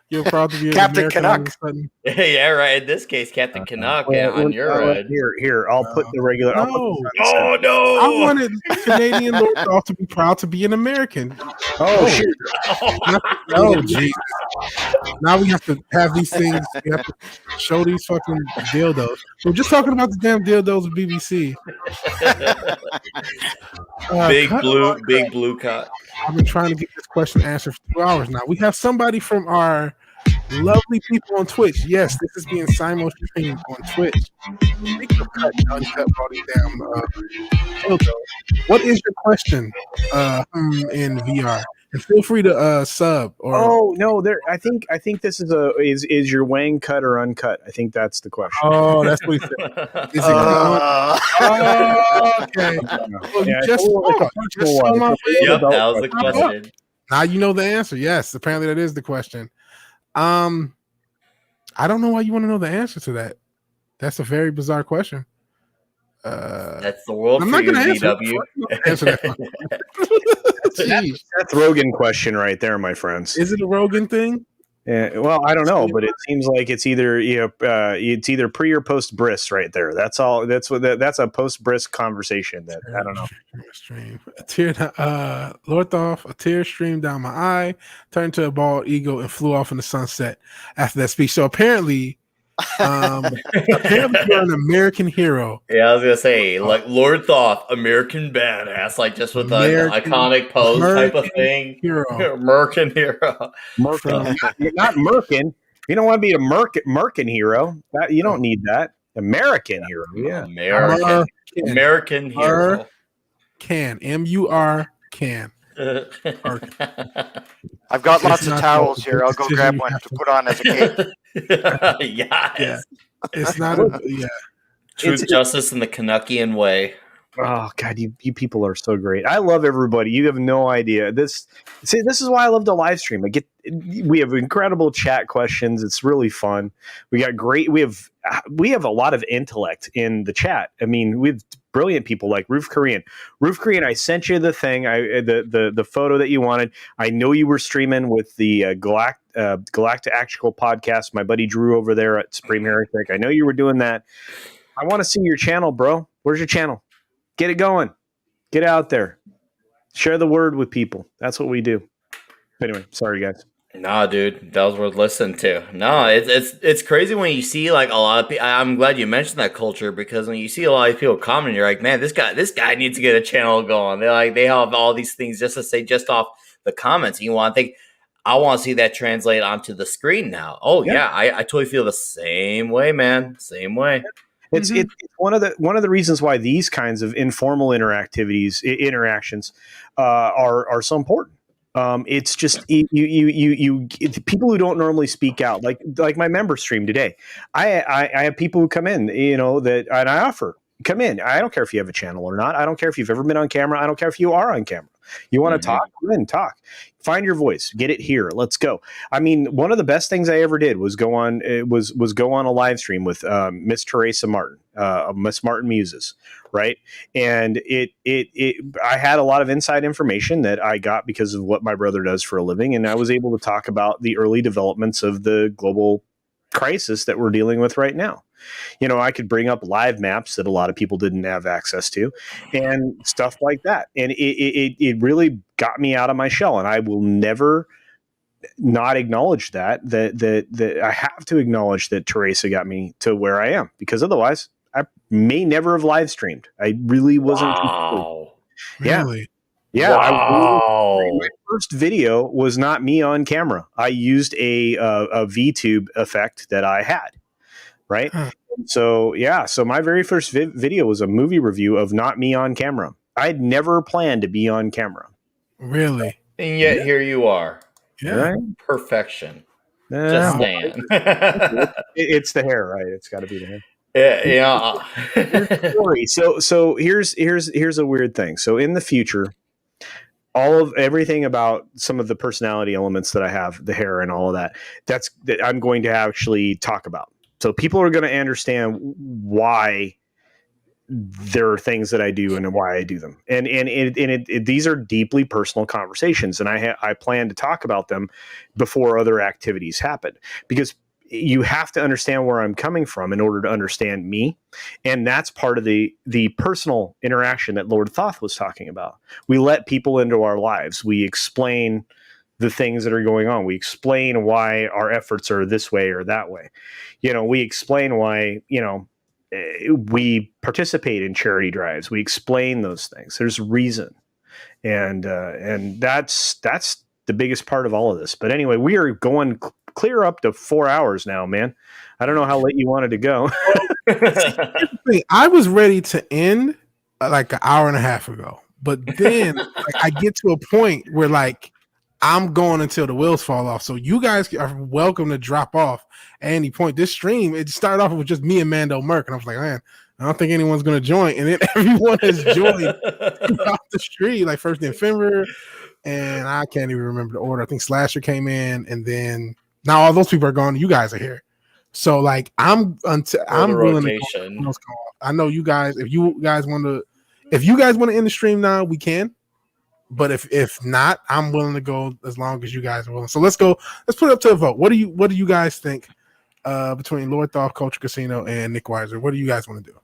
You're proud to be Captain American Canuck. Yeah, right. In this case, Captain Canuck on your end. Here, I'll put the regular. No. Oh no! I wanted Canadian Lord Dolph to be proud to be an American. Oh shit! Oh jeez! Now we have to have these things. We have to show these fucking dildos. We're just talking about the damn dildos of BBC. Big blue cut. I've been trying to get this question answered for 2 hours now. We have somebody from our lovely people on Twitch. Yes, this is being simul-streamed on Twitch. Speaking of cut, uncut, all these damn dildos. What is your question in VR? And feel free to sub. Or no, I think this is is your Wang cut or uncut? I think that's the question. Oh, that's what he said. Is it okay. Well, you just saw my Yep, that was the question. Now you know the answer. Yes, apparently that is the question. I don't know why you want to know the answer to that. That's a very bizarre question. That's the world. I'm for not going you, to answer that. That's Rogan question right there, my friends. Is it a Rogan thing? Yeah, well, I don't know, but it seems like it's either it's either pre or post bris right there. That's all. That's a post bris conversation. That I don't know. Stream a tear, Lorthoff, a tear streamed down my eye, turned to a bald eagle, and flew off in the sunset after that speech. So apparently you're an American hero. Yeah, I was gonna say, like Lord Thoth, American badass, like just with the iconic pose type of thing. Hero. American hero. You're not Merkin. You don't want to be a Merkin hero. You don't need that. American hero. Yeah. American hero. Can M-U-R can. I've got lots of towels here. I'll go grab one to put on as a cape. Yeah. It's not Truth, justice, and the Canuckian way. Oh God, you people are so great. I love everybody. You have no idea. This is why I love to live stream. We have incredible chat questions. It's really fun. We have a lot of intellect in the chat. I mean, we have brilliant people like Roof Korean. Roof Korean, I sent you the thing, the photo that you wanted. I know you were streaming with the Galactic Actual podcast. My buddy Drew over there at Supreme Heretic. I know you were doing that. I want to see your channel, bro. Where's your channel? Get it going. Get out there. Share the word with people. That's what we do. Anyway, sorry guys. Nah, dude, that was worth listening to. No, it's crazy when you see like a lot of people. I'm glad you mentioned that culture, because when you see a lot of people commenting, you're like, man, this guy needs to get a channel going. They have all these things just to say just off the comments. And you want to think, I want to see that translate onto the screen now. Oh yeah, I totally feel the same way, man. Same way. It's one of the reasons why these kinds of informal interactions are so important. It's just you people who don't normally speak out, like my member stream today. I have people who come in, and I offer, come in. I don't care if you have a channel or not. I don't care if you've ever been on camera. I don't care if you are on camera. You want to talk? Go ahead and talk. Find your voice. Get it here. Let's go. I mean, one of the best things I ever did was go on a live stream with Miss Teresa Martin, Miss Martin Muses, right? And I had a lot of inside information that I got because of what my brother does for a living, and I was able to talk about the early developments of the global crisis that we're dealing with right now. You know, I could bring up live maps that a lot of people didn't have access to and stuff like that. And it really got me out of my shell. And I will never not acknowledge that I have to acknowledge that Teresa got me to where I am, because otherwise I may never have live streamed. I really wasn't. Wow. Really? Yeah. Wow. My first video was not me on camera. I used a VTube effect that I had. Right. Huh. So my very first video was a movie review of not me on camera. I'd never planned to be on camera. Really? And yet here you are. Yeah. Right? Perfection. Just saying. It's the hair, right? It's got to be the hair. Yeah. So here's a weird thing. So in the future, everything about some of the personality elements that I have, the hair and all of that I'm going to actually talk about. So people are going to understand why there are things that I do and why I do them. And these are deeply personal conversations. And I plan to talk about them before other activities happen, because you have to understand where I'm coming from in order to understand me. And that's part of the personal interaction that Lord Thoth was talking about. We let people into our lives. We explain the things that are going on. We explain why our efforts are this way or that way. You know, we explain why, we participate in charity drives. We explain those things. There's reason. And that's the biggest part of all of this. But anyway, we are going clear up to 4 hours now, man. I don't know how late you wanted to go. I was ready to end like an hour and a half ago, but then I get to a point where I'm going until the wheels fall off. So you guys are welcome to drop off at any point. This stream, it started off with just me and Mando Merc, and I was like, man, I don't think anyone's going to join. And then everyone has joined throughout the stream, like first in Finver, and I can't even remember the order. I think Slasher came in, and then now all those people are gone. You guys are here. So I'm willing to go. I know you guys, if you guys want to end the stream now, we can. But if not, I'm willing to go as long as you guys are willing. So let's go. Let's put it up to a vote. What do you guys think between Lord Thoth, Culture Casino, and Nick Weiser? What do you guys want to do?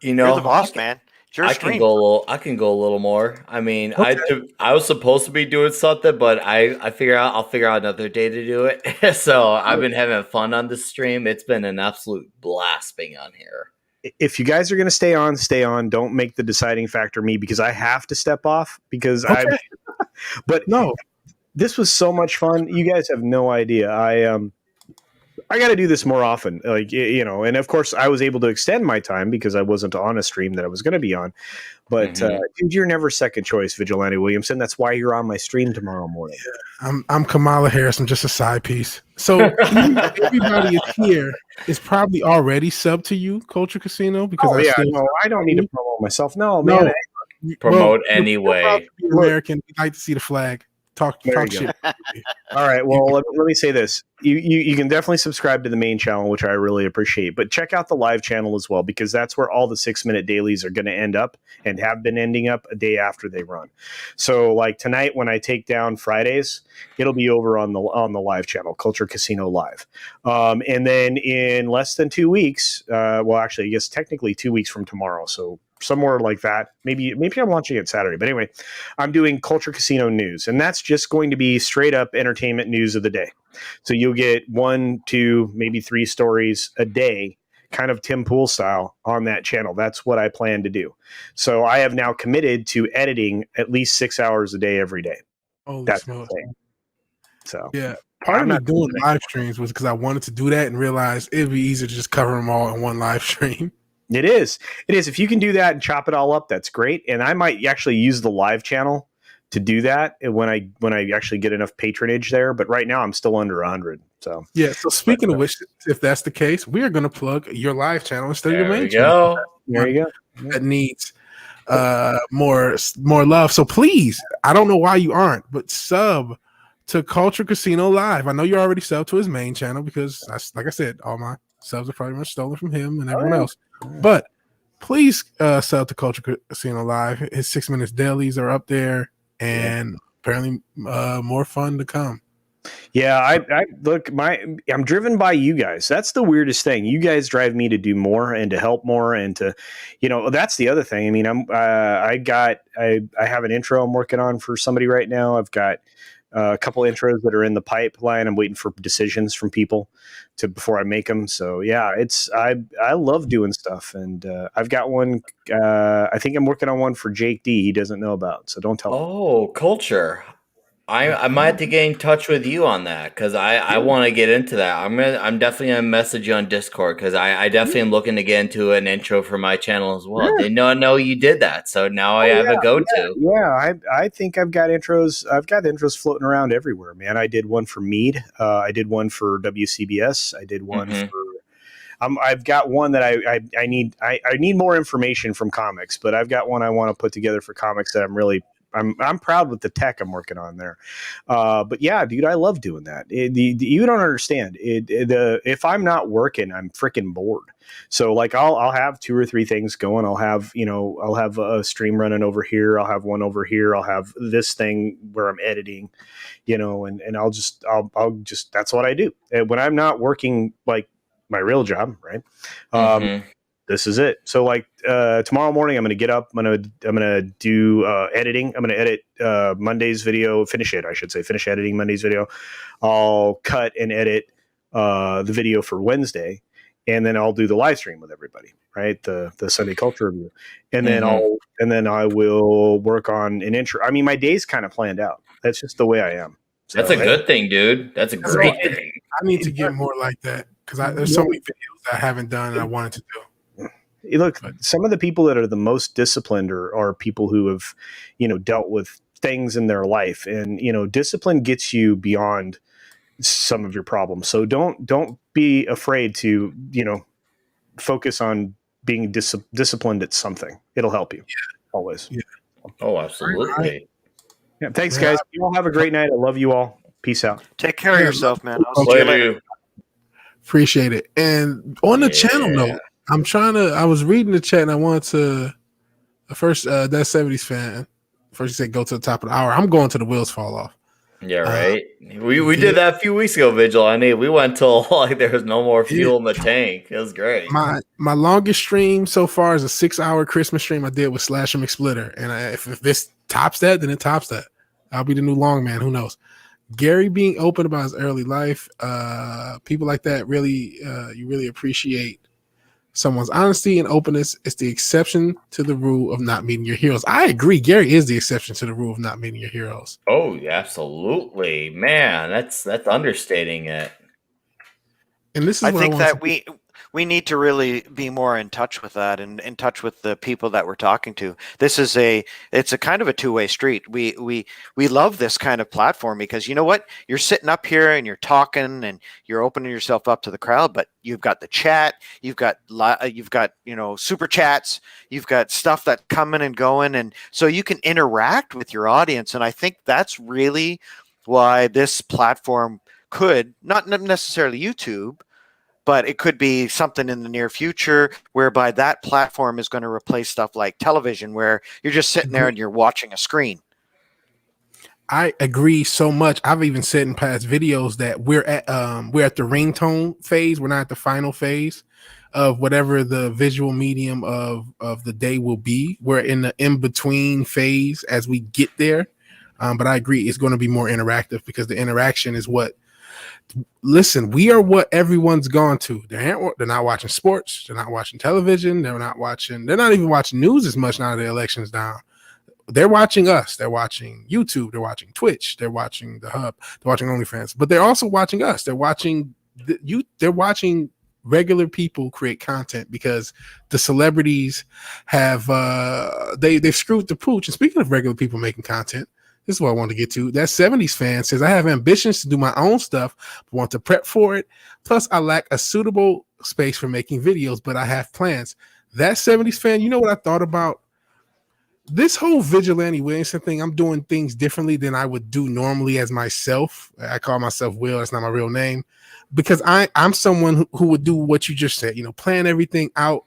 You're the boss, man. I can go a little more. I mean, okay. I was supposed to be doing something, but I'll figure out another day to do it. So I've been having fun on this stream. It's been an absolute blast being on here. If you guys are going to stay on. Don't make the deciding factor me, because I have to step off because okay. But no, this was so much fun. You guys have no idea. I got to do this more often, and of course I was able to extend my time because I wasn't on a stream that I was going to be on. But dude, you're never second choice, Vigilante Williamson. That's why you're on my stream tomorrow morning. Yeah, I'm Kamala Harris. I'm just a side piece. So everybody is here is probably already subbed to you, Culture Casino, because I don't need to promote myself. No, man. Promote anyway. American, we like to see the flag. Talk shit. All right. Well, let me say this. You can definitely subscribe to the main channel, which I really appreciate. But check out the live channel as well, because that's where all the 6-minute dailies are going to end up and have been ending up a day after they run. So like tonight, when I take down Fridays, it'll be over on the live channel, Culture Casino Live. And then in less than 2 weeks, well, actually, I guess technically 2 weeks from tomorrow. So somewhere like that. Maybe I'm launching it Saturday. But anyway, I'm doing Culture Casino News, and that's just going to be straight up entertainment news of the day. So you'll get 1, 2, maybe 3 stories a day, kind of Tim Pool style, on that channel. That's what I plan to do. So I have now committed to editing at least 6 hours a day every day. That's the thing. So yeah. Part of me doing live streams was because I wanted to do that and realized it'd be easier to just cover them all in one live stream. It is. If you can do that and chop it all up, that's great. And I might actually use the live channel to do that when I actually get enough patronage there. But right now I'm still under 100. So yeah. So speaking of which, if that's the case, we are going to plug your live channel instead of your main channel. There you go. That needs more love. So please, I don't know why you aren't, but sub to Culture Casino Live. I know you already subbed to his main channel because, like I said, all my subs are pretty much stolen from him and everyone else. But please sub to Culture Casino Live. His 6 minutes dailies are up there, and apparently more fun to come. Yeah, I look, I'm driven by you guys. That's the weirdest thing. You guys drive me to do more and to help more and to, that's the other thing. I mean, I have an intro I'm working on for somebody right now. I've got a couple intros that are in the pipeline. I'm waiting for decisions from people before I make them. So yeah, I love doing stuff, and I've got one. I think I'm working on one for Jake D. He doesn't know about, so don't tell him. Oh, Culture. I might have to get in touch with you on that because I want to get into that. I'm definitely gonna message you on Discord because I definitely am looking to get into an intro for my channel as well. Didn't know you did that, so now I have a go-to. Yeah, I think I've got intros. I've got intros floating around everywhere, man. I did one for Mead. I did one for WCBS. I did one for. I've got one that I need. I need more information from comics, but I've got one I want to put together for comics that I'm proud with the tech I'm working on there. But yeah, dude, I love doing that. You don't understand. If I'm not working, I'm freaking bored. So like I'll have 2 or 3 things going. I'll have a stream running over here. I'll have one over here. I'll have this thing where I'm editing, and I'll just that's what I do. And when I'm not working like my real job, right? This is it. So like tomorrow morning, I'm going to get up. I'm going to do editing. I'm going to edit Monday's video. Finish editing Monday's video. I'll cut and edit the video for Wednesday, and then I'll do the live stream with everybody. Right, the Sunday Culture Review, and then I will work on an intro. I mean, my day's kind of planned out. That's just the way I am. So, that's a good thing, dude. That's a great thing. I need to get more like that because there's so many videos I haven't done and I wanted to do. Look, some of the people that are the most disciplined are people who have, dealt with things in their life, and discipline gets you beyond some of your problems. So don't be afraid to focus on being disciplined at something. It'll help you always. Yeah. Oh, absolutely. Yeah, thanks, guys. You all have a great night. I love you all. Peace out. Take care of yourself, man. I'll see you later. Appreciate it. And on the channel note, I was reading the chat and I wanted to first that 70s fan. First you said go to the top of the hour. I'm going to the wheels fall off. Yeah, right. We did that a few weeks ago, Vigil. We went till like there was no more fuel in the tank. It was great. My longest stream so far is a 6-hour Christmas stream I did with Slasher McSplitter. And if this tops that, then it tops that. I'll be the new long man. Who knows? Gary being open about his early life, people like that really, you really appreciate someone's honesty and openness. Is the exception to the rule of not meeting your heroes. I agree. Gary is the exception to the rule of not meeting your heroes. Oh, yeah, absolutely, man. That's understating it. And this is I think that we need to really be more in touch with that and in touch with the people that we're talking to. It's a kind of a two-way street. We love this kind of platform because you know what? You're sitting up here and you're talking and you're opening yourself up to the crowd, but you've got the chat, you've got super chats, you've got stuff that's coming and going, and so you can interact with your audience. And I think that's really why this platform could, not necessarily YouTube, but it could be something in the near future whereby that platform is going to replace stuff like television where you're just sitting there and you're watching a screen. I agree so much. I've even said in past videos that we're at the ringtone phase. We're not at the final phase of whatever the visual medium of the day will be. We're in the in-between phase as we get there. But I agree, it's going to be more interactive because the interaction is what. Listen, we are what everyone's gone to. They're not watching sports. They're not watching television. They're not even watching news as much now that the election's down. They're watching us. They're watching YouTube. They're watching Twitch. They're watching the Hub. They're watching OnlyFans. But they're also watching us. They're watching They're watching regular people create content because the celebrities have they've screwed the pooch. And speaking of regular people making content, this is what I want to get to. That 70s fan says, I have ambitions to do my own stuff, but want to prep for it. Plus, I lack a suitable space for making videos, but I have plans. That 70s fan, you know what I thought about? this whole Vigilante Williamson thing, I'm doing things differently than I would do normally as myself. I call myself Will. That's not my real name, because I'm someone who would do what you just said, plan everything out.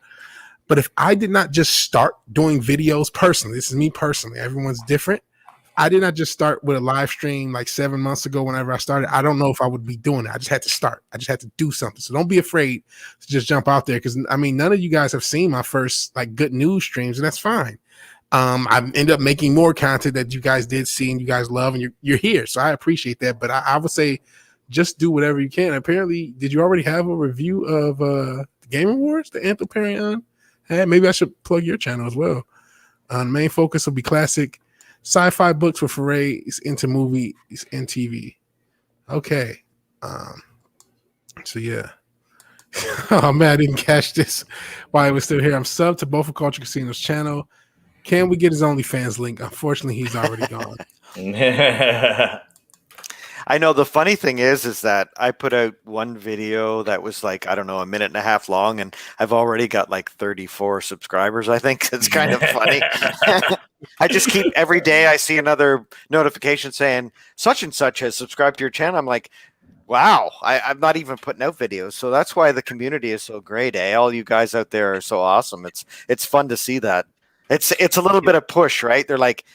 But if I did not just start doing videos personally, this is me personally, everyone's different. I did not just start with a live stream like 7 months ago. Whenever I started, I don't know if I would be doing it. I just had to start. I just had to do something. So don't be afraid to just jump out there, because none of you guys have seen my first like good news streams, and that's fine. I ended up making more content that you guys did see and you guys love, and you're here, so I appreciate that. But I would say just do whatever you can. Apparently, did you already have a review of the Game Awards, the Anthem Perion? Hey, maybe I should plug your channel as well. The main focus will be classic sci-fi books with forays into movies and TV. Okay. So yeah. Oh man, I didn't catch this while I was still here. I'm subbed to both of Culture Casino's channel. Can we get his OnlyFans link? Unfortunately, he's already gone. I know the funny thing is that I put out one video that was like, I don't know, a minute and a half long, and I've already got like 34 subscribers. I think it's kind of funny. I just keep every day I see another notification saying such and such has subscribed to your channel. I'm like, wow, I'm not even putting out videos. So that's why the community is so great. All you guys out there are so awesome. It's fun to see that. It's a little bit of push, right? They're like,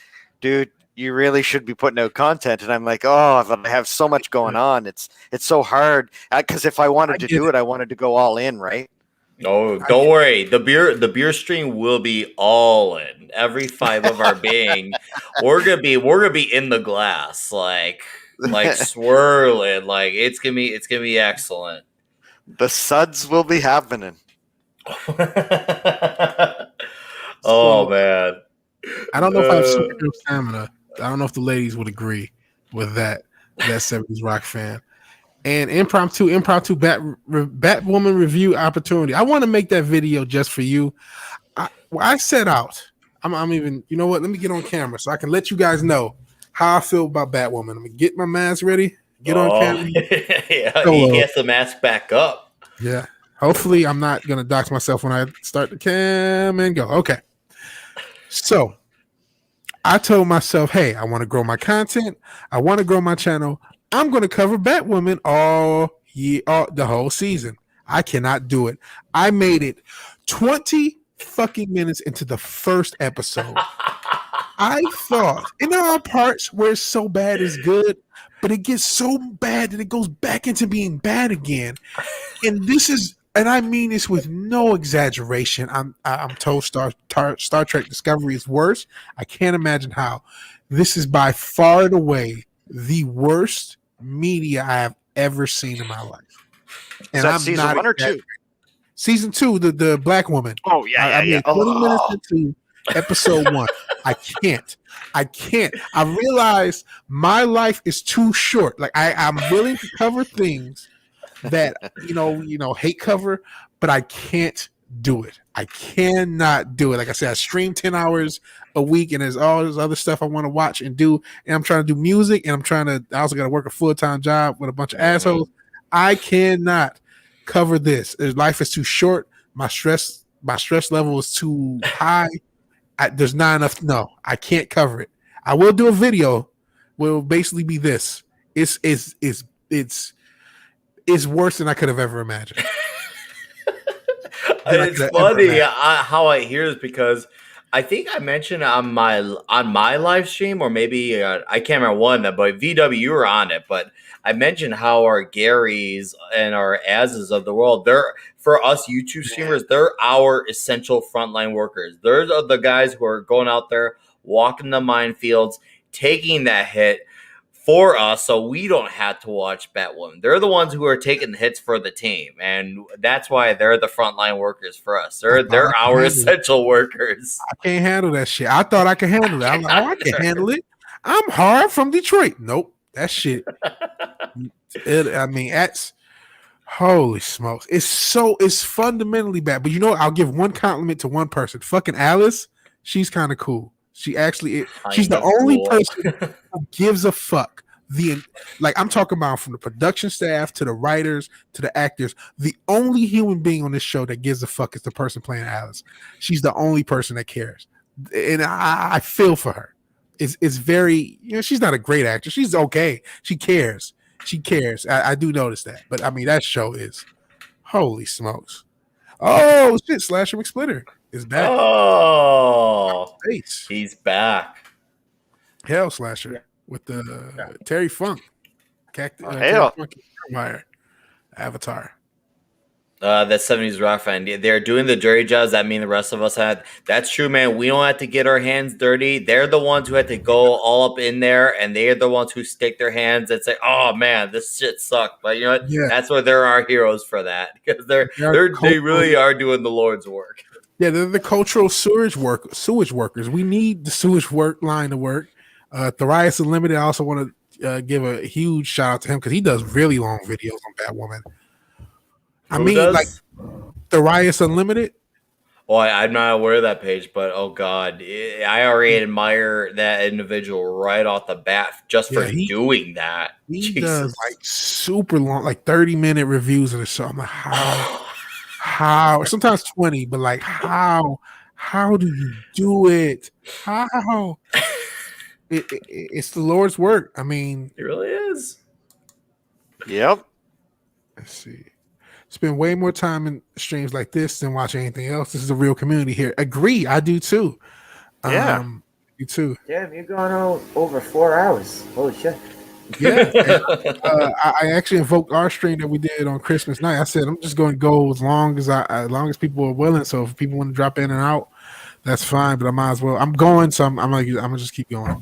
dude, you really should be putting out content. And I'm like, oh, but I have so much going on. It's so hard, because if I wanted to do it, I wanted to go all in, right? No, don't worry. The beer stream will be all in. Every fiber of our being, we're gonna be in the glass, like swirling. Like it's gonna be excellent. The suds will be happening. Oh man, I don't know if I have superhero stamina. I don't know if the ladies would agree with that 70s rock fan. And impromptu Batwoman review opportunity. I want to make that video just for you. I set out. I'm even. You know what? Let me get on camera so I can let you guys know how I feel about Batwoman. I'm gonna get my mask ready. Get on camera. Yeah, he gets the mask back up. Yeah. Hopefully, I'm not gonna dox myself when I start the cam and go. Okay. So I told myself, hey, I want to grow my content. I want to grow my channel. I'm going to cover Batwoman all year, the whole season. I cannot do it. I made it 20 fucking minutes into the first episode. I thought, and there are parts where it's so bad it's good, but it gets so bad that it goes back into being bad again. And I mean this with no exaggeration. I'm told Star Trek Discovery is worse. I can't imagine how. This is by far and away the worst media I have ever seen in my life. And I'm season not 1 or 2? Season 2, the Black Woman. Oh yeah, yeah. 20 minutes into episode 1. I can't. I realize my life is too short. Like I'm willing to cover things that hate cover, but I can't do it. I cannot do it. Like I said, I stream 10 hours a week, and there's all this other stuff I want to watch and do. And I'm trying to do music, and I also got to work a full-time job with a bunch of assholes. I cannot cover this. Life is too short. My stress level is too high. There's not enough. No, I can't cover it. I will do a video. Will basically be this. It's worse than I could have ever imagined. It's funny how I hear this, because I think I mentioned on my live stream, or maybe I can't remember one, but VW, you were on it. But I mentioned how our Garys and our Azes of the world, they're, for us YouTube streamers, they're our essential frontline workers. They're the guys who are going out there, walking the minefields, taking that hit for us, so we don't have to watch Batwoman. They're the ones who are taking the hits for the team, and that's why they're the frontline workers for us. They're our essential workers. I can't handle that shit. I thought I could handle it. I'm like, I can handle it. I'm hard from Detroit. Nope, that shit. That's holy smokes. It's fundamentally bad. But I'll give one compliment to one person. Fucking Alice, she's kind of cool. She's the only person who gives a fuck. I'm talking about from the production staff to the writers to the actors. The only human being on this show that gives a fuck is the person playing Alice. She's the only person that cares. and I feel for her. It's very, she's not a great actress. She's okay. She cares. I do notice that. But I mean, that show is holy smokes. Oh shit! Slasher McSplitter is back. Oh, Face. he's back. Hell Slasher with the Terry Funk. Terry Funk Avatar. That 70s rock fan. They're doing the dirty jobs that mean the rest of us had. That's true, man. We don't have to get our hands dirty. They're the ones who had to go all up in there, and they're the ones who stick their hands and say, "Oh man, this shit sucked." But you know what? Yeah. That's where they're our heroes for that, because they really are doing the Lord's work. Yeah, they're the cultural sewage workers. We need the sewage work line to work. Thrias Unlimited. I also want to give a huge shout out to him because he does really long videos on Batwoman. Like Thrias Unlimited. Well, I'm not aware of that page, but oh god, I already admire that individual right off the bat just for doing that. He does like super long, like 30-minute reviews of the show. I'm like, how? Sometimes 20, but like, how do you do it? How? It's the Lord's work. I mean, it really is. Yep. Let's see. Spend way more time in streams like this than watch anything else. This is a real community here. Agree, I do too. Yeah, you too. Damn, you're going on over 4 hours. Holy shit! Yeah, I actually invoked our stream that we did on Christmas night. I said I'm just going to go as long as people are willing. So if people want to drop in and out, that's fine. But I might as well. I'm going, so I'm gonna just keep going.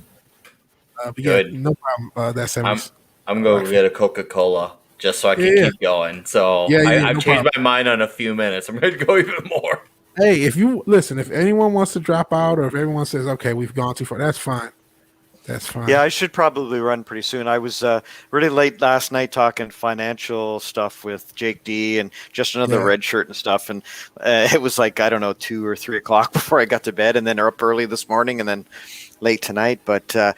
But good. Yeah, no problem. That's I'm going to get a Coca-Cola. Just so I can keep going. So I've changed my mind on a few minutes. I'm ready to go even more. Hey, if anyone wants to drop out or if everyone says, okay, we've gone too far, that's fine. That's fine. Yeah, I should probably run pretty soon. I was really late last night talking financial stuff with Jake D and just another red shirt and stuff. And it was like, I don't know, 2 or 3 o'clock before I got to bed, and then up early this morning and then late tonight. But, I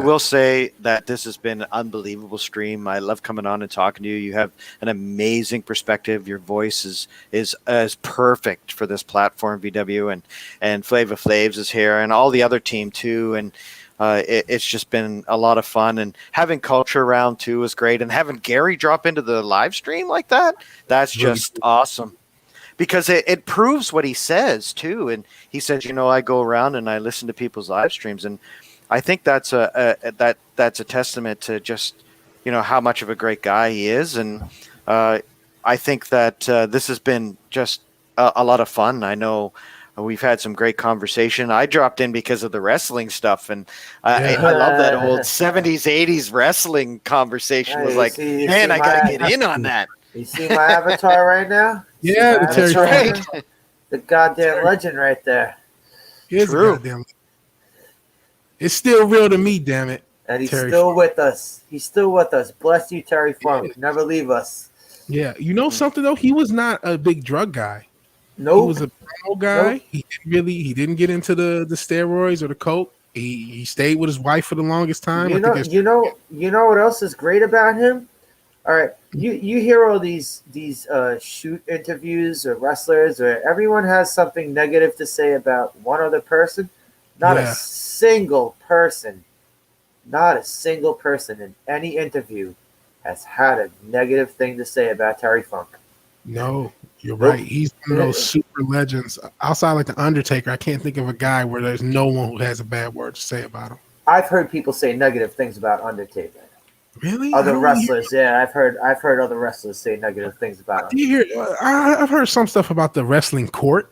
will say that this has been an unbelievable stream. I love coming on and talking to you. You have an amazing perspective. Your voice is perfect for this platform, VW, and Flava Flavs is here and all the other team too. And it's just been a lot of fun, and having culture around too is great. And having Gary drop into the live stream like that's just awesome. Because it proves what he says too, and he says, I go around and I listen to people's live streams, and I think that's a testament to just how much of a great guy he is, and I think that this has been just a lot of fun. I know we've had some great conversation. I dropped in because of the wrestling stuff, and I love that old 70s, 80s wrestling conversation. It was like, man, I got to get in on that. You see my avatar right now? Yeah, that's right. The goddamn legend right there. True. It's still real to me, damn it. And he's still with us. He's still with us. Bless you, Terry Funk. Yeah. Never leave us. Yeah. You know something, though? He was not a big drug guy. Nope. He was a promo guy. Nope. He didn't get into the steroids or the coke. He stayed with his wife for the longest time. You know what else is great about him? All right, you hear all these shoot interviews or wrestlers, or everyone has something negative to say about one other person. Not a single person in any interview has had a negative thing to say about Terry Funk. No, you're right. He's one of those super legends. Outside like the Undertaker, I can't think of a guy where there's no one who has a bad word to say about him. I've heard people say negative things about Undertaker. Really? Other wrestlers, I've heard other wrestlers say negative things about him. I've heard some stuff about the wrestling court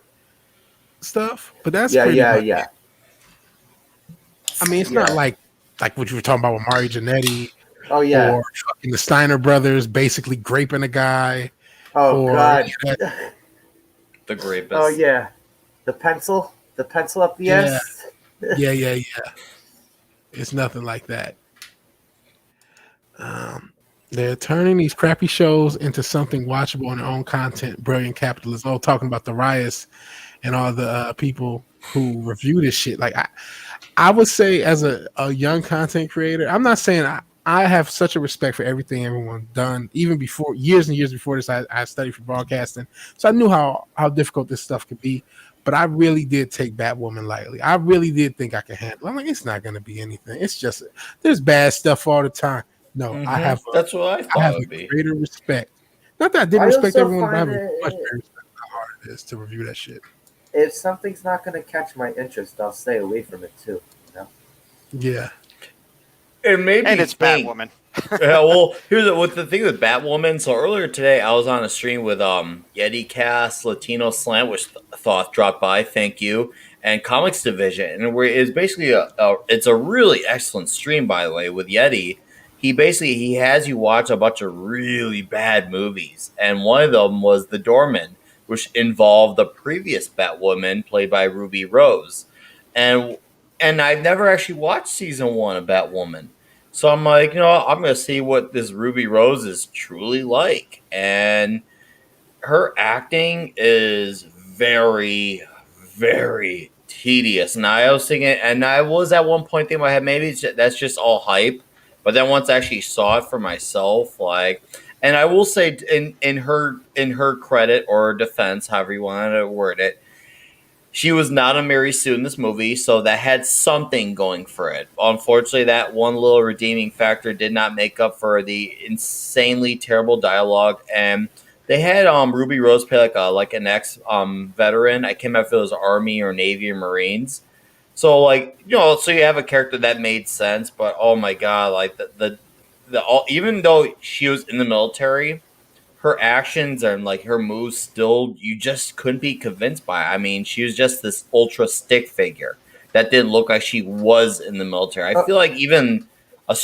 stuff, but that's yeah. I mean, it's not like what you were talking about with Mario Jannetty. Oh yeah, or fucking the Steiner brothers basically graping a guy. Oh god, the grapist. Oh yeah, the pencil up the ass. Yeah. It's nothing like that. They're turning these crappy shows into something watchable in their own content. Brilliant capitalism. Oh, talking about the riots and all the people who review this shit. Like I would say, as a young content creator, I'm not saying I have such a respect for everything everyone's done. Even before, years and years before this, I studied for broadcasting, so I knew how difficult this stuff could be. But I really did take Batwoman lightly. I really did think I could handle it. I'm like, it's not going to be anything. It's just, there's bad stuff all the time. No, That's what I thought I have it a would be. greater respect. Not that I didn't I respect also everyone, but I have find a much it- better respect for how hard it is to review that shit. If something's not going to catch my interest, I'll stay away from it too. Yeah. It made me And it's think. Batwoman. Yeah, well, here's with the thing with Batwoman. So earlier today, I was on a stream with Yeti Cast, Latino Slant, which Thoth dropped by. Thank you, and Comics Division, and where it's basically it's a really excellent stream, by the way, with Yeti. He has you watch a bunch of really bad movies, and one of them was The Doorman, which involved the previous Batwoman played by Ruby Rose, and I've never actually watched season 1 of Batwoman. So I'm like, I'm going to see what this Ruby Rose is truly like. And her acting is very, very tedious. And I was thinking, and I was at one point thinking in my head, maybe that's just all hype. But then once I actually saw it for myself, and I will say in her credit or defense, however you want to word it, she was not a Mary Sue in this movie, so that had something going for it. Unfortunately, that one little redeeming factor did not make up for the insanely terrible dialogue. And they had Ruby Rose play like an ex veteran. I can't remember if it was Army or Navy or Marines. So so you have a character that made sense, but oh my god, like even though she was in the military, her actions and her moves still you just couldn't be convinced by. I mean, she was just this ultra stick figure that didn't look like she was in the military. I feel like even a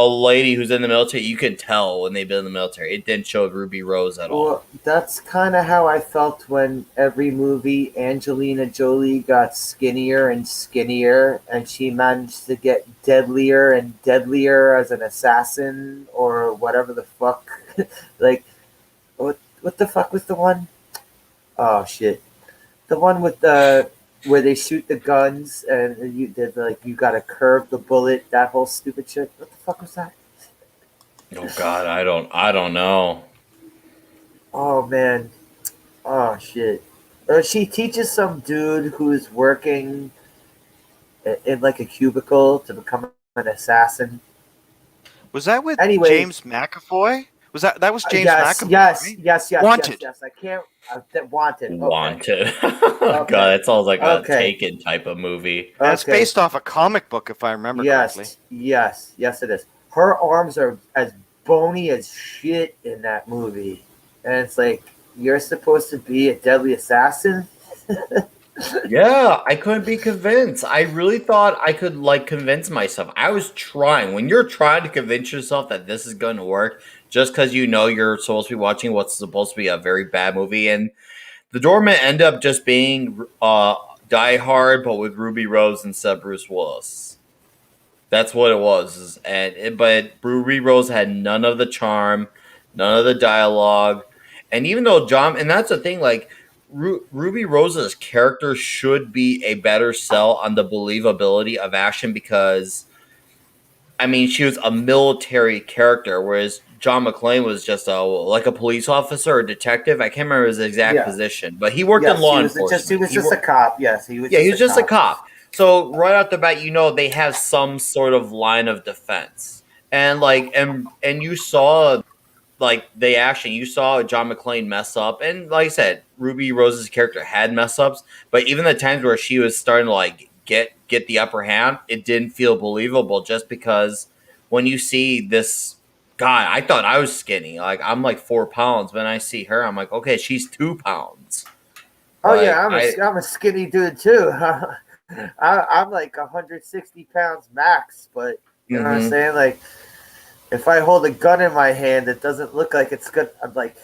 lady who's in the military, you could tell when they've been in the military. It didn't show Ruby Rose at all. Well, that's kind of how I felt when every movie Angelina Jolie got skinnier and skinnier, and she managed to get deadlier and deadlier as an assassin or whatever the fuck. What the fuck was the one? Oh shit, the one with where they shoot the guns and you gotta curve the bullet. That whole stupid shit. What the fuck was that? Oh god, I don't know. Oh man. Oh shit. She teaches some dude who's working in a cubicle to become an assassin. Was that with Anyway. James McAvoy? Was that was James McAvoy? Yes, right? yes. Wanted. Yes. I can't. Wanted. Okay. Wanted. God, that sounds like a Okay. Taken type of movie. That's Okay. based off a comic book, if I remember correctly. Yes, it is. Her arms are as bony as shit in that movie, and it's like you're supposed to be a deadly assassin. Yeah, I couldn't be convinced. I really thought I could convince myself. I was trying. When you're trying to convince yourself that this is going to work, just because you're supposed to be watching what's supposed to be a very bad movie, and The Doorman ended up just being Die Hard, but with Ruby Rose instead of Bruce Willis. That's what it was. But Ruby Rose had none of the charm, none of the dialogue, and even though and that's the thing, Ruby Rose's character should be a better sell on the believability of action because, I mean, she was a military character, whereas John McClane was just a police officer or detective. I can't remember his exact position, but he worked in law enforcement. He was just a cop. Yes, he was. Yeah, he was just a cop. So right off the bat, they have some sort of line of defense, and and you saw the action. You saw John McClane mess up, and like I said, Ruby Rose's character had mess ups, but even the times where she was starting to get the upper hand, it didn't feel believable just because when you see this guy, I thought I was skinny. I'm 4 pounds. When I see her, I'm like, okay, she's 2 pounds. Oh yeah, I'm a skinny dude too. I'm 160 pounds max, but you know what I'm saying? If I hold a gun in my hand, it doesn't look like it's good. I'm like,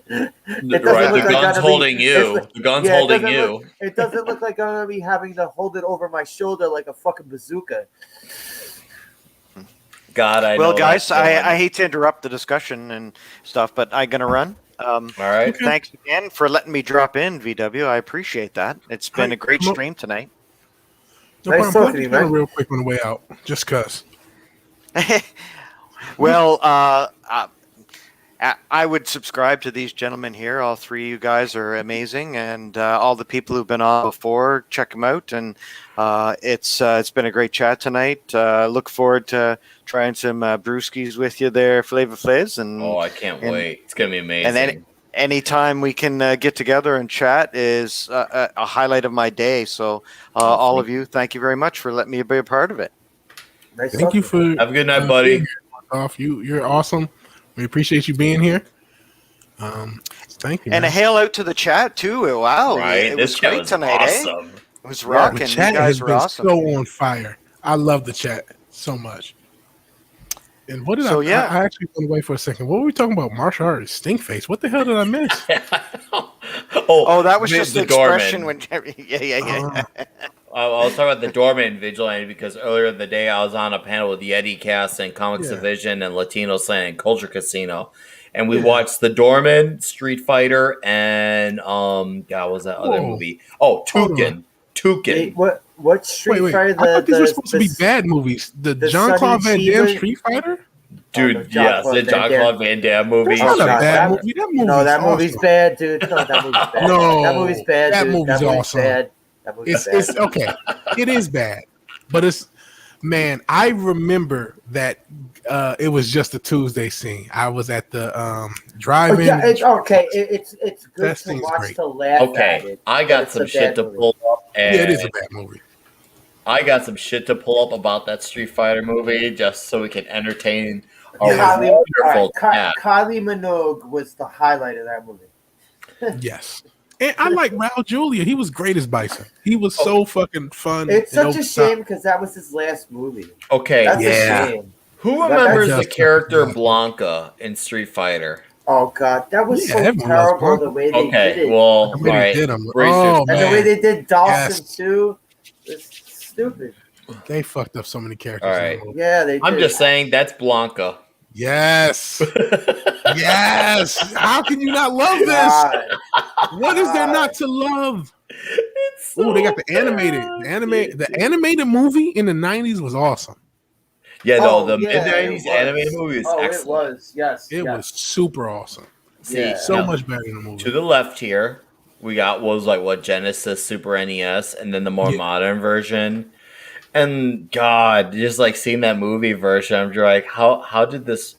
the gun's holding you. The gun's holding you. It doesn't look like I'm gonna be having to hold it over my shoulder like a fucking bazooka. God, I know. Well, guys, I hate to interrupt the discussion and stuff, but I'm gonna run. All right. Thanks again for letting me drop in, VW. I apprate that. It's been a great stream tonight. Nice talking to you, man. Real quick on the way out, just cause. Well, I would subscribe to these gentlemen here. All three of you guys are amazing, and all the people who've been on before, check them out. And it's been a great chat tonight. Look forward to trying some brewskis with you there, Flavor Flays. And I can't wait. It's gonna be amazing. And then anytime we can get together and chat is a highlight of my day. So all of you, thank you very much for letting me be a part of it. Nice Thank you for have a good night, buddy. You're awesome. We appreciate you being here. Thank you. And a hail out to the chat too. Wow, Right, it this was chat great was tonight. awesome. It was The rocking. You chat guys has were been awesome. so on fire. I love the chat so much. And what did I actually went away for a second. What were we talking about? Martial arts, stink face. What the hell did I miss? Oh, that was just the expression doorman. when. Yeah. I was talking about the doorman vigilante because earlier in the day I was on a panel with Yeti Cast and Comics Division and Latino Slant and Culture Casino, and we watched the Doorman, Street Fighter, and God, what was that other movie? Oh, Tukin. Wait, what Street Fighter? I thought these were supposed to be bad movies. The Jean-Claude Van Damme Street Fighter? Dude, yes, the Jean-Claude Van Damme movie. That's not a bad movie. That movie's bad, dude. No, that movie's bad. No, that movie's bad. That dude. movie's awesome. Bad. That movie's bad. It's okay. It is bad, but it's I remember that it was just a Tuesday scene. I was at the drive-in. Yeah, it's okay. It's good That to scene's watch great. to laugh at Okay, it. I got some shit to pull up. Yeah, it is a bad movie. I got some shit to pull up about that Street Fighter movie just so we can entertain our Kylie wonderful chat. Kylie Minogue was the highlight of that movie. Yes. And I like Raul Julia. He was great as Bison. He was so fucking fun. It's and such a over shame because that was his last movie. Okay, That's a shame. Who remembers That the does character fucking Blanca in Street Fighter? Oh god, that was Yeah, so everyone terrible loves the way they did Okay, it. well, all The way they right. did 'em. Brace Oh, yourself. And the way man. they did Dawson Yes. too. It's stupid. They fucked up so many characters. All in right. the movie. Yeah, they did. I'm just saying that's Blanca. Yes. Yes. How can you not love this? God. What is there not to love? Oh, they got the animated. The animated movie in the 90s was awesome. Yeah, no, Oh, the yeah, mid-90s it was. animated movie was Oh, excellent. it was. Yes. It yes. was super awesome. See, Yeah. So now, much better than the movie. to the left here, we got Genesis, Super NES, and then the more modern version. And God, just like seeing that movie version, I'm just like, how did this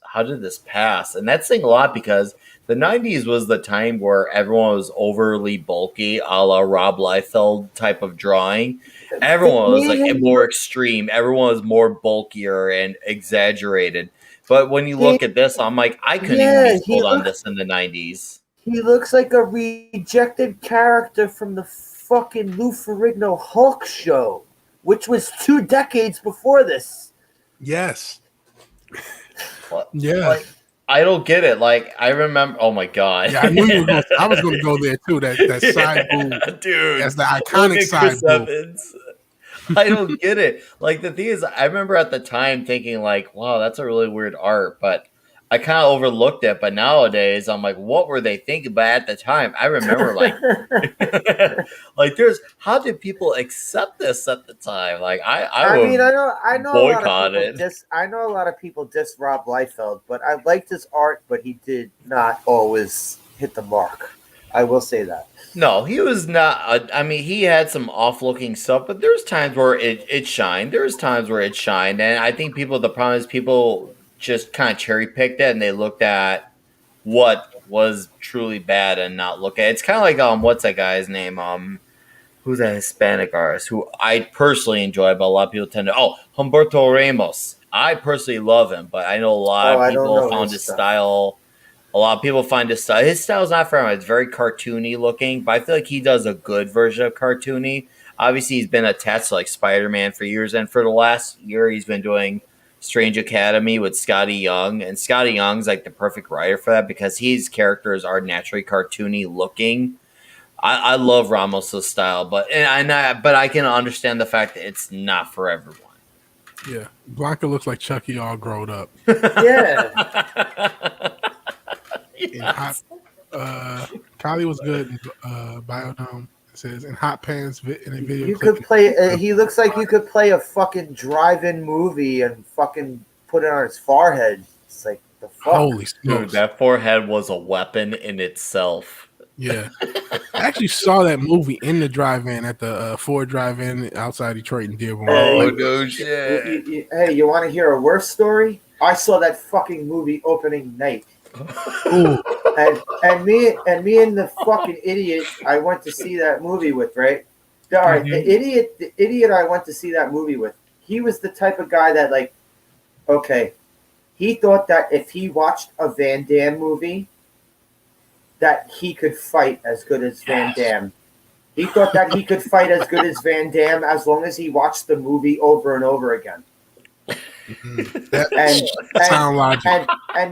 pass? And that's saying a lot because the 90s was the time where everyone was overly bulky, a la Rob Liefeld type of drawing. Everyone was like more extreme. Everyone was more bulkier and exaggerated. But when you look at this, I'm like, I couldn't even be sold on this in the 90s. He looks like a rejected character from the fucking Lou Ferrigno Hulk show, which was 2 decades before this. Yes. What? Yeah. Like, I don't get it. Like, I remember. Oh my God. Yeah, I knew you were going I was going to go there too. That side boob. Dude. That's the iconic side boob. I don't get it. Like, the thing is, I remember at the time thinking, like, wow, that's a really weird art, but I kind of overlooked it. But nowadays, I'm like, what were they thinking? But at the time, I remember, like, how did people accept this at the time? Like, I know boycott it. I know a lot of people diss Rob Liefeld, but I liked his art, but he did not always hit the mark. I will say that. No, he was not. I mean, he had some off-looking stuff, but there's times where it shined. There's times where it shined, and I think the problem is people just kind of cherry-picked it, and they looked at what was truly bad and not look at it. It's kind of like, what's that guy's name? Who's that Hispanic artist who I personally enjoy, but a lot of people tend to, Humberto Ramos. I personally love him, but I know a lot of people found his style. A lot of people find his style. His style is not for him. It's very cartoony looking, but I feel like he does a good version of cartoony. Obviously, he's been attached to like Spider-Man for years, and for the last year, he's been doing Strange Academy with Scotty Young, and Scotty Young's like the perfect writer for that because his characters are naturally cartoony looking. I love Ramos' style, but I can understand the fact that it's not for everyone. Yeah, Blanca looks like Chucky all grown up. Yeah. Kylie was good in Biodome. It says in Hot Pants in a video. You could play. He looks like you could play a fucking drive-in movie and fucking put it on his forehead. It's like The fuck? Holy Dude, smokes. that forehead was a weapon in itself. Yeah. I actually saw that movie in the drive-in at the Ford drive-in outside Detroit and Dearborn. Oh, no shit. Hey, you want to hear a worse story? I saw that fucking movie opening night. Ooh. And me and the fucking idiot I went to see that movie with, right? All right, the idiot I went to see that movie with, he was the type of guy that, like, okay, he thought that if he watched a Van Damme movie, that he could fight as good as Van Damme. He thought that he could fight as good as Van Damme as long as he watched the movie over and over again. And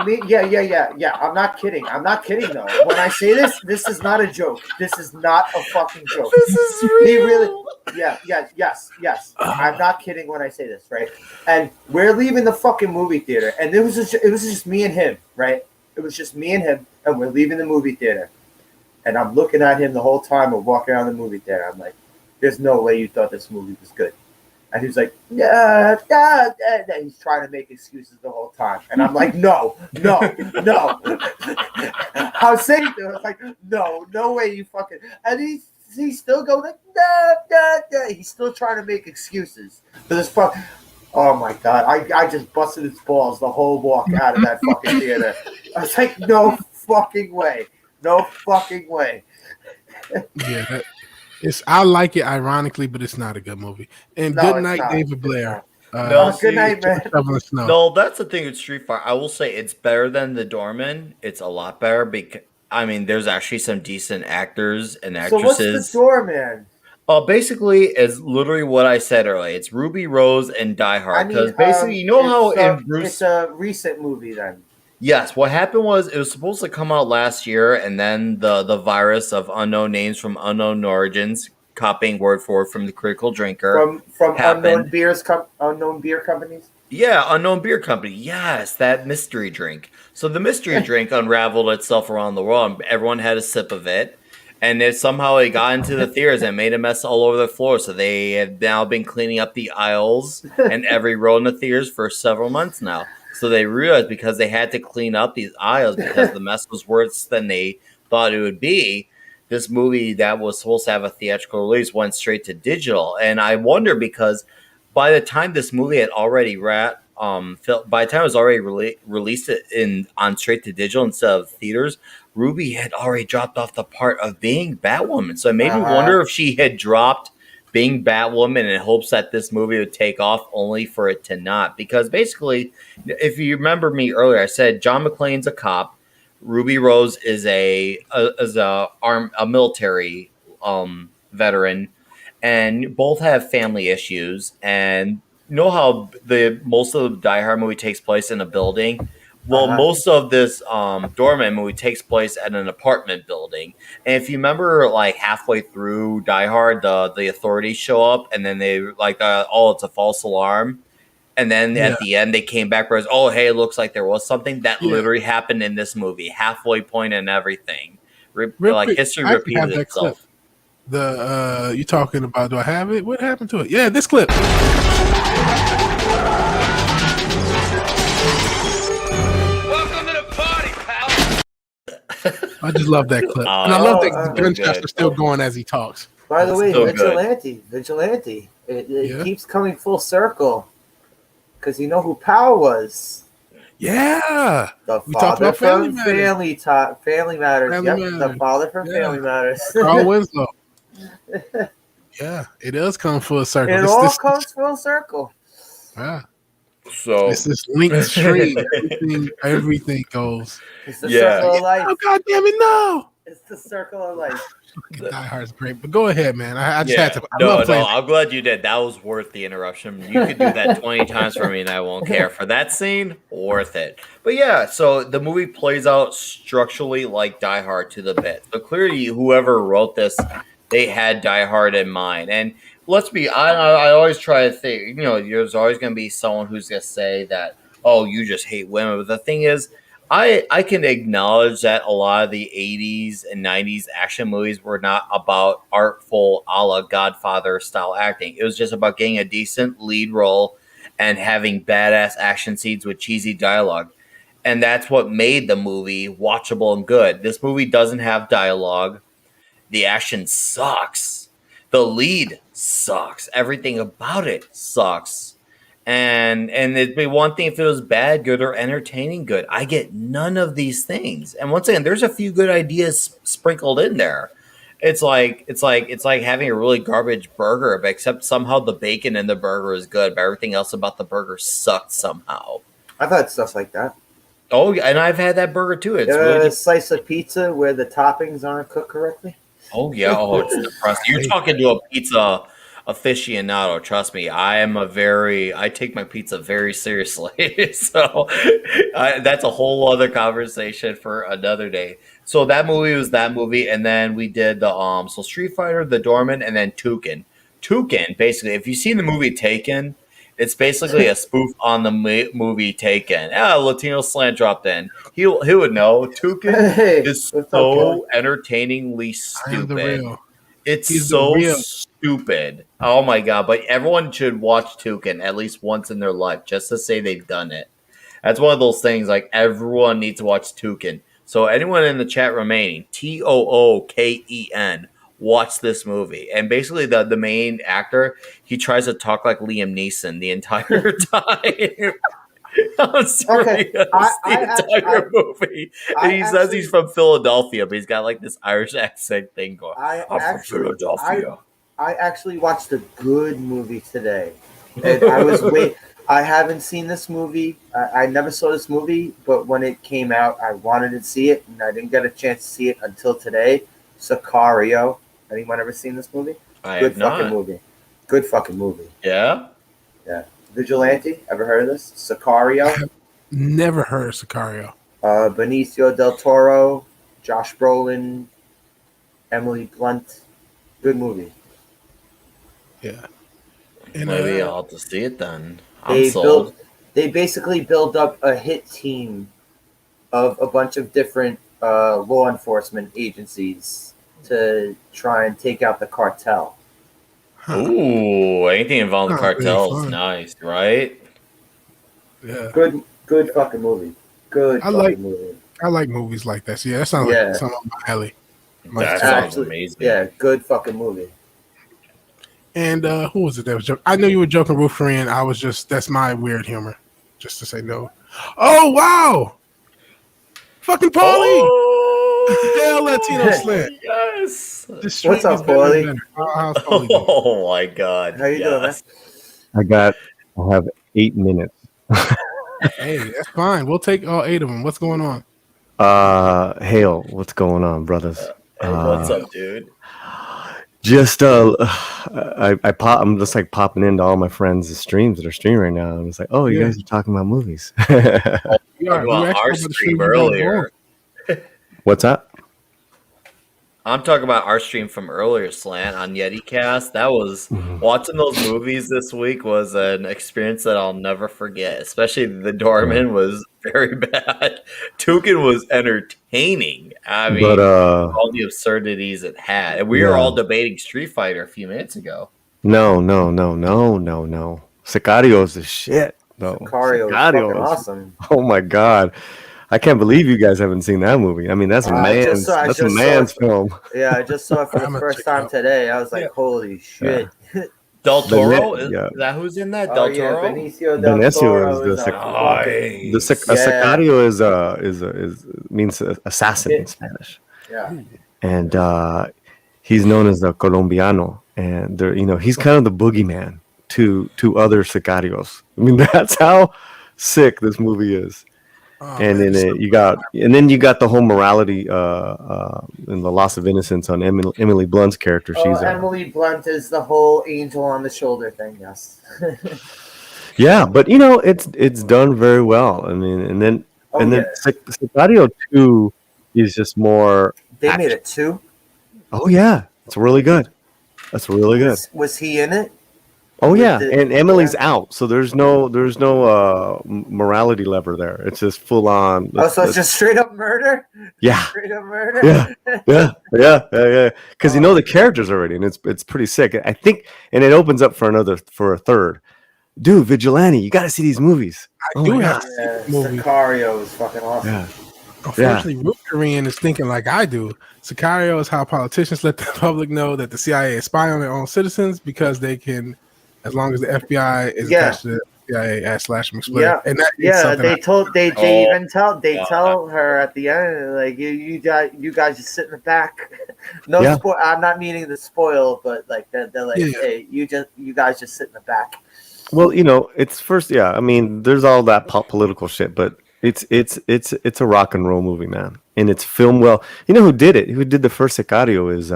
me, yeah. I'm not kidding though. When I say this is not a joke. This is not a fucking joke. This is real. He really, yes. I'm not kidding when I say this, right? And we're leaving the fucking movie theater, and it was just me and him, right? It was just me and him, and we're leaving the movie theater, and I'm looking at him the whole time. We're walking around the movie theater. I'm like, "There's no way you thought this movie was good." And he's like, yeah. He's trying to make excuses the whole time. And I'm like, no. I was saying to him, I was like, no way you fucking. And he's still going like, nah. He's still trying to make excuses for this fuck. Oh my God. I just busted his balls the whole walk out of that fucking theater. I was like, no fucking way. Yeah, I like it ironically, but it's not a good movie. And good night, David Blair. Good night, man. No, that's the thing with Street Fighter. I will say it's better than the Doorman. It's a lot better because there's actually some decent actors and actresses. So what's the Doorman? Basically, it's literally what I said earlier. It's Ruby Rose and Die Hard. Because basically, you know how in Bruce, it's a recent movie then. Yes, what happened was it was supposed to come out last year, and then the virus of unknown names from unknown origins, copying word for word from the Critical Drinker, from unknown beer companies. Yeah, unknown beer company. Yes, that mystery drink. So the mystery drink unraveled itself around the world. And everyone had a sip of it, and it got into the theaters and made a mess all over the floor. So they have now been cleaning up the aisles and every row in the theaters for several months now. So they realized because they had to clean up these aisles because the mess was worse than they thought it would be, this movie that was supposed to have a theatrical release went straight to digital. And I wonder because by the time this movie had already by the time it was already released on straight to digital instead of theaters, Ruby had already dropped off the part of being Batwoman. So it made me wonder if she had dropped being Batwoman in hopes that this movie would take off, only for it to not. Because basically, if you remember me earlier, I said John McClane's a cop, Ruby Rose is a military veteran, and both have family issues. And you know how most of the Die Hard movie takes place in a building? Well, most of this Doorman movie takes place at an apartment building. And if you remember, like halfway through Die Hard, the authorities show up, and then they it's a false alarm. And then at the end, they came back where it looks like there was something that literally happened in this movie, halfway point and everything. History repeated itself. You talking about? Do I have it? What happened to it? Yeah, this clip. I just love that clip. And I love that the gunshots are still going as he talks. By the way, Vigilante. It keeps coming full circle. Because you know who Powell was? Yeah. The we talked about Family Matters. Family Matters. The father from Family Matters. Carl Winslow. Yeah, it does come full circle. It all comes full circle. Yeah. So it's this linked stream. Everything goes. It's the circle of life. Oh, God damn it, no. It's the circle of life. Die Hard's great, but go ahead, man. I just had to. No, I'm glad you did. That was worth the interruption. You could do that 20 times for me, and I won't care. For that scene, worth it. But yeah, so the movie plays out structurally like Die Hard to the bit. So clearly, whoever wrote this, they had Die Hard in mind. And let's be, I always try to think, there's always going to be someone who's going to say that, oh, you just hate women. But the thing is, I can acknowledge that a lot of the 80s and 90s action movies were not about artful a la Godfather style acting. It was just about getting a decent lead role and having badass action scenes with cheesy dialogue. And that's what made the movie watchable and good. This movie doesn't have dialogue. The action sucks. The lead sucks. Everything about it sucks. And it'd be one thing if it was bad, good, or entertaining good. I get none of these things. And once again, there's a few good ideas sprinkled in there. It's like having a really garbage burger, but except somehow the bacon in the burger is good, but everything else about the burger sucked somehow. I've had stuff like that. Oh, and I've had that burger too. It's really really a slice of pizza where the toppings aren't cooked correctly. Oh yeah, it's depressing. You're talking to a pizza aficionado. Trust me, I take my pizza very seriously. So that's a whole other conversation for another day. So that movie was that movie, and then we did the Street Fighter, The Doorman, and then Toucan. Toucan, basically, if you've seen the movie Taken, it's basically a spoof on the movie Taken. Latino slant dropped in. He would know. Toucan is so entertainingly stupid. He's so stupid. Oh my god! But everyone should watch Toucan at least once in their life just to say they've done it. That's one of those things. Like everyone needs to watch Toucan. So anyone in the chat remaining, Tooken, watch this movie. And basically, the main actor, he tries to talk like Liam Neeson the entire time. I'm serious. The entire movie. And he says he's from Philadelphia, but he's got like this Irish accent thing going. I'm from Philadelphia. I actually watched a good movie today. And I haven't seen this movie. I never saw this movie, but when it came out, I wanted to see it, and I didn't get a chance to see it until today. Sicario. Anyone ever seen this movie? Good fucking movie. Good fucking movie. Yeah? Yeah. Vigilante. Ever heard of this? Sicario. Never heard of Sicario. Benicio del Toro, Josh Brolin, Emily Blunt. Good movie. Yeah. And maybe I'll have to see it then. They basically build up a hit team of a bunch of different law enforcement agencies to try and take out the cartel. Ooh, anything involving cartel is nice, right? Yeah. Good fucking movie. Movie. I like movies like that. So yeah, that sounds like something on my alley. That sounds amazing. Yeah, good fucking movie. And who was it that was joking? I knew you were joking, Wolfrian. That's my weird humor. Just to say no. Oh, wow. Fucking Paulie. Hell, Latino slant. Yes. What's up, Paulie? How's Paulie doing? Oh, my God. How you doing, man? I have 8 minutes. Hey, that's fine. We'll take all 8 of them. What's going on? Hale, what's going on, brothers? Hey, what's up, dude? Just I'm just like popping into all my friends' streams that are streaming right now, and it's like, oh, you guys are talking about movies. We our stream earlier. What's that? I'm talking about our stream from earlier, Slant, on YetiCast. That was watching those movies this week was an experience that I'll never forget. Especially The Doorman was very bad. Toucan was entertaining. I mean, all the absurdities it had. And we were all debating Street Fighter a few minutes ago. No. Sicario is the shit. No, Sicario is fucking awesome. Oh my god. I can't believe you guys haven't seen that movie. I mean, that's a man's film. Yeah, I just saw it for the first time today. I was like, holy shit. Yeah. Del Toro? Is that who's in that? Del Toro? Benicio del Toro is Sicario means assassin in Spanish. Yeah. And he's known as the Colombiano. And he's kind of the boogeyman to other Sicarios. I mean, that's how sick this movie is. And then you got the whole morality and the loss of innocence on Emily Blunt's character. She's Emily Blunt is the whole angel on the shoulder thing. Yes. Yeah, but it's done very well. I mean, and then Sicario 2 is just more. They made it 2. Oh yeah, it's really good. That's really good. Was he in it? Oh yeah, and Emily's out, so there's no morality lever there. It's just full on. So it's just straight up murder. Yeah, straight up murder. Yeah. Because the characters already, and it's pretty sick. I think, and it opens up for a third. dude, Vigilante, you got to see these movies. I do my have God. to see Yeah, this movie. Sicario is fucking awesome. Yeah. Unfortunately, Root Korean is thinking like I do. Sicario is how politicians let the public know that the CIA is spying on their own citizens because they can, as long as the FBI is attached to the CIA *McSplitter. Yeah, And that is yeah. something They Oh, even tell her at the end, like you guys just sit in the back. No Yeah. spoil. I'm not meaning to spoil, but like they're like, Yeah. hey, you guys just sit in the back. Well, it's first. Yeah, I mean, there's all that political shit, but it's a rock and roll movie, man, and it's filmed well. You know who did it? Who did the first Sicario is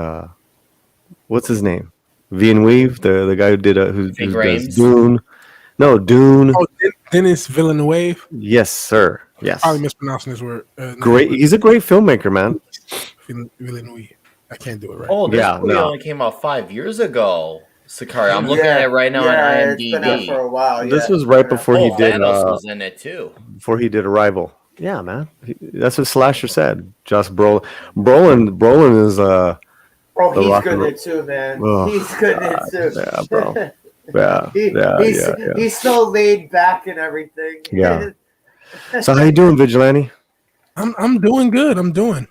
what's his name? Villeneuve, the guy who did who does Rames? Dune. No, Dune. Oh, Dennis Villeneuve. Yes, sir. Yes. Probably mispronouncing his word. Great. He's a great filmmaker, man. Villeneuve. I can't do it right. Oh, this Yeah, movie no. only came out 5 years ago. Sicario. I'm looking at it right now on It's been out IMDb. for a while. This yeah. was right before he Oh, did. Thanos was in it too. Before he did Arrival. Yeah, man. That's what Slasher said. Josh Brolin. Brolin is Oh, the he's rock good and in roll- it too, man. Oh, He's good in it too. yeah, bro. Yeah, He's so laid back and everything. Yeah. So how you doing, Vigilante? I'm doing good. I'm doing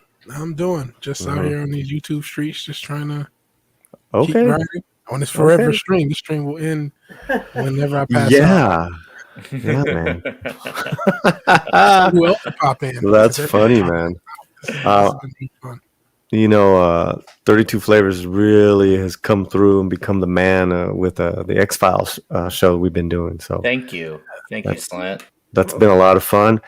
just out Mhm. here on these YouTube streets, just trying to keep Okay. grinding on this forever Okay. stream. This stream will end whenever I pass out. Yeah. Yeah, man. Who else to pop in? That's funny, man. This has been fun. 32 Flavors really has come through and become the man with the X-Files show we've been doing. So Thank you, Slant. that's been a lot of fun.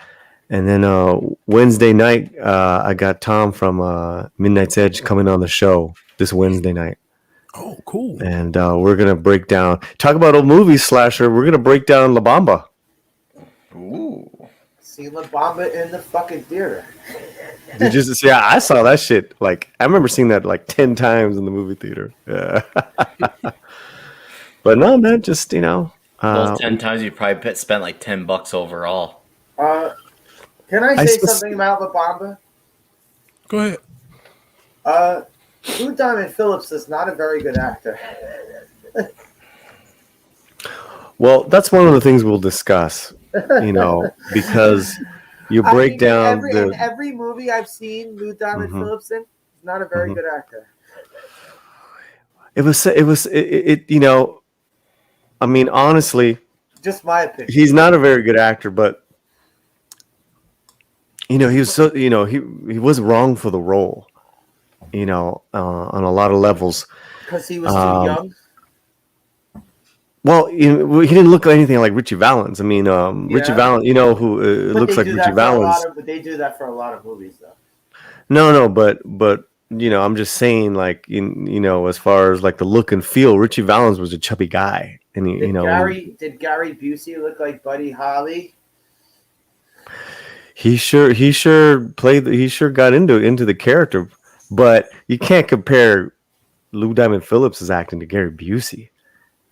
And then Wednesday night, I got Tom from Midnight's Edge coming on the show this Wednesday night. Oh, cool. And we're going to break down, talk about old movies, Slasher. We're going to break down La Bamba. Ooh. See La Bamba in the fucking theater. Did you just, yeah, I saw that shit. Like, I remember seeing that like 10 times in the movie theater. Yeah. But no, man, just, Those 10 times you probably spent like $10 overall. Can I say something about La Bamba? Go ahead. Lou Diamond Phillips is not a very good actor. Well, that's one of the things we'll discuss, because you break down in every movie I've seen Lou Diamond Mhm. Phillips in, he's not a very Mhm. good actor. I mean, honestly, Just my opinion. he's not a very good actor, but he was so, he was wrong for the role, on a lot of levels. Because he was too young. Well, he didn't look anything like Richie Valens. I mean, Richie Yeah. Valens, who But looks they like do Richie that for a Valens. lot of- But they do that for a lot of movies, though. No, but I'm just saying, like, as far as like the look and feel, Richie Valens was a chubby guy, and Did Gary Busey look like Buddy Holly? he sure got into the character, but you can't compare Lou Diamond Phillips' acting to Gary Busey.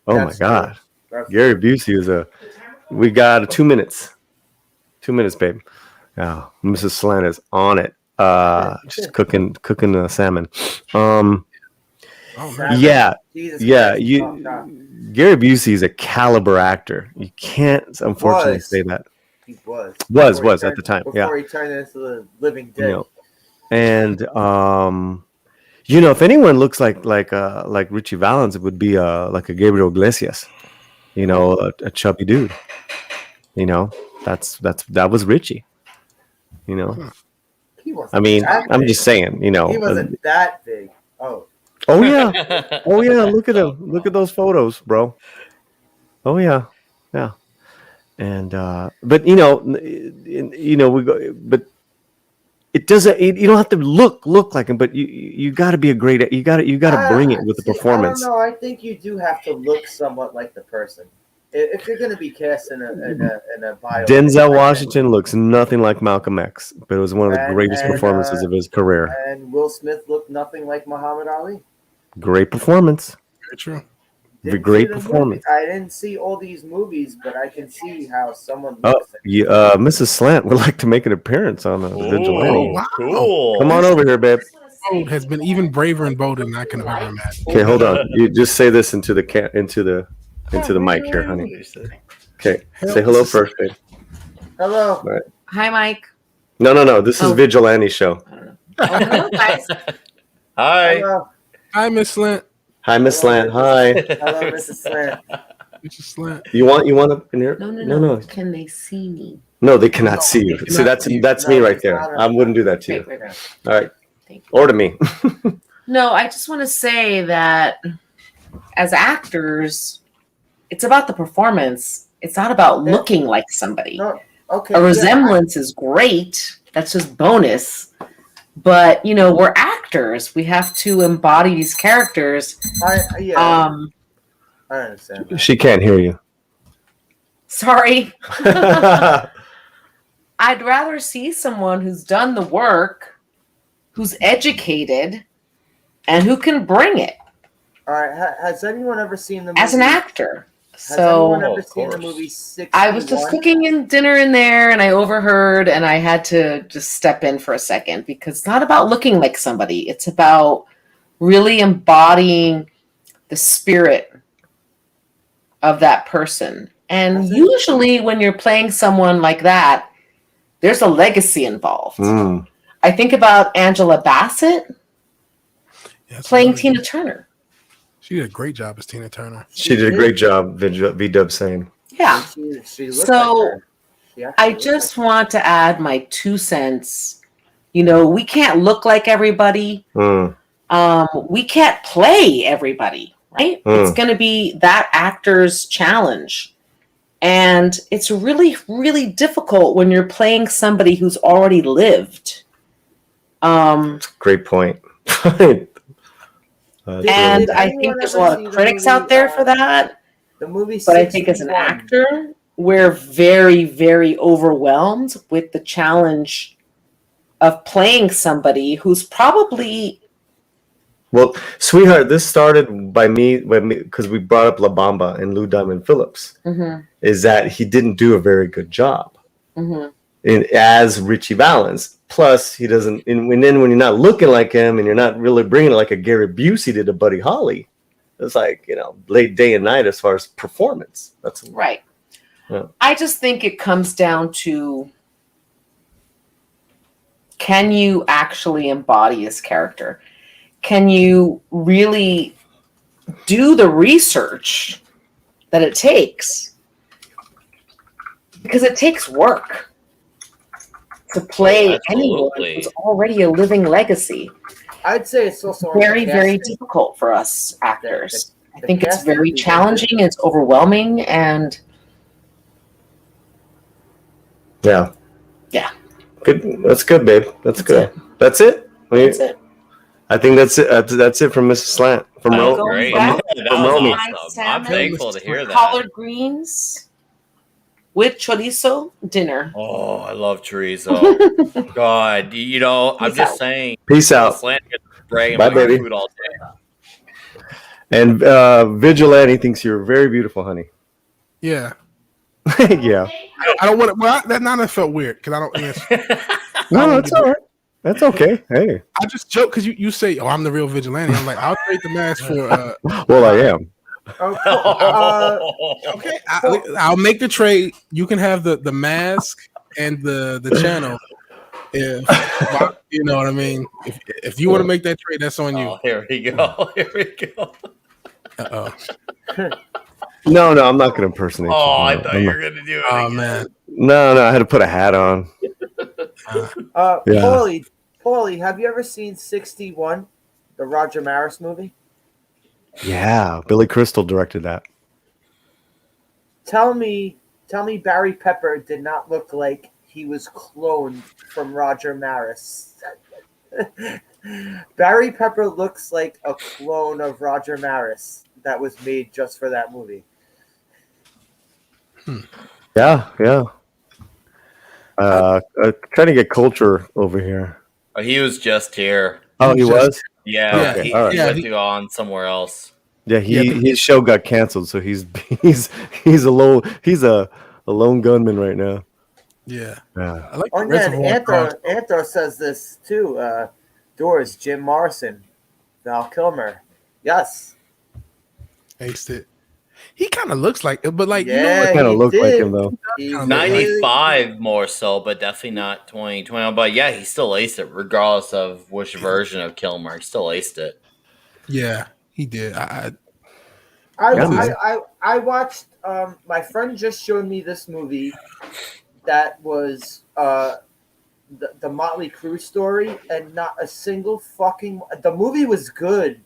Oh That's my God, true. That's Gary Busey is we got 2 minutes. 2 minutes, babe. Oh, Mrs. Slant is on it. Just cooking salmon. Oh, man. Yeah, Jesus yeah. Christ. Oh, God. Gary Busey is a caliber actor. You can't, unfortunately, Was. say that. He was. Was Before he at turned- the time. Before Yeah, he turned into the living dead. and if anyone looks like Richie Valens, it would be like a Gabriel Iglesias. A chubby dude. That was Richie. He wasn't I mean, that I'm big. just saying. He wasn't that big. Oh. Oh yeah. Oh yeah. Look at him. Look at those photos, bro. Oh yeah. Yeah. And but we go, but it doesn't. You don't have to look like him, but you got to be a great. You got to bring it with the performance. I don't know. I think you do have to look somewhat like the person. If you're going to be cast in a bio. Denzel Washington looks nothing like Malcolm X, but it was one of the And- greatest and, performances of his career. And Will Smith looked nothing like Muhammad Ali. Great performance. Very true. Didn't Great see the performance. movie. I didn't see all these movies, but I can see how someone Oh, looks. Mrs. Slant would like to make an appearance on the Vigilante. Oh, wow. cool. Come on over here, babe. Bold has been even braver and bolder than I could have ever imagined. Okay, hold on. You just say this into the. into the mic here, honey. Interesting. Okay, say hello first, babe. Hello. All right. Hi, Mike. No. This is Vigilante show. I don't know. Oh, hello, guys. Hi. Hello. Hi, Miss Slant. Hi, Miss Slant. Hi. Hello, Mrs. Slant. Mrs. Slant. You want up in here? No. Can they see me? No, they cannot see you. See, that's me right there. I wouldn't do that to you. Right. All right. Thank you. Or to me. No, I just want to say that as actors, it's about the performance. It's not about looking like somebody. No, okay. A resemblance is great. That's just bonus. But, we're actors. We have to embody these characters. I understand. That. She can't hear you. Sorry. I'd rather see someone who's done the work, who's educated, and who can bring it. All right. Has anyone ever seen the movie? As an actor. Has anyone ever seen the movie 61? I was just cooking dinner in there and I overheard and I had to just step in for a second because it's not about looking like somebody. It's about really embodying the spirit of that person. And usually when you're playing someone like that, there's a legacy involved. I think about Angela Bassett playing Tina Turner. She did a great job as Tina Turner. She did a great job, V-Dub saying. Yeah. She So I just want to add my 2 cents. We can't look like everybody. We can't play everybody, right? It's going to be that actor's challenge. And it's really, really difficult when you're playing somebody who's already lived. Great point. And I think there's a lot of critics out there for that. The movie, but I think as an actor, we're very, very overwhelmed with the challenge of playing somebody who's probably. Well, sweetheart, this started by me because we brought up La Bamba and Lou Diamond Phillips. Is that he didn't do a very good job as Richie Valens. Plus, he doesn't. And then when you're not looking like him and you're not really bringing it like a Gary Busey did to Buddy Holly, it's like late day and night as far as performance. That's right. Yeah. I just think it comes down to, can you actually embody his character? Can you really do the research that it takes? Because it takes work to play anyone who's already a living legacy. I'd say it's also very, very difficult for us actors. I think it's very challenging. It's overwhelming, and yeah. Good. That's good, babe. That's good. That's it. That's it. I think that's it. That's it from Mrs. Slant. From Great. That was awesome. I'm thankful to hear that. Collard greens with chorizo dinner. Oh, I love chorizo. God, I'm just saying. Peace out. Slant gets bragging Bye, about baby. your food all day. And Vigilante thinks you're very beautiful, honey. Yeah. Yeah. I don't want to. Well, that now that felt weird because I don't answer. No, that's all right. That's okay. Hey. I just joke because you say, "Oh, I'm the real vigilante." I'm like, I'll trade the mask for. Well, I am. Okay, I'll make the trade. You can have the mask and the channel. If you know what I mean. If you want to make that trade, that's on you. Oh, here we go. Here we go. No, I'm not going to impersonate you. Oh, I thought you were going to do it. Oh again. man. No, I had to put a hat on. Paulie, have you ever seen 61, the Roger Maris movie? Yeah, Billy Crystal directed that. Tell me Barry Pepper did not look like he was cloned from Roger Maris. Barry Pepper looks like a clone of Roger Maris that was made just for that movie. Yeah. Trying to get culture over here. Oh, he was just here. Oh, he was? Yeah. Okay, He all right. went to go on somewhere else. Yeah, his show got canceled, so he's a lone gunman right now. Yeah. Yeah. I like Oh, yeah, Anthro says this too. Doors, Jim Morrison, Val Kilmer. Yes. Aced it. He kind of looks like, but like you know Yeah, what? Kind of he look like did. him though. He Kinda look like- really 95 more so, but definitely not 2020. But yeah, he still aced it, regardless of which version of Kilmer. He still aced it. Yeah, he did. I watched. My friend just showed me this movie that was the Motley Crue story, and not a single fucking. The movie was good.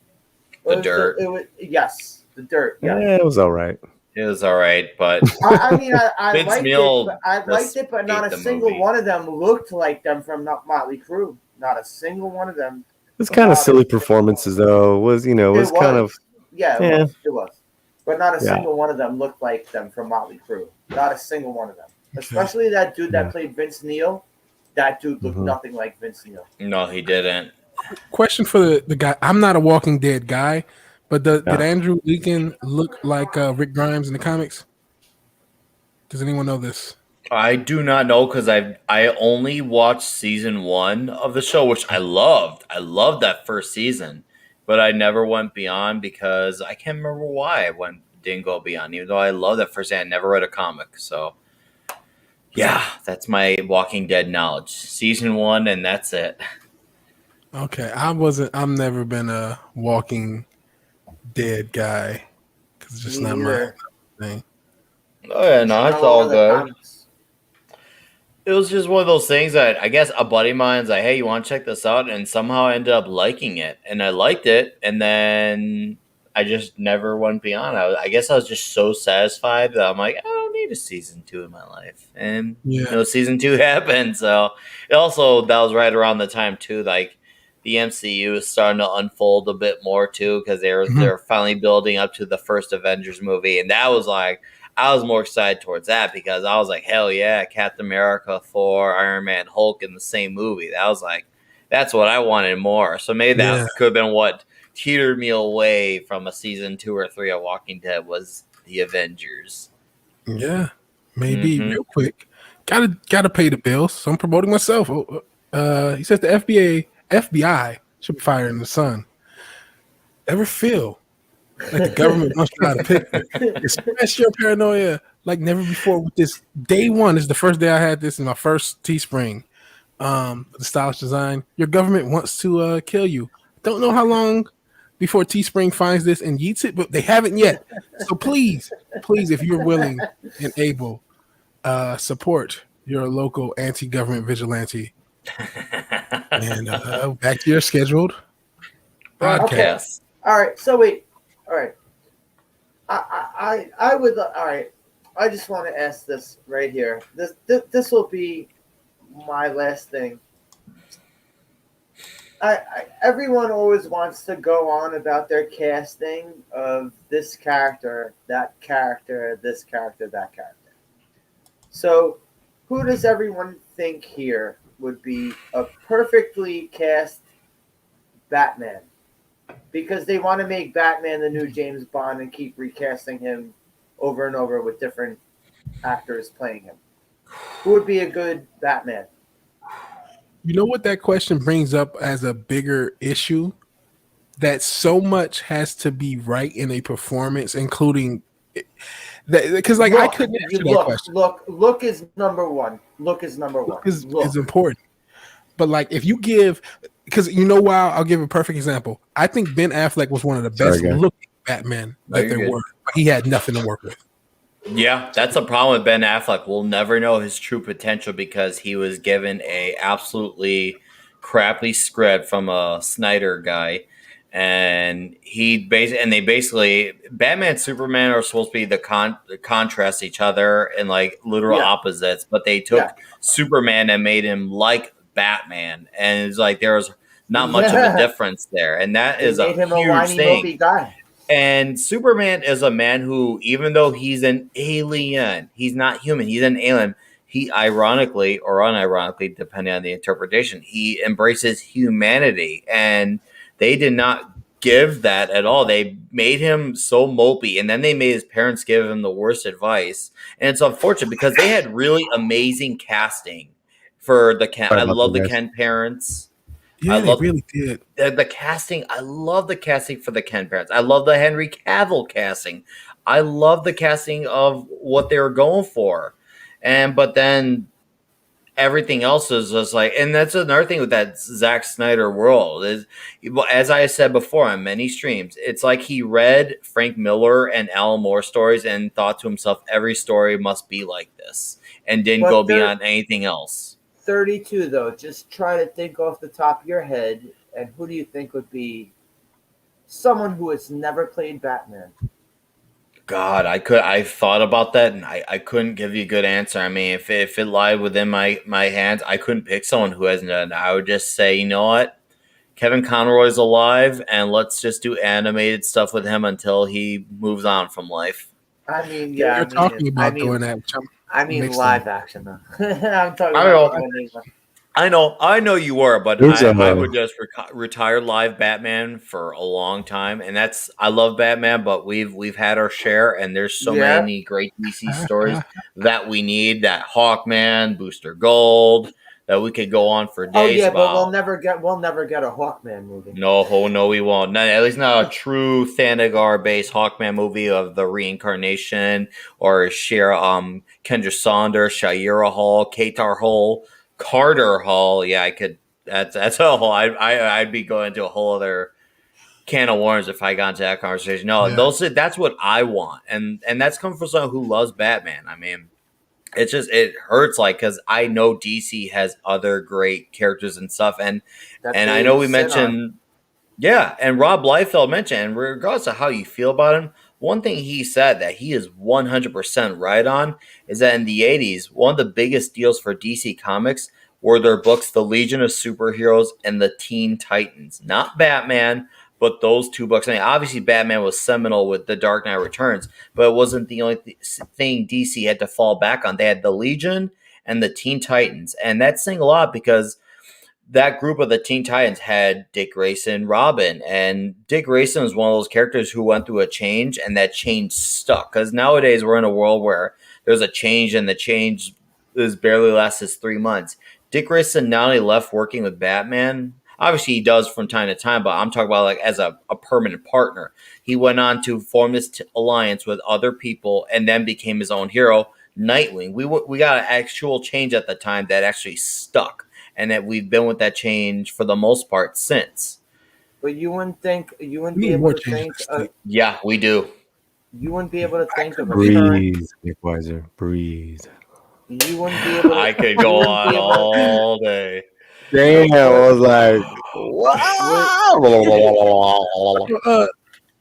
The Dirt. Yes, The Dirt. Yeah. Yeah, it was all right. It was all right, but I mean, I Vince liked Neil it. I liked it, but not a ate the single movie. one of them looked like them from Motley Crue. Not a single one of them. It's kind of silly performances though. It was kind of Yeah, Yeah. It was. But not a Yeah. single one of them looked like them from Motley Crue. Not a single one of them. Especially that dude that played Vince Neil. That dude looked nothing like Vince Neil. no, he didn't. Question for the guy. I'm not a Walking Dead guy, but did Andrew Lincoln look like Rick Grimes in the comics? Does anyone know this? I do not know because I only watched season 1 of the show, which I loved. I loved that first season, but I never went beyond because I can't remember why I didn't go beyond. Even though I loved that first season, I never read a comic. So yeah, that's my Walking Dead knowledge. Season 1, and that's it. Okay, I've never been a Walking Dead guy because it's just Me not neither. my thing. Oh yeah, no, it's Not all of the good. comics. It was just one of those things that I guess a buddy of mine's like, hey, you want to check this out? And somehow I ended up liking it. And I liked it. And then I just never went beyond. I guess I was just so satisfied that I'm like, I don't need a season 2 in my life. And, season 2 happened. So it also, that was right around the time, too, like the MCU is starting to unfold a bit more, too, because they're finally building up to the first Avengers movie. And that was like, I was more excited towards that because I was like, hell yeah, Captain America, Thor, Iron Man, Hulk in the same movie. That was like, that's what I wanted more. So maybe that could have been what teetered me away from a season 2 or 3 of Walking Dead was the Avengers. Yeah, maybe real quick. Gotta pay the bills. So I'm promoting myself. He says the FBI should be firing the sun. Ever feel like the government wants you out of picture? Express your paranoia like never before with this. Day one is the first day I had this in my first Teespring. The stylish design. Your government wants to kill you. Don't know how long before Teespring finds this and yeets it, but they haven't yet. So please, if you're willing and able, support your local anti-government vigilante. And back to your scheduled podcast. All right. So wait. All right. I would. All right. I just want to ask this right here. This will be my last thing. Everyone always wants to go on about their casting of this character, that character, this character, that character. So, who does everyone think here would be a perfectly cast Batman? Because they want to make Batman the new James Bond and keep recasting him over and over with different actors playing him. Who would be a good Batman? You know what that question brings up as a bigger issue? That so much has to be right in a performance, including that. Because I couldn't answer that question. Look is number one. Look is important. But like, if you give, because you know why? I'll give a perfect example. I think Ben Affleck was one of the best looking Batman that there were. But he had nothing to work with. Yeah, that's a problem with Ben Affleck. We'll never know his true potential because he was given a absolutely crappy script from a Snyder guy, and they basically Batman and Superman are supposed to be the contrast each other and like literal opposites, but they took Superman and made him like Batman, and it's like there was not much of a difference there, and that is a huge thing. And Superman is a man who, even though he's an alien, he's not human. He's an alien. He ironically or unironically, depending on the interpretation, he embraces humanity. And they did not give that at all. They made him so mopey. And then they made his parents give him the worst advice. And it's unfortunate because they had really amazing casting for the Ken. I love the Ken parents. Yeah, they really did. The casting, I love the casting for the Ken parents. I love the Henry Cavill casting. I love the casting of what they were going for, but then everything else is just like, and that's another thing with that Zack Snyder world is, as I said before on many streams, it's like he read Frank Miller and Alan Moore stories and thought to himself, every story must be like this, and didn't go beyond anything else. 32 though, just try to think off the top of your head, and who do you think would be someone who has never played Batman? God, I thought about that and I couldn't give you a good answer. I mean, if it lied within my hands, I couldn't pick someone who hasn't done it. I would just say, you know what? Kevin Conroy's alive, and let's just do animated stuff with him until he moves on from life. I mean, you're talking about doing that. I mean, live action though. I'm talking about. I know you were, but I would just retire live Batman for a long time, and I love Batman, but we've had our share, and there's so many great DC stories that we need. That Hawkman, Booster Gold, that we could go on for days. Oh yeah, about. But we'll never get a Hawkman movie. No, we won't. At least not a true Thanagar-based Hawkman movie of the reincarnation or Kendra Saunders, Shaira Hall, Katar Hall. Carter Hall, yeah, I could. That's a whole. I'd be going to a whole other can of worms if I got into that conversation. No, that's what I want, and that's coming from someone who loves Batman. I mean, it hurts because I know DC has other great characters and stuff, and I know we mentioned, and Rob Liefeld mentioned, and regardless of how you feel about him. One thing he said that he is 100% right on is that in the 80s, one of the biggest deals for DC Comics were their books, The Legion of Superheroes and The Teen Titans. Not Batman, but those two books. I mean, obviously, Batman was seminal with The Dark Knight Returns, but it wasn't the only thing DC had to fall back on. They had The Legion and The Teen Titans. And that's saying a lot because that group of the Teen Titans had Dick Grayson, Robin, and Dick Grayson was one of those characters who went through a change, and that change stuck. Because nowadays we're in a world where there's a change, and the change is barely lasts 3 months. Dick Grayson not only left working with Batman, obviously he does from time to time, but I'm talking about as a permanent partner. He went on to form this alliance with other people, and then became his own hero, Nightwing. We got an actual change at the time that actually stuck. And that we've been with that change for the most part since. But you wouldn't be able to think. Yeah, we do. You wouldn't be able to think of a breathe, Nick Weiser, breathe. You wouldn't be able. I could go on all day. Damn, I was like,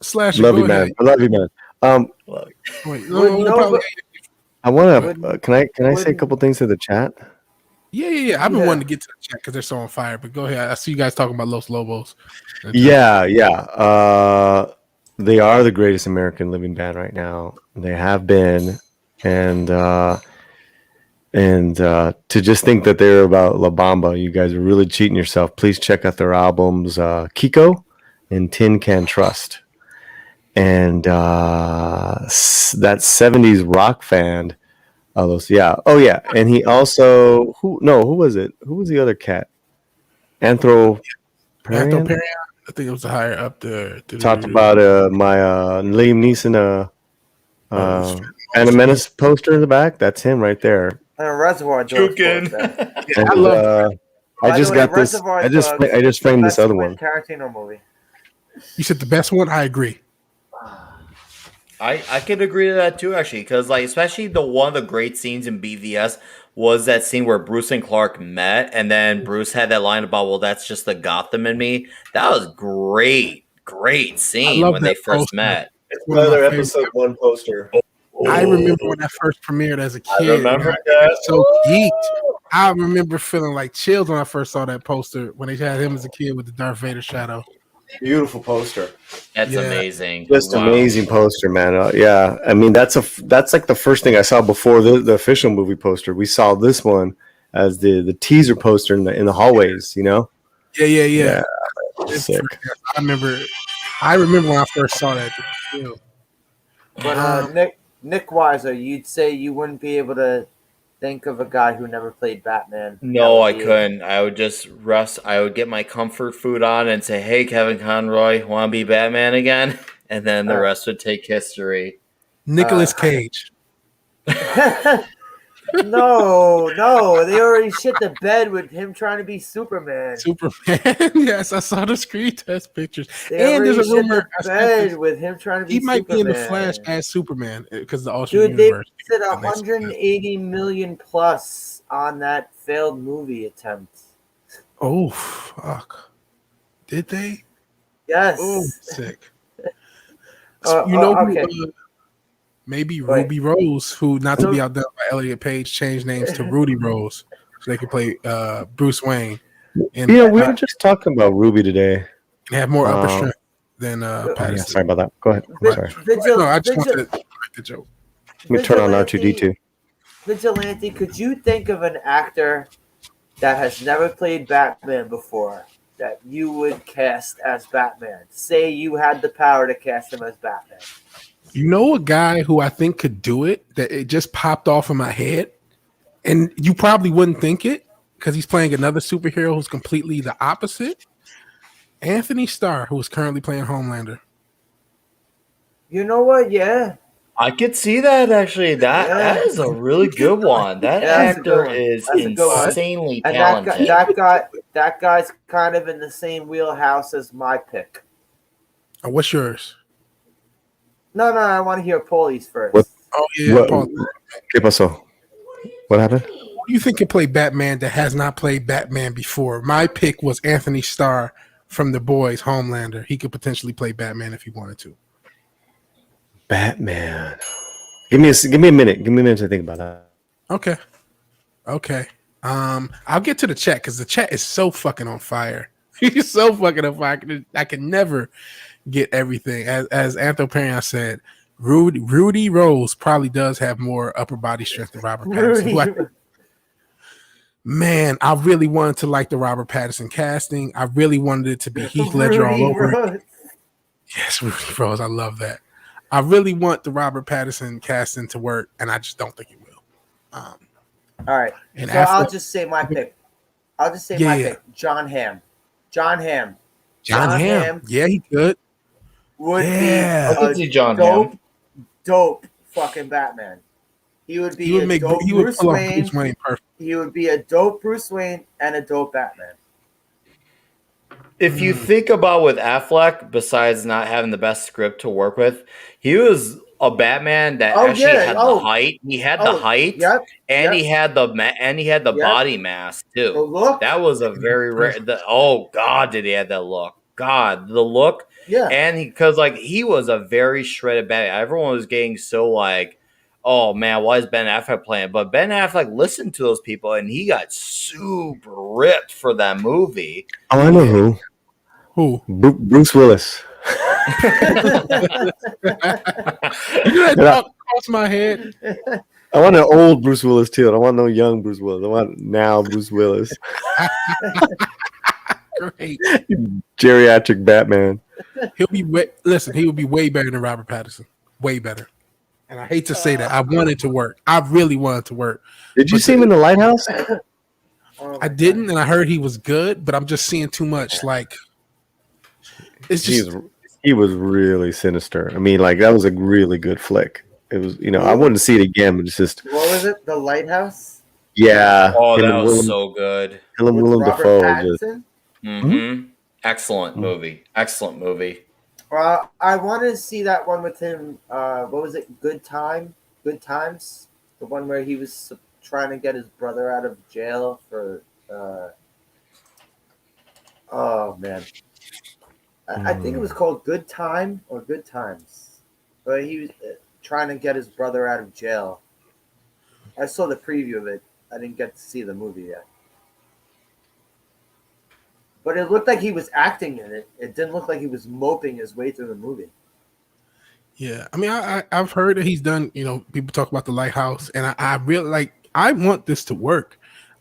Slash. Love you, man. I love you, man. Wait, I want to. Can I say a couple things to the chat? Yeah. I've been wanting to get to the chat because they're so on fire. But go ahead. I see you guys talking about Los Lobos. Yeah. They are the greatest American living band right now. They have been, and to just think that they're about La Bamba, you guys are really cheating yourself. Please check out their albums, Kiko and Tin Can Trust, and that '70s rock fan. Oh yeah, and he also who was it? Who was the other cat? Anthroparian. I think it was higher up there. Talked about my Liam Neeson Phantom Menace poster in the back. That's him right there. And a Reservoir Dogs. I love. I just got this. I just framed this other one. Tarantino movie. You said the best one. I agree. I could agree to that too, actually, because especially one of the great scenes in BVS was that scene where Bruce and Clark met, and then Bruce had that line about, "Well, that's just the Gotham in me." That was great scene when they first met. It's another episode 1 poster. I remember when that first premiered as a kid. I remember that. So geeked. I remember feeling like chills when I first saw that poster when they had him as a kid with the Darth Vader shadow. Beautiful poster. That's amazing. Just amazing poster, man. Yeah, I mean that's like the first thing I saw before the official movie poster. We saw this one as the teaser poster in the hallways. You know. Yeah. Sick. I remember when I first saw that. But Nick Weiser, you'd say you wouldn't be able to think of a guy who never played Batman. No, I couldn't. I would just rest. I would get my comfort food on and say, "Hey, Kevin Conroy, want to be Batman again?" And then the rest would take history. Nicolas Cage. No, they already shit the bed with him trying to be Superman. Yes, I saw the screen test pictures. They And there's a already shit rumor the bed with him trying to be he might be in the Superman. Flash as Superman because the alternate Dude, they universe. said 180 million plus on that failed movie attempt. Oh fuck! Did they? Yes. Oh, sick. Okay. Maybe Ruby Rose, who not to be outdone by Elliot Page, changed names to Rudy Rose so they could play Bruce Wayne. And we were just talking about Ruby today. And have more upper strength than Patterson. Yeah, sorry about that. Go ahead. Sorry. No, I just wanted to correct the joke. Let me turn on R2D2. Vigilante, could you think of an actor that has never played Batman before that you would cast as Batman? Say you had the power to cast him as Batman. You know a guy who I think could do it, that it just popped off in my head, and you probably wouldn't think it because he's playing another superhero who's completely the opposite. Anthony Starr, who is currently playing Homelander. You know what? Yeah. I could see that actually. That is a really good one. That actor is insanely talented. That guy's kind of in the same wheelhouse as my pick. What's yours? No, I want to hear Paulie's first. What? Oh yeah, Paul. ¿Qué pasó? What happened? Who do you think can play Batman that has not played Batman before? My pick was Anthony Starr from The Boys, Homelander. He could potentially play Batman if he wanted to. Batman. Give me a minute. Give me a minute to think about that. Okay. I'll get to the chat because the chat is so fucking on fire. He's so fucking on fire. I can never get everything. As Anthroparian said, Rudy Rose probably does have more upper body strength than Robert Pattinson. Man, I really wanted to like the Robert Pattinson casting. I really wanted it to be Heath Ledger all over. Yes, Rudy Rose. I love that. I really want the Robert Pattinson casting to work, and I just don't think it will. All right. So I'll just say my pick. Pick. John Hamm. John Hamm. Yeah, he could. Would be a dope fucking Batman. He would be a dope Bruce Wayne. He would be a dope Bruce Wayne and a dope Batman. If you think about with Affleck, besides not having the best script to work with, he was a Batman that had the height. He had the height, he had the body mass too. The look? That was a very rare. Oh God, did he have that look? God, the look. Yeah, and because he was a very shredded Batman. Everyone was getting so like, oh man, why is Ben Affleck playing? But Ben Affleck listened to those people, and he got super ripped for that movie. Oh, I know who. Who? Bruce Willis. You know that crossed my head. I want an old Bruce Willis too. I don't want no young Bruce Willis. I want now Bruce Willis. Great. Geriatric Batman. He would be way better than Robert Pattinson. Way better. And I hate to say that. I want it to work. I really want it to work. Did you see him in The Lighthouse? I didn't, and I heard he was good, but I'm just seeing too much. Like, it's just he was really sinister. I mean, that was a really good flick. It was, I wouldn't see it again, but it's just. What was it? The Lighthouse? Yeah. Oh, that was so good. Willem Dafoe. Mm-hmm. Excellent movie. Excellent movie. I want to see that one with him. What was it? Good Times? The one where he was trying to get his brother out of jail for. Oh man, I think it was called Good Time or Good Times. But he was trying to get his brother out of jail. I saw the preview of it. I didn't get to see the movie yet. But it looked like he was acting in it. It didn't look like he was moping his way through the movie. Yeah. I mean, I've heard that he's done, people talk about The Lighthouse, and I really I want this to work.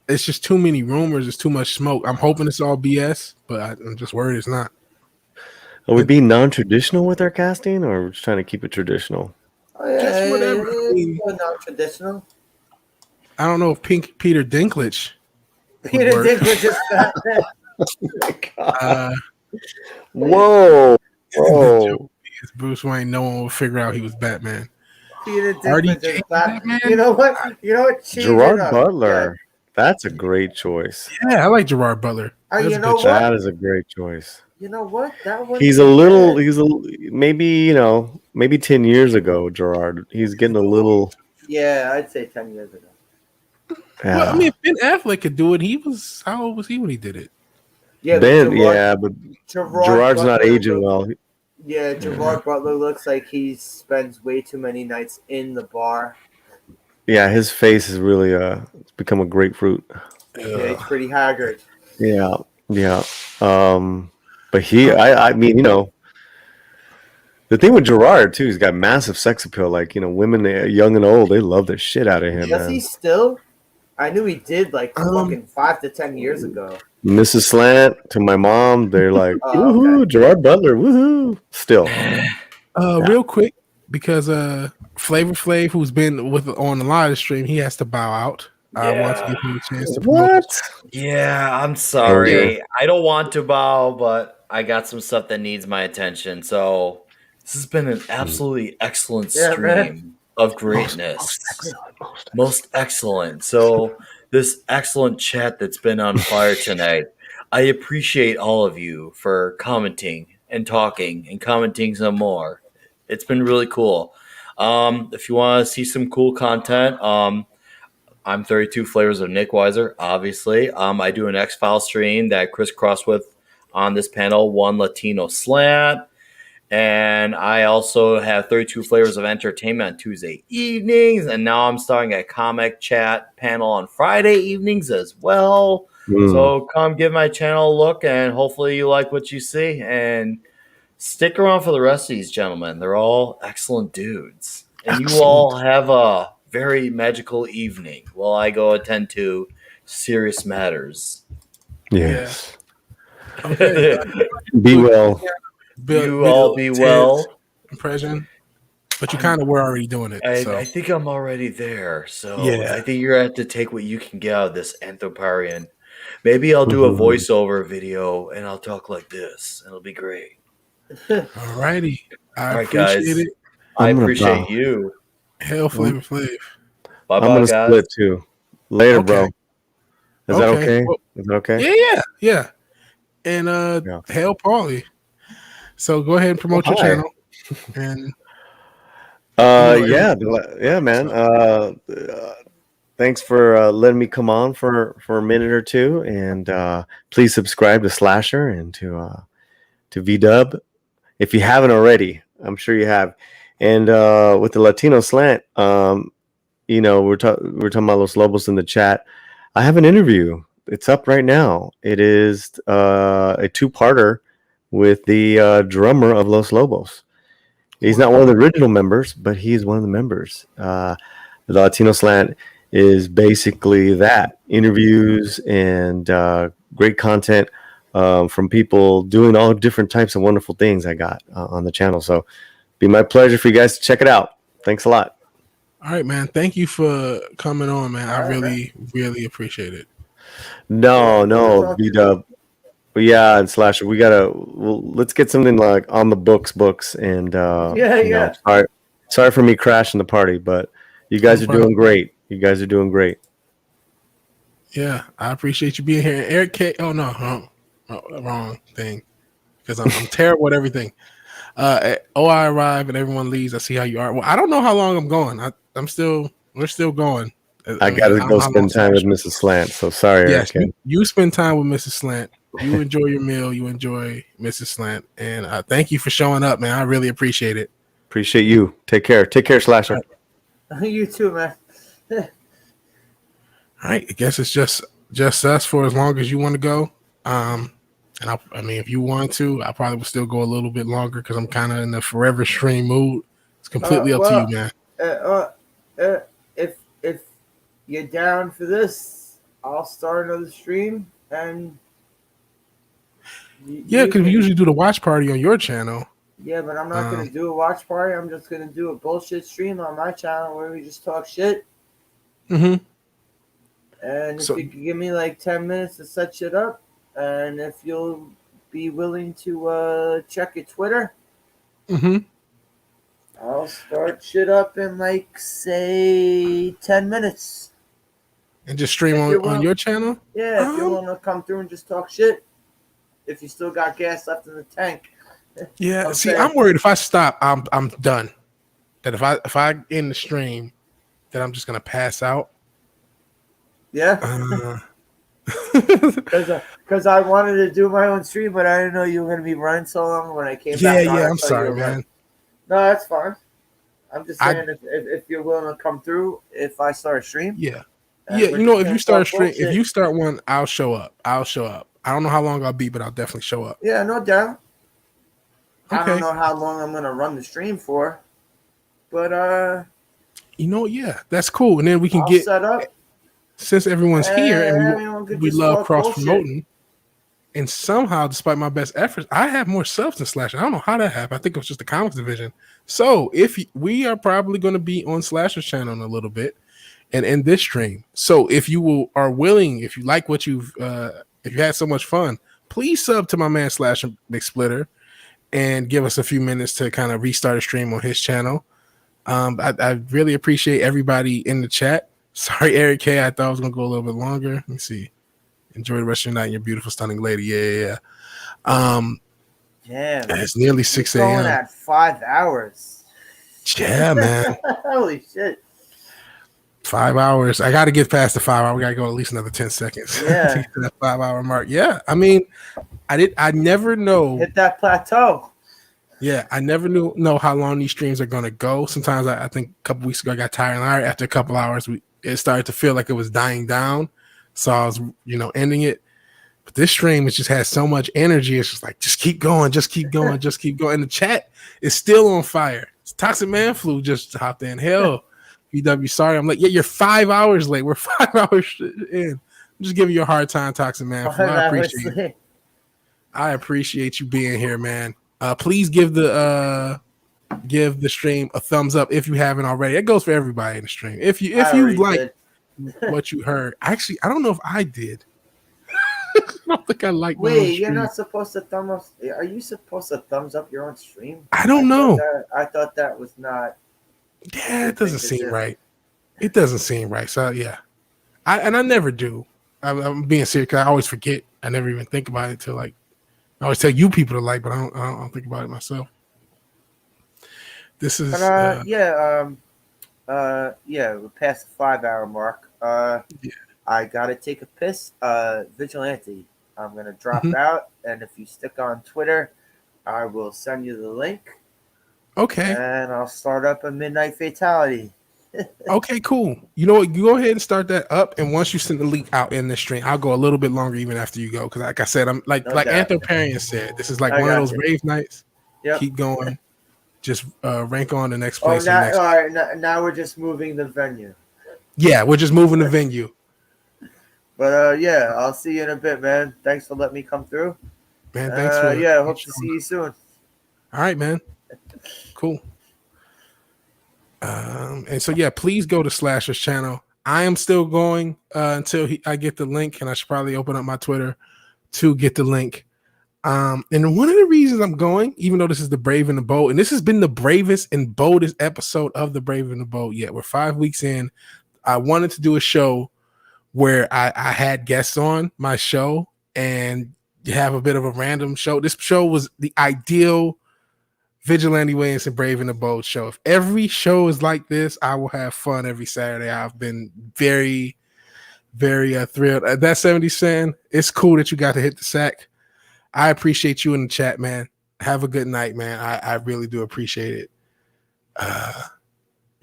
It's just too many rumors. It's too much smoke. I'm hoping it's all BS, but I'm just worried it's not. Are we being non-traditional with our casting, or are we just trying to keep it traditional? Oh, yeah, just whatever. Non-traditional. I don't know if Peter Dinklage. Peter Dinklage is Batman. Oh my God. Whoa. Bruce Wayne, no one will figure out he was Batman. Peter Artie Dickman James, is back. man. You know what? You know what? Change Gerard it up. Butler. That's a great choice. Yeah, I like Gerard Butler. You That's a know good what? That is a great choice. You know what? That one. He's maybe, maybe 10 years ago, Gerard. He's getting a little. Yeah, I'd say 10 years ago. Yeah. Well, I mean, if Ben Affleck could do it, how old was he when he did it? Yeah, but Gerard's not Butler aging well. Yeah, Gerard Butler looks like he spends way too many nights in the bar. Yeah, his face is really it's become a grapefruit. Yeah, he's pretty haggard. Yeah. But I mean, the thing with Gerard too, he's got massive sex appeal. Like, women, young and old, they love the shit out of him. Does man. he still? I knew he did like fucking 5 to 10 years ago. Mrs. Slant to my mom, they're like, woohoo, Gerard Butler, woohoo. Still. Real quick, because Flavor Flav, who's been on the live stream, he has to bow out. I want to give him a chance to promote. Yeah, I'm sorry. I don't want to bow, but I got some stuff that needs my attention. So this has been an absolutely excellent stream of greatness. Most excellent. So this excellent chat that's been on fire tonight. I appreciate all of you for commenting and talking and commenting some more. It's been really cool. If you want to see some cool content, I'm 32 Flavors of Nick Weiser, obviously. I do an X-File stream that crisscross with on this panel, One Latino Slant. And I also have 32 Flavors of Entertainment on Tuesday evenings. And now I'm starting a comic chat panel on Friday evenings as well. So come give my channel a look, and hopefully you like what you see. And stick around for the rest of these gentlemen. They're all excellent dudes. And you all have a very magical evening while I go attend to serious matters. Yes. Okay. Be well. You all be well. Impression. But you kind of were already doing it. I think I'm already there. So Yeah. I think you're going to have to take what you can get out of this Anthroparian. Maybe I'll do a voiceover video and I'll talk like this. It'll be great. All righty. I guys. appreciate it. I appreciate you. Hell, Flavor Flav. Bye-bye, I'm going to guys. split too. Later, Okay. bro. Is that okay? Well, Is that okay? Yeah. And Hail Paulie. So go ahead and promote your channel. And yeah, man. Thanks for letting me come on for a minute or two, and please subscribe to Slasher and to VDub if you haven't already. I'm sure you have. And with the Latino Slant, we're talking about Los Lobos in the chat. I have an interview. It's up right now. It is a two-parter with the drummer of Los Lobos. He's not one of the original members, but he's one of the members. The Latino Slant is basically that. Interviews and great content from people doing all different types of wonderful things I got on the channel. So be my pleasure for you guys to check it out. Thanks a lot. All right, man. Thank you for coming on, man. I really, really appreciate it. No, B-Dub. Yeah, and Slasher, let's get something like on the books, and sorry for me crashing the party, but you guys are doing great. Yeah, I appreciate you being here. Eric K. Oh no, wrong thing, because I'm terrible at everything. I arrive and everyone leaves. I see how you are. Well, I don't know how long I'm going. We're still going. I gotta go spend time with Mrs. Slant. So sorry, yes, Eric. you spend time with Mrs. Slant. You enjoy your meal. You enjoy Mrs. Slant, and thank you for showing up, man. I really appreciate it. Appreciate you. Take care, Slasher. You too, man. All right, I guess it's just us for as long as you want to go. And I mean, if you want to, I probably would still go a little bit longer because I'm kind of in the forever stream mood. It's completely up to you, man. If you're down for this, I'll start another stream and. Yeah, because we usually do the watch party on your channel. Yeah, but I'm not going to do a watch party. I'm just going to do a bullshit stream on my channel where we just talk shit. Mm-hmm. And if you could give me like 10 minutes to set shit up, and if you'll be willing to check your Twitter, mm-hmm. I'll start shit up in like say 10 minutes. And just stream on your channel? Yeah, if you're willing to come through and just talk shit. If you still got gas left in the tank. Yeah, I'm worried if I stop, I'm done. That if I end the stream, that I'm just gonna pass out. Yeah. Because I wanted to do my own stream, but I didn't know you were gonna be running so long when I came back. Yeah, I'm sorry, man. No, that's fine. I'm just saying if you're willing to come through, if I start a stream. Yeah. If you start a stream, if you start one, I'll show up. I don't know how long I'll be, but I'll definitely show up. Yeah, no doubt. Okay. I don't know how long I'm gonna run the stream for, but yeah, that's cool. And then we can get set up since everyone's here and we love cross promoting. And somehow, despite my best efforts, I have more subs than Slasher. I don't know how that happened. I think it was just the comics division. So if we are probably going to be on Slasher's channel in a little bit, and in this stream. So if you are willing, if you like what if you had so much fun, please sub to my man Slasher Big Splitter and give us a few minutes to kind of restart a stream on his channel. I really appreciate everybody in the chat. Sorry, Eric K. I thought I was going to go a little bit longer. Let me see. Enjoy the rest of your night, your beautiful, stunning lady. Yeah. It's nearly 6 a.m. Going at 5 hours. Yeah, man. Holy shit. 5 hours. I got to get past the 5 hour. We got to go at least another 10 seconds. Yeah. To get to that 5 hour mark. Yeah. I mean, I never know. Hit that plateau. Yeah. I never know how long these streams are going to go. Sometimes I think a couple weeks ago I got tired. And after a couple hours, it started to feel like it was dying down. So I was, ending it. But this stream, it just has so much energy. It's just like, just keep going, just keep going, just keep going. And the chat is still on fire. Toxic Man Flu just hopped in. Hell, BW, sorry. I'm like, yeah, you're 5 hours late. We're 5 hours in. I'm just giving you a hard time, Toxic Man Flu. I appreciate it. I appreciate you being here, man. Please give the stream a thumbs up if you haven't already. It goes for everybody in the stream. If you like what you heard. Actually, I don't know if I did. I don't think I like. Wait, you're not supposed to thumb up. Are you supposed to thumbs up your own stream? I don't know. I thought that was not. Yeah, it doesn't seem right. It doesn't seem right. So yeah, I never do. I'm being serious because I always forget. I never even think about it till I always tell you people to like, but I don't think about it myself. This is we're past the 5 hour mark. I gotta take a piss. Vigilante, I'm gonna drop out, and if you stick on Twitter, I will send you the link. Okay. And I'll start up a Midnight Fatality. Okay, cool. You know what? You go ahead and start that up, and once you send the link out in the stream, I'll go a little bit longer even after you go. Because like I said, I'm like Anthroparian said, this is like one of those rave nights. Yep. Keep going. Just rank on the next place. All right. Now we're just moving the venue. Yeah, we're just moving the venue. But I'll see you in a bit, man. Thanks for letting me come through. Man, thanks hope to see you soon. All right, man. Cool. And so yeah, please go to Slasher's channel. I am still going until I get the link, and I should probably open up my Twitter to get the link. And one of the reasons I'm going, even though this is the Brave and the Bold, and this has been the bravest and boldest episode of the Brave and the Bold yet. We're 5 weeks in. I wanted to do a show where I had guests on my show and have a bit of a random show. This show was the ideal Vigilante Williamson Brave and the Bold show. If every show is like this, I will have fun every Saturday. I've been very, very thrilled. That 70 cent, it's cool that you got to hit the sack. I appreciate you in the chat, man. Have a good night, man. I really do appreciate it.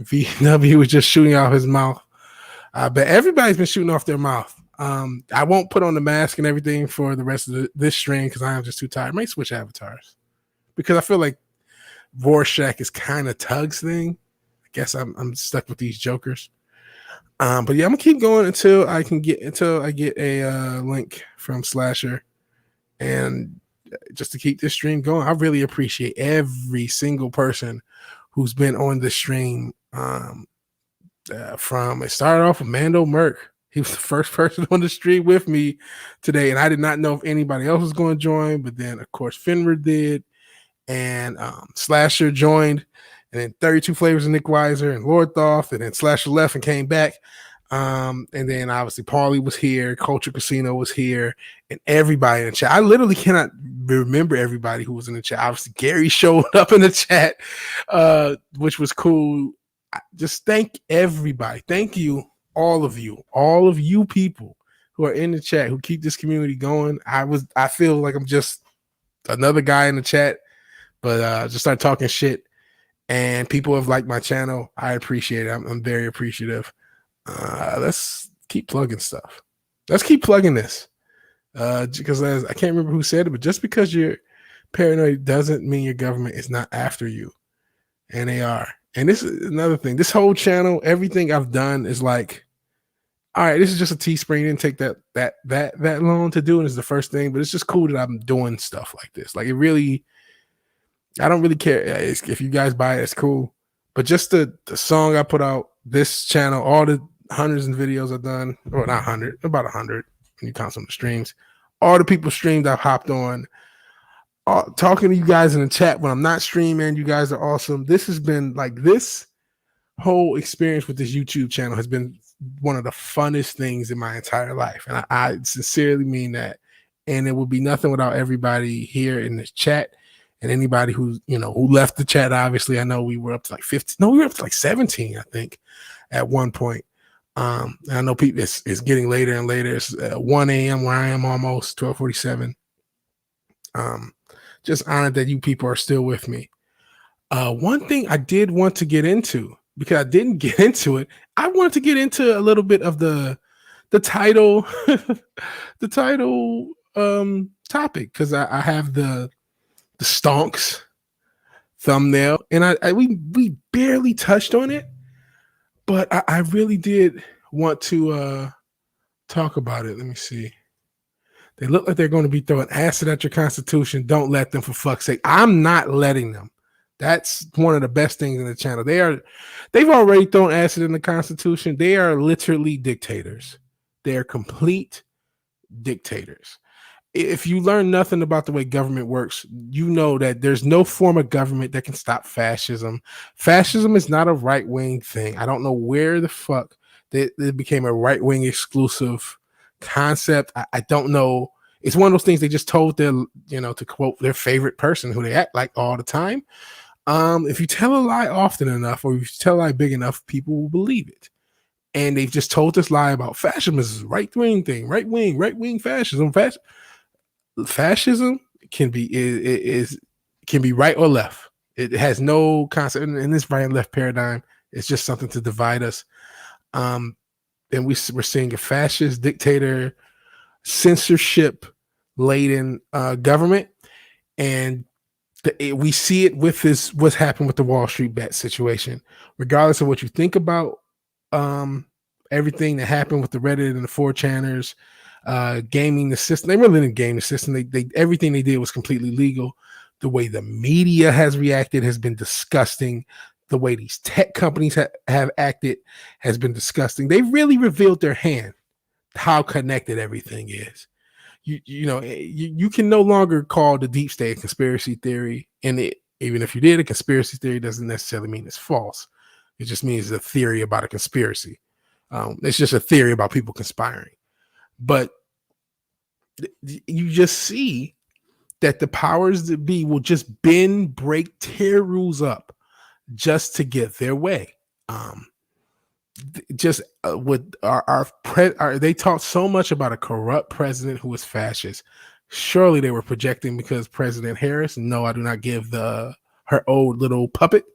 VW was just shooting off his mouth. But everybody's been shooting off their mouth. I won't put on the mask and everything for the rest of this stream because I am just too tired. I might switch avatars because I feel like Rorschach is kind of Tug's thing. I guess I'm stuck with these jokers. But yeah, I'm gonna keep going until I get a link from Slasher, and just to keep this stream going. I really appreciate every single person who's been on the stream. From it started off with Mando Merc. He was the first person on the stream with me today, and I did not know if anybody else was going to join. But then, of course, Finra did, and Slasher joined, and then 32 Flavors of Nick Weiser and Lord Thoth, and then Slasher left and came back. And then obviously Paulie was here, Culture Casino was here, and everybody in the chat. I literally cannot remember everybody who was in the chat. Obviously, Gary showed up in the chat, which was cool. Just thank everybody. Thank you, all of you people who are in the chat, who keep this community going. I feel like I'm just another guy in the chat, but just start talking shit, and people have liked my channel. I appreciate it. I'm very appreciative. Let's keep plugging stuff. Let's keep plugging this. Because I can't remember who said it, but just because you're paranoid doesn't mean your government is not after you. And they are. And this is another thing. This whole channel, everything I've done is like, all right, this is just a Teespring. It didn't take that long to do, and it's the first thing, but it's just cool that I'm doing stuff like this. Like, it really, I don't really care if you guys buy it, it's cool. But just the song I put out, this channel, all the hundreds of videos I've done, or not 100, about 100 when you count some of the streams, all the people streamed I've hopped on, talking to you guys in the chat when I'm not streaming. You guys are awesome. This has been like, this whole experience with this YouTube channel has been one of the funnest things in my entire life, and I sincerely mean that. And it would be nothing without everybody here in this chat, and anybody who left the chat. Obviously, I know we were up to like 15. No, we were up to like 17, I think, at one point. I know people, it's getting later and later. It's 1 a.m. where I am, almost 12:47. Just honored that you people are still with me. One thing I did want to get into, because I didn't get into it, I wanted to get into a little bit of the title, the title topic, because I have the Stonks thumbnail, and we barely touched on it, but I really did want to talk about it. Let me see. They look like they're going to be throwing acid at your Constitution. Don't let them, for fuck's sake. I'm not letting them. That's one of the best things in the channel. They've already thrown acid in the Constitution. They are literally dictators. They are complete dictators. If you learn nothing about the way government works, you know that there's no form of government that can stop fascism. Fascism is not a right-wing thing. I don't know where the fuck it became a right-wing exclusive concept. I don't know. It's one of those things they just told their, to quote their favorite person who they act like all the time. If you tell a lie often enough, or if you tell a lie big enough, people will believe it. And they've just told this lie about fascism is a right-wing thing, right-wing fascism. Fascism can be right or left. It has no concept in this right and left paradigm. It's just something to divide us. And we're seeing a fascist, dictator, censorship laden government, and we see it with what's happened with the Wall Street bet situation. Regardless of what you think about everything that happened with the Reddit and the 4chaners, gaming the system. They really didn't game the system. They everything they did was completely legal. The way the media has reacted has been disgusting. The way these tech companies have acted has been disgusting. They really revealed their hand, how connected everything is. You can no longer call the deep state a conspiracy theory, and even if you did, a conspiracy theory doesn't necessarily mean it's false. It just means a theory about a conspiracy. It's just a theory about people conspiring. But you just see that the powers that be will just bend, break, tear rules up just to get their way. With they talk so much about a corrupt president who is fascist. Surely they were projecting because President Harris. No, I do not give her old little puppet,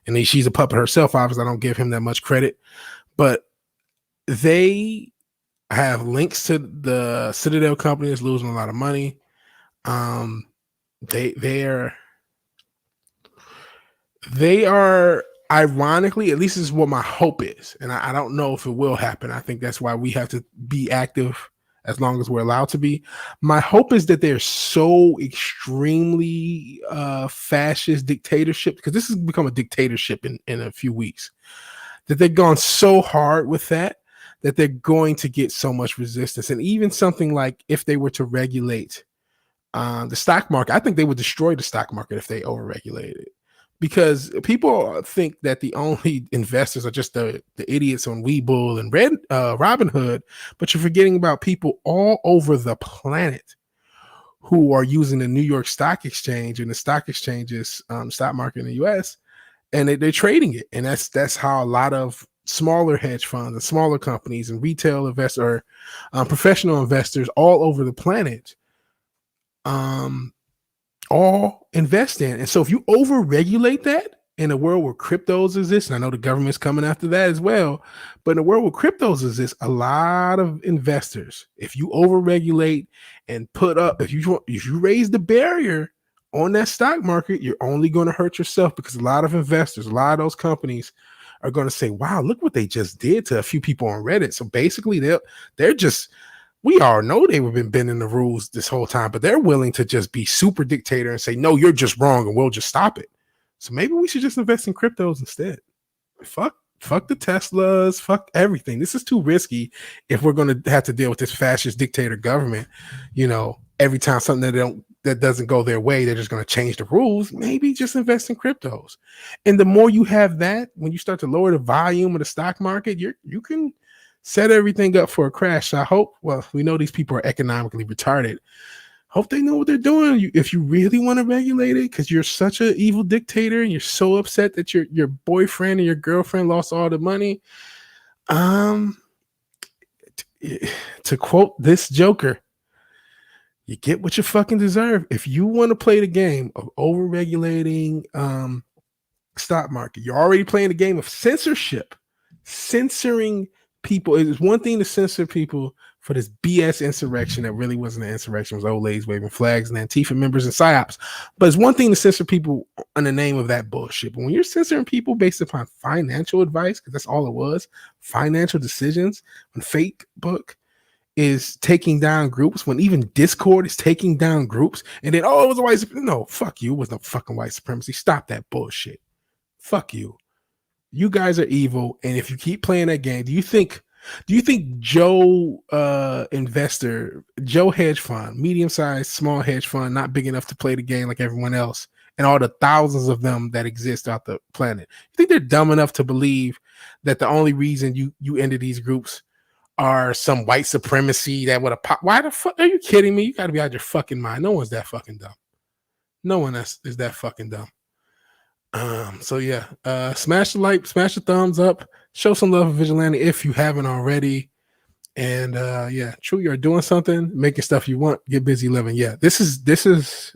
and she's a puppet herself. Obviously, I don't give him that much credit, but they have links to the Citadel company that's losing a lot of money. They are ironically, at least this is what my hope is, and I don't know if it will happen. I think that's why we have to be active as long as we're allowed to be. My hope is that they're so extremely fascist dictatorship, because this has become a dictatorship in a few weeks, that they've gone so hard with that they're going to get so much resistance. And even something like if they were to regulate the stock market, I think they would destroy the stock market if they overregulated it. because people think that the only investors are just the idiots on Webull and Robinhood, but you're forgetting about people all over the planet who are using the New York Stock Exchange and the stock exchanges, stock market in the U.S., and they're trading it. And that's how a lot of smaller hedge funds and smaller companies and retail investors, professional investors all over the planet, all invest in. And so if you over-regulate that in a world where cryptos exist, and I know the government's coming after that as well, but in a world where cryptos exist, a lot of investors, if you over-regulate and put up, if you raise the barrier on that stock market, you're only going to hurt yourself, because a lot of investors, a lot of those companies are going to say, wow, look what they just did to a few people on Reddit. So basically they're just, we all know they've been bending the rules this whole time, but they're willing to just be super dictator and say, no, you're just wrong and we'll just stop it. So maybe we should just invest in cryptos instead. Fuck the Teslas, fuck everything. This is too risky if we're going to have to deal with this fascist dictator government. Every time something that doesn't go their way, they're just going to change the rules. Maybe just invest in cryptos. And the more you have that, when you start to lower the volume of the stock market, you can set everything up for a crash. So I hope, well, we know these people are economically retarded. Hope they know what they're doing. If you really want to regulate it, because you're such an evil dictator and you're so upset that your boyfriend and your girlfriend lost all the money. To quote this Joker, you get what you fucking deserve. If you want to play the game of over-regulating stock market, you're already playing the game of censorship, censoring people. It is one thing to censor people for this BS insurrection that really wasn't an insurrection. It was old ladies waving flags and Antifa members and psyops. But it's one thing to censor people in the name of that bullshit. But when you're censoring people based upon financial advice, because that's all it was, financial decisions, when Facebook is taking down groups, when even Discord is taking down groups, and then, it was a white supremacy. No, fuck you. It was no fucking white supremacy. Stop that bullshit. Fuck you. You guys are evil. And if you keep playing that game, do you think Joe Joe hedge fund, medium-sized, small hedge fund, not big enough to play the game like everyone else, and all the thousands of them that exist out the planet, you think they're dumb enough to believe that the only reason you enter these groups are some white supremacy that would have popped? Why the fuck are you kidding me? You got to be out of your fucking mind. No one's that fucking dumb. No one is that fucking dumb. So yeah, smash the like, smash the thumbs up, show some love for Vigilante if you haven't already. And yeah, true, you're doing something, making stuff you want, get busy living. Yeah, this is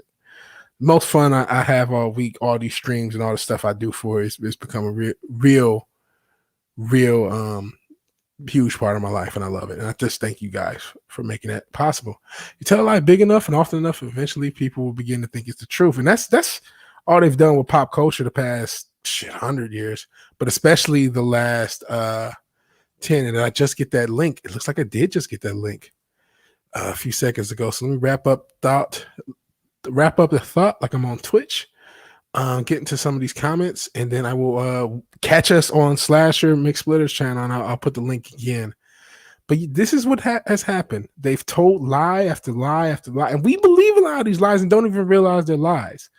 most fun I have all week. All these streams and all the stuff I do for it's become a real huge part of my life, and I love it. And I just thank you guys for making that possible. You tell a lie big enough and often enough, eventually people will begin to think it's the truth. And that's all they've done with pop culture the past 100 years, but especially the last 10. And I just get that link. It looks like I did just get that link a few seconds ago. So let me wrap up the thought like I'm on Twitch. Get into some of these comments, and then I will catch us on Slasher Mixed Splitters channel, and I'll put the link again. But this is what has happened. They've told lie after lie after lie, and we believe a lot of these lies and don't even realize they're lies.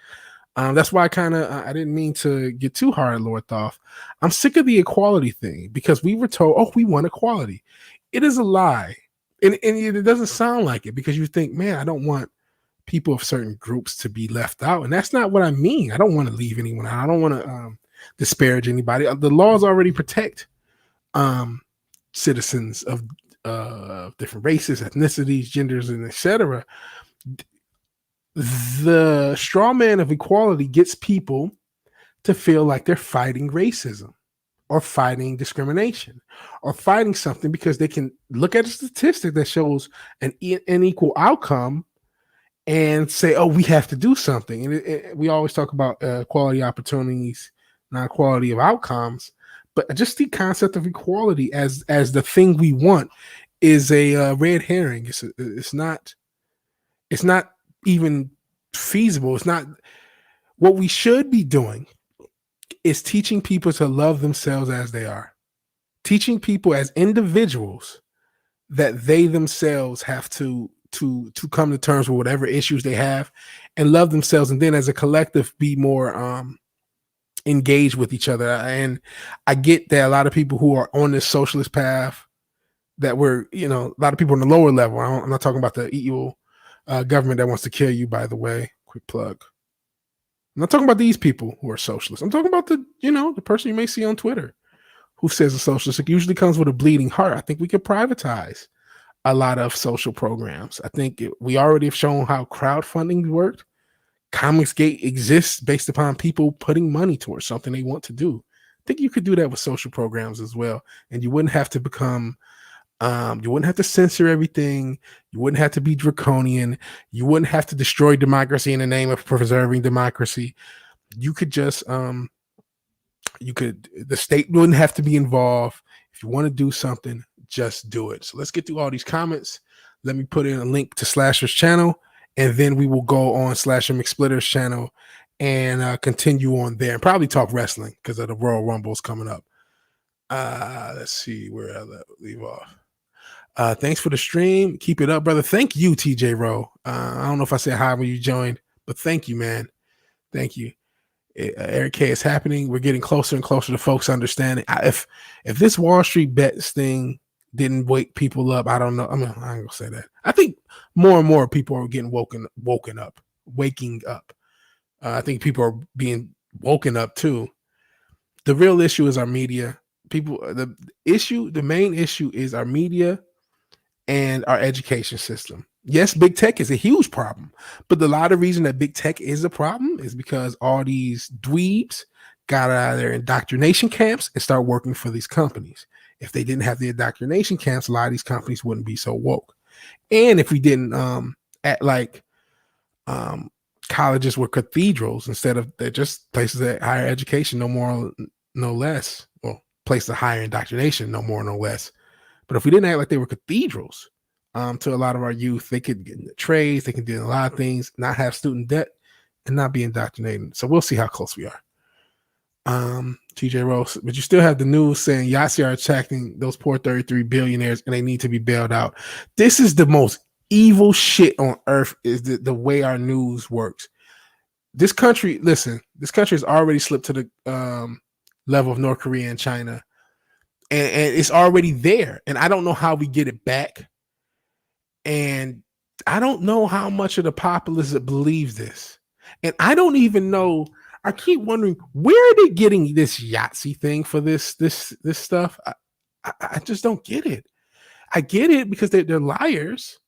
That's why I didn't mean to get too hard at Lord Thoth. I'm sick of the equality thing, because we were told, we want equality. It is a lie. And it doesn't sound like it, because you think, man, I don't want people of certain groups to be left out. And that's not what I mean. I don't want to leave anyone out. I don't want to disparage anybody. The laws already protect citizens of different races, ethnicities, genders, and etc. The straw man of equality gets people to feel like they're fighting racism or fighting discrimination or fighting something because they can look at a statistic that shows an unequal outcome and say, we have to do something. And we always talk about equality opportunities, not equality of outcomes, but just the concept of equality as the thing we want is a red herring. It's not even feasible. It's not. What we should be doing is teaching people to love themselves as they are, teaching people as individuals that they themselves have to come to terms with whatever issues they have and love themselves, and then as a collective be more engage with each other. And I get that a lot of people who are on this socialist path, that were, a lot of people on the lower level. I'm not talking about the evil government that wants to kill you, by the way. Quick plug. I'm not talking about these people who are socialists. I'm talking about the person you may see on Twitter who says a socialist. It usually comes with a bleeding heart. I think we could privatize a lot of social programs. I think we already have shown how crowdfunding worked. Comicsgate exists based upon people putting money towards something they want to do. I think you could do that with social programs as well. And you wouldn't have to become, you wouldn't have to censor everything. You wouldn't have to be draconian. You wouldn't have to destroy democracy in the name of preserving democracy. You could just, the state wouldn't have to be involved. If you want to do something, just do it. So let's get through all these comments. Let me put in a link to Slasher's channel, and then we will go on Slasher McSplitter's channel and continue on there and probably talk wrestling because of the Royal Rumbles coming up. Let's see where I leave off. Thanks for the stream. Keep it up, brother. Thank you, TJ Rowe. I don't know if I said hi when you joined, but thank you, man. Thank you. Eric K, is happening. We're getting closer and closer to folks understanding. If this Wall Street bets thing didn't wake people up, I don't know. I ain't gonna say that. I think more and more people are getting waking up. I think people are being woken up too. The real issue is our media. The main issue is our media and our education system. Yes, big tech is a huge problem, but a lot of reason that big tech is a problem is because all these dweebs got out of their indoctrination camps and start working for these companies. If they didn't have the indoctrination camps, a lot of these companies wouldn't be so woke. And if we didn't act like colleges were cathedrals instead of they're just places of higher education, no more, no less. Well, places of higher indoctrination, no more, no less. But if we didn't act like they were cathedrals to a lot of our youth, they could get in the trades, they can do a lot of things, not have student debt, and not be indoctrinated. So we'll see how close we are. TJ Rose, but you still have the news saying Yahtzee are attacking those poor 33 billionaires and they need to be bailed out. This is the most evil shit on earth, is the way our news works. This country has already slipped to the level of North Korea and China, and it's already there. And I don't know how we get it back. And I don't know how much of the populace that believes this. And I don't even know. I keep wondering, where are they getting this Yahtzee thing for this stuff? I just don't get it. I get it because they're liars.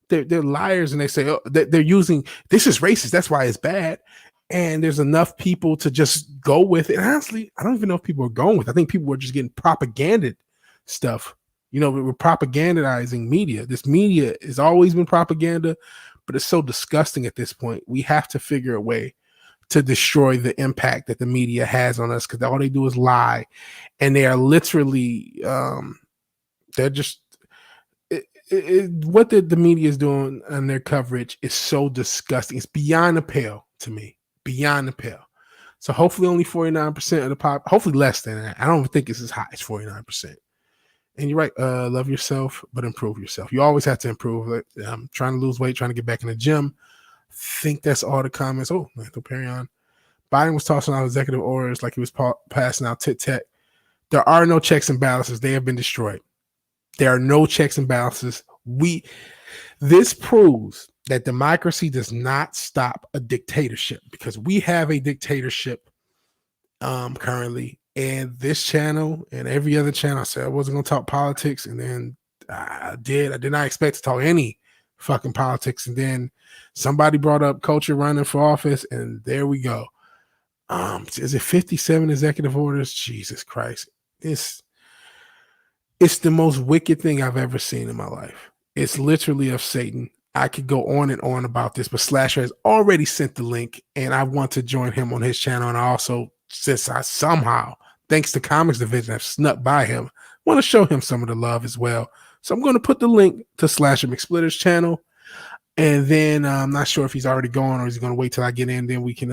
They're liars, and they say, oh, they're using, this is racist, that's why it's bad. And there's enough people to just go with it. And honestly, I don't even know if people are going with it. I think people are just getting propagandized stuff. We're propagandizing media. This media has always been propaganda, but it's so disgusting at this point. We have to figure a way to destroy the impact that the media has on us, because all they do is lie. And they are literally, they're just, what the media is doing on their coverage is so disgusting. It's beyond the pale to me, beyond the pale. So hopefully only 49% of the pop, hopefully less than that. I don't think it's as high as 49%. And you're right. Love yourself, but improve yourself. You always have to improve. I'm trying to lose weight, trying to get back in the gym. Think that's all the comments. Oh, Michael Perry on. Biden was tossing out executive orders like he was passing out tit-tat. There are no checks and balances. They have been destroyed. There are no checks and balances. This proves that democracy does not stop a dictatorship, because we have a dictatorship currently. And this channel and every other channel, I said I wasn't going to talk politics, and then I did. I did not expect to talk any fucking politics, and then somebody brought up culture running for office, and there we go. Is it 57 executive orders? Jesus Christ. It's the most wicked thing I've ever seen in my life. It's literally of Satan. I could go on and on about this, but Slasher has already sent the link, and I want to join him on his channel. And I also, since I somehow, thanks to Comics Division, have snuck by him, want to show him some of the love as well. So I'm going to put the link to Slasher McSplitter's channel, and then I'm not sure if he's already gone or is he going to wait till I get in. Then we can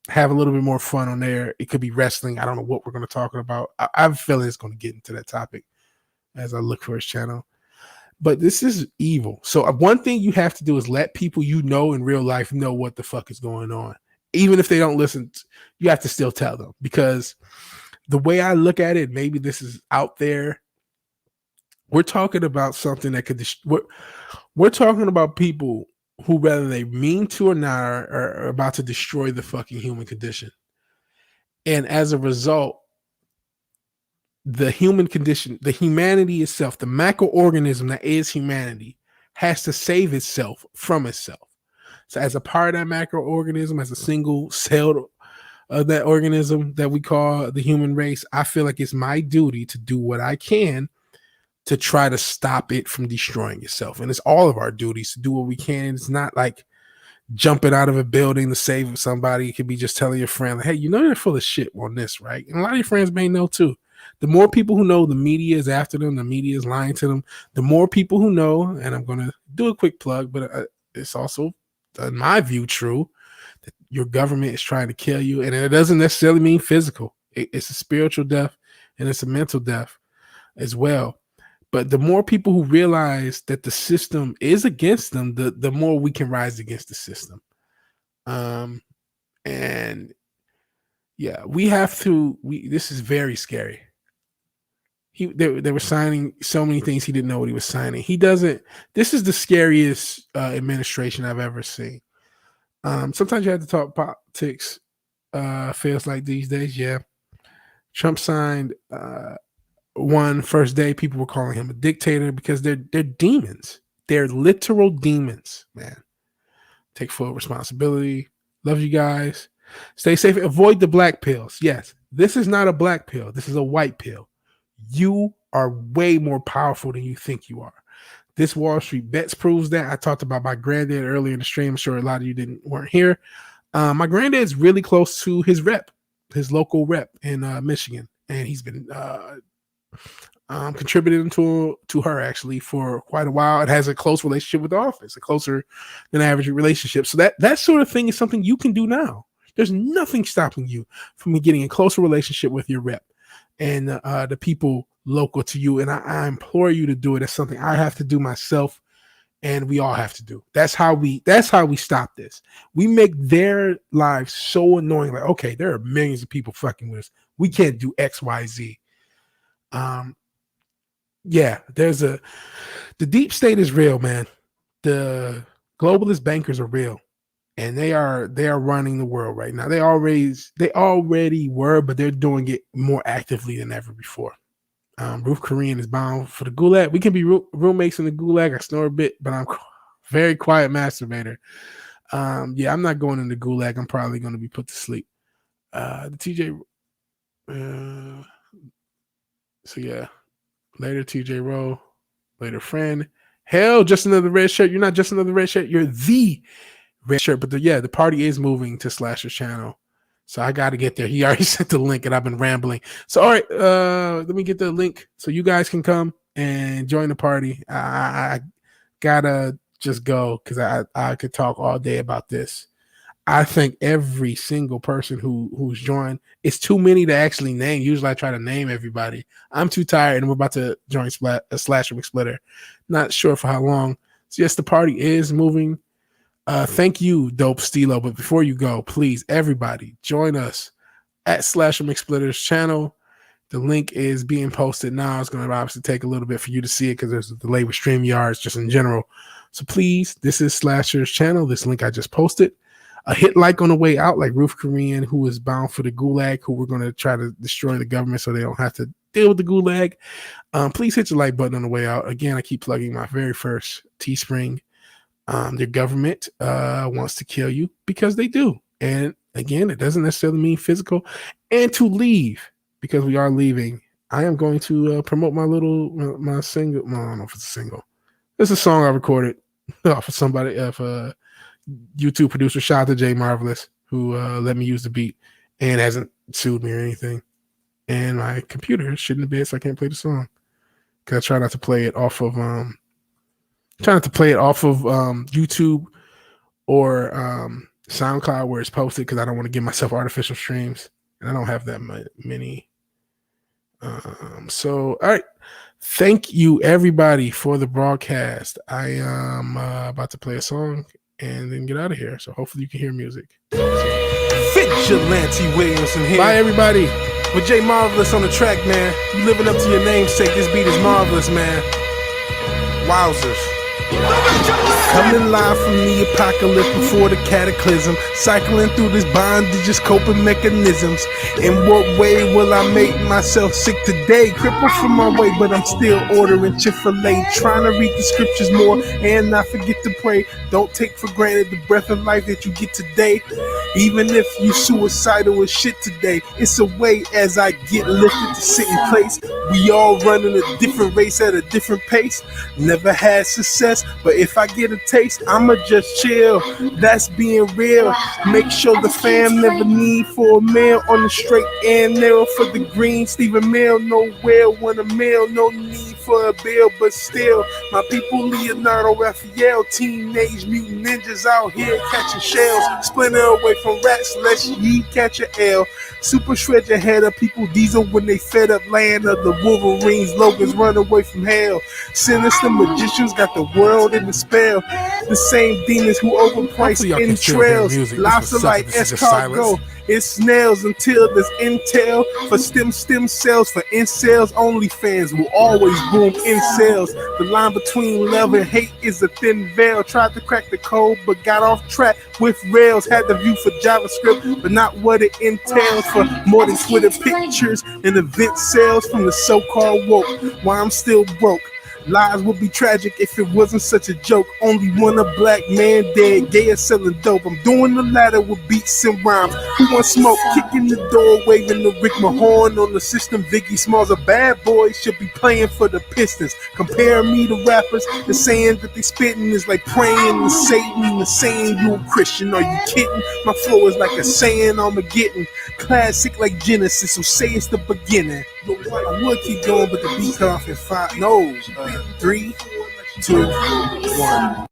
have a little bit more fun on there. It could be wrestling. I don't know what we're going to talk about. I have a feeling it's going to get into that topic as I look for his channel. But this is evil. So one thing you have to do is let people in real life know what the fuck is going on. even if they don't listen, you have to still tell them, because the way I look at it, maybe this is out there. We're talking about something that could. We're talking about people who, whether they mean to or not, are about to destroy the fucking human condition. And as a result, the human condition, the humanity itself, the macroorganism that is humanity, has to save itself from itself. So as a part of that macroorganism, as a single celled of that organism that we call the human race, I feel like it's my duty to do what I can to try to stop it from destroying itself. And it's all of our duties to do what we can. It's not like jumping out of a building to save somebody. It could be just telling your friend, like, hey, you know, you're full of shit on this, right? And a lot of your friends may know too. The more people who know the media is after them, the media is lying to them, the more people who know, and I'm going to do a quick plug, but it's also, in my view, true that your government is trying to kill you. And it doesn't necessarily mean physical. It's a spiritual death and it's a mental death as well. But the more people who realize that the system is against them, the more we can rise against the system. And yeah, we have to. This is very scary. They were signing so many things he didn't know what he was signing. He doesn't. This is the scariest administration I've ever seen. Sometimes you have to talk politics. Feels like these days, yeah. Trump signed. One first day, people were calling him a dictator because they're demons. They're literal demons, man. Take full responsibility. Love you guys. Stay safe. Avoid the black pills. Yes, this is not a black pill. This is a white pill. You are way more powerful than you think you are. This Wall Street Bets proves that. I talked about my granddad earlier in the stream. I'm sure a lot of you weren't here. My granddad's really close to his rep, his local rep in Michigan, and he's been contributing to her actually for quite a while. It has a close relationship with the office, a closer than average relationship. So that sort of thing is something you can do now. There's nothing stopping you from getting a closer relationship with your rep and the people local to you. And I implore you to do it. It's something I have to do myself, and we all have to do. That's how we stop this. We make their lives so annoying. Like, okay, there are millions of people fucking with us. We can't do X, Y, Z. Yeah, the deep state is real, man. The globalist bankers are real, and they are running the world right now. They already were, but they're doing it more actively than ever before. Ruth Korean is bound for the gulag. We can be roommates in the gulag. I snore a bit, but I'm very quiet masturbator. Yeah, I'm not going in the gulag. I'm probably going to be put to sleep. The TJ. So yeah. Later, TJ Rowe. Later, friend. Hell, just another red shirt. You're not just another red shirt. You're the red shirt. But the party is moving to Slasher's channel. So I got to get there. He already sent the link, and I've been rambling. So, all right, let me get the link so you guys can come and join the party. I got to just go because I could talk all day about this. I think every single person who's joined, it's too many to actually name. Usually I try to name everybody. I'm too tired, and we're about to join a Slasher McSplitter. Not sure for how long. So yes, the party is moving. Thank you, Dope Stilo. But before you go, please, everybody, join us at Slasher McSplitter's channel. The link is being posted now. It's going to obviously take a little bit for you to see it because there's a delay with StreamYards just in general. So please, this is Slasher's channel. This link I just posted. Hit like on the way out, like Ruth Korean, who is bound for the gulag, who we're going to try to destroy the government so they don't have to deal with the gulag. Please hit your like button on the way out. Again, I keep plugging my very first Teespring. The government wants to kill you because they do. And again, it doesn't necessarily mean physical. And to leave, because we are leaving, I am going to promote my single. No, I don't know if it's a single. It's a song I recorded off of somebody, YouTube producer. Shout out to Jay Marvelous, who let me use the beat and hasn't sued me or anything. And my computer shouldn't be, so I can't play the song because I try not to play it off of YouTube or SoundCloud where it's posted because I don't want to give myself artificial streams, and I don't have that many. So all right, thank you everybody for the broadcast. I am about to play a song. and then get out of here. So hopefully you can hear music. Vigilante Williamson here. Bye, everybody. With Jay Marvelous on the track, man. You living up to your namesake. This beat is marvelous, man. Wowzers. Coming live from the apocalypse before the cataclysm, cycling through this bondage's coping mechanisms. In what way will I make myself sick today? Crippled from my way, but I'm still ordering Chick-fil-A, trying to read the scriptures more and not forget to pray. Don't take for granted the breath of life that you get today. Even if you suicidal as shit today, it's a way as I get lifted to sit in place. We all running a different race at a different pace. Never had success, but if I get a taste, I'ma just chill. That's being real. Make sure the fam never need for a meal on the straight and narrow for the green. Stephen Mill, nowhere want a meal, no need for a bill, but still, my people Leonardo Raphael, teenage mutant ninjas out here catching shells, splinter away from rats, lest ye catch a L. Super shred your head up, people diesel when they fed up land of the Wolverines, Logans run away from hell. Sinister magicians got the world in the spell. The same demons who overprice entrails. Lobster like escargot. It snails until there's intel for stem cells for incels. Only fans will always boom incels. The line between love and hate is a thin veil. Tried to crack the code but got off track with rails. Had the view for JavaScript but not what it entails. For more than Twitter pictures and event sales from the so-called woke. Why I'm still broke. Lives would be tragic if it wasn't such a joke. Only one a black man dead, gay or selling dope. I'm doing the latter with beats and rhymes. Who wants smoke? Kicking the door, waving the Rick Mahorn on the system. Viggy Smalls, a bad boy, should be playing for the Pistons. Comparing me to rappers and saying that they spitting is like praying to Satan and saying you a Christian. Are you kidding? My flow is like a saying Armageddon. Classic like Genesis, so say it's the beginning. I would keep going, but the beat cut off in 5. No, 3, 2, 1.